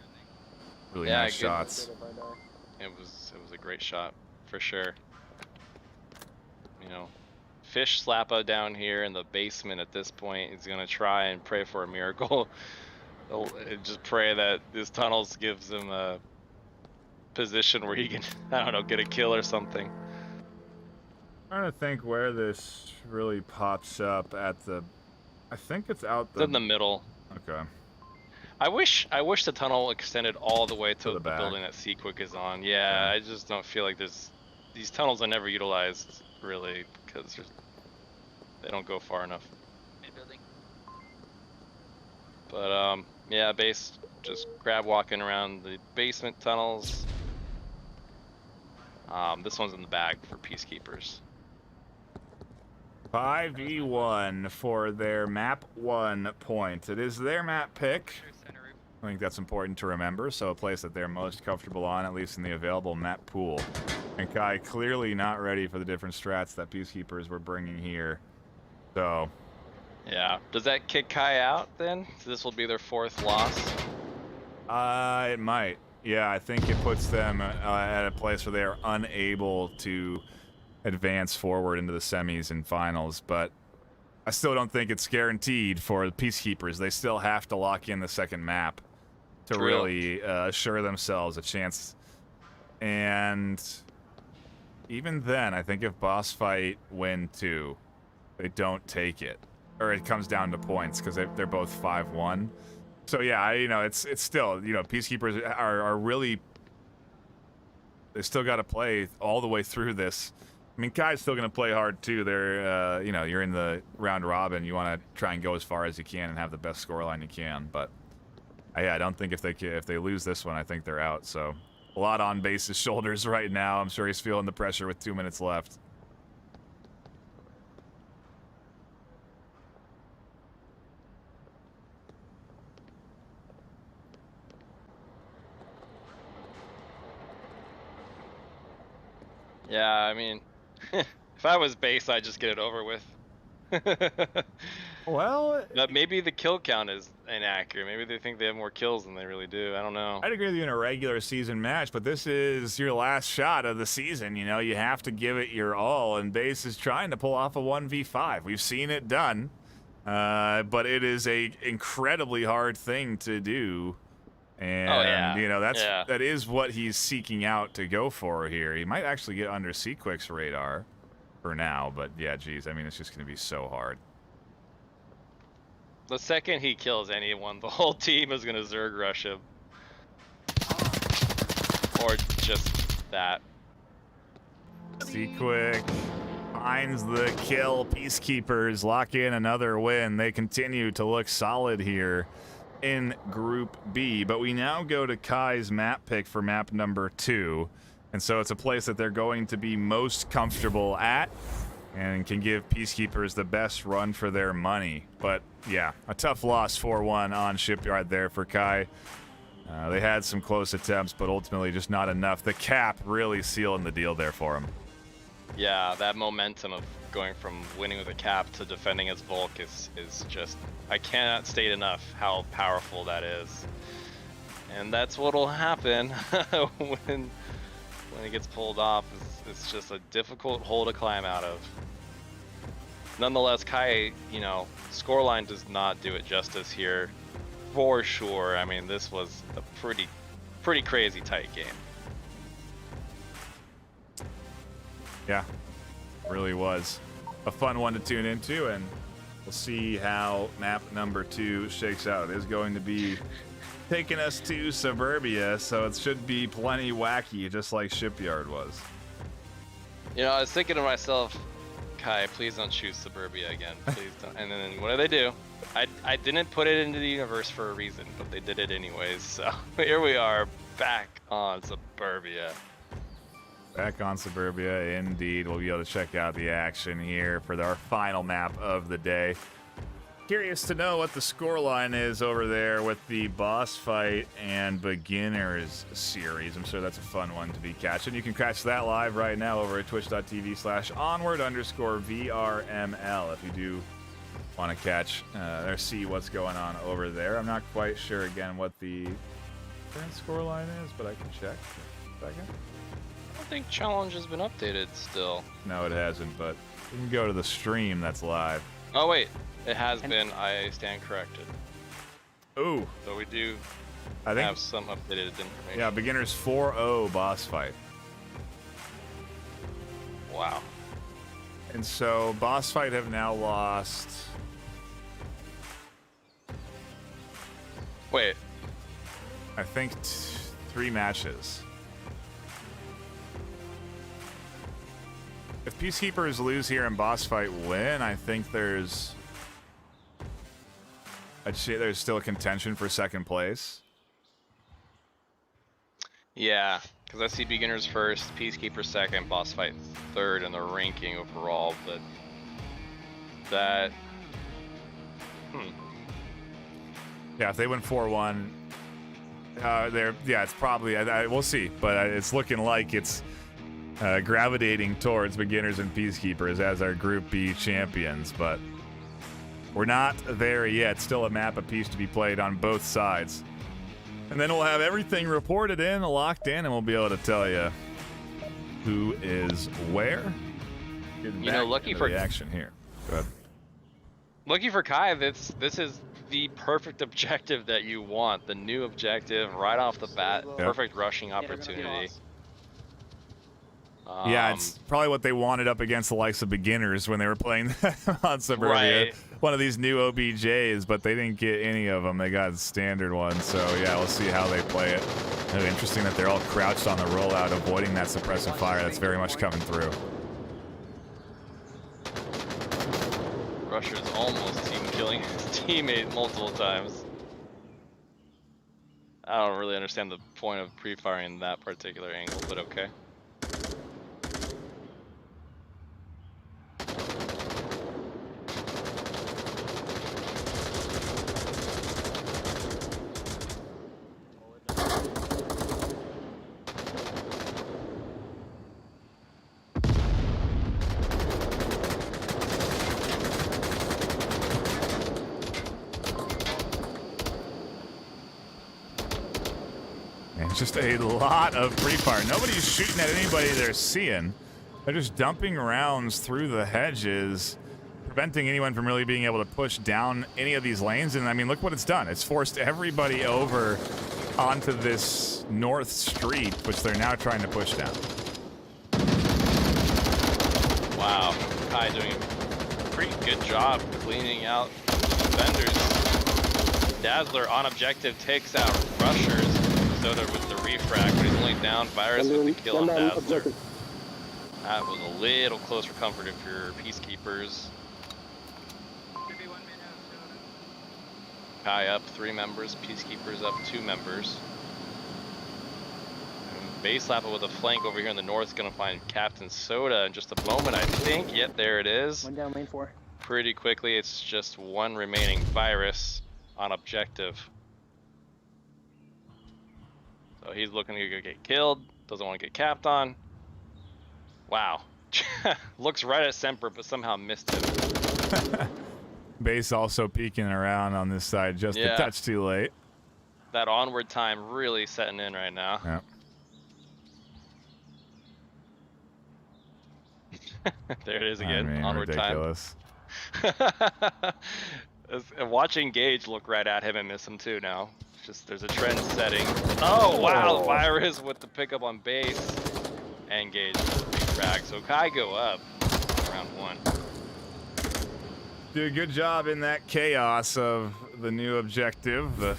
Really Yeah, nice good. shots. It was a great shot for sure. You know, Fish Slappa down here in the basement at this point is gonna try and pray for a miracle. Just pray that this tunnels gives him a position where he can, I don't know, get a kill or something. Trying to think where this really pops up at the, I think it's out It's in the middle. Okay. I wish the tunnel extended all the way to the back. building that Seaquick is on. Yeah, I just don't feel like these tunnels are never utilized really because they don't go far enough. But yeah, base just grab walking around the basement tunnels. This one's in the bag for Peacekeepers. 5v1 for their map 1 point. It is their map pick. I think that's important to remember. So a place that they're most comfortable on, at least in the available map pool. And Kai clearly not ready for the different strats that Peacekeepers were bringing here. So Yeah, does that kick Kai out then? So this will be their 4th loss. it might. Yeah, I think it puts them at a place where they are unable to advance forward into the semis and finals, but I still don't think it's guaranteed for the Peacekeepers. They still have to lock in the second map to True. really assure themselves a chance. And even then, I think if BossFight win 2, they don't take it. Or it comes down to points because they're both 5-1. So yeah, you know, it's still, you know, Peacekeepers are really, they still got to play all the way through this. I mean, Kai's still going to play hard too. They're, you know, you're in the round robin. You want to try and go as far as you can and have the best scoreline you can. But yeah, I don't think if they lose this one, I think they're out. So a lot on Base's shoulders right now. I'm sure he's feeling the pressure with 2 minutes left. Yeah, I mean, if I was Base, I'd just get it over with. Well, But maybe the kill count is inaccurate. Maybe they think they have more kills than they really do. I don't know. I'd agree with you in a regular season match, but this is your last shot of the season. You know, you have to give it your all, and Base is trying to pull off a 1v5. We've seen it done, but it is a incredibly hard thing to do. And, you know, that is what he's seeking out to go for here. He might actually get under Seaquick's radar for now, but yeah, geez, I mean, it's just going to be so hard. The second he kills anyone, the whole team is gonna Zerg rush him. Or just that. Seaquick finds the kill. Peacekeepers lock in another win. They continue to look solid here in Group B. But we now go to Kai's map pick for map number 2. And so it's a place that they're going to be most comfortable at and can give Peacekeepers the best run for their money. But yeah, a tough loss 4-1 on Shipyard there for Kai. They had some close attempts, but ultimately just not enough. The cap really sealing the deal there for him. Yeah, that momentum of going from winning with a cap to defending as Volk is just, I cannot state enough how powerful that is. And that's what'll happen when it gets pulled off. It's just a difficult hole to climb out of. Nonetheless, Kai, you know, scoreline does not do it justice here, for sure. I mean, this was a pretty crazy tight game. Yeah, really was a fun one to tune into, and we'll see how map number 2 shakes out. It is going to be taking us to Suburbia, so it should be plenty wacky, just like Shipyard was. You know, I was thinking to myself, Kai, please don't choose Suburbia again. Please don't. And then what do? I didn't put it into the universe for a reason, but they did it anyways. So here we are, back on Suburbia. Back on Suburbia, indeed. We'll be able to check out the action here for our final map of the day. Curious to know what the scoreline is over there with the boss fight and beginners series. I'm sure that's a fun one to be catching. You can catch that live right now over at twitch.tv/onward_VRML if you do want to catch or see what's going on over there. I'm not quite sure again what the current scoreline is, but I can check. Second. I don't think challenge has been updated still. No, it hasn't, but you can go to the stream that's live. Oh wait, it has been. I stand corrected. Ooh. So we do have some updated information. Yeah, beginners 4-0 boss fight. Wow. And so boss fight have now lost. Wait. I think 3 matches. If Peacekeepers lose here and boss fight win, I think I'd say there's still a contention for second place. Yeah, because I see beginners first, Peacekeepers second, boss fight third in the ranking overall, but that... Yeah, if they win 4-1, it's probably, we'll see, but it's looking like it's gravitating towards beginners and Peacekeepers as our Group B champions, but we're not there yet. Still a map apiece to be played on both sides. And then we'll have everything reported in, locked in, and we'll be able to tell you who is where. You know, lucky for the action here. Go ahead. Lucky for Kai, this is the perfect objective that you want. The new objective right off the bat. Yep. Perfect rushing opportunity. Yeah, it's probably what they wanted up against the likes of beginners when they were playing on Suburbia. Right. One of these new OBJs, but they didn't get any of them. They got standard ones. So, yeah, we'll see how they play it. Really interesting that they're all crouched on the rollout, avoiding that suppressive fire that's very much coming through. Rusher's almost killing his teammate multiple times. I don't really understand the point of pre-firing that particular angle, but okay. Just a lot of pre-fire. Nobody's shooting at anybody they're seeing. They're just dumping rounds through the hedges, preventing anyone from really being able to push down any of these lanes. And I mean, look what it's done. It's forced everybody over onto this north street, which they're now trying to push down. Wow, Kai doing a pretty good job cleaning out defenders. Dazzler on objective takes out rushers. Soda with the refrag, but he's only down. Virus with the kill on Dazzler. That was a little close for comfort if you're Peacekeepers. Kai up 3 members, Peacekeepers up 2 members. And Base Lappa with a flank over here in the north is going to find Captain Soda in just a moment, I think. Yep, there it is. One down, lane 4. Pretty quickly, it's just 1 remaining Virus on objective. So he's looking to get killed, doesn't want to get capped on. Wow. Looks right at Semper, but somehow missed him. Base also peeking around on this side just a touch too late. That onward time really setting in right now. Yeah. There it is again. I mean, onward ridiculous. Time. Watching Gage look right at him and miss him too now. Just there's a trend setting. Oh wow, Virus with the pickup on base. And Gage with the refrag. So Kai go up round 1. Do a good job in that chaos of the new objective. The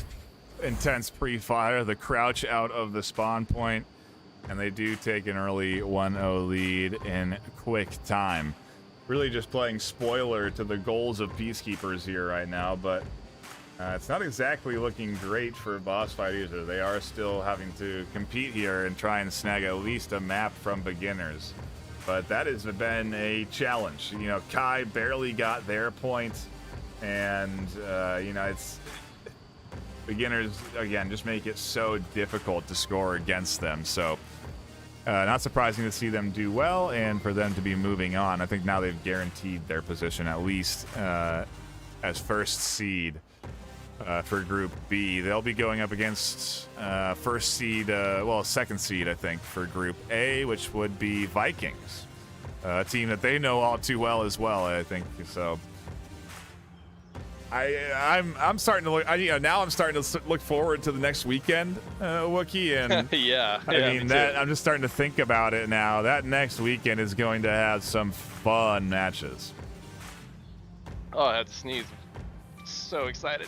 intense pre-fire, the crouch out of the spawn point, and they do take an early 1-0 lead in quick time. Really just playing spoiler to the goals of Peacekeepers here right now, but it's not exactly looking great for BossFight either. They are still having to compete here and try and snag at least a map from beginners. But that has been a challenge. You know, Kai barely got their point, and, you know, it's... beginners, again, just make it so difficult to score against them. So, not surprising to see them do well and for them to be moving on. I think now they've guaranteed their position, at least as first seed for Group B. They'll be going up against first seed, well, second seed, I think, for Group A, which would be Vikings, a team that they know all too well as well, I think. So, I'm starting to look. Now I'm starting to look forward to the next weekend, Wookie, and yeah, I mean that I'm just starting to think about it now. That next weekend is going to have some fun matches. Oh, I have to sneeze. So excited.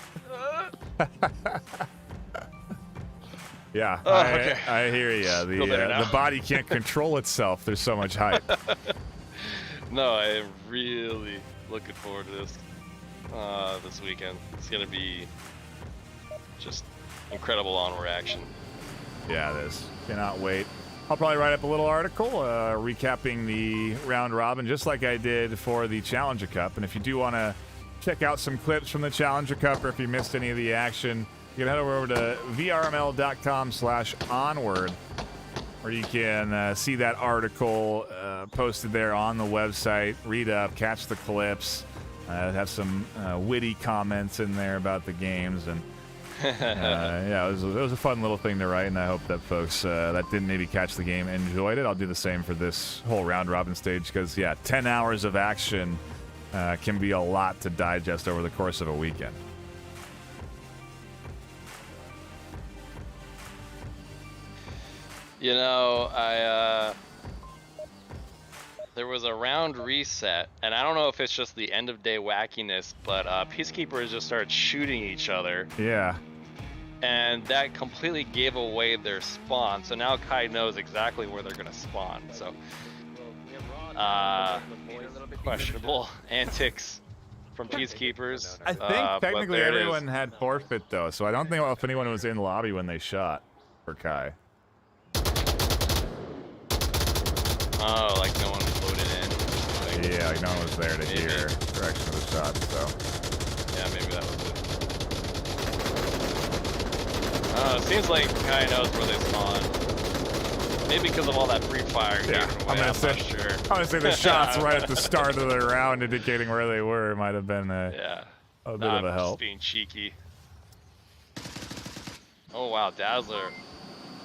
Yeah, oh, okay. I hear you. The body can't control itself. There's so much hype. No, I am really looking forward to this weekend. It's gonna be just incredible Onward action. Yeah, it is. Cannot wait. I'll probably write up a little article recapping the round robin, just like I did for the Challenger Cup. And if you do want to check out some clips from the Challenger Cup, or if you missed any of the action, you can head over to vrml.com/onward, where you can see that article posted there on the website. Read up, catch the clips. Have some witty comments in there about the games, and yeah, it was a fun little thing to write, and I hope that folks that didn't maybe catch the game enjoyed it. I'll do the same for this whole round robin stage, because yeah, 10 hours of action can be a lot to digest over the course of a weekend. You know, there was a round reset, and I don't know if it's just the end of day wackiness, but Peacekeepers just started shooting each other. Yeah. And that completely gave away their spawn, so now Kai knows exactly where they're gonna spawn. So, questionable antics from Peacekeepers. I think technically everyone had forfeit though, so I don't think if anyone was in lobby when they shot for Kai. Oh, like no one loaded in. Like, yeah, like no one was there to maybe. hear direction of the shot, so. Yeah, maybe that was it. It seems like Kai knows where they spawn. Maybe because of all that free fire. Yeah, I'm gonna say the shots right at the start of the round indicating where they were might have been a bit of a help. Just being cheeky. Oh wow, Dazzler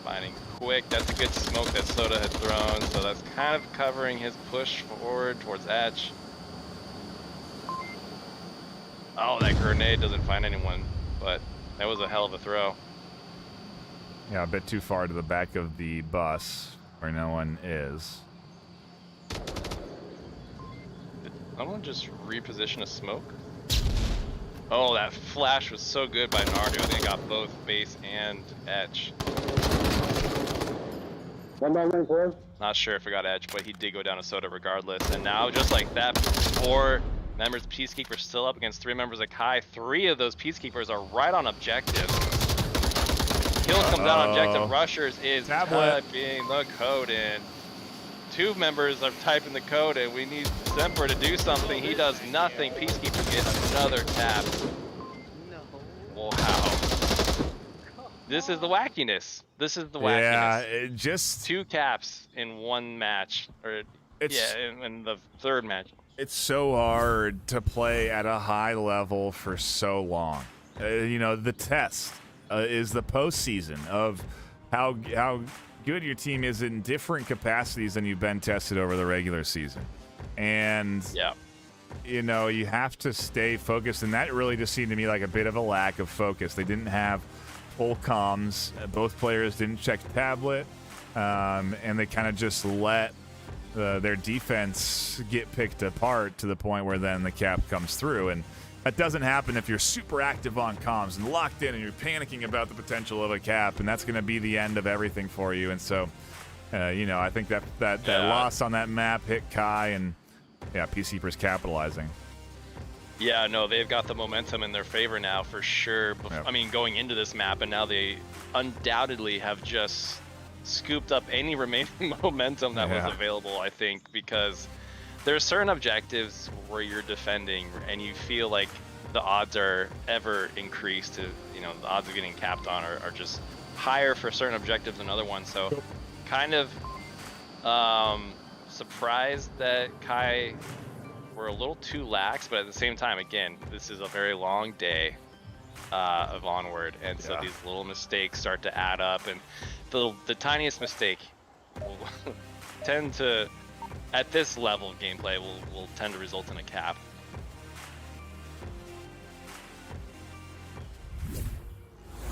finding quick. That's a good smoke that Soda had thrown, so that's kind of covering his push forward towards Edge. Oh, that grenade doesn't find anyone, but that was a hell of a throw. Yeah, a bit too far to the back of the bus where no one is. Did someone just reposition a smoke? Oh, that flash was so good by Nardu. I think I got both base and Edge. Not sure if I got Edge, but he did go down to Soda regardless. And now, just like that, 4 members of Peacekeepers still up against 3 members of Kai. 3 of those Peacekeepers are right on objective. Kills come down on objective. Rushers is typing the code in. 2 members are typing the code in. We need Semper to do something. He does nothing. Peacekeeper gets another tap. Wow. This is the wackiness. This is the wackiness. Yeah, it just 2 caps in 1 match, or in the 3rd match. It's so hard to play at a high level for so long. You know, the test is the postseason of how good your team is in different capacities than you've been tested over the regular season. And you know, you have to stay focused, and that really just seemed to me like a bit of a lack of focus. They didn't have full comms. Both players didn't check tablet, and they kind of just let their defense get picked apart to the point where then the cap comes through. And That doesn't happen if you're super active on comms and locked in and you're panicking about the potential of a cap, and that's going to be the end of everything for you. And so, you know, I think that loss on that map hit Kai, and yeah, Peacekeepers capitalizing. Yeah, no, they've got the momentum in their favor now for sure. Yep. I mean, going into this map, and now they undoubtedly have just scooped up any remaining momentum that was available, I think, because there are certain objectives where you're defending and you feel like the odds are ever increased to, you know, the odds of getting capped on are just higher for certain objectives than other ones. So kind of surprised that Kai were a little too lax, but at the same time, again, this is a very long day of Onward, and so these little mistakes start to add up, and the tiniest mistake will tend to, at this level of gameplay, will tend to result in a cap.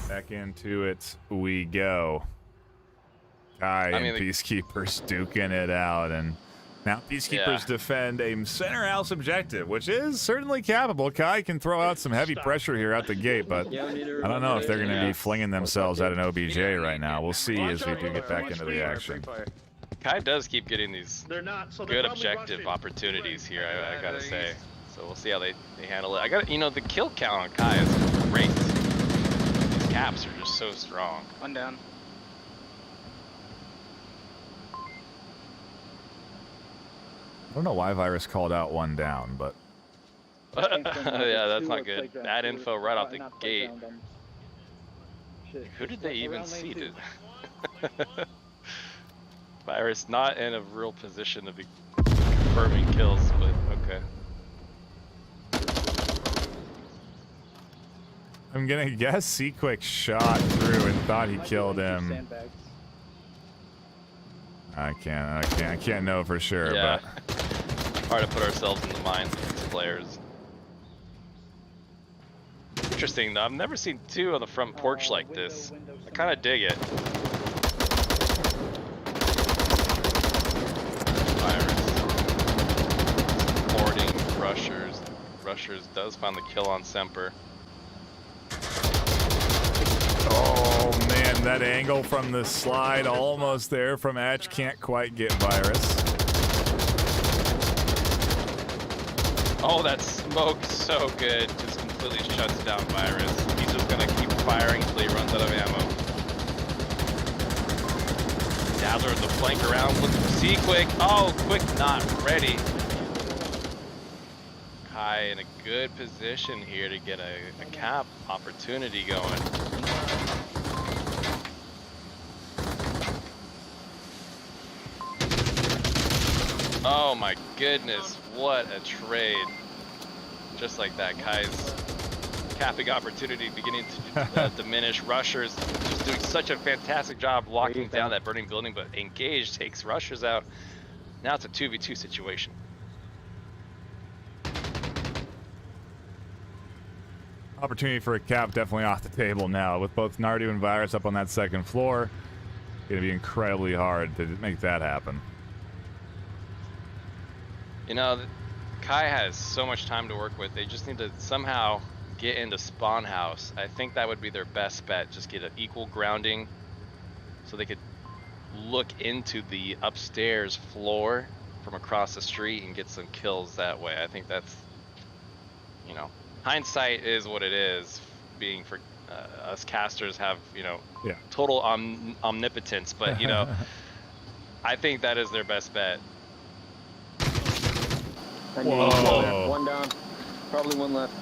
Back into it we go. Kai and Peacekeepers duking it out, and now Peacekeepers defend a center house objective, which is certainly capable. Kai can throw out some heavy pressure here out the gate, but I don't know if they're going to be flinging themselves at an OBJ right now. We'll see as we do get back into the action. Kai does keep getting these good objective opportunities here, I gotta say. So we'll see how they handle it. You know, the kill count on Kai is great. These caps are just so strong. One down. I don't know why Virus called out one down, but yeah, that's not good. Bad info right off the gate. Who did they even see? Virus not in a real position to be confirming kills, but okay. I'm gonna guess Seaquick shot through and thought he killed him. I can't know for sure, yeah. but Hard to put ourselves in the minds of these players. Interesting though, I've never seen two on the front porch like this. I kind of dig it. Virus supporting Rushers. Rushers does find the kill on Semper. oh man, that angle from the slide almost there from Edge, can't quite get Virus. Oh, that smoke, so good. Just completely shuts down Virus. He's just gonna keep firing until he runs out of ammo. Dazzler the flank around, looking for Seaquick. Oh, Quick not ready. Kai in a good position here to get a cap opportunity going. Oh my goodness, what a trade. Just like that, Kai's capping opportunity beginning to diminish. Rushers just doing such a fantastic job locking down that burning building, but Engage takes Rushers out. Now it's a 2v2 situation. Opportunity for a cap definitely off the table now. With both Nardu and Virus up on that second floor, it's going to be incredibly hard to make that happen. You know, Kai has so much time to work with. They just need to somehow get into spawn house. I think that would be their best bet. Just get an equal grounding so they could look into the upstairs floor from across the street and get some kills that way. I think that's, you know, hindsight is what it is, being for us casters have, you know, total omnipotence, but you know, I think that is their best bet. Whoa. One down, probably one left.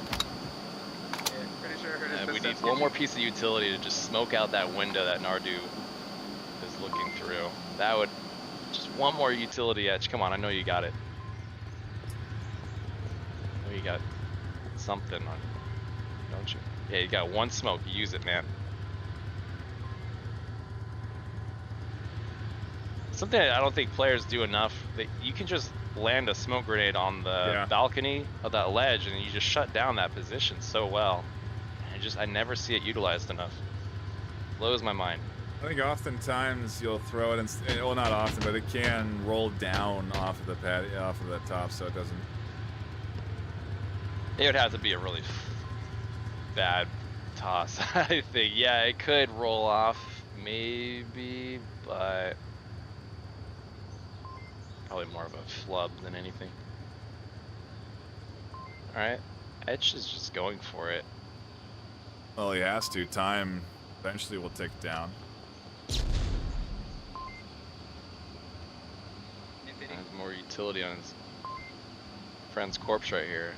Yeah, pretty sure I heard And his we need footsteps one getting- more piece of utility to just smoke out that window that Nardu is looking through. That would, just one more utility edge. Come on, I know you got it. I know you got something on, don't you? Yeah, you got one smoke. Use it, man. Something I don't think players do enough. You can just land a smoke grenade on the balcony of that ledge, and you just shut down that position so well. I never see it utilized enough. Blows my mind. I think oftentimes you'll throw it, well, not often, but it can roll down off of the pad, off of the top, so it doesn't. It would have to be a really bad toss, I think. Yeah, it could roll off, maybe, but probably more of a flub than anything. Alright, Etch is just going for it. Well, he has to. Time eventually will tick down. Has more utility on his friend's corpse right here.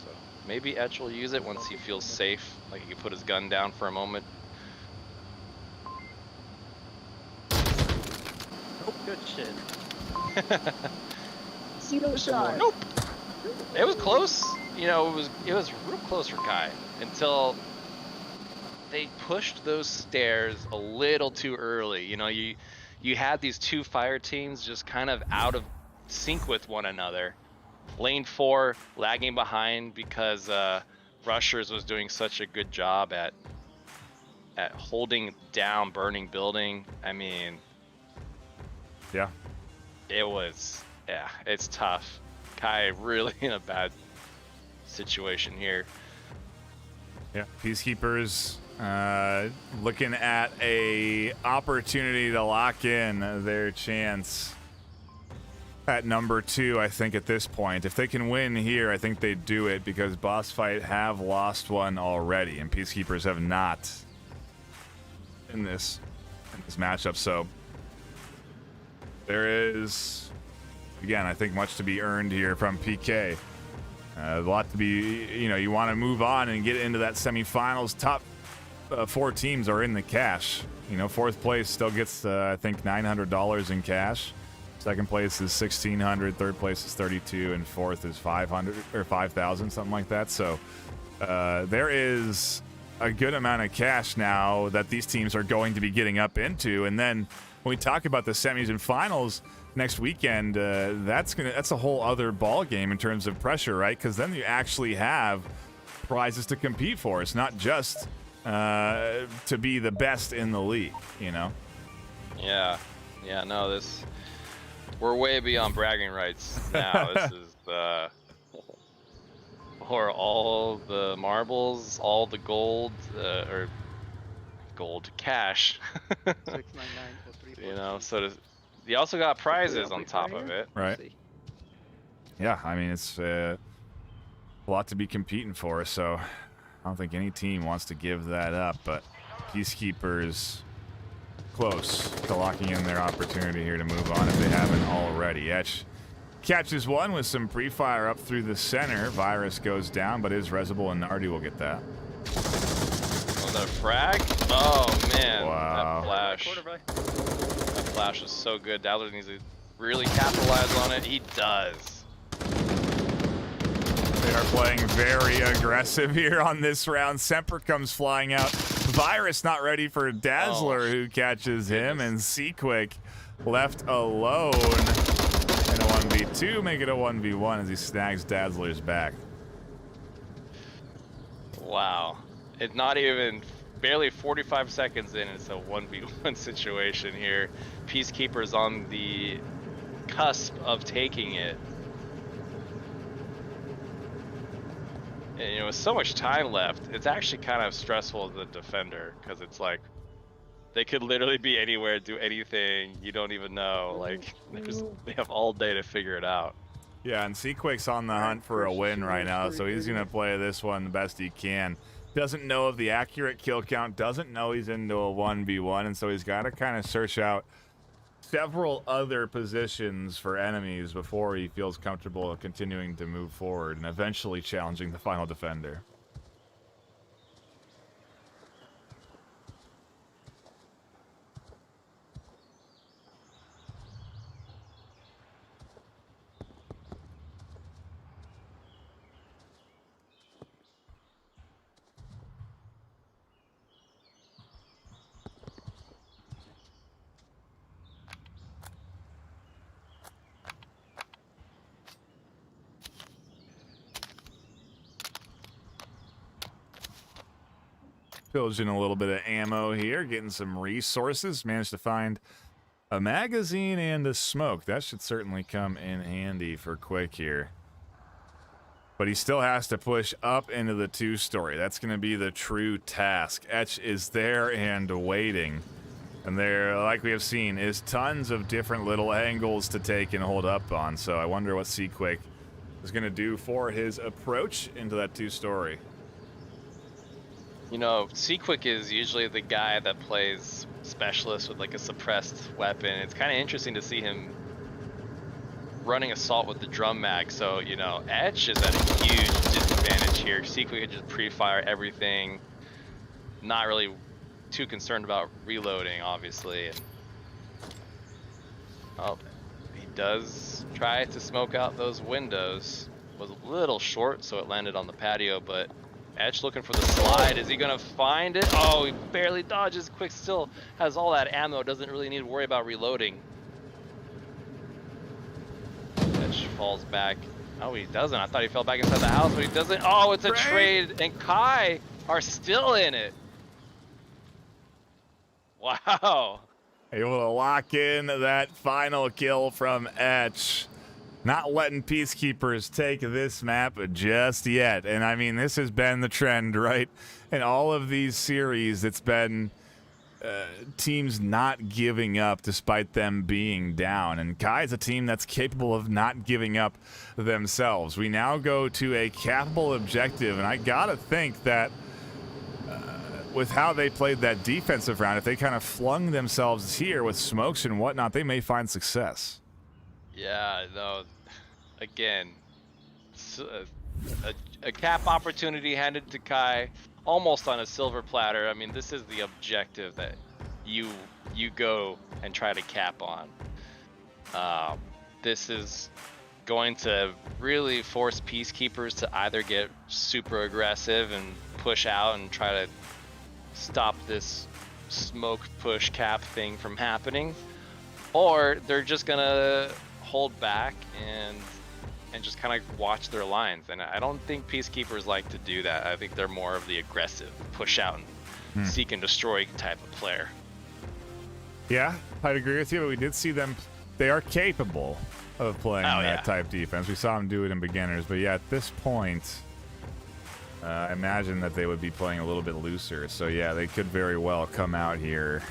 So maybe Etch will use it once he feels safe, like he can put his gun down for a moment. Oh, good shit. Zero shot. Nope. It was close. You know, it was real close for Kai until they pushed those stairs a little too early. You know, you had these two fire teams just kind of out of sync with one another. Lane 4 lagging behind because Rushers was doing such a good job at holding down burning building. I mean, yeah, it's tough. Kai really in a bad situation here. Yeah, Peacekeepers looking at a opportunity to lock in their chance at number 2, I think, at this point. If they can win here, I think they do it because BossFight have lost one already, and Peacekeepers have not in this matchup. So there is, again, I think much to be earned here from PK. A lot to be, you know, you want to move on and get into that semifinals. Top 4 teams are in the cash. You know, 4th place still gets, I think, $900 in cash. 2nd place is $1,600, 3rd place is $32, and 4th is $500 or $5,000, something like that. So there is a good amount of cash now that these teams are going to be getting up into. And then when we talk about the semis and finals next weekend, that's a whole other ball game in terms of pressure, right? Because then you actually have prizes to compete for. It's not just to be the best in the league, you know? Yeah, no, we're way beyond bragging rights now. This is for all the marbles, all the gold, or gold cash. 699 or 3. You know, so you also got prizes on top of it. Right. Yeah, I mean, it's a lot to be competing for, so I don't think any team wants to give that up, but Peacekeepers close to locking in their opportunity here to move on if they haven't already. Etch catches one with some pre-fire up through the center. Virus goes down, but is Resible and Nardi will get that. Oh, the frag? Oh, man. Wow. That flash. That flash was so good. Dazzler needs to really capitalize on it. He does. They are playing very aggressive here on this round. Semper comes flying out. Virus not ready for Dazzler, who catches him, and Seaquick left alone in a 1v2, make it a 1v1 as he snags Dazzler's back. Wow. It's not even barely 45 seconds in, it's a 1v1 situation here. Peacekeepers on the cusp of taking it. And, you know, with so much time left, it's actually kind of stressful as a defender, because it's like they could literally be anywhere, do anything. You don't even know. Like, they have all day to figure it out. Yeah, and Seaquick's on the hunt for a win right now, so he's going to play this one the best he can. Doesn't know of the accurate kill count, doesn't know he's into a 1v1, and so he's got to kind of search out several other positions for enemies before he feels comfortable continuing to move forward and eventually challenging the final defender. Pillaging a little bit of ammo here, getting some resources. Managed to find a magazine and a smoke. That should certainly come in handy for Quick here. but he still has to push up into the 2-story. That's going to be the true task. Etch is there and waiting. And there, like we have seen, is tons of different little angles to take and hold up on. So I wonder what Seaquick is going to do for his approach into that 2-story. You know, Seaquick is usually the guy that plays specialist with like a suppressed weapon. It's kind of interesting to see him running assault with the drum mag. So, you know, Etch is at a huge disadvantage here. Seaquick can just pre-fire everything. Not really too concerned about reloading, obviously. And, oh, he does try to smoke out those windows. Was a little short, so it landed on the patio, but Etch looking for the slide. Is he gonna find it? Oh, he barely dodges. Quick still has all that ammo, doesn't really need to worry about reloading. Etch falls back. Oh, he doesn't. I thought he fell back inside the house, but he doesn't. Oh, it's a trade, and Kai are still in it. Wow. Able to lock in that final kill from Etch. Not letting Peacekeepers take this map just yet. And I mean, this has been the trend, right? In all of these series, it's been teams not giving up despite them being down. And Kai is a team that's capable of not giving up themselves. We now go to a capable objective, and I gotta think that with how they played that defensive round, if they kind of flung themselves here with smokes and whatnot, they may find success. Yeah, no, again, a cap opportunity handed to Kai, almost on a silver platter. I mean, this is the objective that you go and try to cap on. This is going to really force Peacekeepers to either get super aggressive and push out and try to stop this smoke push cap thing from happening, or they're just gonna hold back and just kind of watch their lines. And I don't think Peacekeepers like to do that. I think they're more of the aggressive, push out and seek and destroy type of player. Yeah, I'd agree with you, but we did see them. They are capable of playing that type defense. We saw them do it in beginners, but yeah, at this point, I imagine that they would be playing a little bit looser. So yeah, they could very well come out here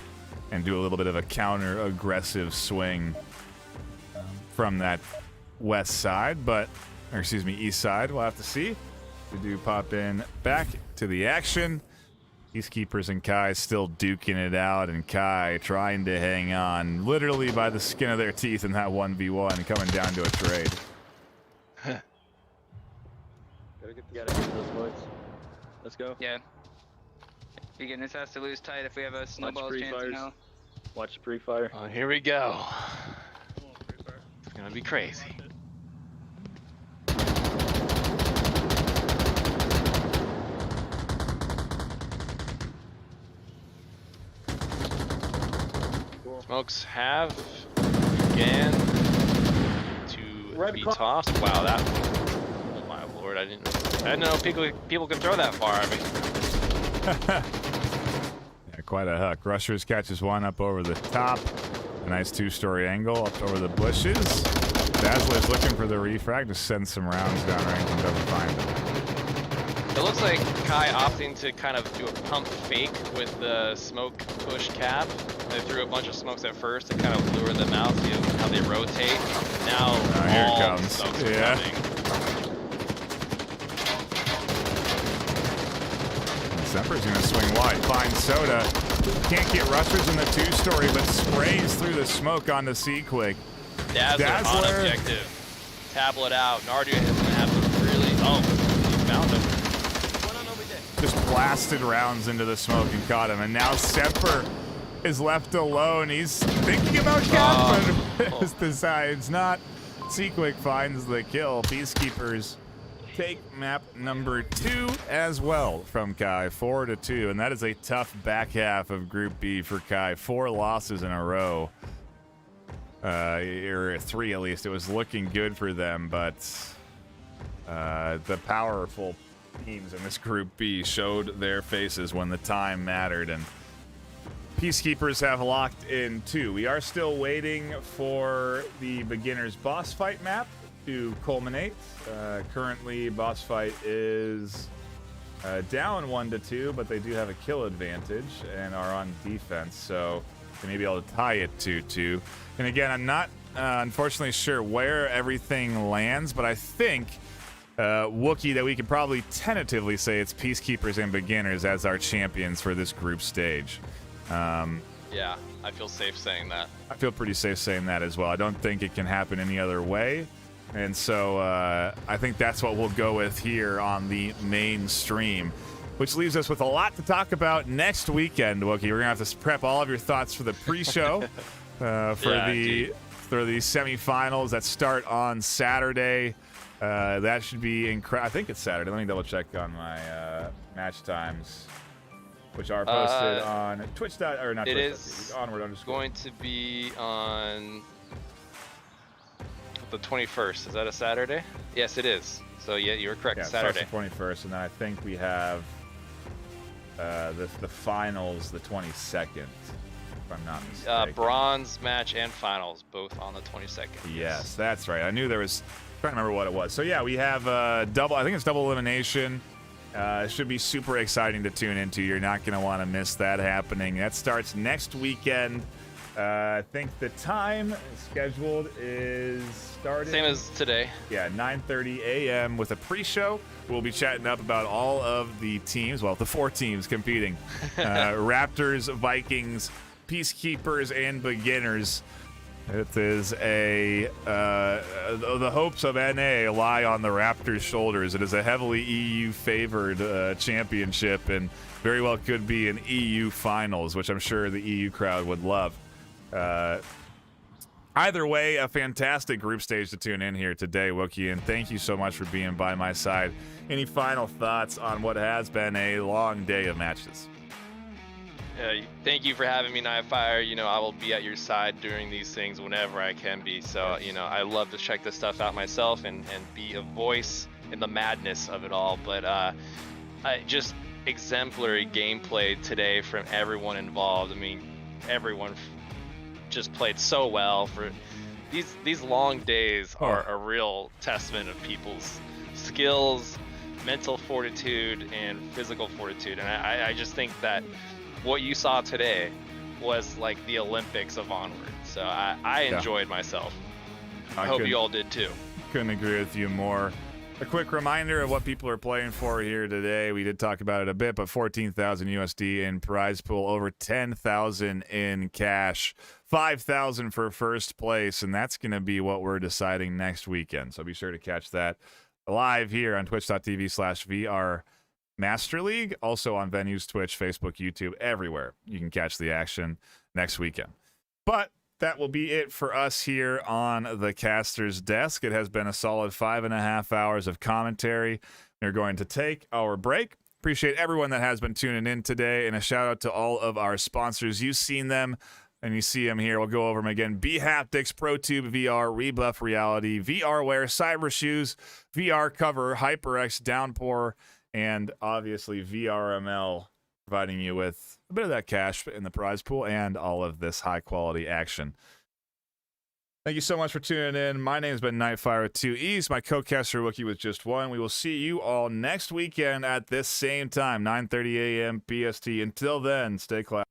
and do a little bit of a counter-aggressive swing from that west side, or excuse me, east side. We'll have to see. We do pop in back to the action. Peacekeepers and Kai still duking it out, and Kai trying to hang on literally by the skin of their teeth in that 1v1, coming down to a trade. Gotta get those points. Let's go. Yeah. Beginners has to lose tight if we have a snowball's chance in hell. Watch the pre-fire. Oh, here we go. It's gonna be crazy. Smokes have began to be tossed. Wow, that. Oh my lord! I didn't know people could throw that far. I mean. Yeah, quite a hook. Rushers catches one up over the top. A nice 2-story angle up over the bushes. Dazzler's looking for the refrag to send some rounds down range and doesn't find it. It looks like Kai opting to kind of do a pump fake with the smoke push cap. They threw a bunch of smokes at first to kind of lure them out, see how they rotate. Now here all it comes. the smokes are coming. Semper's gonna swing wide. Finds Soda. Can't get rushers in the 2-story, but sprays through the smoke onto Seaquick. Dazzler on objective. Tablet out. Nardu is gonna have to really. Oh, he found him. Just blasted rounds into the smoke and caught him, and now Semper is left alone. He's thinking about cap, but decides not. Seaquick finds the kill. Peacekeepers take map number 2 as well from Kai, 4-2, and that is a tough back half of Group B for Kai. 4 losses in a row, or 3 at least. It was looking good for them, but the powerful teams in this Group B showed their faces when the time mattered, and Peacekeepers have locked in 2. We are still waiting for the beginners boss fight map to culminate. Currently, BossFight is down 1-2, but they do have a kill advantage and are on defense, so they may be able to tie it 2-2. And again, I'm not unfortunately sure where everything lands, but I think Wookiee, that we could probably tentatively say it's Peacekeepers and Beginners as our champions for this group stage. Yeah, I feel safe saying that. I feel pretty safe saying that as well. I don't think it can happen any other way. And so I think that's what we'll go with here on the main stream, which leaves us with a lot to talk about next weekend, Wookiee. We're going to have to prep all of your thoughts for the pre-show for the semifinals that start on Saturday. That should be incredible. I think it's Saturday. Let me double check on my match times, which are posted on Twitch. Or not it Twitch. Is Onward _ going to be on the 21st. Is that a Saturday? Yes, it is. So yeah, you were correct. Yeah, Saturday. It starts the 21st, and then I think we have the finals the 22nd. If I'm not mistaken. Bronze match and finals both on the 22nd. Yes, that's right. I knew there was. Trying to remember what it was. So yeah, we have double. I think it's double elimination. It should be super exciting to tune into. You're not going to want to miss that happening. That starts next weekend. I think the time scheduled is starting. Same as today. Yeah, 9:30 a.m. with a pre-show. We'll be chatting up about all of the teams. Well, the 4 teams competing: Raptors, Vikings, Peacekeepers, and Beginners. It is the hopes of NA lie on the Raptors' shoulders. It is a heavily EU-favored championship, and very well could be an EU finals, which I'm sure the EU crowd would love. Either way, a fantastic group stage to tune in here today, Wookiee, and thank you so much for being by my side. Any final thoughts on what has been a long day of matches? Thank you for having me, Nightfire. You know, I will be at your side during these things whenever I can be. So, you know, I love to check this stuff out myself and be a voice in the madness of it all. But just exemplary gameplay today from everyone involved. I mean, everyone just played so well. For these long days are a real testament of people's skills, mental fortitude, and physical fortitude. And I just think that what you saw today was like the Olympics of Onward. So I enjoyed myself. I hope you all did too. Couldn't agree with you more. A quick reminder of what people are playing for here today. We did talk about it a bit, but 14,000 USD in prize pool, over 10,000 in cash, 5,000 for first place, and that's going to be what we're deciding next weekend. So be sure to catch that live here on twitch.tv/VR Master League, also on venues, Twitch, Facebook, YouTube, everywhere. You can catch the action next weekend. But that will be it for us here on the caster's desk. It has been a solid 5.5 hours of commentary. We're going to take our break. Appreciate everyone that has been tuning in today, and a shout out to all of our sponsors. You've seen them and you see them here. We'll go over them again. B-Haptics, ProTube VR, Rebuff Reality, VRware, Cyber Shoes, VR Cover, HyperX, Downpour, and obviously VRML, providing you with a bit of that cash in the prize pool and all of this high-quality action. Thank you so much for tuning in. My name has been Nightfire with 2 E's. My co-caster Wookiee with just 1. We will see you all next weekend at this same time, 9:30 a.m. PST. Until then, stay classy.